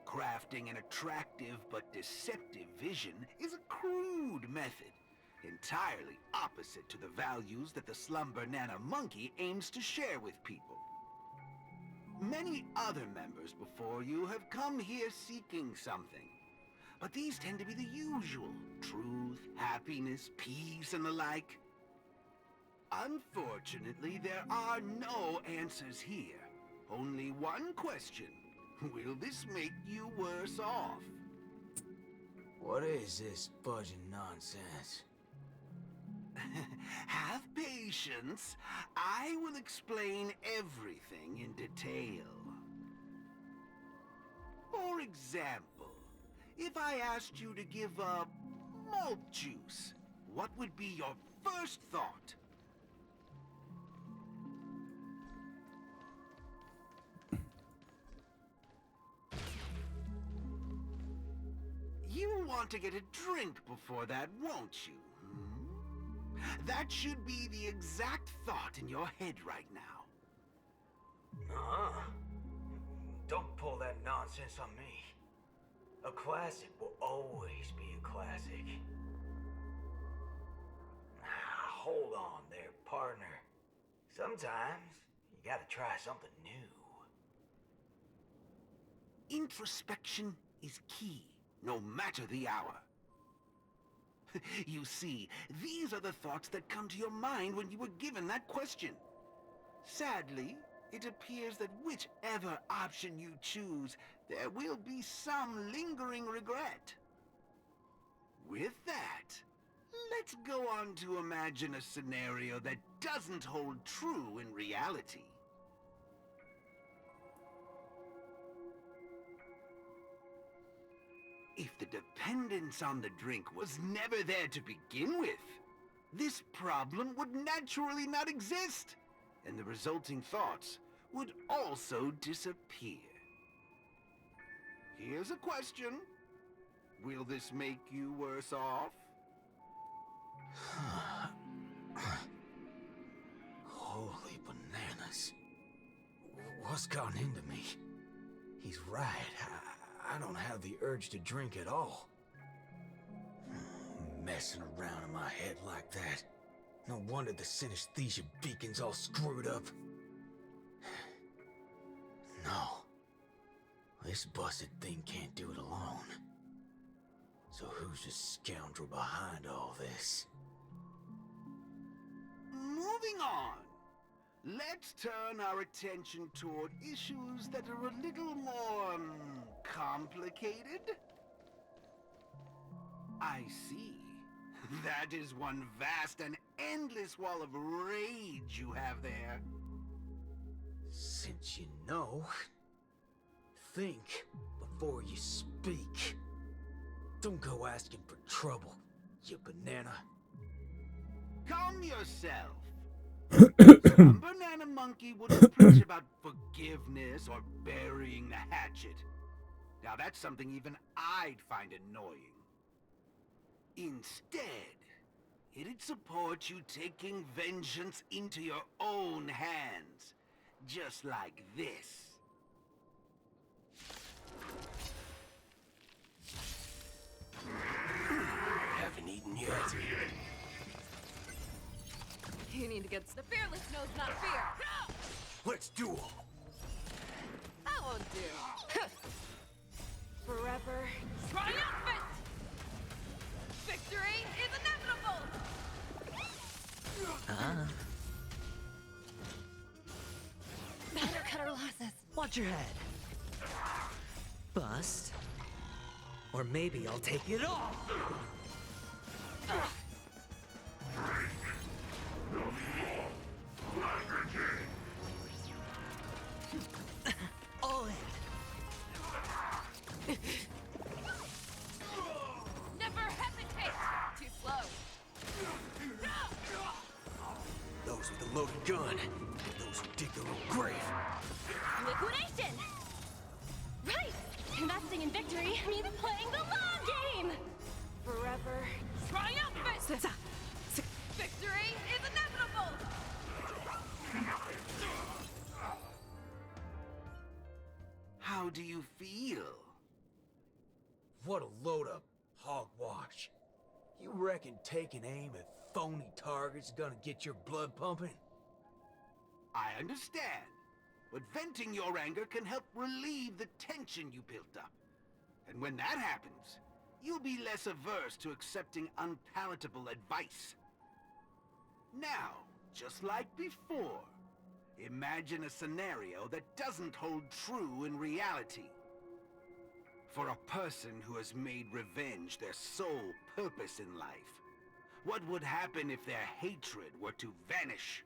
Crafting an attractive but deceptive vision is a crude method, entirely opposite to the values that the Slumber Nana Monkey aims to share with people. Many other members before you have come here seeking something, but these tend to be the usual: truth, happiness, peace, and the like. Unfortunately, there are no answers here. Only one question. Will this make you worse off? What is this fudging nonsense? Have patience. I will explain everything in detail. For example, if I asked you to give up malt juice, what would be your first thought? You want to get a drink before that, won't you? That should be the exact thought in your head right now. Don't pull that nonsense on me. A classic will always be a classic. Hold on there, partner. Sometimes you gotta try something new. Introspection is key, no matter the hour. You see, these are the thoughts that come to your mind when you were given that question. Sadly, it appears that whichever option you choose, there will be some lingering regret. With that, let's go on to imagine a scenario that doesn't hold true in reality. If the dependence on the drink was never there to begin with, this problem would naturally not exist, and the resulting thoughts would also disappear. Here's a question. Will this make you worse off? Holy bananas. What's gotten into me? He's right. I don't have the urge to drink at all. Messing around in my head like that. No wonder the synesthesia beacon's all screwed up. No. This busted thing can't do it alone. So who's the scoundrel behind all this? Moving on. Let's turn our attention toward issues that are a little more complicated. I see. That is one vast and endless wall of rage you have there. Since you know, think before you speak. Don't go asking for trouble, you banana. Calm yourself. Some banana monkey wouldn't preach about forgiveness or burying the hatchet. Now that's something even I'd find annoying. Instead, it'd support you taking vengeance into your own hands, just like this. Haven't eaten yet. You need to get the fearless knows not fear. Let's duel. That won't do. Forever triumphant. Victory is inevitable. Better cut our losses. Watch your head. bust. Or maybe I'll take it all. All in. Never hesitate! Too slow. Those with a loaded gun. Those who dig their own grave. Liquidation! Right! Investing in victory means playing the long game! Forever. Triumphant! Victory is inevitable! How do you feel? What a load of hogwash. You reckon taking aim at phony targets is gonna get your blood pumping? I understand, but venting your anger can help relieve the tension you built up. And when that happens, you'll be less averse to accepting unpalatable advice. Now, just like before, imagine a scenario that doesn't hold true in reality. For a person who has made revenge their sole purpose in life, what would happen if their hatred were to vanish?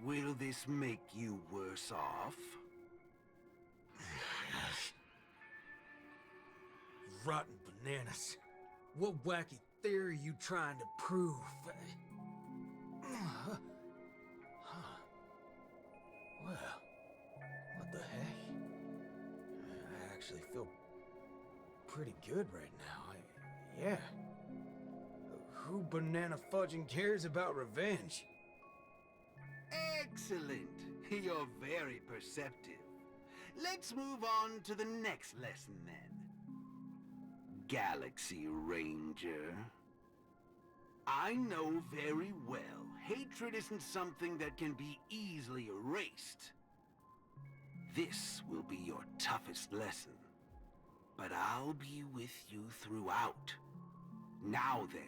Will this make you worse off? Rotten bananas. What wacky theory you trying to prove? Well, what the heck? I actually feel pretty good right now. Yeah. Who banana fudging cares about revenge? Excellent. You're very perceptive. Let's move on to the next lesson then. Galaxy Ranger. I know very well hatred isn't something that can be easily erased. This will be your toughest lesson. But I'll be with you throughout. Now then.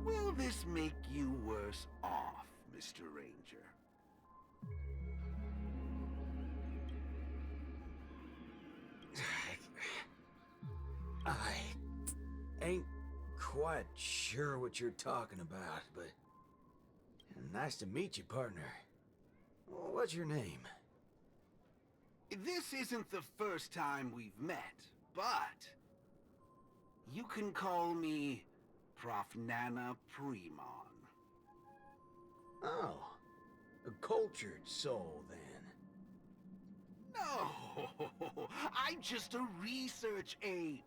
Will this make you worse off, Mr. Ranger? I ain't quite sure what you're talking about, but nice to meet you, partner. What's your name? This isn't the first time we've met, but you can call me Prof. Nana Primon. Oh, a cultured soul, then. No, I'm just a research ape.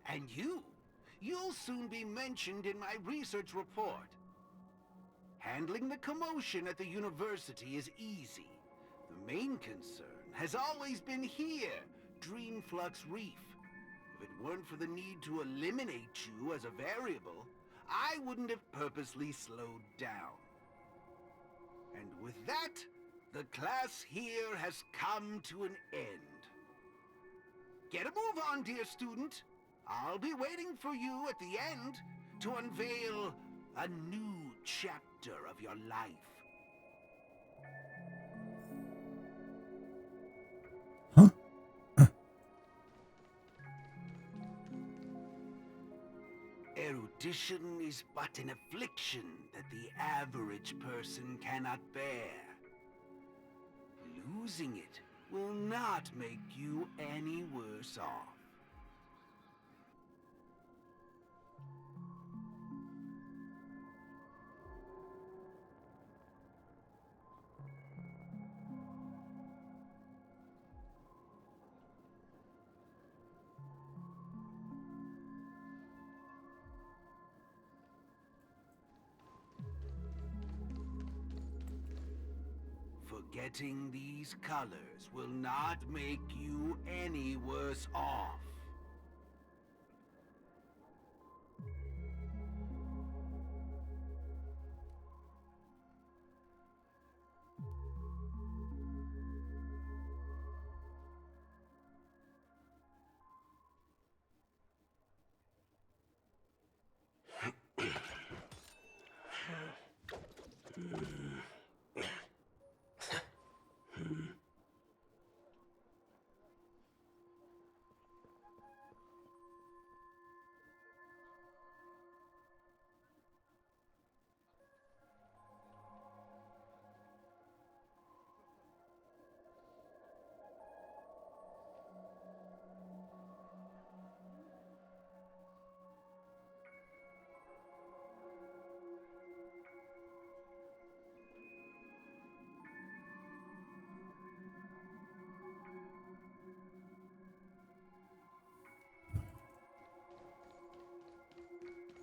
And you'll soon be mentioned in my research report. Handling the commotion at the university is easy. The main concern has always been here, Dreamflux Reef. If it weren't for the need to eliminate you as a variable, I wouldn't have purposely slowed down. And with that, the class here has come to an end. Get a move on, dear student. I'll be waiting for you at the end to unveil a new chapter of your life. Erudition is but an affliction that the average person cannot bear. Losing it will not make you any worse off. Forgetting these colors will not make you any worse off.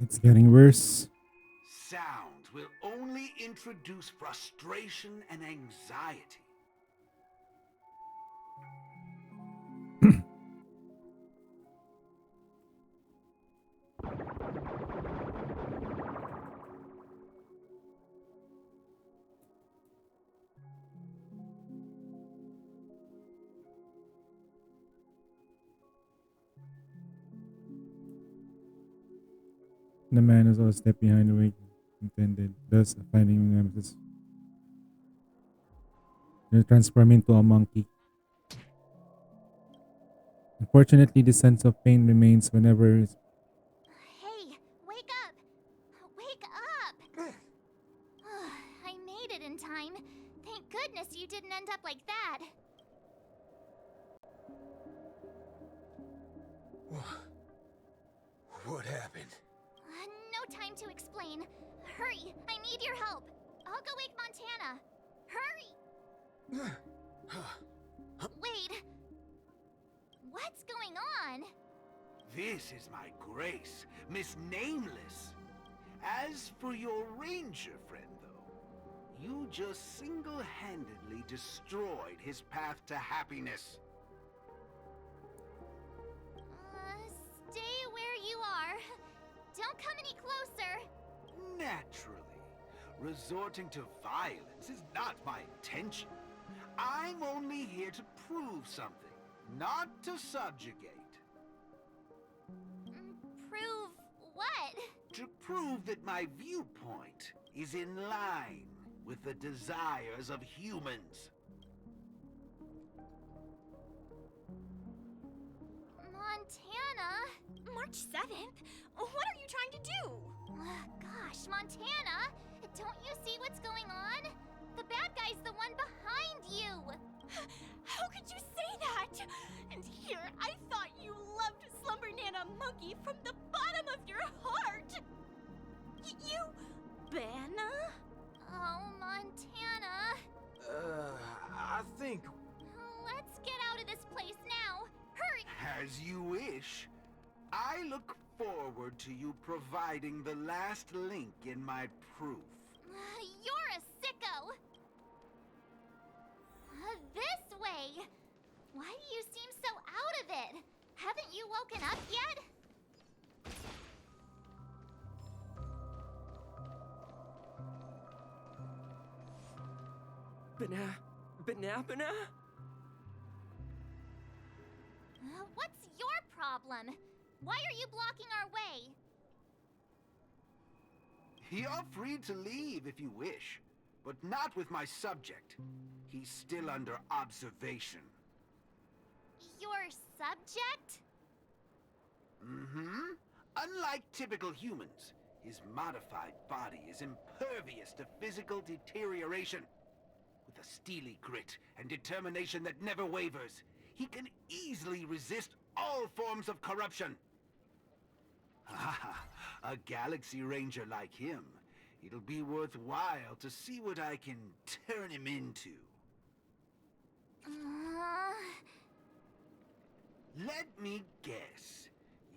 It's getting worse. Sounds will only introduce frustration and anxiety. The man is always step behind the wig intended, thus finding nemesis. They transform into a monkey. Unfortunately, the sense of pain remains whenever Hey, wake up! Wake up! I made it in time. Thank goodness you didn't end up like that. What happened? No time to explain. Hurry, I need your help. I'll go wake Montana. Hurry! Wait. What's going on? This is my Grace, Miss Nameless. As for your ranger friend, though, you just single-handedly destroyed his path to happiness. Stay where you are. Don't come any closer. Naturally. Resorting to violence is not my intention. I'm only here to prove something, not to subjugate. Prove what? To prove that my viewpoint is in line with the desires of humans. Montana? March 7th? What are you trying to do? Gosh, Montana! Don't you see what's going on? The bad guy's the one behind you! How could you say that? And here, I thought you loved Slumber Nana Monkey from the bottom of your heart! You... Banna? Oh, Montana. I think... Let's get out of this place now! Hurry! As you wish. I look forward to you providing the last link in my proof. You're a sicko! This way! Why do you seem so out of it? Haven't you woken up yet? Banana? What's your problem? Why are you blocking our way? You're free to leave if you wish, but not with my subject. He's still under observation. Your subject? Mm-hmm. Unlike typical humans, his modified body is impervious to physical deterioration. With a steely grit and determination that never wavers, he can easily resist all forms of corruption. A Galaxy Ranger like him, it'll be worthwhile to see what I can turn him into. Let me guess.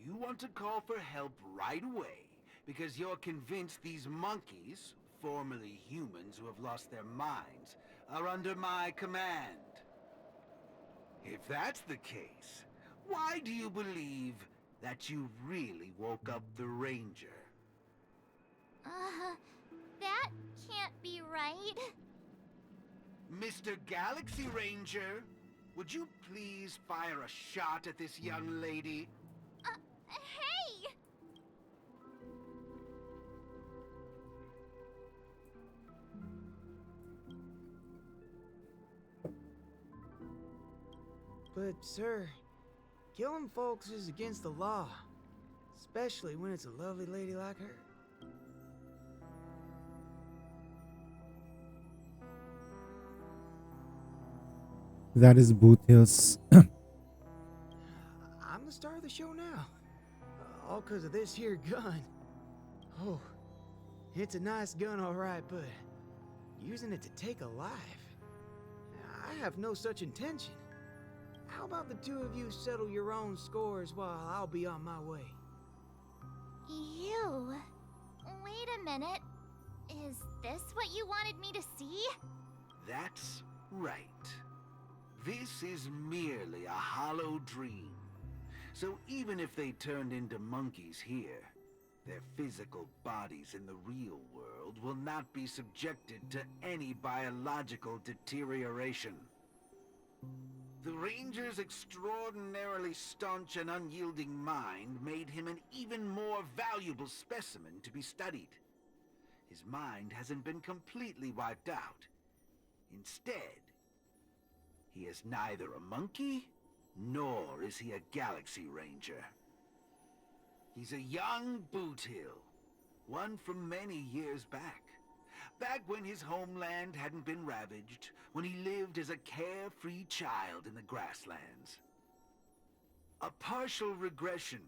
You want to call for help right away because you're convinced these monkeys, formerly humans who have lost their minds, are under my command. If that's the case, why do you believe that you really woke up the Ranger? That can't be right. Mr. Galaxy Ranger, would you please fire a shot at this young lady? Hey! But, sir, killing folks is against the law. Especially when it's a lovely lady like her. that is Boot Hills. I'm the star of the show now. All because of this here gun. Oh, it's a nice gun, all right, but using it to take a life? I have no such intention. How about the two of you settle your own scores while I'll be on my way? You. Wait a minute. Is this what you wanted me to see? That's right. This is merely a hollow dream. So even if they turned into monkeys here, their physical bodies in the real world will not be subjected to any biological deterioration. The Ranger's extraordinarily staunch and unyielding mind made him an even more valuable specimen to be studied. His mind hasn't been completely wiped out. Instead, he is neither a monkey, nor is he a Galaxy Ranger. He's a young Boothill, one from many years back. Back when his homeland hadn't been ravaged, when he lived as a carefree child in the grasslands. A partial regression.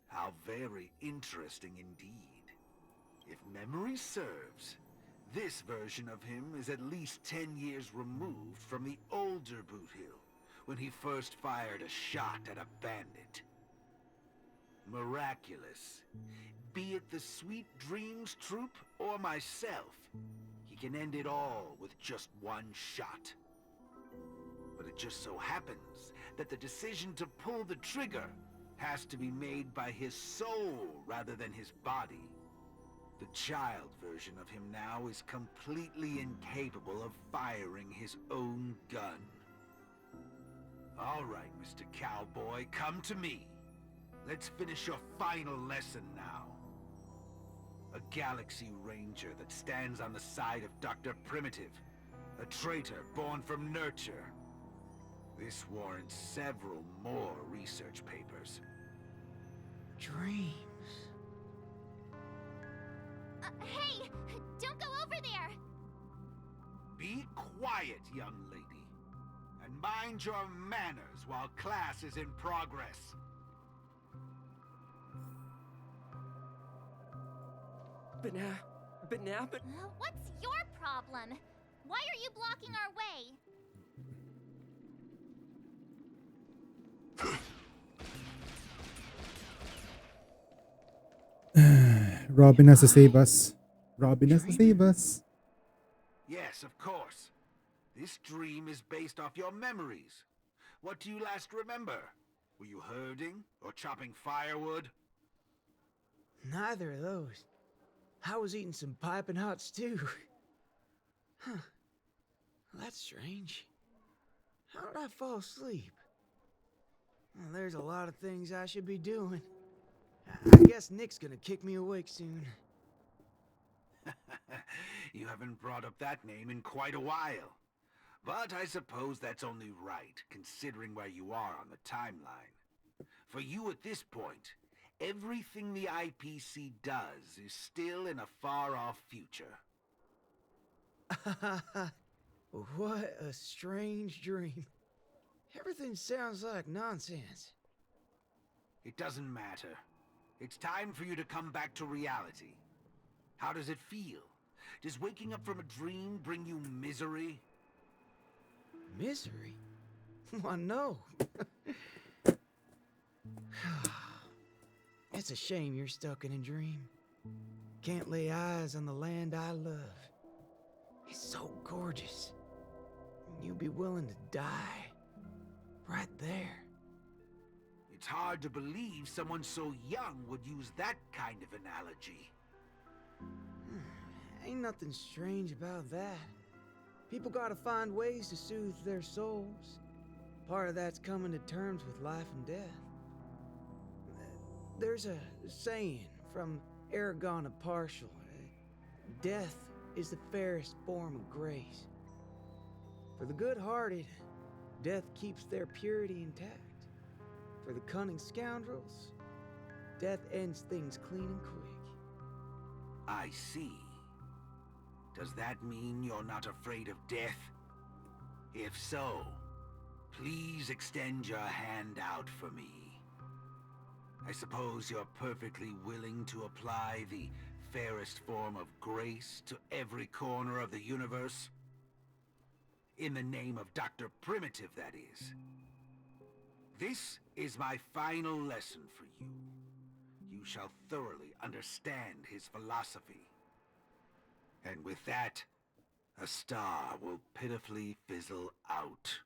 How very interesting indeed. If memory serves, this version of him is at least 10 years removed from the older Boothill, when he first fired a shot at a bandit. Miraculous. Be it the Sweet Dreams Troop or myself, he can end it all with just one shot. But it just so happens that the decision to pull the trigger has to be made by his soul rather than his body. The child version of him now is completely incapable of firing his own gun. All right, Mr. Cowboy, come to me. Let's finish your final lesson now. A Galaxy Ranger that stands on the side of Dr. Primitive, a traitor born from nurture. This warrants several more research papers. Dreams. Hey! Don't go over there! Be quiet, young lady, and mind your manners while class is in progress. What's your problem? Why are you blocking our way? Robin has to save us. Robin has to save us. Yes, of course. This dream is based off your memories. What do you last remember? Were you herding or chopping firewood? Neither of those. I was eating some piping hot stew. Huh. That's strange. How did I fall asleep? Well, there's a lot of things I should be doing. I guess Nick's gonna kick me awake soon. You haven't brought up that name in quite a while. But I suppose that's only right, considering where you are on the timeline. For you at this point, everything the IPC does is still in a far-off future. What a strange dream. Everything sounds like nonsense. It doesn't matter. It's time for you to come back to reality. How does it feel? Does waking up from a dream bring you misery? Misery? Why, no. It's a shame you're stuck in a dream. Can't lay eyes on the land I love. It's so gorgeous. You'd be willing to die. Right there. It's hard to believe someone so young would use that kind of analogy. Ain't nothing strange about that. People gotta find ways to soothe their souls. Part of that's coming to terms with life and death. There's a saying from Aragon of Partial. Death is the fairest form of grace. For the good-hearted, death keeps their purity intact. For the cunning scoundrels, death ends things clean and quick. I see. Does that mean you're not afraid of death? If so, please extend your hand out for me. I suppose you're perfectly willing to apply the fairest form of grace to every corner of the universe? In the name of Dr. Primitive, that is. This is my final lesson for you. you shall thoroughly understand his philosophy. And with that, a star will pitifully fizzle out.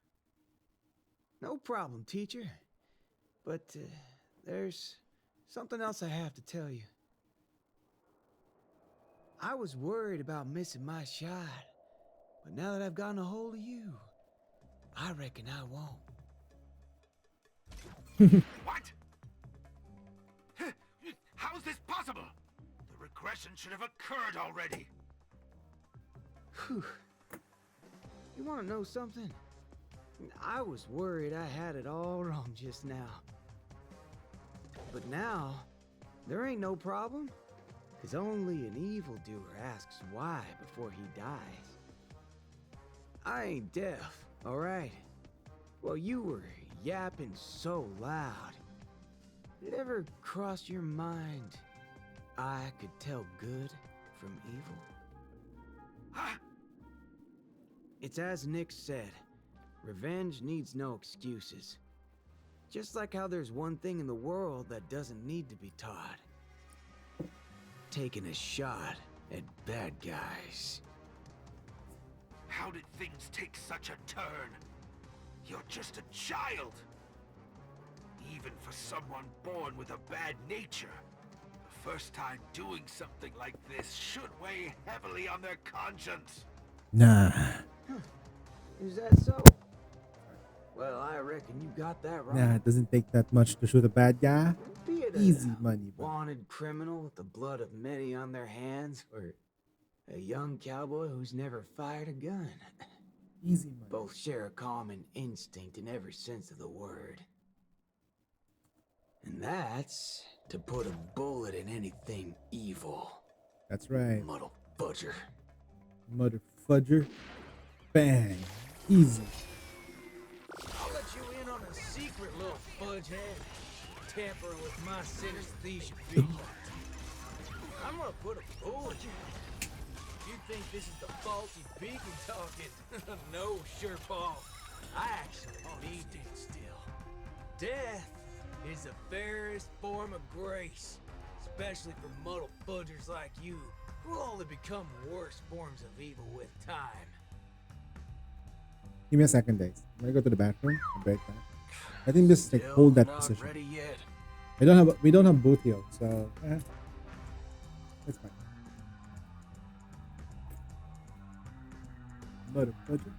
No problem, teacher. But there's something else I have to tell you. I was worried about missing my shot, but now that I've gotten a hold of you, I reckon I won't. What? How is this possible? The regression should have occurred already. Whew. You want to know something? I was worried I had it all wrong just now. But now, there ain't no problem. Because only an evildoer asks why before he dies. I ain't deaf, alright? Well, you were yapping so loud. Did it ever cross your mind I could tell good from evil? Huh? It's as Nick said, revenge needs no excuses. Just like how there's one thing in the world that doesn't need to be taught. Taking a shot at bad guys. How did things take such a turn? You're just a child. Even for someone born with a bad nature, the first time doing something like this should weigh heavily on their conscience. Nah. Is that so? Well, I reckon you got that right. Nah, it doesn't take that much to shoot a bad guy. Be it Easy a money, bro. wanted criminal with the blood of many on their hands, or a young cowboy who's never fired a gun. Easy money. Both share a common instinct in every sense of the word. And that's to put a bullet in anything evil. That's right. Muddle fudger. Mother fudger. Bang. Easy. I'll let you in on a secret, little fudgehead. Tampering with my synesthesia field. I'm gonna put a bullet in. You think this is the faulty beacon talking? No, sure, Paul. I actually mean it still. Death is the fairest form of grace, especially for muddle fudgers like you, who only become worse forms of evil with time. Give me a second, guys. I'm gonna go to the bathroom. I'll be right back. I think just like hold that Not position. ready yet. We don't have both heal, so that's fine. Mother fudger.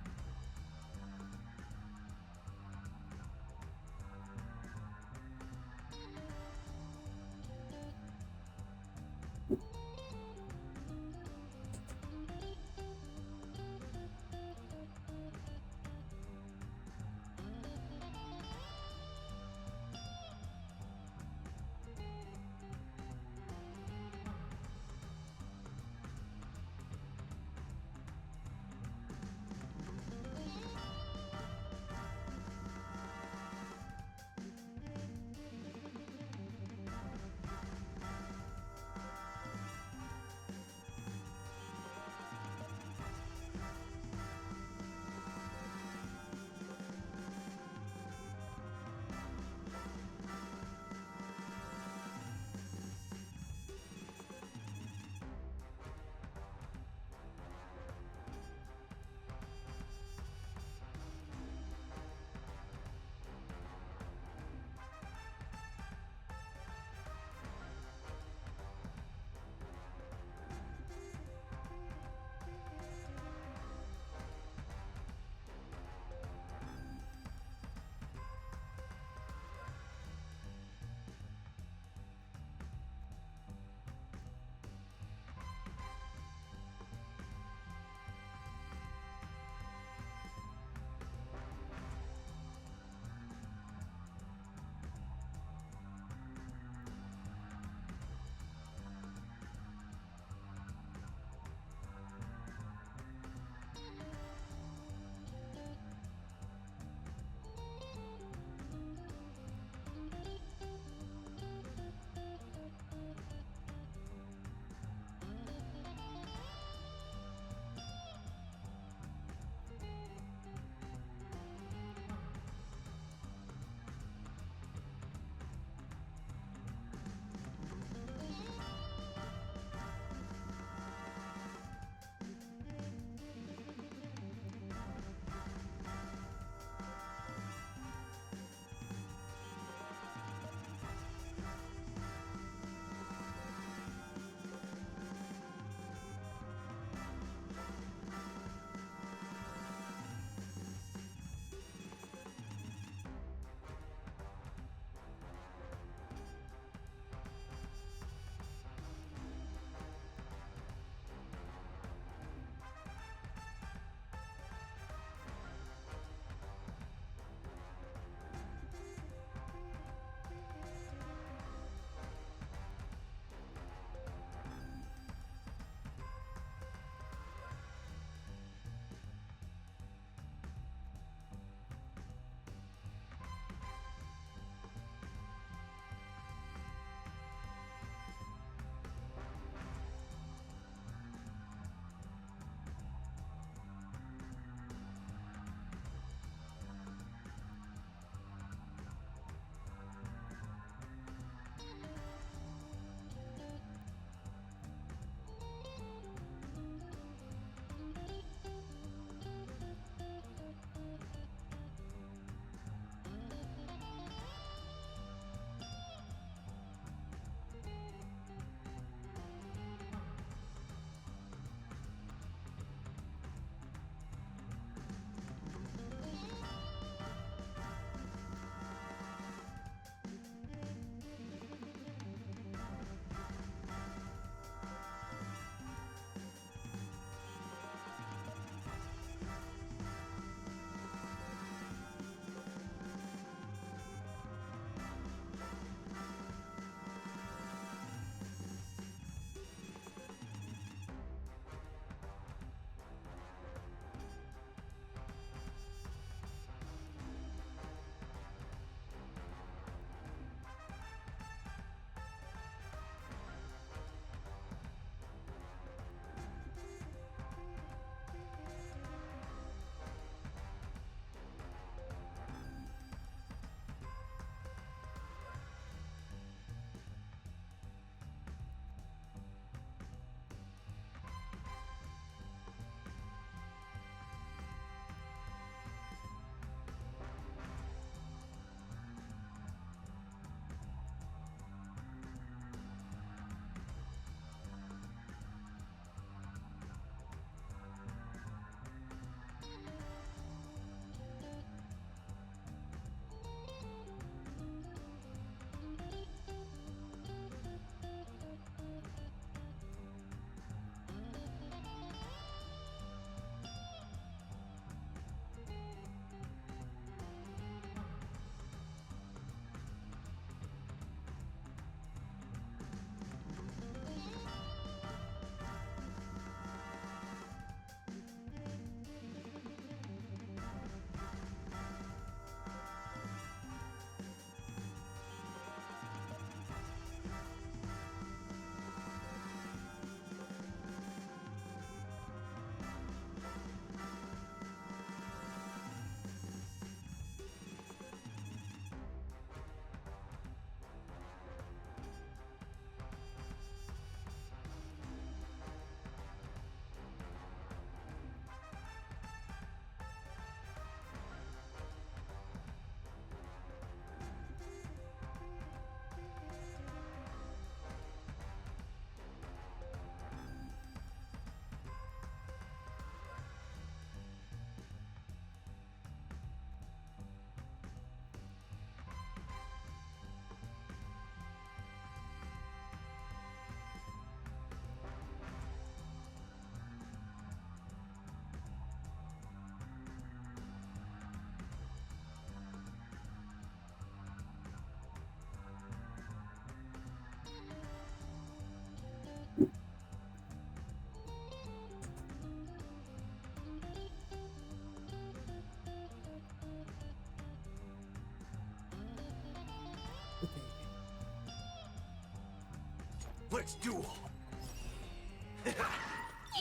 Let's duel.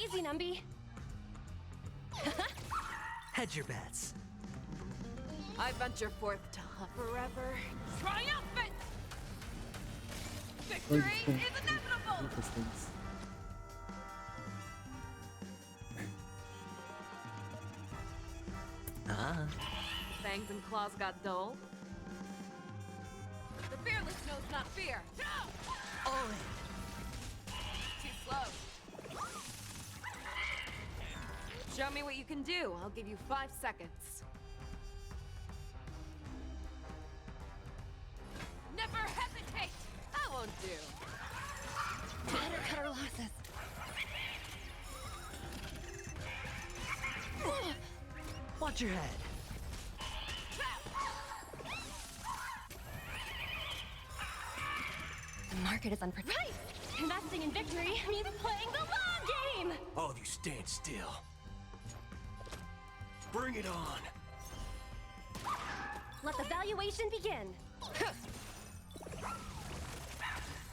Easy, Numby. Hedge your bets. I venture forth to hunt forever. Triumphant! Victory is inevitable! Fangs and claws got dull. The fearless knows not fear. All Too slow. Show me what you can do. I'll give you 5 seconds. Never hesitate! I won't do. Better cut our losses. Watch your head. The market is unpredictable. Right! Investing in victory means playing the long game! All of you stand still. Bring it on. Let the valuation begin.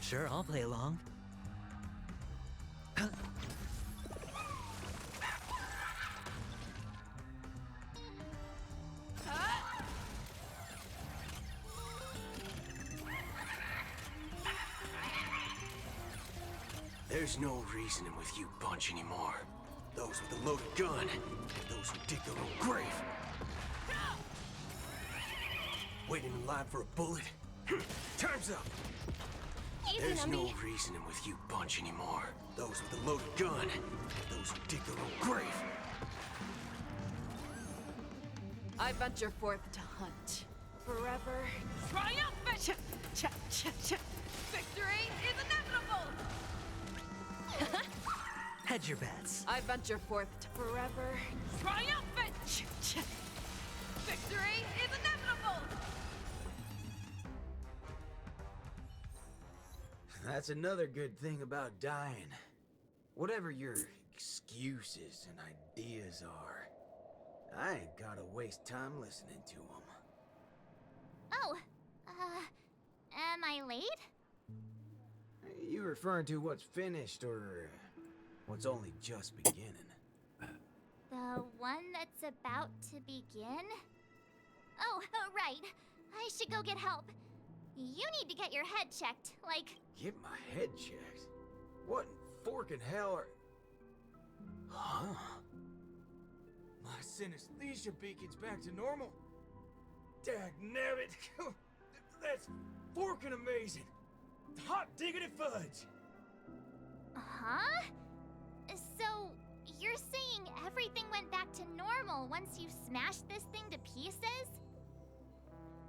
Sure, I'll play along. There's no reasoning with you bunch anymore. Those with a loaded gun, those who dig their own grave. Waiting in line for a bullet? Time's up! Easy, There's no Numby. reasoning with you bunch anymore. Those with a loaded gun, those who dig their own grave. I venture forth to hunt forever. Triumphant! Victory is inevitable! Hedge your bets. I venture forth to forever. Triumphant! Victory is inevitable! That's another good thing about dying. Whatever your excuses and ideas are, I ain't gotta waste time listening to them. Oh, am I late? You referring to what's finished or what's only just beginning? The one that's about to begin? Oh, right. I should go get help. You need to get your head checked, like... Get my head checked? What in forking hell are... Huh? My synesthesia beacon's back to normal? Dagnabbit! That's forking amazing! Hot diggity fudge! Huh? So, you're saying everything went back to normal once you smashed this thing to pieces?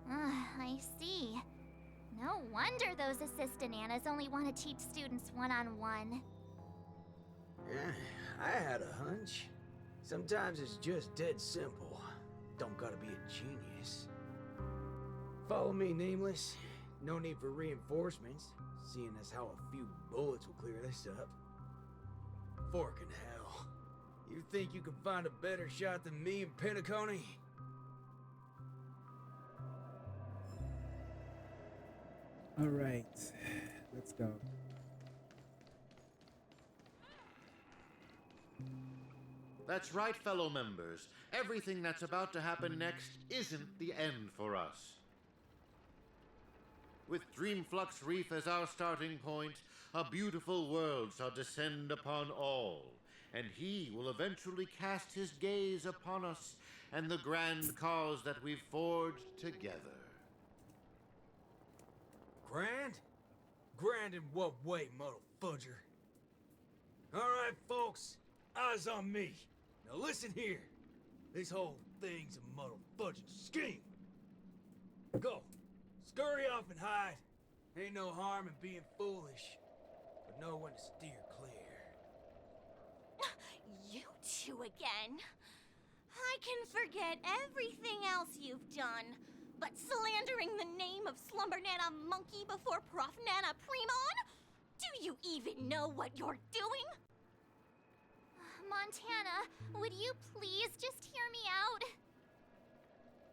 I see. No wonder those assistant Annas only want to teach students one-on-one. I had a hunch. Sometimes it's just dead simple. Don't gotta be a genius. Follow me, Nameless. No need for reinforcements, seeing as how a few bullets will clear this up. Forking hell. You think you can find a better shot than me and Pentaconi? All right, let's go. That's right, fellow members. Everything that's about to happen next isn't the end for us. With Dreamflux Reef as our starting point, a beautiful world shall descend upon all, and he will eventually cast his gaze upon us and the grand cause that we've forged together. Grand? Grand in what way, muddle fudger? Alright, folks. Eyes on me. Now listen here. This whole thing's a muddle fudging scheme. Go. Scurry off and hide. Ain't no harm in being foolish, but know when to steer clear. You two again. I can forget everything else you've done, but slandering the name of Slumber Nana Monkey before Prof Nana Primon? Do you even know what you're doing? Montana, would you please just hear me out?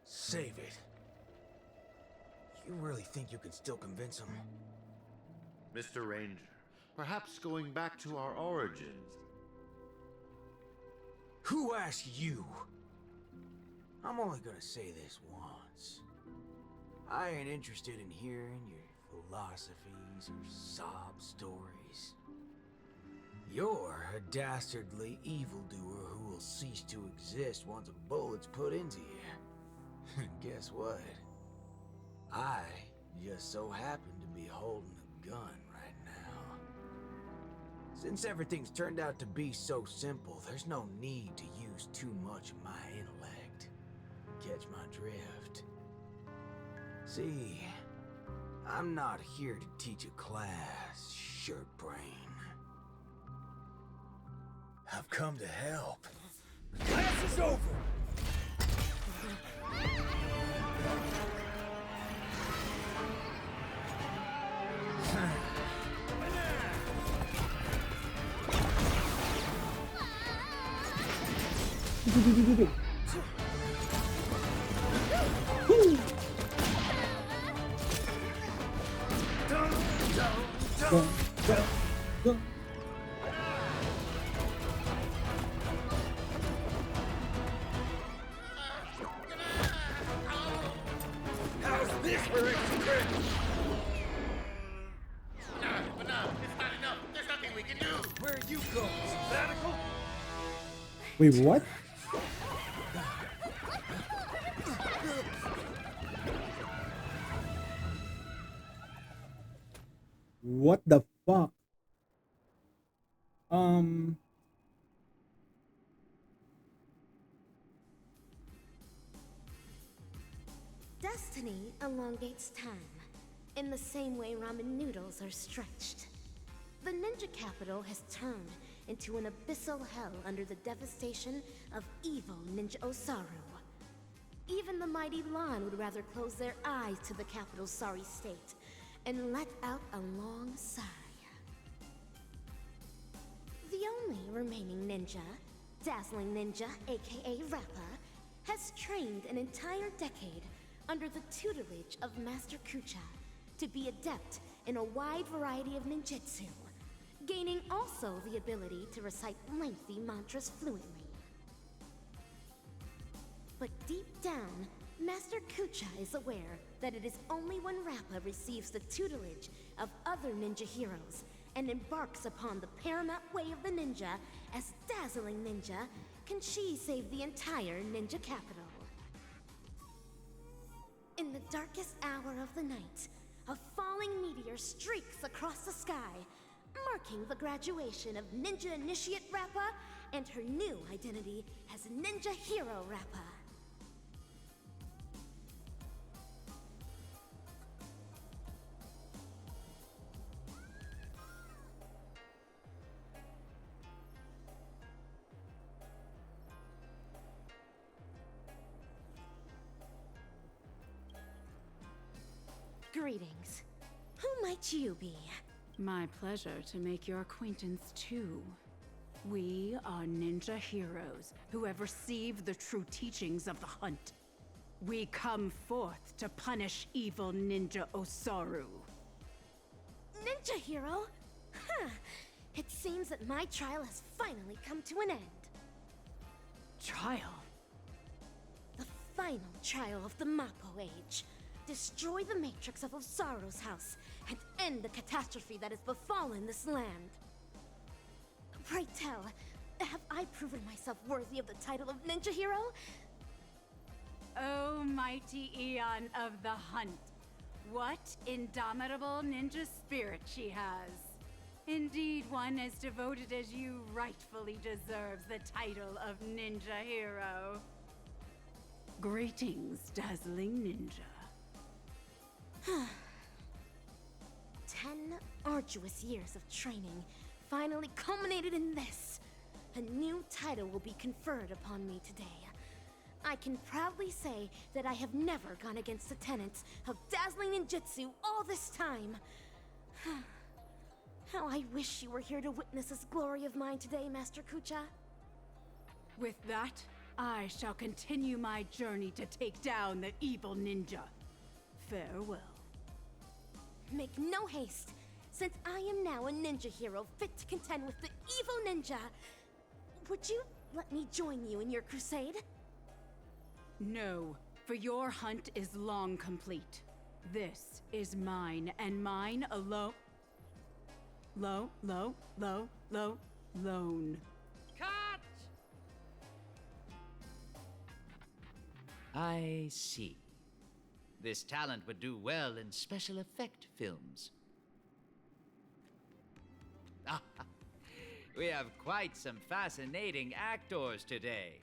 Save it. You really think you can still convince him? Mr. Ranger, Perhaps going back to our origins. Who asked you? I'm only gonna say this once. I ain't interested in hearing your philosophies or sob stories. You're a dastardly evildoer who will cease to exist once a bullet's put into you. And guess what? I just so happen to be holding a gun right now. Since everything's turned out to be so simple, there's no need to use too much of my intellect. Catch my drift? See, I'm not here to teach a class, shirt brain. I've come to help. Class is over! How's this for extra credit? But no, it's not enough. There's nothing we can do. Where you go? Sabbatical? Wait, what? What the fuck? Destiny elongates time, in the same way ramen noodles are stretched. The ninja capital has turned into an abyssal hell under the devastation of evil Ninja Osaru. Even the mighty Lan would rather close their eyes to the capital's sorry state and let out a long sigh. The only remaining ninja, Dazzling Ninja, aka Rappa, has trained an entire decade under the tutelage of Master Kucha to be adept in a wide variety of ninjutsu, gaining also the ability to recite lengthy mantras fluently. But deep down, Master Kucha is aware that it is only when Rappa receives the tutelage of other ninja heroes and embarks upon the paramount way of the ninja as Dazzling Ninja can she save the entire ninja capital. In the darkest hour of the night, a falling meteor streaks across the sky, marking the graduation of Ninja Initiate Rappa and her new identity as Ninja Hero Rappa. Greetings. Who might you be? My pleasure to make your acquaintance too. We are ninja heroes who have received the true teachings of the hunt. We come forth to punish evil Ninja Osaru. Ninja Hero? Huh. It seems that my trial has finally come to an end. Trial? The final trial of the Mappo Age. Destroy the matrix of Osaru's house and end the catastrophe that has befallen this land. Pray tell, have I proven myself worthy of the title of Ninja Hero? O mighty Eon of the Hunt, what indomitable ninja spirit she has. Indeed, one as devoted as you rightfully deserves the title of Ninja Hero. Greetings, Dazzling Ninja. 10 arduous years of training finally culminated in this. A new title will be conferred upon me today. I can proudly say that I have never gone against the tenets of Dazzling Ninjutsu all this time. How I wish you were here to witness this glory of mine today, Master Kucha. With that, I shall continue my journey to take down the evil ninja. Farewell. Make no haste. Since I am now a ninja hero fit to contend with the evil ninja, would you let me join you in your crusade? No, for your hunt is long complete. This is mine, and mine alone. Lone. Cut! I see. This talent would do well in special effect films. We have quite some fascinating actors today.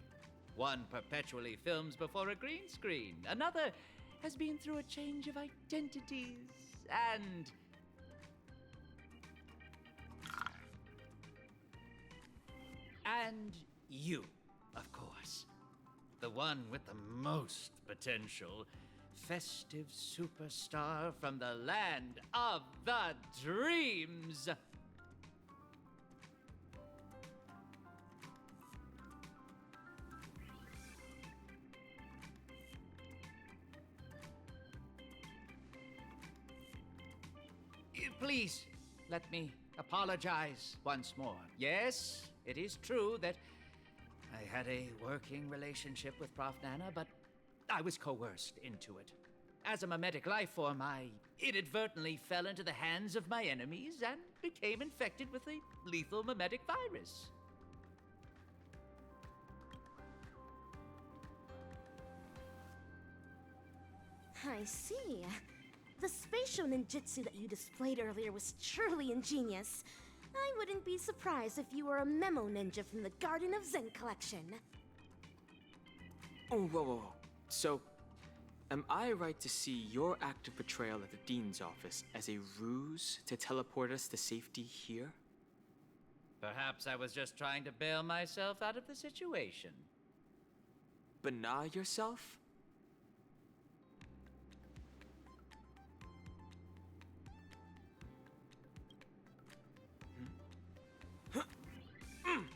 One perpetually films before a green screen. Another has been through a change of identities. And you, of course. The one with the most potential. Festive superstar from the land of the dreams. Please, let me apologize once more. Yes, it is true that I had a working relationship with Prof. Nana, but I was coerced into it. As a mimetic life form, I inadvertently fell into the hands of my enemies and became infected with a lethal mimetic virus. I see. The spatial ninjutsu that you displayed earlier was truly ingenious. I wouldn't be surprised if you were a memo ninja from the Garden of Zen collection. Oh, whoa. So, am I right to see your active portrayal at the Dean's office as a ruse to teleport us to safety here? Perhaps I was just trying to bail myself out of the situation. Bana yourself?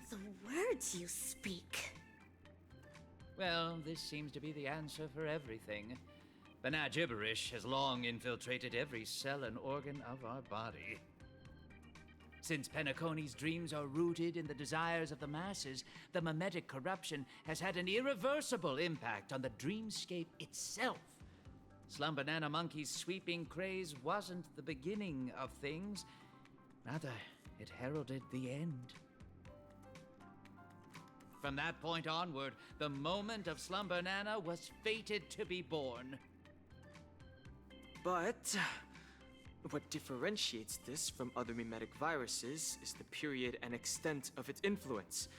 The words you speak. Well, this seems to be the answer for everything. Bana gibberish has long infiltrated every cell and organ of our body. Since Penacony's dreams are rooted in the desires of the masses, the mimetic corruption has had an irreversible impact on the dreamscape itself. Slumber Nana Monkey's sweeping craze wasn't the beginning of things. Rather, it heralded the end. From that point onward, the moment of Slumber Nana was fated to be born. But what differentiates this from other mimetic viruses is the period and extent of its influence.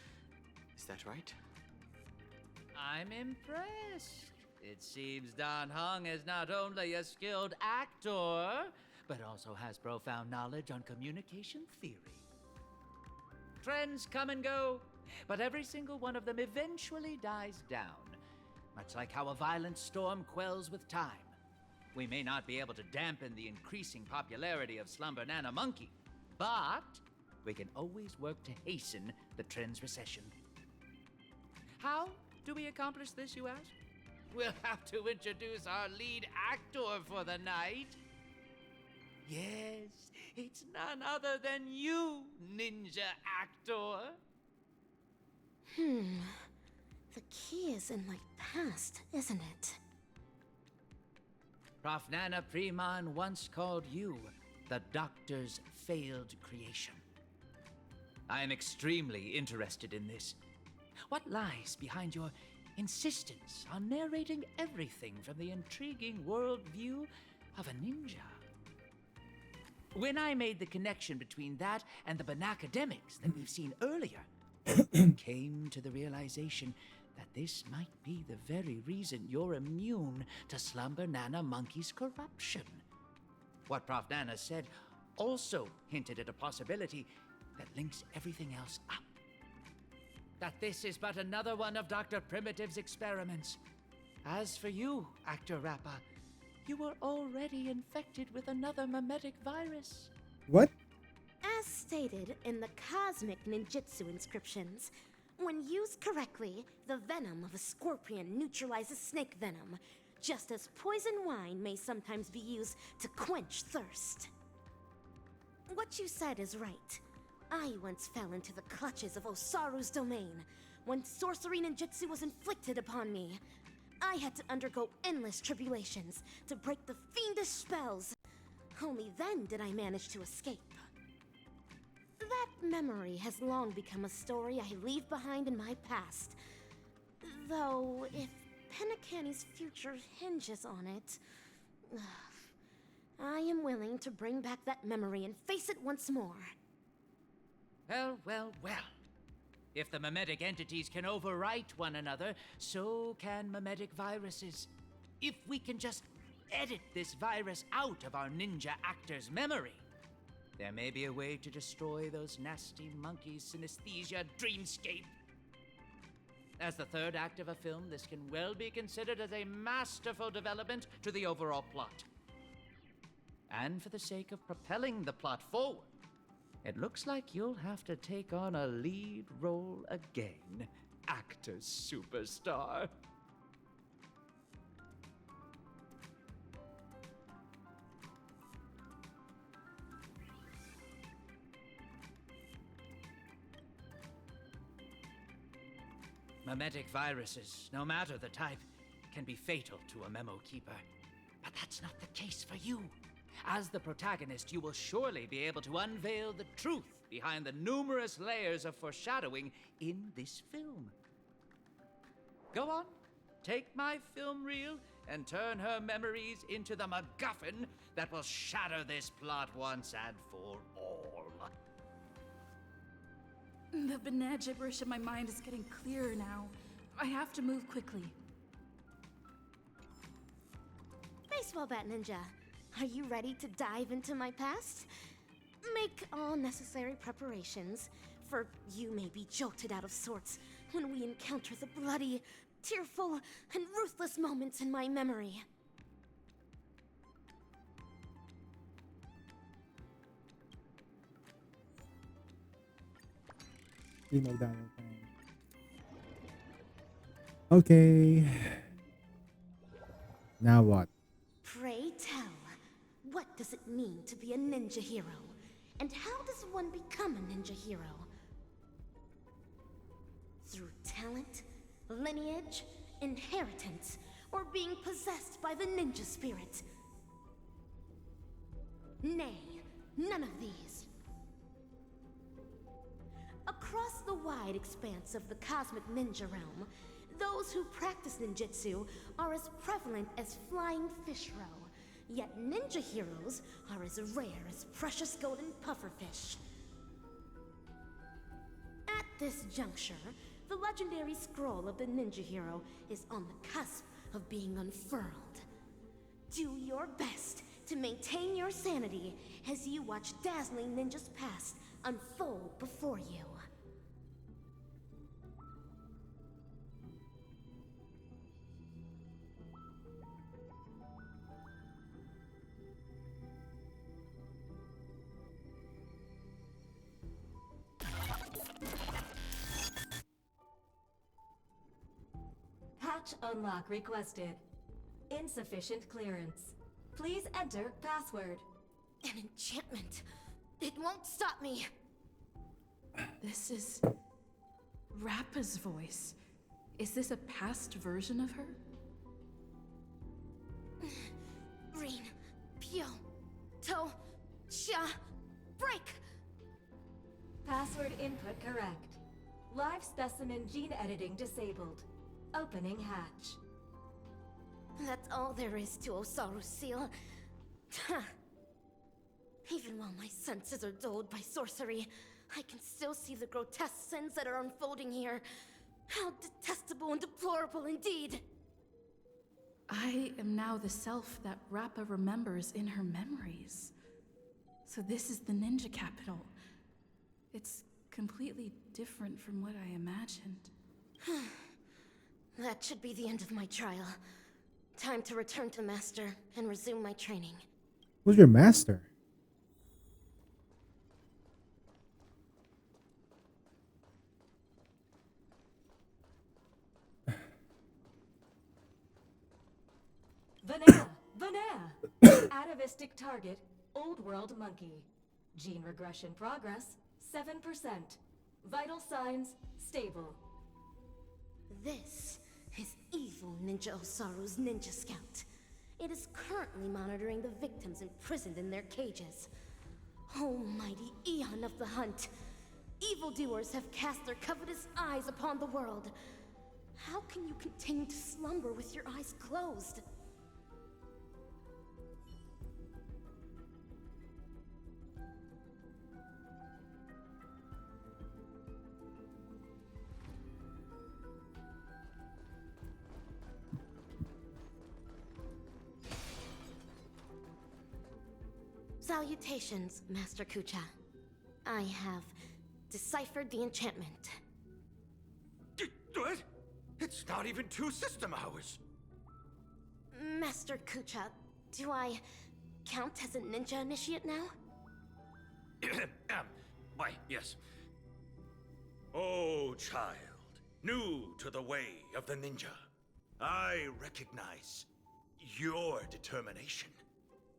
Is that right? I'm impressed. It seems Dan Heng is not only a skilled actor, but also has profound knowledge on communication theory. Trends come and go, but every single one of them eventually dies down, much like how a violent storm quells with time. We may not be able to dampen the increasing popularity of Slumber Nana Monkey, but we can always work to hasten the trend's recession. How do we accomplish this, you ask? We'll have to introduce our lead actor for the night. Yes, it's none other than you, ninja actor. The key is in my past, isn't it? Prof. Nana Preman once called you the Doctor's failed creation. I am extremely interested in this. What lies behind your insistence on narrating everything from the intriguing worldview of a ninja? When I made the connection between that and the Banacademics that we've seen earlier, I came to the realization that this might be the very reason you're immune to Slumber Nana Monkey's corruption. What Prof. Nana said also hinted at a possibility that links everything else up. That this is but another one of Dr. Primitive's experiments. As for you, Actor Rappa, you were already infected with another mimetic virus. What? As stated in the Cosmic Ninjutsu inscriptions, when used correctly, the venom of a scorpion neutralizes snake venom, just as 'as poison wine may sometimes be used to quench thirst. What you said is right. I once fell into the clutches of Osaru's domain. When sorcery ninjutsu was inflicted upon me, I had to undergo endless tribulations to break the fiendish spells. Only then did I manage to escape. That memory has long become a story I leave behind in my past. Though, if Penacani's future hinges on it, I am willing to bring back that memory and face it once more. Well, well, well. If the memetic entities can overwrite one another, so can memetic viruses. If we can just edit this virus out of our ninja actor's memory, there may be a way to destroy those nasty monkeys' synesthesia dreamscape. As the third act of a film, this can well be considered as a masterful development to the overall plot. And for the sake of propelling the plot forward, it looks like you'll have to take on a lead role again, actor superstar. Memetic viruses, no matter the type, can be fatal to a memo keeper. But that's not the case for you. As the protagonist, you will surely be able to unveil the truth behind the numerous layers of foreshadowing in this film. Go on, take my film reel and turn her memories into the MacGuffin that will shatter this plot once and for all. The banana gibberish in my mind is getting clearer now. I have to move quickly. Baseball bat ninja, are you ready to dive into my past? Make all necessary preparations, for you may be jolted out of sorts when we encounter the bloody, tearful, and ruthless moments in my memory. Okay. Now what? Pray tell, what does it mean to be a ninja hero? And how does one become a ninja hero? Through talent, lineage, inheritance, or being possessed by the ninja spirit? Nay, none of these. Across the wide expanse of the cosmic ninja realm, those who practice ninjutsu are as prevalent as flying fish roe, yet ninja heroes are as rare as precious golden pufferfish. At this juncture, the legendary scroll of the ninja hero is on the cusp of being unfurled. Do your best to maintain your sanity as you watch dazzling ninjas past unfold before you. Patch unlock requested. Insufficient clearance. Please enter password. An enchantment. It won't stop me. This is Rappa's voice. Is this a past version of her? Rin, Pyo, To, Sha, break! Password input correct. Live specimen gene editing disabled. Opening hatch. That's all there is to Osaru's seal. Even while my senses are dulled by sorcery, I can still see the grotesque sins that are unfolding here. How detestable and deplorable indeed! I am now the self that Rappa remembers in her memories. So this is the ninja capital. It's completely different from what I imagined. That should be the end of my trial. Time to return to Master and resume my training. Who's your master? Vanilla! Atavistic target, Old World Monkey. Gene regression progress, 7%. Vital signs, stable. This is evil Ninja Osaru's Ninja Scout. It is currently monitoring the victims imprisoned in their cages. Almighty Eon of the Hunt! Evildoers have cast their covetous eyes upon the world. How can you continue to slumber with your eyes closed? Salutations, Master Kucha. I have deciphered the enchantment. What? It's not even 2 system hours. Master Kucha, do I count as a ninja initiate now? Why, yes. Oh, child, new to the way of the ninja, I recognize your determination.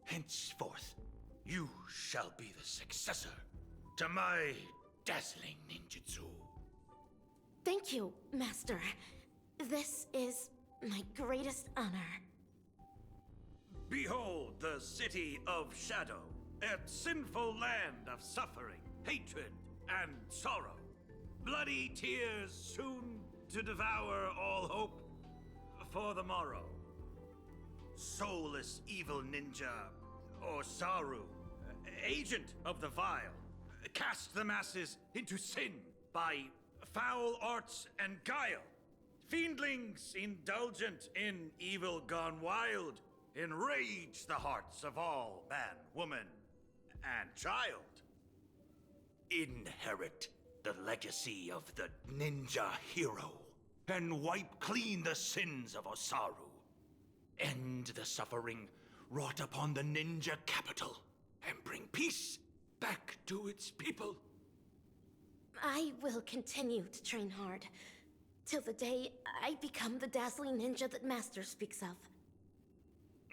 Henceforth, you shall be the successor to my dazzling ninjutsu. Thank you, Master. This is my greatest honor. Behold the city of shadow, a sinful land of suffering, hatred, and sorrow. Bloody tears soon to devour all hope for the morrow. Soulless evil ninja, Osaru, agent of the vile, cast the masses into sin by foul arts and guile. Fiendlings indulgent in evil gone wild, enrage the hearts of all man, woman, and child. Inherit the legacy of the ninja hero, and wipe clean the sins of Osaru. End the suffering wrought upon the ninja capital, and bring peace back to its people. I will continue to train hard, till the day I become the dazzling ninja that Master speaks of.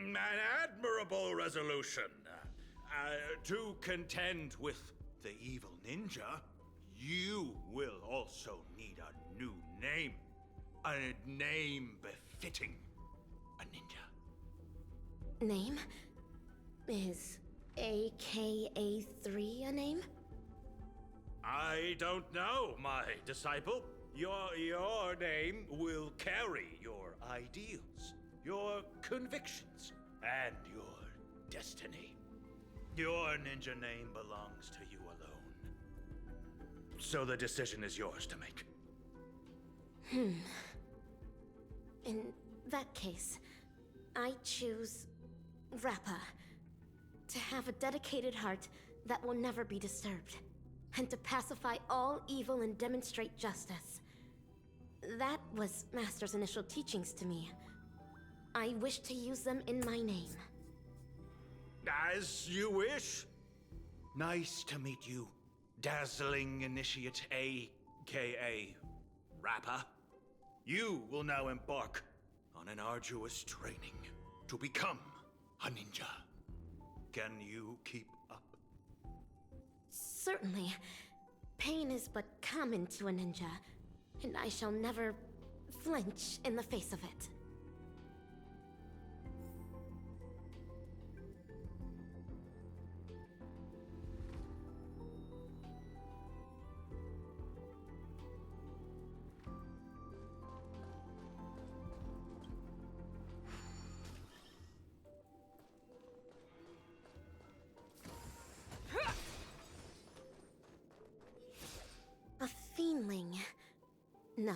An admirable resolution. To contend with the evil ninja, you will also need a new name. A name befitting a ninja. Name? Is AKA3 a name? I don't know, my disciple. Your name will carry your ideals, your convictions, and your destiny. Your ninja name belongs to you alone. So the decision is yours to make. In that case, I choose Rappa. To have a dedicated heart that will never be disturbed, and to pacify all evil and demonstrate justice. That was Master's initial teachings to me. I wish to use them in my name. As you wish. Nice to meet you, dazzling initiate AKA Rappa. You will now embark on an arduous training to become a ninja. Can you keep up? Certainly. Pain is but common to a ninja, and I shall never flinch in the face of it. A fiendling. No.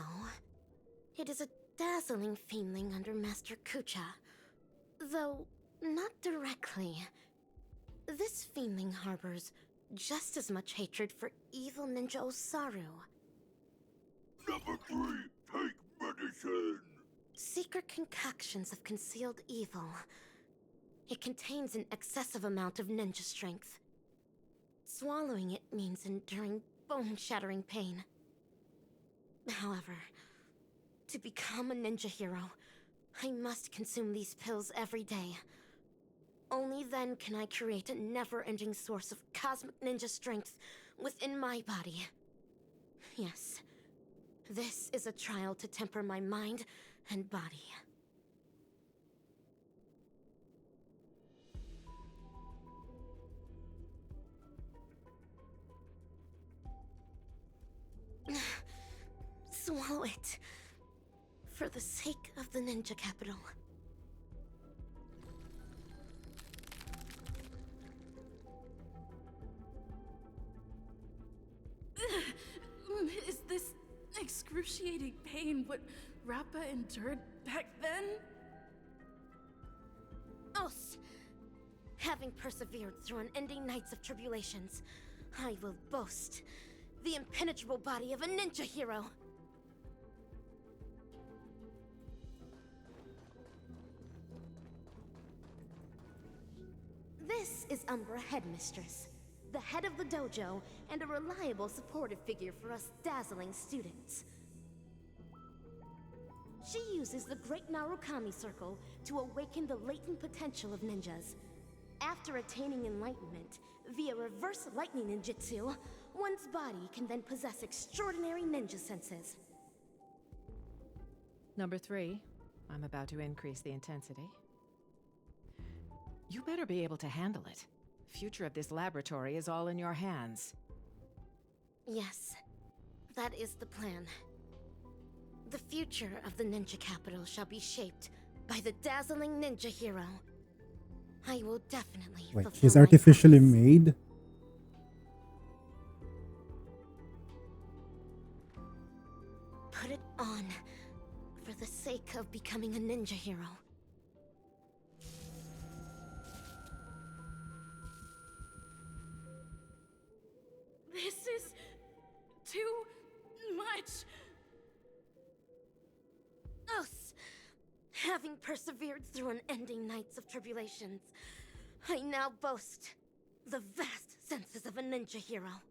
It is a dazzling fiendling under Master Kucha. Though, not directly. This fiendling harbors just as much hatred for evil ninja Osaru. Number 3, take medicine! Secret concoctions of concealed evil. It contains an excessive amount of ninja strength. Swallowing it means enduring bone-shattering pain. However, to become a ninja hero, I must consume these pills every day. Only then can I create a never-ending source of cosmic ninja strength within my body. Yes, this is a trial to temper my mind and body. Swallow it. For the sake of the ninja capital. Is this excruciating pain what Rappa endured back then? Os! Having persevered through unending nights of tribulations, I will boast the impenetrable body of a ninja hero. This is Umbra Headmistress, the head of the dojo and a reliable supportive figure for us dazzling students. She uses the Great Narukami Circle to awaken the latent potential of ninjas. After attaining enlightenment via reverse lightning ninjutsu, one's body can then possess extraordinary ninja senses. Number 3, I'm about to increase the intensity. You better be able to handle it. Future of this laboratory is all in your hands. Yes, that is the plan. The future of the ninja capital shall be shaped by the dazzling ninja hero. I will definitely Wait, fulfill she's my artificially promise. made? Put it on for the sake of becoming a ninja hero. This is too much. Us! Having persevered through unending nights of tribulations, I now boast the vast senses of a ninja hero.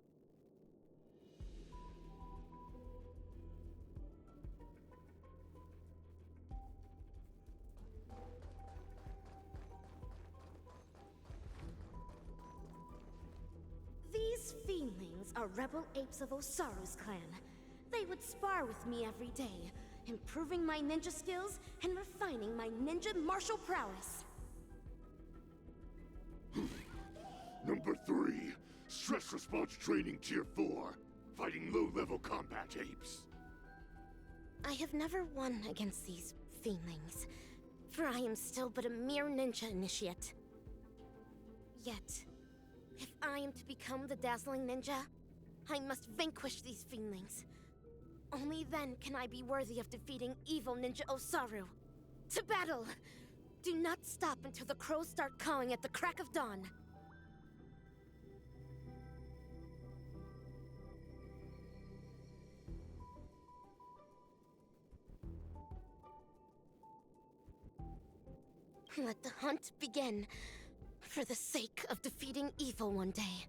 These fiendlings are rebel apes of Osaru's clan. They would spar with me every day, improving my ninja skills and refining my ninja martial prowess. Number 3, stress response training tier 4, fighting low-level combat apes. I have never won against these fiendlings, for I am still but a mere ninja initiate. Yet, if I am to become the dazzling ninja, I must vanquish these fiendlings. Only then can I be worthy of defeating evil ninja Osaru. To battle! Do not stop until the crows start cawing at the crack of dawn. Let the hunt begin, for the sake of defeating evil one day.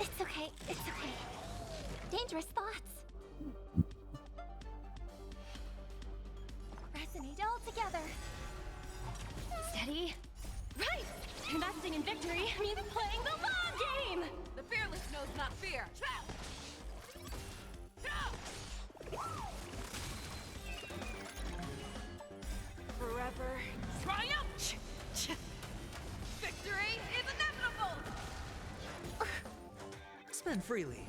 It's okay, it's okay. Dangerous thoughts. Resonate all together. Steady. Right! Investing in victory means playing the long game! The fearless knows not fear. Trap! Forever. Triumph! Victory is inevitable! Spend freely.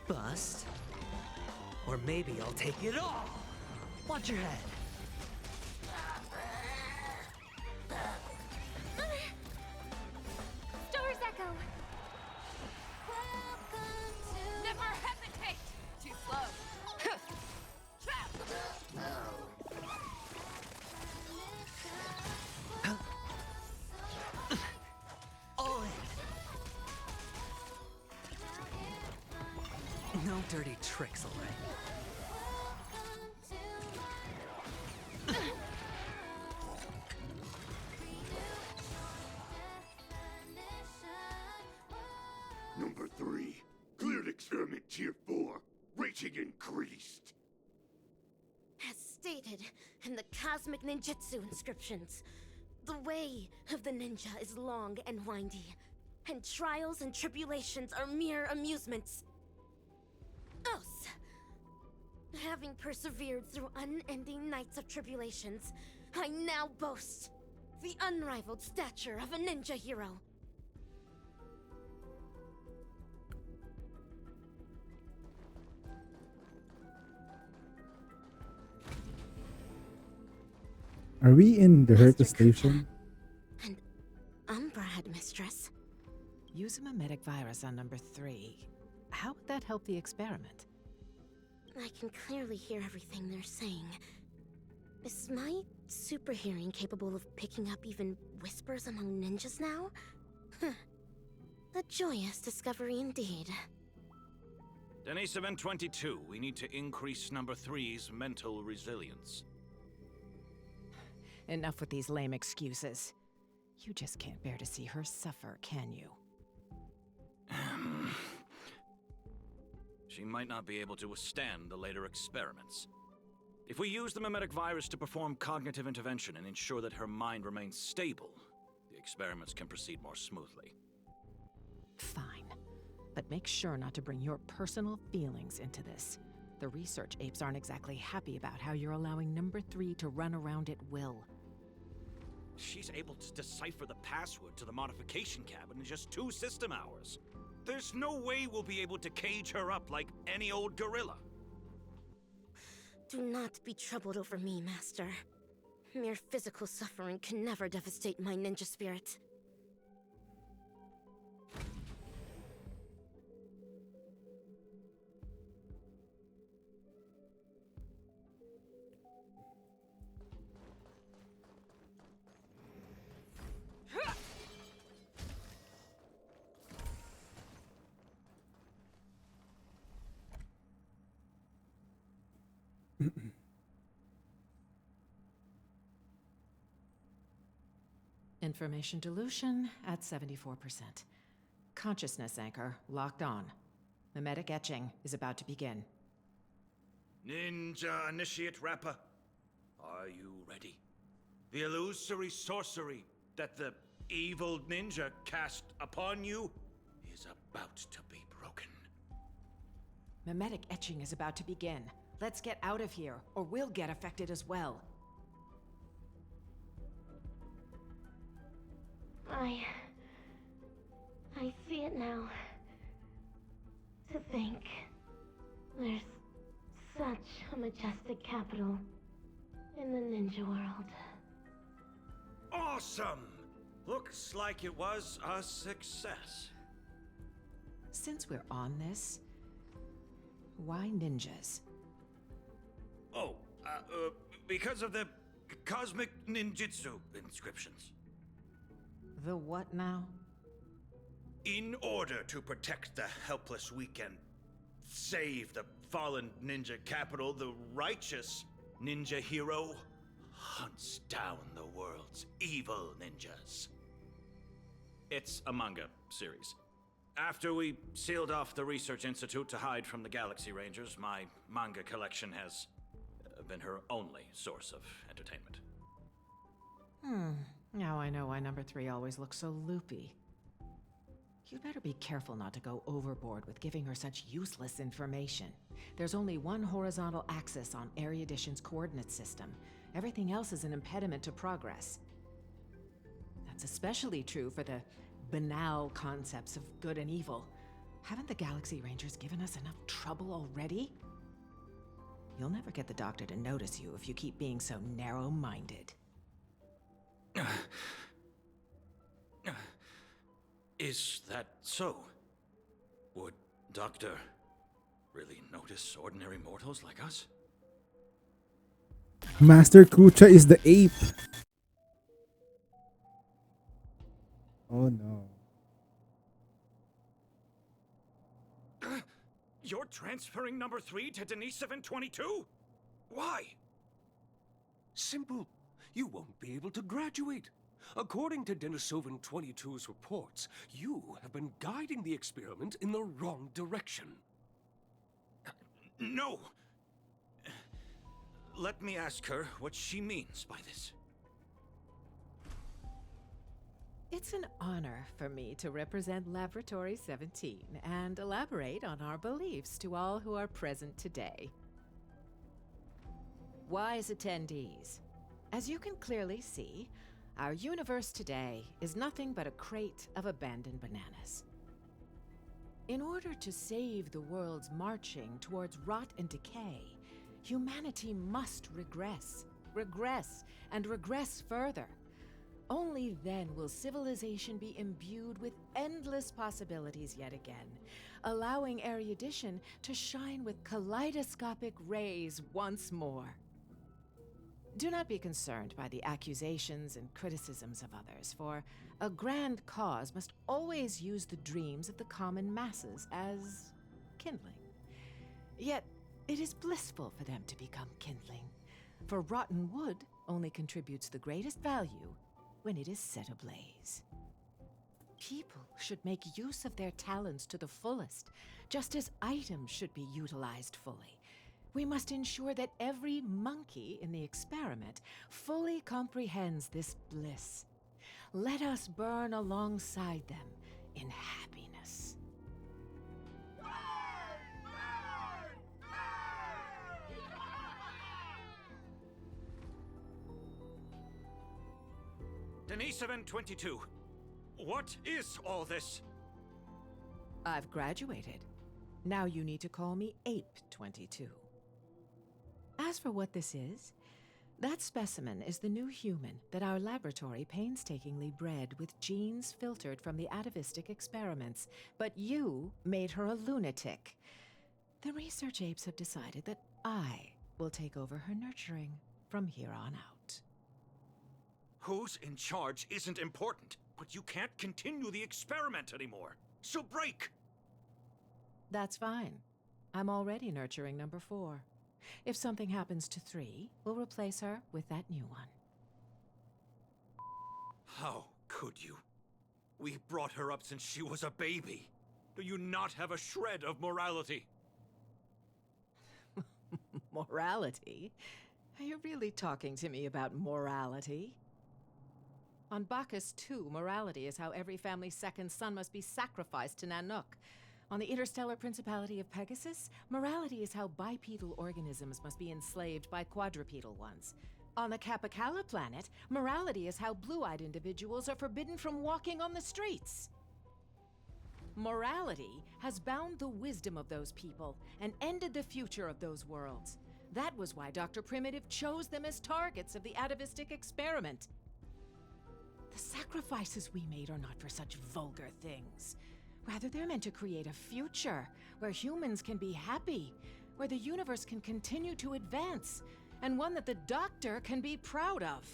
Bust. Or maybe I'll take it all. Watch your head. Stars echo. Never hesitate! Too slow. Trap! All in. No dirty tricks, all right. Number 3, clear to Experiment Tier 4. Rating increased. As stated in the Cosmic Ninjutsu inscriptions, the way of the ninja is long and windy, and trials and tribulations are mere amusements. Us, having persevered through unending nights of tribulations, I now boast the unrivaled stature of a ninja hero. Are we in the Herta station? And Umbra, Headmistress. Use a mimetic virus on number 3. How would that help the experiment? I can clearly hear everything they're saying. Is my super hearing capable of picking up even whispers among ninjas now? Huh. A joyous discovery indeed. Denisovin 22, we need to increase number 3's mental resilience. Enough with these lame excuses. You just can't bear to see her suffer, can you? She might not be able to withstand the later experiments. If we use the mimetic virus to perform cognitive intervention and ensure that her mind remains stable, the experiments can proceed more smoothly. Fine. But make sure not to bring your personal feelings into this. The research apes aren't exactly happy about how you're allowing number 3 to run around at will. She's able to decipher the password to the modification cabin in just 2 system hours. There's no way we'll be able to cage her up like any old gorilla. Do not be troubled over me, Master. Mere physical suffering can never devastate my ninja spirit. Information dilution at 74%. Consciousness anchor locked on. Mimetic etching is about to begin. Ninja Initiate Rappa, are you ready? The illusory sorcery that the evil ninja cast upon you is about to be broken. Mimetic etching is about to begin. Let's get out of here, or we'll get affected as well. I see it now. To think, there's such a majestic capital in the ninja world. Awesome! Looks like it was a success. Since we're on this, why ninjas? Oh, because of the Cosmic Ninjutsu inscriptions. The what now? In order to protect the helpless weak and save the fallen ninja capital, the righteous ninja hero hunts down the world's evil ninjas. It's a manga series. After we sealed off the Research Institute to hide from the Galaxy Rangers, my manga collection has been her only source of entertainment. Now I know why number 3 always looks so loopy. You'd better be careful not to go overboard with giving her such useless information. There's only one horizontal axis on Erudition's coordinate system. Everything else is an impediment to progress. That's especially true for the banal concepts of good and evil. Haven't the Galaxy Rangers given us enough trouble already? You'll never get the Doctor to notice you if you keep being so narrow-minded. Is that so? Would Doctor really notice ordinary mortals like us? Master Kucha is the ape. Oh no. You're transferring number 3 to Denisovin 22? Why? Simple. You won't be able to graduate. According to Denisovin 22's reports, you have been guiding the experiment in the wrong direction. No! Let me ask her what she means by this. It's an honor for me to represent Laboratory 17 and elaborate on our beliefs to all who are present today. Wise attendees, as you can clearly see, our universe today is nothing but a crate of abandoned bananas. In order to save the world's marching towards rot and decay, humanity must regress, and regress further. Only then will civilization be imbued with endless possibilities yet again, allowing erudition to shine with kaleidoscopic rays once more. Do not be concerned by the accusations and criticisms of others, for a grand cause must always use the dreams of the common masses as kindling. Yet, it is blissful for them to become kindling, for rotten wood only contributes the greatest value when it is set ablaze. People should make use of their talents to the fullest, just as items should be utilized fully. We must ensure that every monkey in the experiment fully comprehends this bliss. Let us burn alongside them in happiness. Denisovan 22, what is all this? I've graduated. Now you need to call me Ape 22. As for what this is, that specimen is the new human that our laboratory painstakingly bred with genes filtered from the atavistic experiments, but you made her a lunatic. The research apes have decided that I will take over her nurturing from here on out. Who's in charge isn't important, but you can't continue the experiment anymore. So break! That's fine. I'm already nurturing number 4. If something happens to 3, we'll replace her with that new one. How could you? We brought her up since she was a baby. Do you not have a shred of morality? Morality? Are you really talking to me about morality? On Bacchus 2, morality is how every family's second son must be sacrificed to Nanook. On the interstellar principality of Pegasus, morality is how bipedal organisms must be enslaved by quadrupedal ones. On the Capicala planet, morality is how blue-eyed individuals are forbidden from walking on the streets. Morality has bound the wisdom of those people and ended the future of those worlds. That was why Dr. Primitive chose them as targets of the atavistic experiment. The sacrifices we made are not for such vulgar things. Rather, they're meant to create a future where humans can be happy, where the universe can continue to advance, and one that the Doctor can be proud of.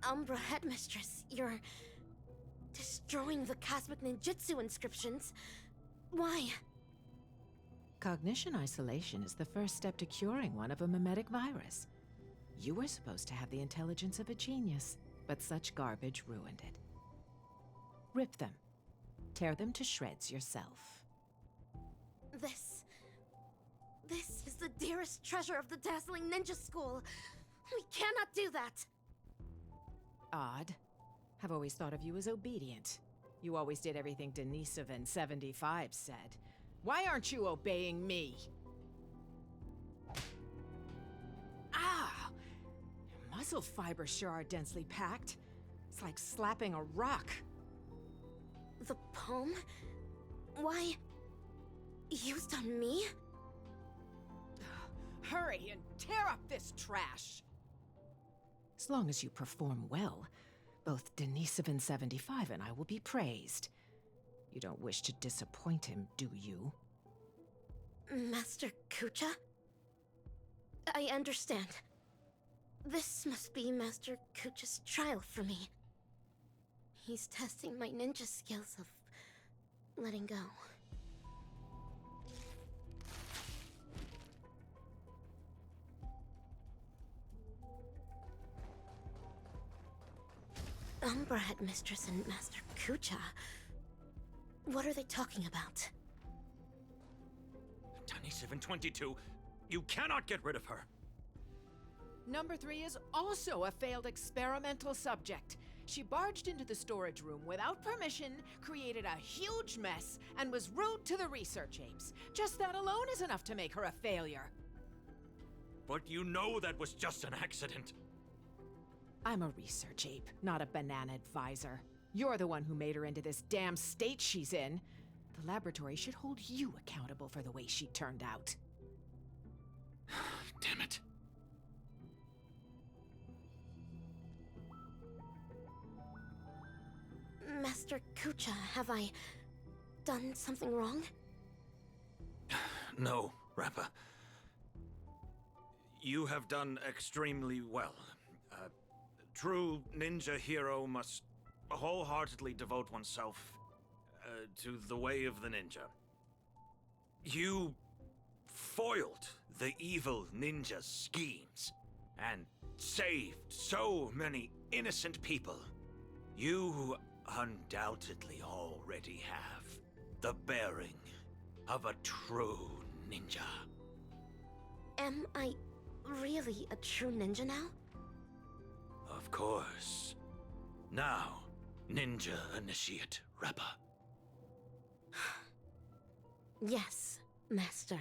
Umbra Headmistress, you're destroying the Cosmic Ninjutsu inscriptions. Why? Cognition isolation is the first step to curing one of a mimetic virus. You were supposed to have the intelligence of a genius, but such garbage ruined it. Rip them. Tear them to shreds yourself. This is the dearest treasure of the dazzling ninja school. We cannot do that. Odd. I've always thought of you as obedient. You always did everything Denisovan 75 said. Why aren't you obeying me? Ah! Your muscle fibers sure are densely packed. It's like slapping a rock. The poem? Why? Used on me? Hurry and tear up this trash! As long as you perform well, both Denisovan 75 and I will be praised. You don't wish to disappoint him, do you? Master Kucha? I understand. This must be Master Kucha's trial for me. He's testing my ninja skills of letting go. Umbra Headmistress and Master Kucha. What are they talking about? Tiny 722, you cannot get rid of her. Number 3 is also a failed experimental subject. She barged into the storage room without permission, created a huge mess, and was rude to the research apes. Just that alone is enough to make her a failure. But you know that was just an accident. I'm a research ape, not a banana advisor. You're the one who made her into this damn state she's in. The laboratory should hold you accountable for the way she turned out. Damn it. Master Kucha, have I done something wrong? No, Rappa. You have done extremely well. A true ninja hero must wholeheartedly devote oneself to the way of the ninja. You foiled the evil ninja's schemes and saved so many innocent people. You undoubtedly already have the bearing of a true ninja. Am I really a true ninja now? Of course. Now, Ninja Initiate Rappa. Yes, Master.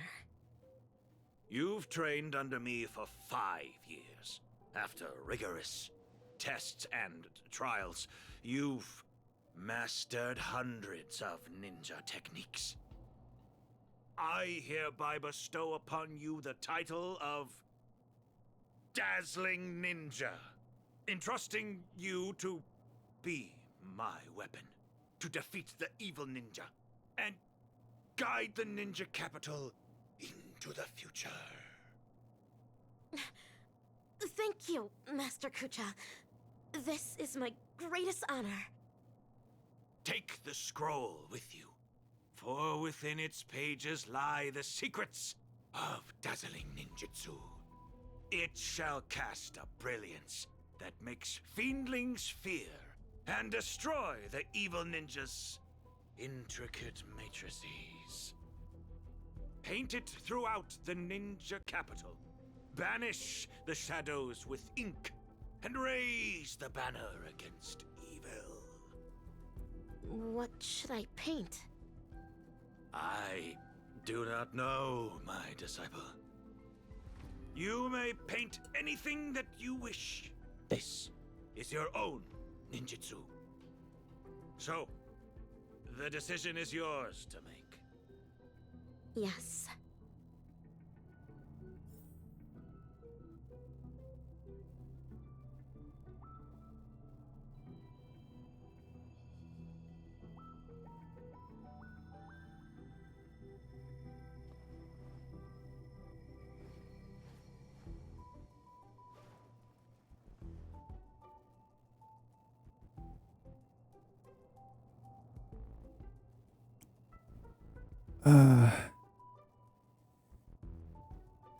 You've trained under me for 5 years. After rigorous tests and trials, you've mastered hundreds of ninja techniques. I hereby bestow upon you the title of Dazzling Ninja, entrusting you to be my weapon, to defeat the evil ninja, and guide the ninja capital into the future. Thank you, Master Kucha. This is my greatest honor. Take the scroll with you, for within its pages lie the secrets of dazzling ninjutsu. It shall cast a brilliance that makes fiendlings fear and destroy the evil ninja's intricate matrices. Paint it throughout the ninja capital. Banish the shadows with ink and raise the banner against evil. What should I paint? I do not know, my disciple. You may paint anything that you wish. This is your own ninjutsu. So, the decision is yours to make. Yes.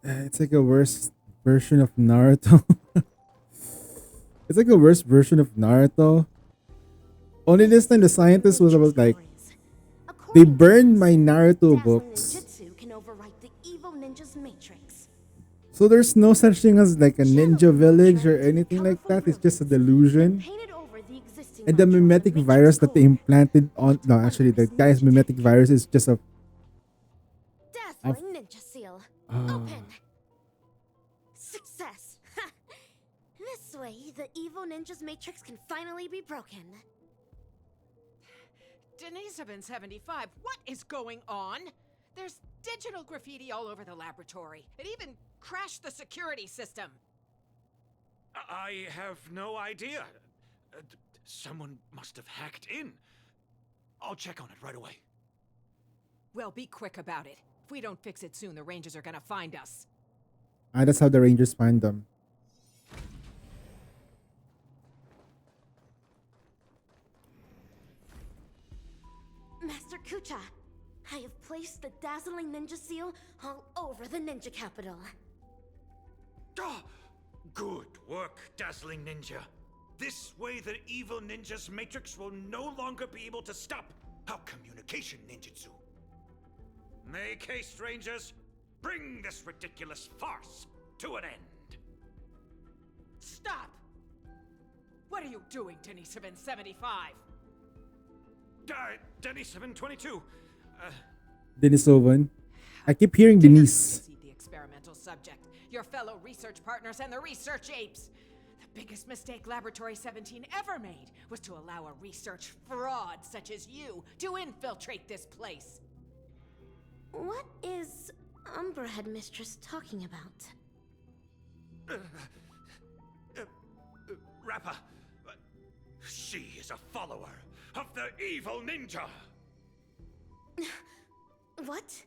It's like a worse version of Naruto. It's like a worse version of Naruto. Only this time the scientist was about like, they burned my Naruto books. Ninjutsu can overwrite the evil ninja's matrix. So there's no such thing as like a ninja village or anything like that. It's just a delusion. And the mimetic virus that they implanted on, no, actually the guy's mimetic virus is just a Dazzling ninja seal. Open. Success. This way, the evil ninja's matrix can finally be broken. Denisovin75, what is going on? There's digital graffiti all over the laboratory. It even crashed the security system. I have no idea. Someone must have hacked in. I'll check on it right away. Well, be quick about it. If we don't fix it soon, the Rangers are gonna find us. that's how the Rangers find them. Master Kucha, I have placed the dazzling ninja seal all over the ninja capital. Good work, Dazzling Ninja. This way the evil ninja's matrix will no longer be able to stop our communication ninjutsu. Make haste, Rangers. Bring this ridiculous farce to an end. Stop! What are you doing, Denisovan 75? Denisovan 22. Denisovan. I keep hearing Denise. The experimental subject, your fellow research partners, and the research apes. The biggest mistake Laboratory 17 ever made was to allow a research fraud such as you to infiltrate this place. What is Umbra Headmistress talking about? Rappa. She is a follower of the evil ninja. What?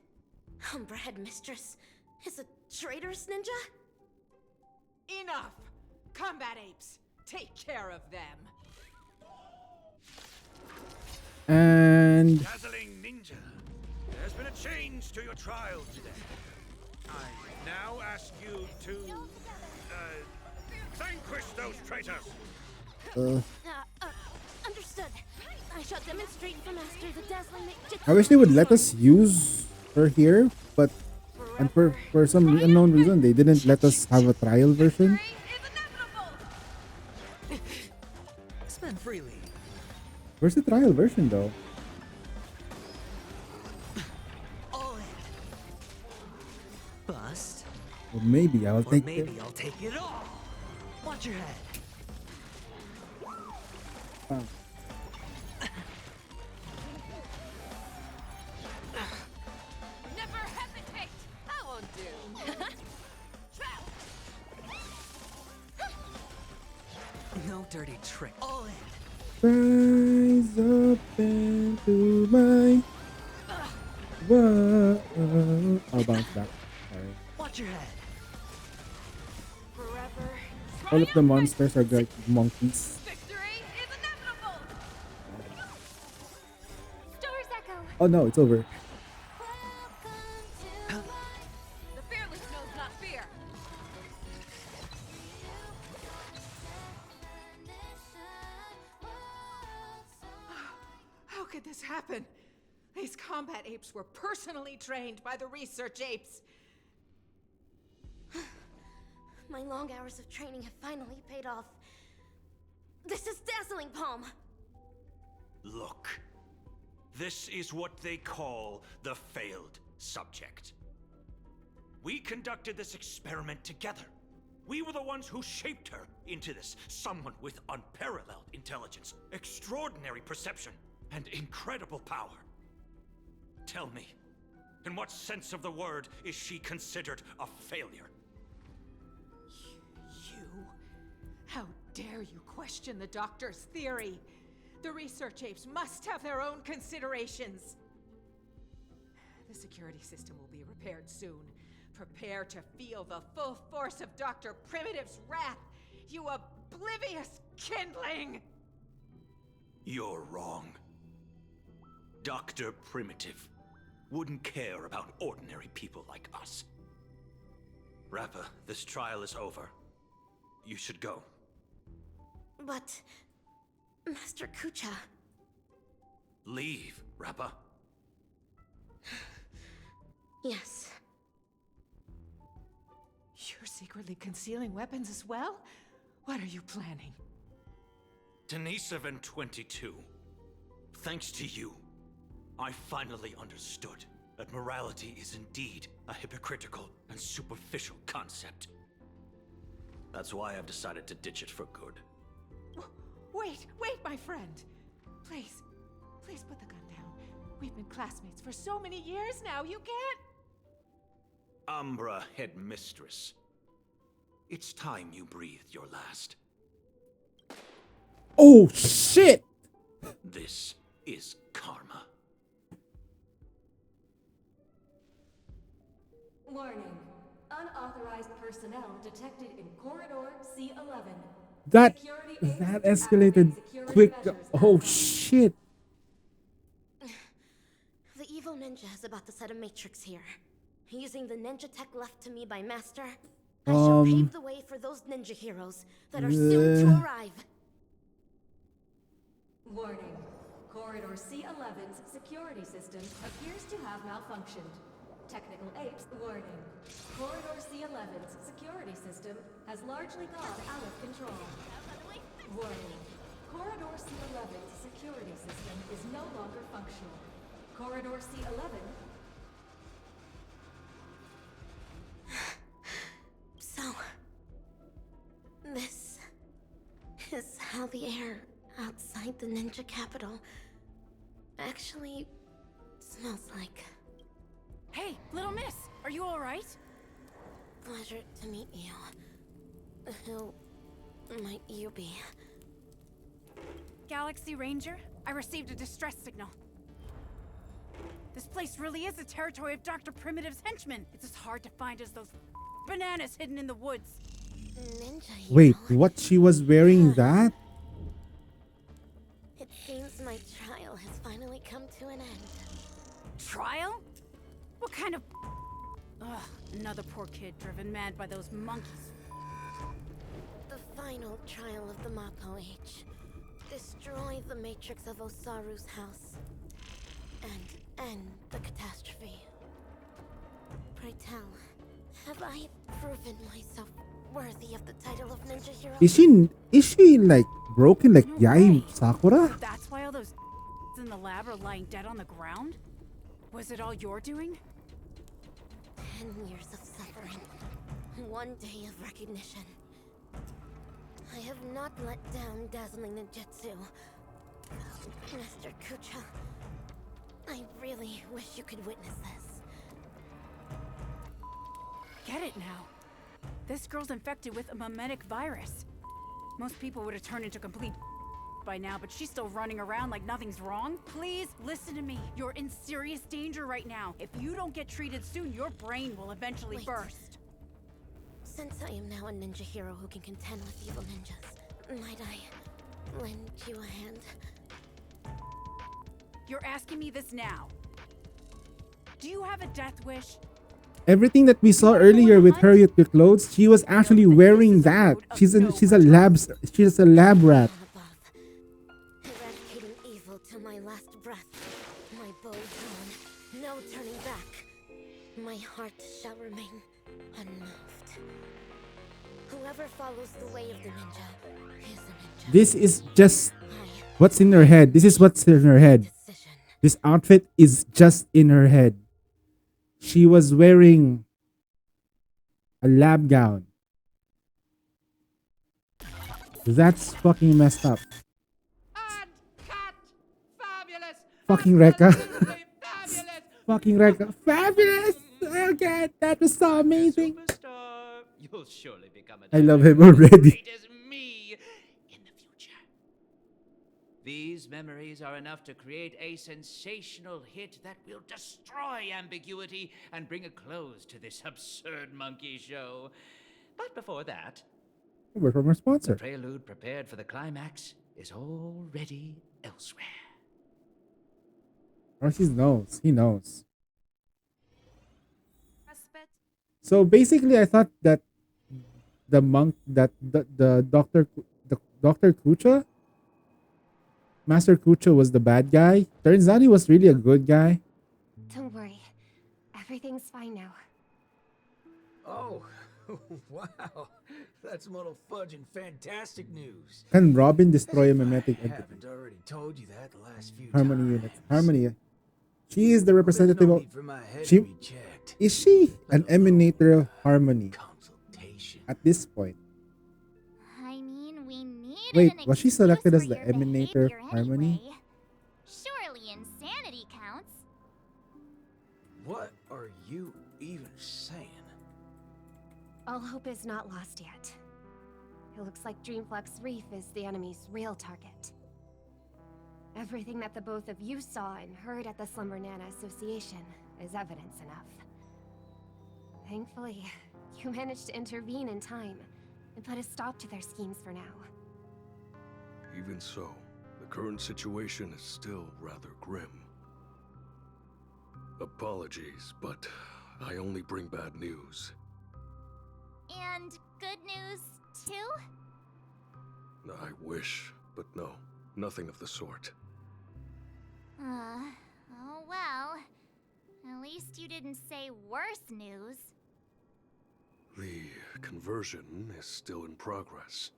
Umbra Headmistress is a traitorous ninja? Enough! Combat apes, take care of them. And Dazzling ninja, there's been a change to your trial today. I now ask you to vanquish those traitors. Understood. I shall demonstrate for Master the dazzling ninja. I wish they would let us use her here, but and for some unknown reason they didn't let us have a trial version. Spend freely. Where's the trial version though? All in. Bust. Well, maybe I'll take Maybe it. I'll take it all. Watch your head. Never hesitate. I won't do. No dirty trick. All in. Rise up into my world. I'll bounce back. Sorry. Watch your head. All of the monsters are like monkeys. Stars echo. Oh no, it's over. The fearless knows not fear. How could this happen? These combat apes were personally trained by the research apes. My long hours of training have finally paid off. This is Dazzling Palm. Look, this is what they call the failed subject. We conducted this experiment together. We were the ones who shaped her into this someone with unparalleled intelligence, extraordinary perception, and incredible power. Tell me, in what sense of the word is she considered a failure? You? How dare you question the doctor's theory? The research apes must have their own considerations. The security system will be repaired soon. Prepare to feel the full force of Dr. Primitive's wrath, you oblivious kindling! You're wrong. Dr. Primitive wouldn't care about ordinary people like us. Rappa, this trial is over. You should go. But... Master Kucha... Leave, Rappa. Yes. You're secretly concealing weapons as well? What are you planning? Denisovan 22. Thanks to you, I finally understood that morality is indeed a hypocritical and superficial concept. That's why I've decided to ditch it for good. Wait, my friend. Please put the gun down. We've been classmates for so many years now, you can't... Umbra Headmistress. It's time you breathed your last. Oh shit! This is karma. Warning. Unauthorized personnel detected in corridor C11. That escalated quick. Oh shit! The evil ninja is about to set a matrix here. Using the ninja tech left to me by Master, I shall pave the way for those ninja heroes that are soon to arrive. Warning. Corridor C11's security system appears to have malfunctioned. Technical apes warning. Corridor C11's security system has largely gone out of control. Warning. Corridor C11's security system is no longer functional. Corridor C11. So, this is how the air outside the ninja capital actually smells like. Hey, little miss, are you alright? Pleasure to meet you. Who might you be? Galaxy Ranger, I received a distress signal. This place really is the territory of Dr. Primitive's henchmen. It's as hard to find as those bananas hidden in the woods. Ninja hero. Wait, what? She was wearing that? It seems my trial has finally come to an end. Trial? What kind of... Ugh, another poor kid driven mad by those monkeys. The final trial of the Mako Age. Destroy the matrix of Osaru's house. And end the catastrophe. Pray tell, have I proven myself worthy of the title of Ninja Hero? Is she like broken like Yai Sakura? That's why all those in the lab are lying dead on the ground? Was it all your doing? 10 years of suffering. 1 day of recognition. I have not let down dazzling ninjutsu. Master Kucha, I really wish you could witness this. Get it now. This girl's infected with a mimetic virus. Most people would have turned into complete by now, but she's still running around like nothing's wrong. Please listen to me. You're in serious danger right now. If you don't get treated soon, your brain will eventually burst. Since I am now a ninja hero who can contend with evil ninjas, might I lend you a hand? You're asking me this now. Do you have a death wish? Everything that we saw earlier with her with the clothes, she was actually wearing that. She's a lab rat. Eradicating evil till my last breath. My bow drawn, no turning back. My heart shall remain unmoved. Whoever follows the way of the ninja is a ninja. This is just what's in her head. This is what's in her head. This outfit is just in her head. She was wearing a lab gown. That's fucking messed up. Fucking Rekka. Fucking Rekka. Fabulous! Okay, that was so amazing. You'll surely become I love him already. These memories are enough to create a sensational hit that will destroy ambiguity and bring a close to this absurd monkey show. But before that, We're from our the sponsor. prelude prepared for the climax is already elsewhere. Oh, he knows. He knows. So basically, I thought that the monk, that the Dr. Kucha, Master Kucha was the bad guy. Turns out he was really a good guy. Don't worry. Everything's fine now. Oh, wow. That's some little fudging fantastic news. Can Robin destroy a mimetic I entity? haven't already told you that the last few Harmony times. units. Harmony. She is the representative of. need for my head to She be checked. is she an emanator of harmony? At this point, I mean, we need wait, an was she excuse selected for as the your emanator of behavior harmony? anyway. Surely insanity counts. What are you even saying? All hope is not lost yet. It looks like Dreamflux Reef is the enemy's real target. Everything that the both of you saw and heard at the Slumber Nana Association is evidence enough. Thankfully, you managed to intervene in time and put a stop to their schemes for now. Even so, the current situation is still rather grim. Apologies, but I only bring bad news. And good news, too? I wish, but no. Nothing of the sort. Oh well. At least you didn't say worse news. The conversion is still in progress.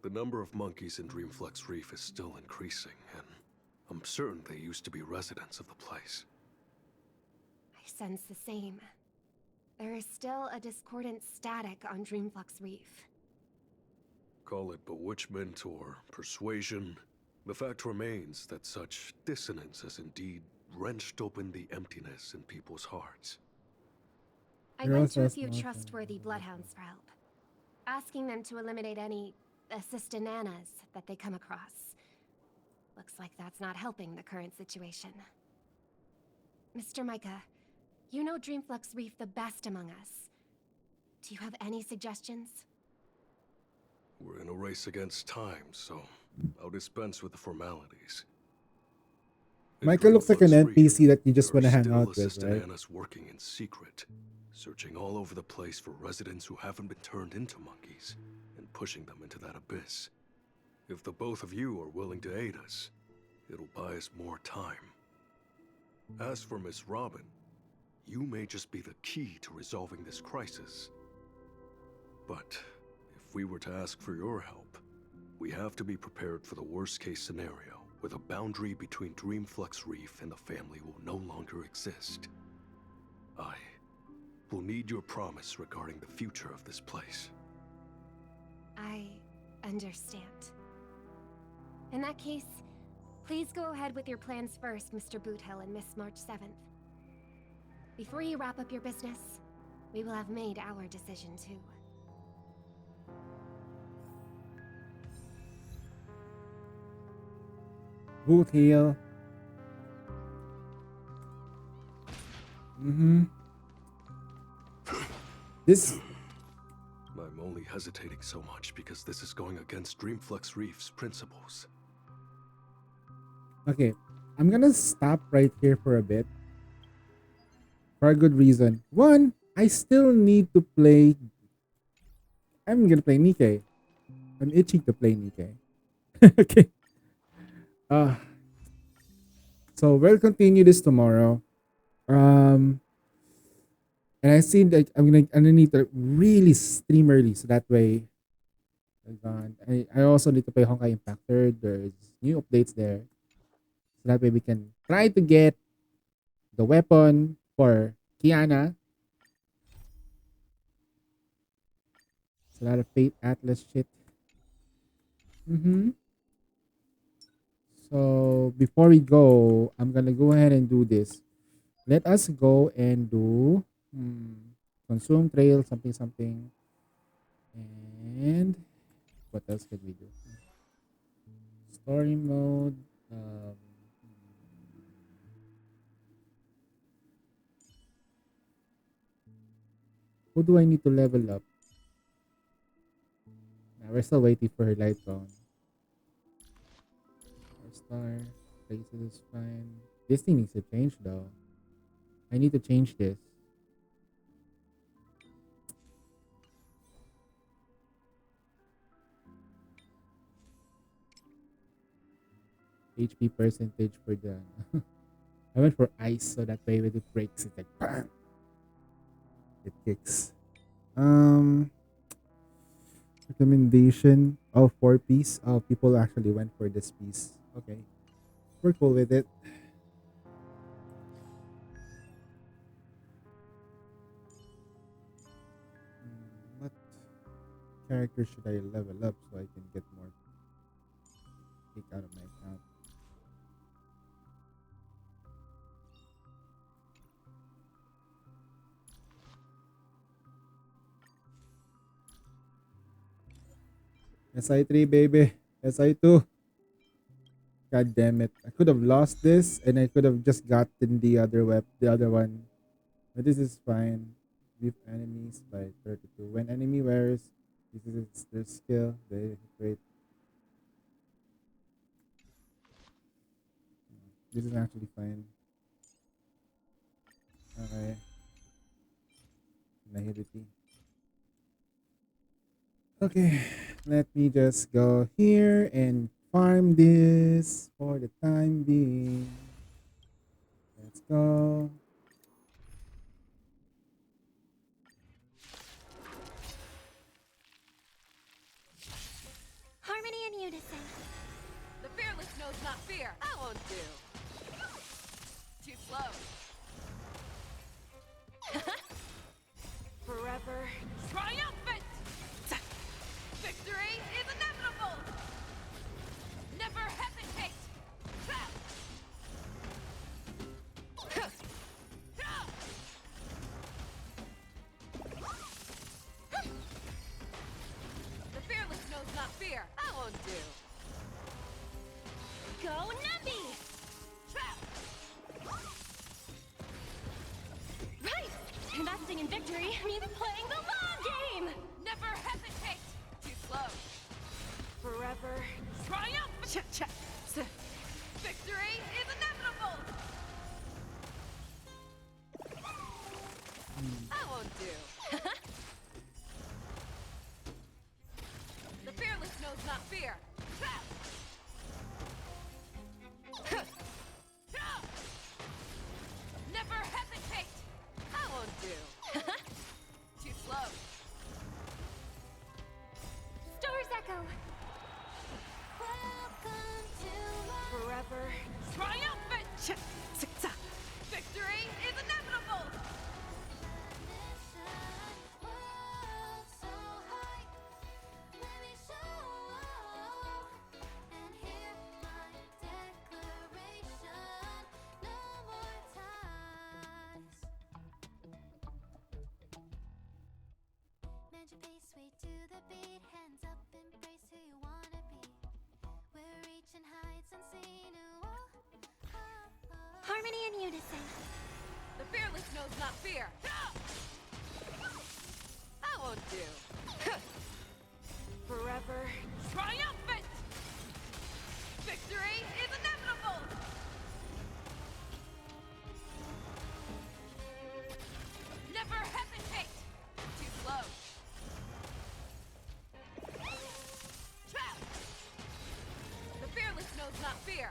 The number of monkeys in Dreamflex Reef is still increasing, and I'm certain they used to be residents of the place. I sense the same. There is still a discordant static on Dreamflux Reef. Call it bewitchment or persuasion, the fact remains that such dissonance has indeed wrenched open the emptiness in people's hearts. I went to a few trustworthy bloodhounds for help, asking them to eliminate any assistananas that they come across. Looks like that's not helping the current situation. Mr. Micah, you know Dreamflux Reef the best among us. Do you have any suggestions? We're in a race against time, so I'll dispense with the formalities. Michael looks like an NPC that you just want to hang out with, right? Assistananas working in secret, searching all over the place for residents who haven't been turned into monkeys, and pushing them into that abyss. If the both of you are willing to aid us, it'll buy us more time. As for Miss Robin, you may just be the key to resolving this crisis. But if we were to ask for your help, we have to be prepared for the worst-case scenario, where the boundary between Dreamflux Reef and the family will no longer exist. I will need your promise regarding the future of this place. I understand. In that case, please go ahead with your plans first, Mr. Boothill and Miss March 7th. Before you wrap up your business, we will have made our decision too. Boothill. This. I'm only hesitating so much because this is going against Dreamflex Reef's principles. Okay, I'm gonna stop right here for a bit. For a good reason. One, I still need to play. I'm gonna play Nikke. I'm itching to play Nikke. Okay. So we'll continue this tomorrow. And I see that I'm gonna need to really stream early, so that way. I also need to play Honkai Impact 3. There's new updates there, so that way we can try to get the weapon for Kiana. It's a lot of Fate Atlas shit. So before we go, I'm gonna go ahead and do this. Let us go and do consume trail something, and what else could we do? Story mode. Who do I need to level up? Now we're still waiting for her light on. Star places is fine. This thing needs to change though. I need to change this. HP percentage for the I went for ice so that way when it breaks it's like bam! It kicks. Recommendation. Oh, 4-piece. Oh, people actually went for this piece. Okay. We're cool with it. What character should I level up so I can get more kick out of my account? SI3 baby. SI2. God damn it. I could have lost this and I could have just gotten the other one. But this is fine. Beat enemies by 32. When enemy wears, this is their skill. They great. This is actually fine. Okay. Naivety. Okay, let me just go here and farm this for the time being. Let's go. Harmony and unison. The fearless knows not fear. I won't do. Too slow. Forever. Triumphant! Victory is inevitable! Never hesitate! The fearless knows not fear. I won't do. Go Nambi! Right! Investing in victory means playing the long game! Never hesitate! Too slow. Forever. Triumph! Victory is inevitable! I won't do. The fearless knows not fear. Never hesitate! I won't do. Too slow. Stars echo! Forever. Triumphant! Victory is inevitable! Mend your pace, way to the beat. Hands up, embrace who you wanna be. We're reaching heights unseen. Harmony and unison. The fearless knows not fear. I won't do. Forever. Triumphant! Victory is inevitable! Never hesitate! Too slow. The fearless knows not fear.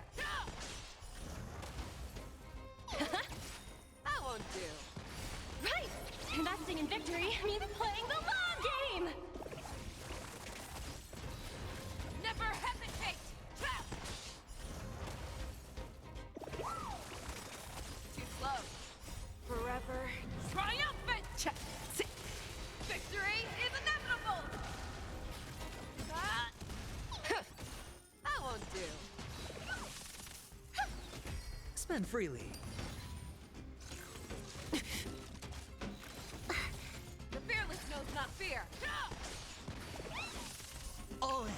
I won't do. Right! Investing in victory means playing the long game! Never hesitate! Too slow. Forever. Triumphant! Victory is inevitable! I won't do. Spend freely. The fearless knows not fear. All in.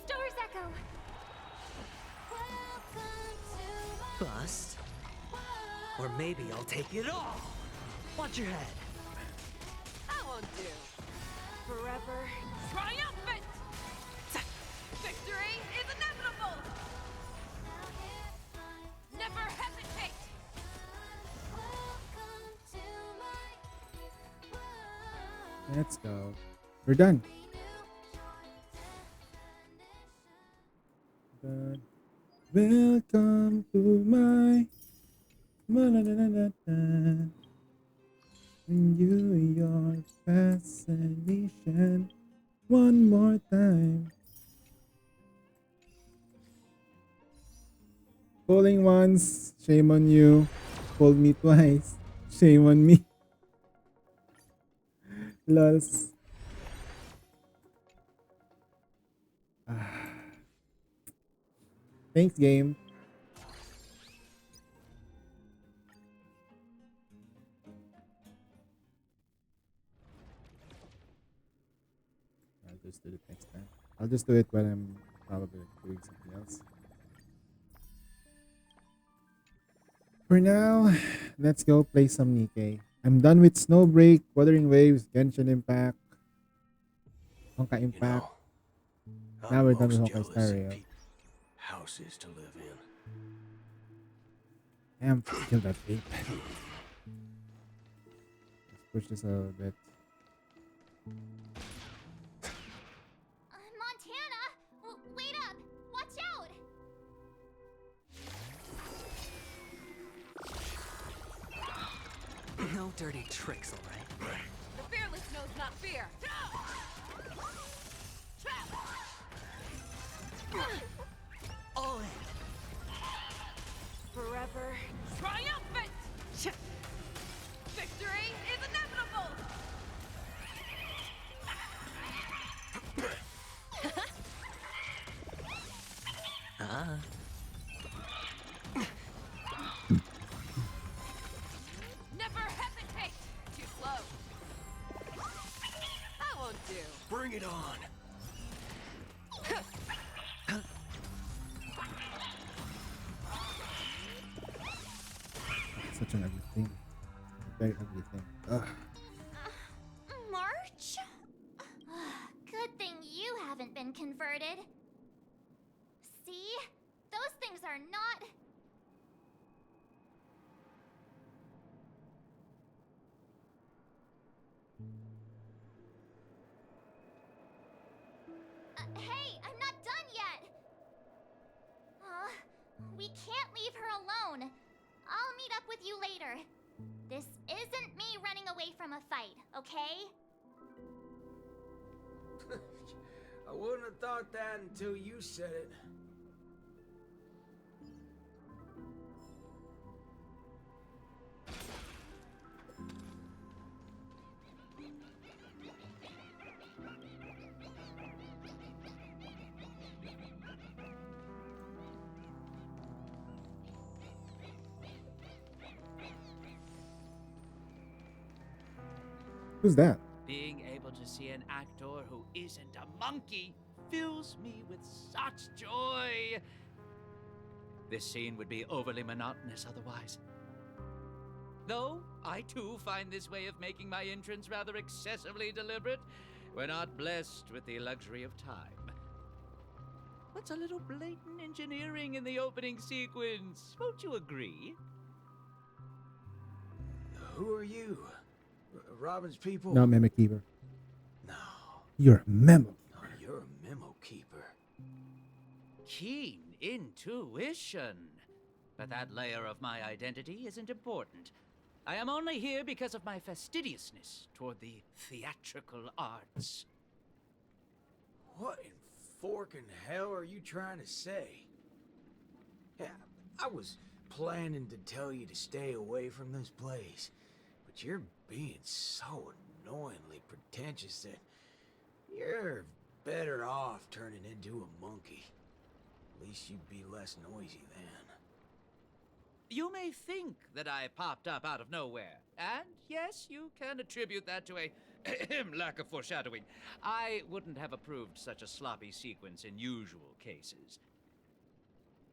Stars echo! Bust. Or maybe I'll take it all. Watch your head. I won't do. Forever. Triumphant! Victory is inevitable! Never hesitate! Let's go. We're done. Done. Welcome to my and you your fascination one more time. Pulling once, shame on you. Pulled me twice, shame on me. Lols. Thanks, game. I'll just do it next time. I'll just do it when I'm probably doing something else. For now, let's go play some Nikkei. I'm done with Snowbreak, Wuthering Waves, Genshin Impact, Honkai Impact. Now we're done with Honkai Star Rail. Houses to live in. Damn, kill that ape. Let's push this a little bit. Montana! Wait up! Watch out! No dirty tricks, all right? The fearless knows not fear. All in. Forever triumphant! Victory is inevitable! Ah. Never hesitate! Too slow. That won't do. Bring it on. Such an ugly thing. Very ugly thing. Ugh. March? Good thing you haven't been converted. See? Those things are not... Hey, I'm not done yet! We can't leave her alone. I'll meet up with you later. This isn't me running away from a fight, okay? I wouldn't have thought that until you said it. Who's that? Being able to see an actor who isn't a monkey fills me with such joy. This scene would be overly monotonous otherwise. Though I too find this way of making my entrance rather excessively deliberate. We're not blessed with the luxury of time. What's a little blatant engineering in the opening sequence? Won't you agree? Who are you? Robin's people? Not Mimic Keeper. No. You're a memo. Oh, you're a memo keeper. Keen intuition. But that layer of my identity isn't important. I am only here because of my fastidiousness toward the theatrical arts. What in forking hell are you trying to say? Yeah, I was planning to tell you to stay away from this place, but you're being so annoyingly pretentious that you're better off turning into a monkey. At least you'd be less noisy then. You may think that I popped up out of nowhere, and yes, you can attribute that to a lack of foreshadowing. I wouldn't have approved such a sloppy sequence in usual cases.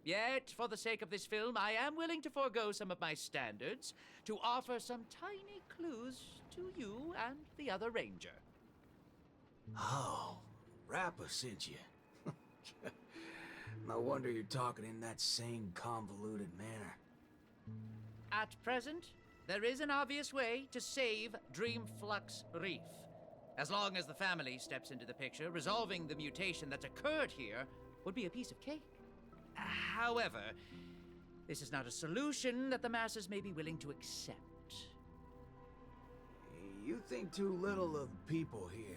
Yet, for the sake of this film, I am willing to forego some of my standards to offer some tiny clues to you and the other ranger. Oh, Rappa sent you. No wonder you're talking in that same convoluted manner. At present, there is an obvious way to save Dreamflux Reef. As long as the family steps into the picture, resolving the mutation that's occurred here would be a piece of cake. However, this is not a solution that the masses may be willing to accept. You think too little of the people here.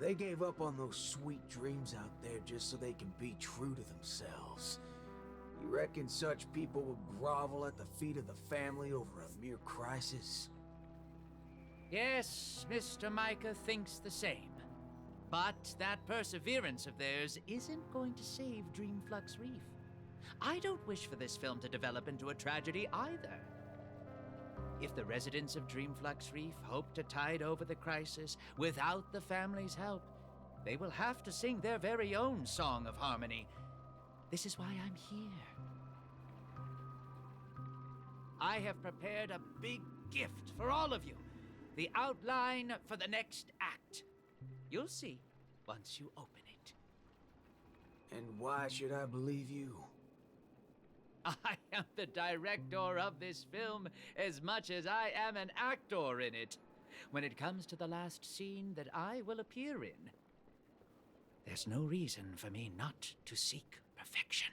They gave up on those sweet dreams out there just so they can be true to themselves. You reckon such people would grovel at the feet of the family over a mere crisis? Yes, Mr. Micah thinks the same. But that perseverance of theirs isn't going to save Dreamflux Reef. I don't wish for this film to develop into a tragedy either. If the residents of Dreamflux Reef hope to tide over the crisis without the family's help, they will have to sing their very own song of harmony. This is why I'm here. I have prepared a big gift for all of you. The outline for the next act. You'll see once you open it. And why should I believe you? I am the director of this film as much as I am an actor in it. when it comes to the last scene that I will appear in, there's no reason for me not to seek perfection.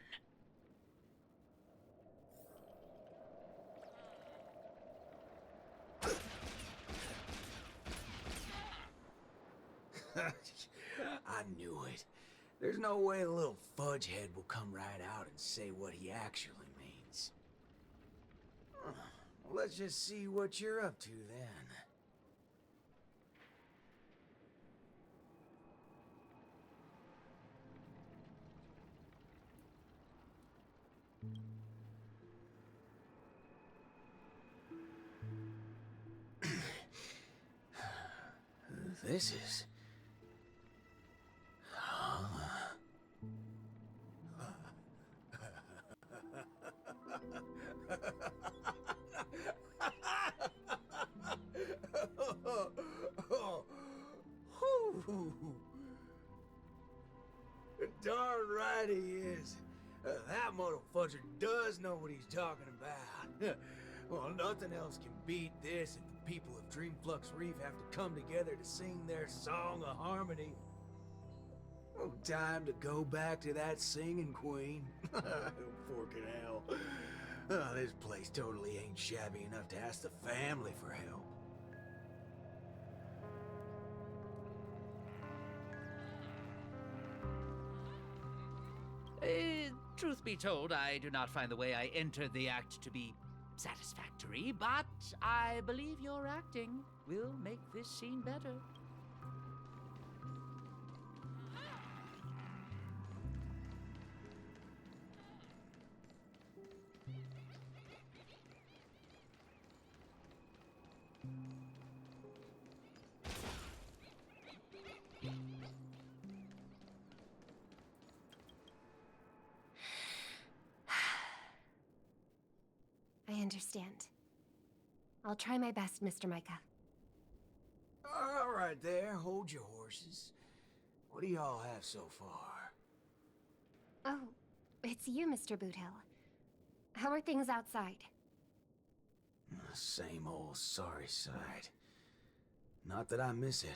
I knew it. There's no way a little fudgehead will come right out and say what he actually means. Let's just see what you're up to then. This is... Darn right he is. That motherfucker does know what he's talking about. Well, nothing else can beat this if the people of Dreamflux Reef have to come together to sing their song of harmony. Oh, time to go back to that singing queen. Forking hell. Oh, this place totally ain't shabby enough to ask the family for help. Truth be told, I do not find the way I entered the act to be satisfactory, but I believe your acting will make this scene better. I understand. I'll try my best, Mr. Micah. All right there, hold your horses. What do y'all have so far? Oh, it's you, Mr. Boothill. How are things outside? Same old sorry side. Not that I miss it.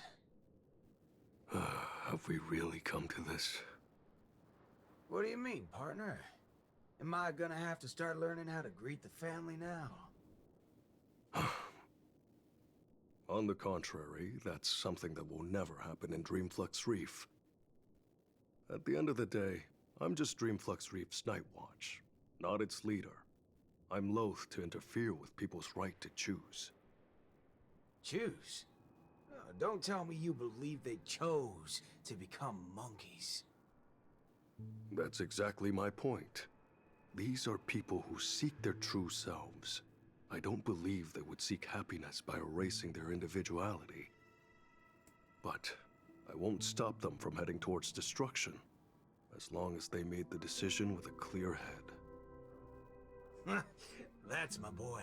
Have we really come to this? What do you mean, partner? Am I gonna have to start learning how to greet the family now? On the contrary, that's something that will never happen in Dreamflux Reef. At the end of the day, I'm just Dreamflux Reef's Night Watch, not its leader. I'm loath to interfere with people's right to choose. Choose? Don't tell me you believe they chose to become monkeys. That's exactly my point. These are people who seek their true selves. I don't believe they would seek happiness by erasing their individuality. But I won't stop them from heading towards destruction, as long as they made the decision with a clear head. That's my boy.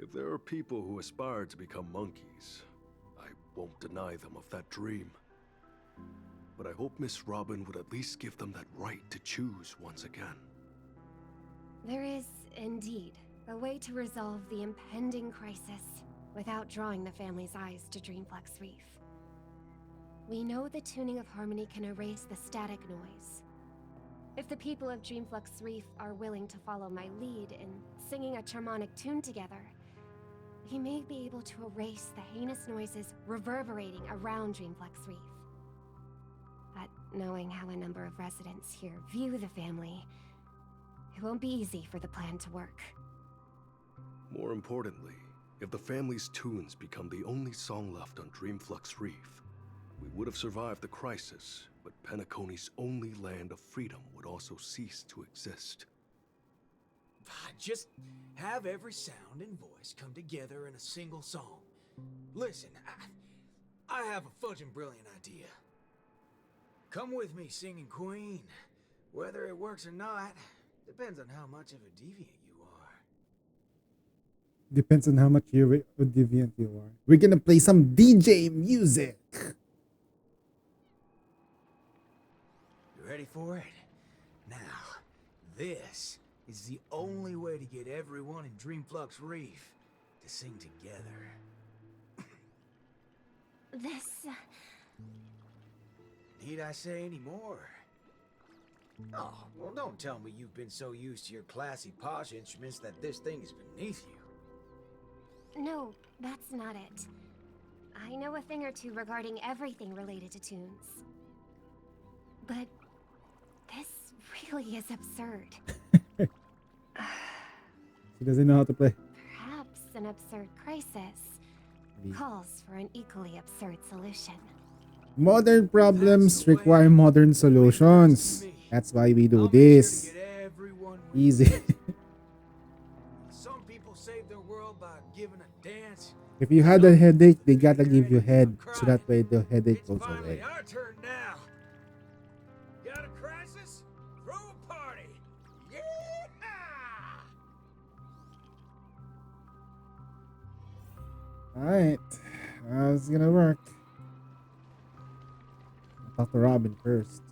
If there are people who aspire to become monkeys, I won't deny them of that dream. But I hope Miss Robin would at least give them that right to choose once again. There is, indeed, a way to resolve the impending crisis without drawing the family's eyes to Dreamflux Reef. We know the tuning of harmony can erase the static noise. If the people of Dreamflux Reef are willing to follow my lead in singing a charmonic tune together, we may be able to erase the heinous noises reverberating around Dreamflux Reef. But knowing how a number of residents here view the family, it won't be easy for the plan to work. More importantly, if the family's tunes become the only song left on Dreamflux Reef, we would have survived the crisis, but Penacony's only land of freedom would also cease to exist. Just have every sound and voice come together in a single song. Listen, I have a fudging brilliant idea. Come with me, Singing Queen. Whether it works or not, depends on how much of a deviant you are. Depends on how much you deviant you are. We're gonna play some DJ music. You ready for it? Now, this is the only way to get everyone in Dreamflux Reef to sing together. This... Need I say any more? Oh, well, don't tell me you've been so used to your classy posh instruments that this thing is beneath you. No, that's not it. I know a thing or two regarding everything related to tunes. But this really is absurd. She doesn't know how to play. Perhaps an absurd crisis calls for an equally absurd solution. Modern problems require modern solutions. That's why we do this. Easy. Some people save their world by giving a dance. If you had a headache, they gotta give you head, so that way the headache goes away. Our turn now. Got a crisis? Throw a party. Yeah! Alright. How's it gonna work? I'll talk to Robin first.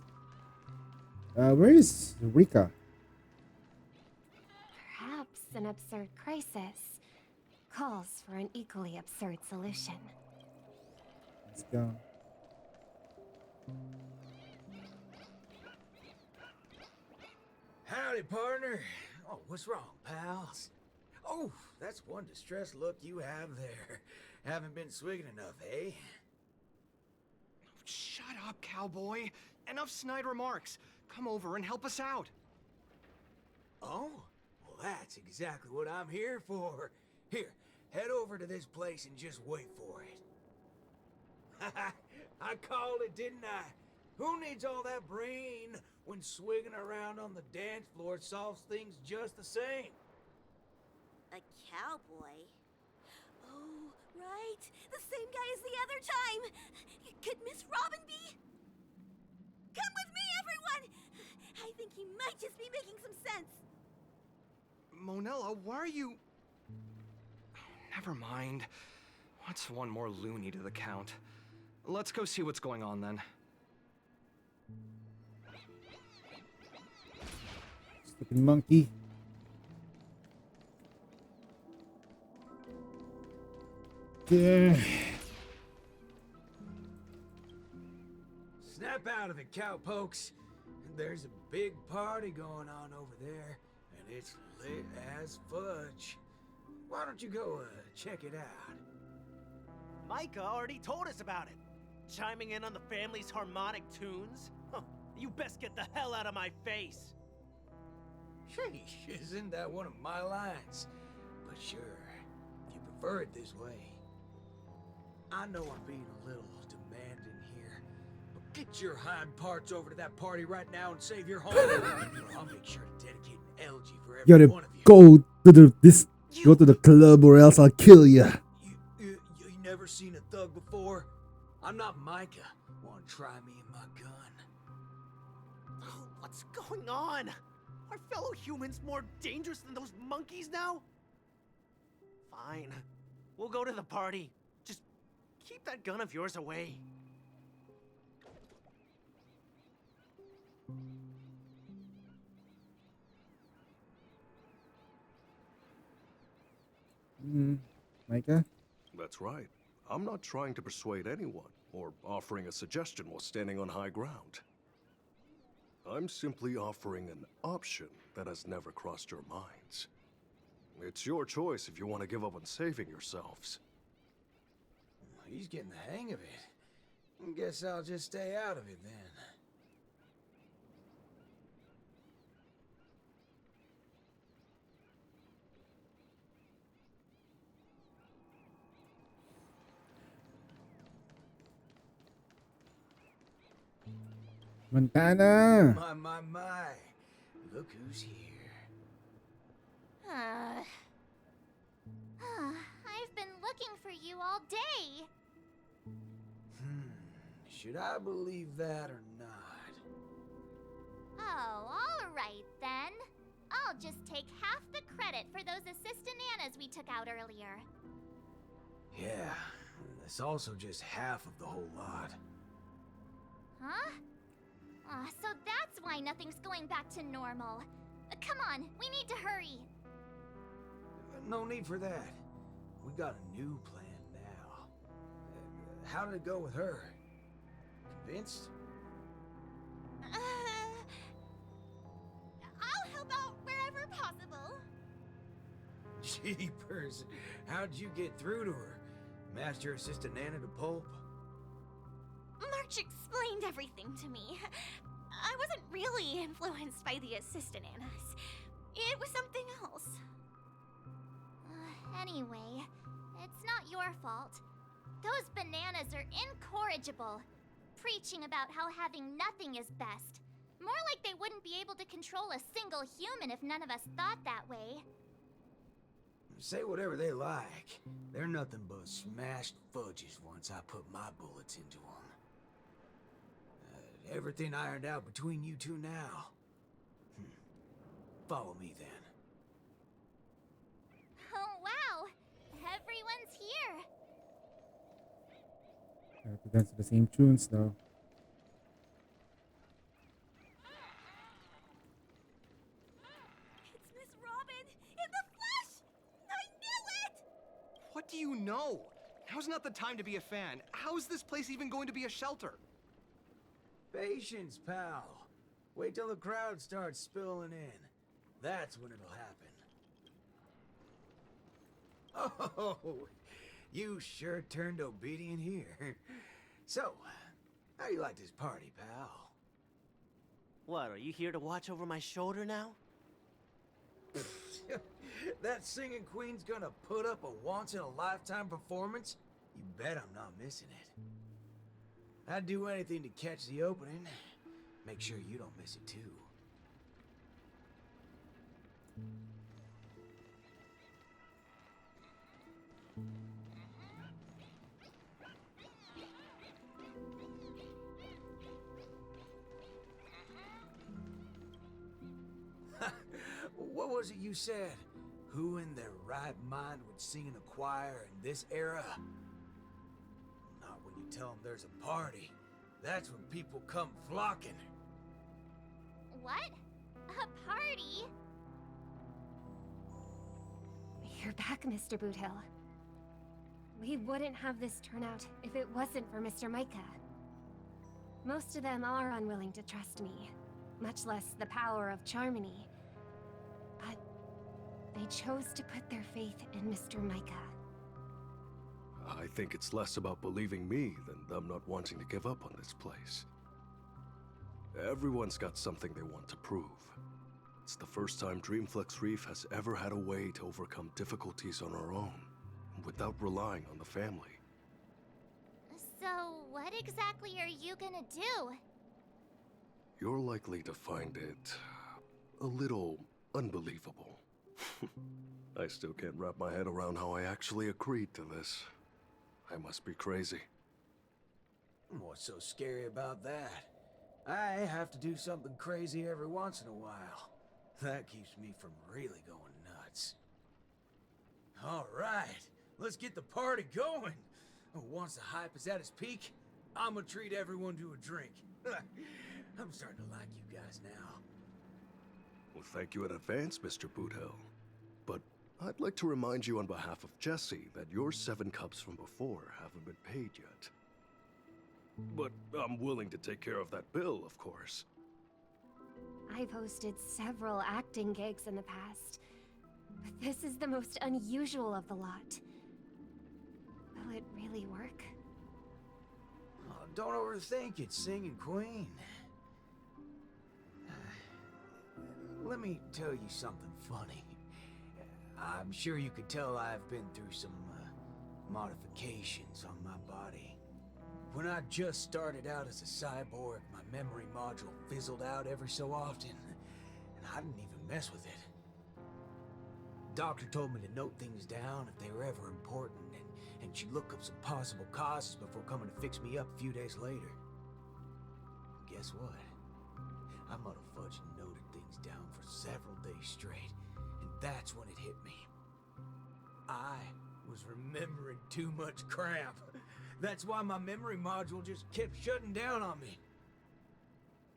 Where is Rika? Perhaps an absurd crisis calls for an equally absurd solution. Let's go. Howdy, partner. Oh, what's wrong, pals? Oh, that's one distressed look you have there. Haven't been swigging enough, eh? Shut up, cowboy. Enough snide remarks. Come over and help us out. Oh? Well, that's exactly what I'm here for. Here, head over to this place and just wait for it. I called it, didn't I? Who needs all that brain when swigging around on the dance floor solves things just the same? A cowboy? Oh, right. The same guy as the other time. Could Miss Robin be? Come with me, everyone! I think he might just be making some sense. Monella, why are you... Never mind. What's one more loony to the count? Let's go see what's going on then. Stupid monkey. Yeah. Snap out of it, cowpokes. There's a big party going on over there, and it's lit as fudge. Why don't you go check it out? Micah already told us about it. Chiming in on the family's harmonic tunes? Huh, you best get the hell out of my face. Sheesh, isn't that one of my lines? But sure, if you prefer it this way. I know I'm being a little demanding here, but get your hind parts over to that party right now and save your home. I'll make sure to dedicate an elegy for every You gotta one of you. go to the club or else I'll kill ya. You never seen a thug before? I'm not Micah. Wanna try me and my gun? Oh, what's going on? Are fellow humans more dangerous than those monkeys now? Fine. We'll go to the party. Just keep that gun of yours away. Micah? That's right. I'm not trying to persuade anyone or offering a suggestion while standing on high ground. I'm simply offering an option that has never crossed your minds. It's your choice if you want to give up on saving yourselves. He's getting the hang of it. Guess I'll just stay out of it then. Montana! My. Look who's here. I've been looking for you all day. Should I believe that or not? Oh, all right then. I'll just take half the credit for those assistant Annas we took out earlier. Yeah, that's also just half of the whole lot. Huh? So that's why nothing's going back to normal. Come on, we need to hurry. No need for that. We got a new plan now. how did it go with her? Convinced? I'll help out wherever possible. Jeepers, how'd you get through to her? Master Assistant Nana to pulp? March explained everything to me. I wasn't really influenced by the assistant Annas. It was something else. Anyway, it's not your fault. Those bananas are incorrigible, preaching about how having nothing is best. More like they wouldn't be able to control a single human if none of us thought that way. Say whatever they like. They're nothing but smashed fudges once I put my bullets into them. Everything ironed out between you two now. Follow me then. Oh wow! Everyone's here! Have to dance to the same tunes though. It's Miss Robin in the flesh! I knew it! What do you know? Now's not the time to be a fan. How is this place even going to be a shelter? Patience, pal. Wait till the crowd starts spilling in. That's when it'll happen. Oh, you sure turned obedient here. So, how you like this party, pal? What, are you here to watch over my shoulder now? That singing queen's gonna put up a once-in-a-lifetime performance? You bet I'm not missing it. I'd do anything to catch the opening. Make sure you don't miss it too. What was it you said? Who in their right mind would sing in a choir in this era? Not when you tell them there's a party. That's when people come flocking. What? A party? You're back, Mr. Boothill. We wouldn't have this turnout if it wasn't for Mr. Micah. Most of them are unwilling to trust me, much less the power of Charmony. But they chose to put their faith in Mr. Micah. I think it's less about believing me than them not wanting to give up on this place. Everyone's got something they want to prove. It's the first time Dreamflex Reef has ever had a way to overcome difficulties on our own, without relying on the family. So, what exactly are you gonna do? You're likely to find it a little unbelievable. I still can't wrap my head around how I actually agreed to this. I must be crazy. What's so scary about that? I have to do something crazy every once in a while. That keeps me from really going nuts. All right, let's get the party going. Once the hype is at its peak, I'm gonna treat everyone to a drink. I'm starting to like you guys now. Well, thank you in advance, Mr. Boothill. But I'd like to remind you on behalf of Jesse that your 7 cups from before haven't been paid yet. But I'm willing to take care of that bill, of course. I've hosted several acting gigs in the past, but this is the most unusual of the lot. Will it really work? Oh, don't overthink it, Singing Queen. Let me tell you something funny. I'm sure you could tell I've been through some modifications on my body. When I just started out as a cyborg, my memory module fizzled out every so often, and I didn't even mess with it. Doctor told me to note things down if they were ever important, and she'd look up some possible causes before coming to fix me up a few days later. Guess what? I motherfudged and noted things down for several days straight, and that's when it hit me. I was remembering too much crap. That's why my memory module just kept shutting down on me.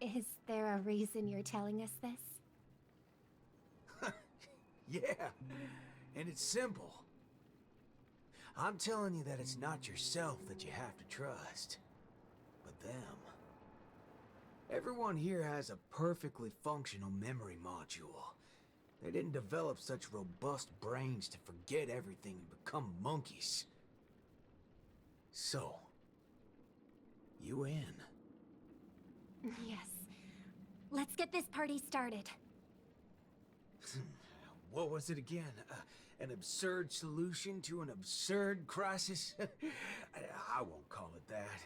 Is there a reason you're telling us this? Yeah, and it's simple. I'm telling you that it's not yourself that you have to trust, but them. Everyone here has a perfectly functional memory module. They didn't develop such robust brains to forget everything and become monkeys. So, you in? Yes. Let's get this party started. What was it again? An absurd solution to an absurd crisis? I won't call it that.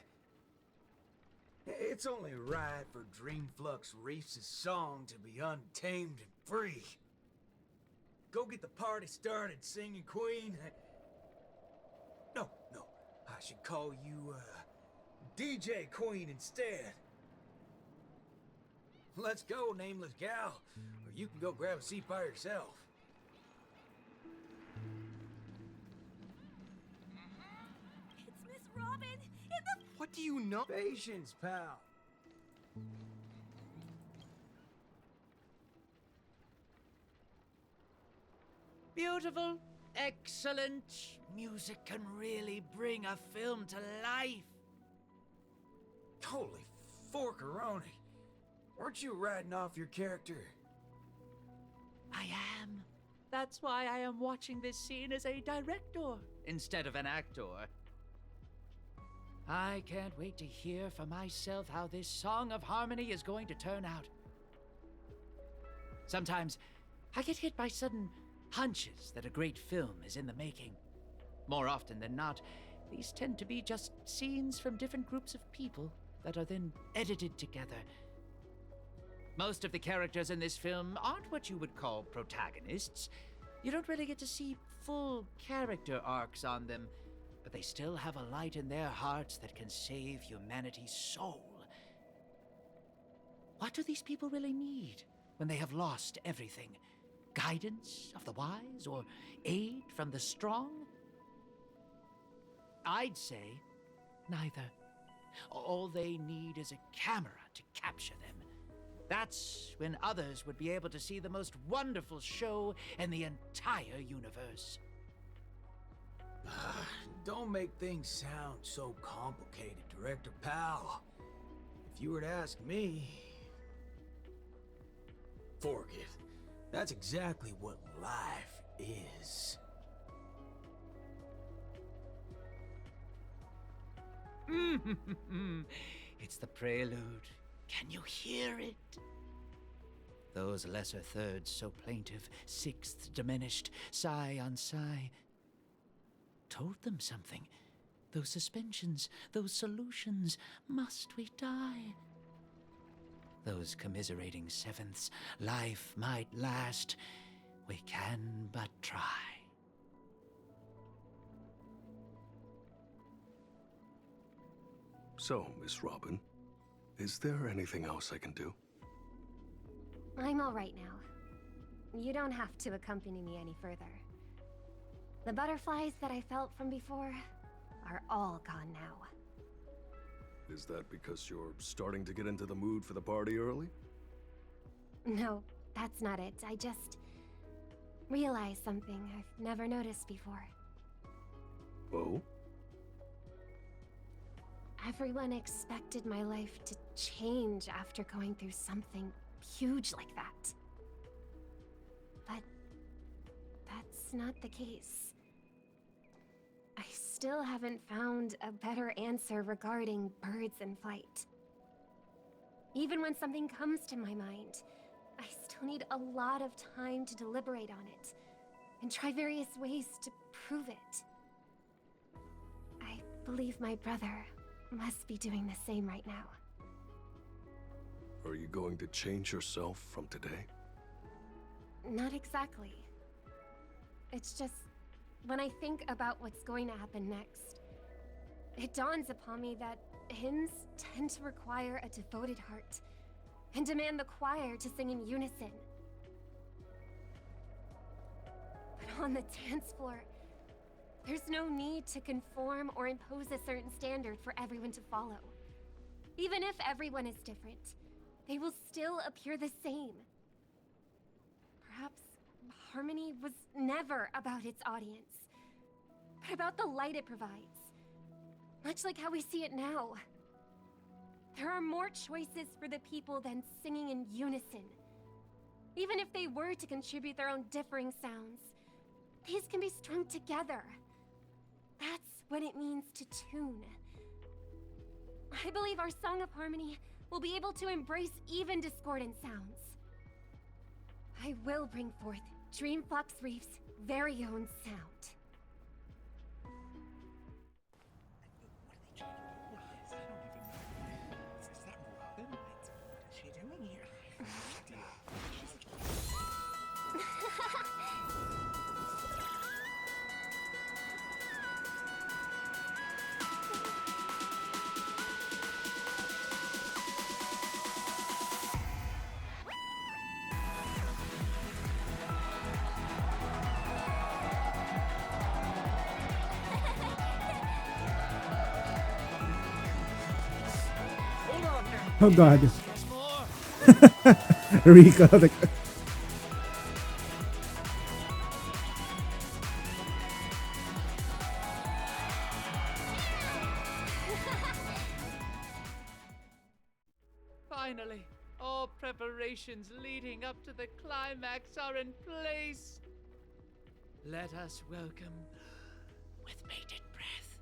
It's only right for Dreamflux Reefs' song to be untamed and free. Go get the party started, singing queen. No, I should call you, DJ Queen instead. Let's go, nameless gal, or you can go grab a seat by yourself. It's Miss Robin in the... What do you know? Patience, pal. Beautiful, excellent. Music can really bring a film to life. Holy forkeroni. Weren't you riding off your character? I am. That's why I am watching this scene as a director instead of an actor. I can't wait to hear for myself how this Song of Harmony is going to turn out. Sometimes I get hit by sudden hunches that a great film is in the making. More often than not, these tend to be just scenes from different groups of people that are then edited together. Most of the characters in this film aren't what you would call protagonists. You don't really get to see full character arcs on them, but they still have a light in their hearts that can save humanity's soul. What do these people really need when they have lost everything? Guidance of the wise or aid from the strong? I'd say neither. All they need is a camera to capture them. That's when others would be able to see the most wonderful show in the entire universe. Don't make things sound so complicated, Director Powell. If you were to ask me... Fork it. That's exactly what life is. It's the prelude. Can you hear it? Those lesser thirds so plaintive, sixths diminished, sigh on sigh, told them something. Those suspensions, those solutions, must we die? Those commiserating sevenths, life might last, we can but try. So, Miss Robin, is there anything else I can do? I'm all right now. You don't have to accompany me any further. The butterflies that I felt from before are all gone now. Is that because you're starting to get into the mood for the party early? No, that's not it. I just realized something I've never noticed before. Oh? Everyone expected my life to change after going through something huge like that. But that's not the case. I still haven't found a better answer regarding birds in flight. Even when something comes to my mind, I still need a lot of time to deliberate on it and try various ways to prove it. I believe my brother must be doing the same right now. Are you going to change yourself from today? Not exactly. It's just, when I think about what's going to happen next, it dawns upon me that hymns tend to require a devoted heart and demand the choir to sing in unison. But on the dance floor, there's no need to conform or impose a certain standard for everyone to follow. Even if everyone is different, they will still appear the same. Perhaps Harmony was never about its audience. but about the light it provides. Much like how we see it now. There are more choices for the people than singing in unison. Even if they were to contribute their own differing sounds, these can be strung together. That's what it means to tune. I believe our Song of Harmony will be able to embrace even discordant sounds. I will bring forth Dreamflux Reef's very own sound. Oh god. Rico. Finally, all preparations leading up to the climax are in place. Let us welcome, with bated breath,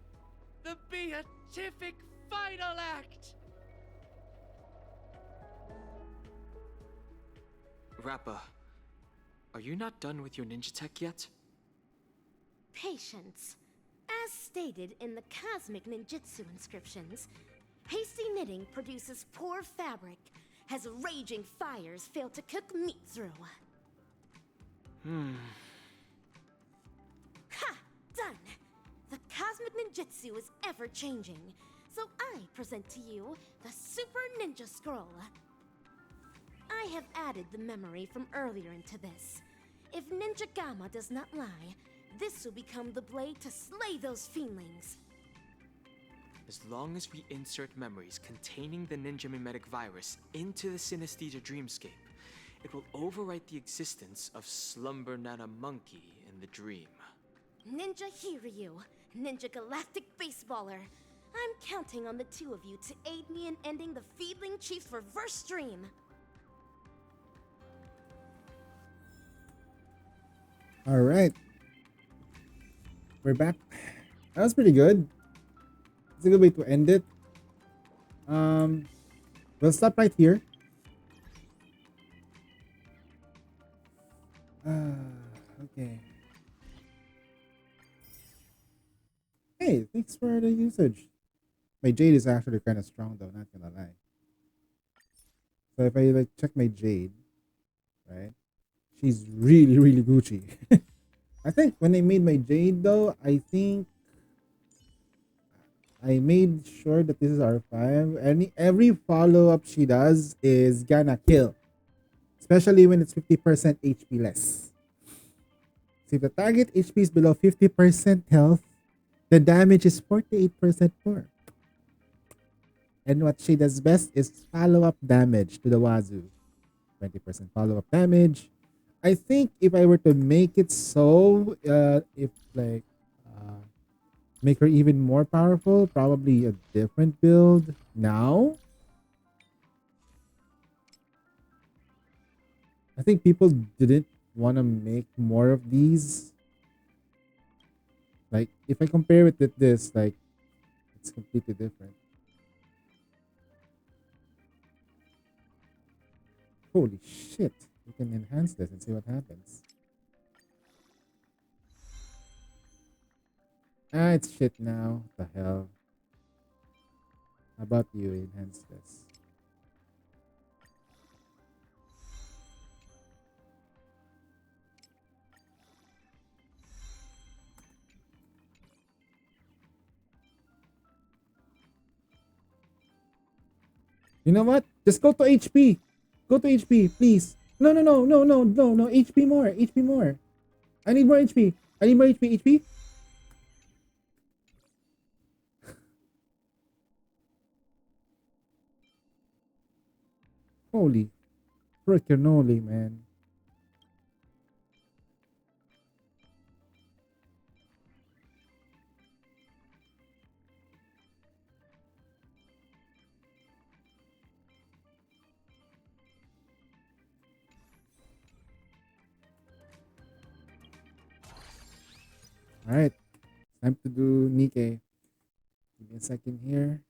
the beatific final act. Rappa, are you not done with your ninja tech yet? Patience. As stated in the cosmic ninjutsu inscriptions, hasty knitting produces poor fabric, as raging fires fail to cook meat through. Ha! Done! The cosmic ninjutsu is ever-changing, so I present to you the Super Ninja Scroll. I have added the memory from earlier into this. If Ninja Gamma does not lie, this will become the blade to slay those fiendlings. As long as we insert memories containing the ninja mimetic virus into the synesthesia dreamscape, it will overwrite the existence of Slumber Nana Monkey in the dream. Ninja Hiryu, Ninja Galactic Baseballer. I'm counting on the two of you to aid me in ending the Feedling Chief's reverse dream. All right. We're back. That was pretty good. It's a good way to end it. We'll stop right here. Okay. Hey, thanks for the usage. My jade is actually kind of strong though, not gonna lie. So if I like check my jade, right? She's really, really Gucci. I think when I made my jade though, I think I made sure that this is R5. Every follow-up she does is gonna kill. Especially when it's 50% HP less. So if the target HP is below 50% health, the damage is 48% more. And what she does best is follow-up damage to the wazoo. 20% follow-up damage. I think if I were to make it so, make her even more powerful, probably a different build now. I think people didn't want to make more of these. Like, if I compare it with this, like, it's completely different. Holy shit. We can enhance this and see what happens. Ah, it's shit now. What the hell? How about you enhance this? You know what? Just go to HP. Go to HP, please. No. HP more. HP more. I need more HP. I need more HP. HP. Holy frickin' holy, man. All right, time to do Nikkei. Give me a second here.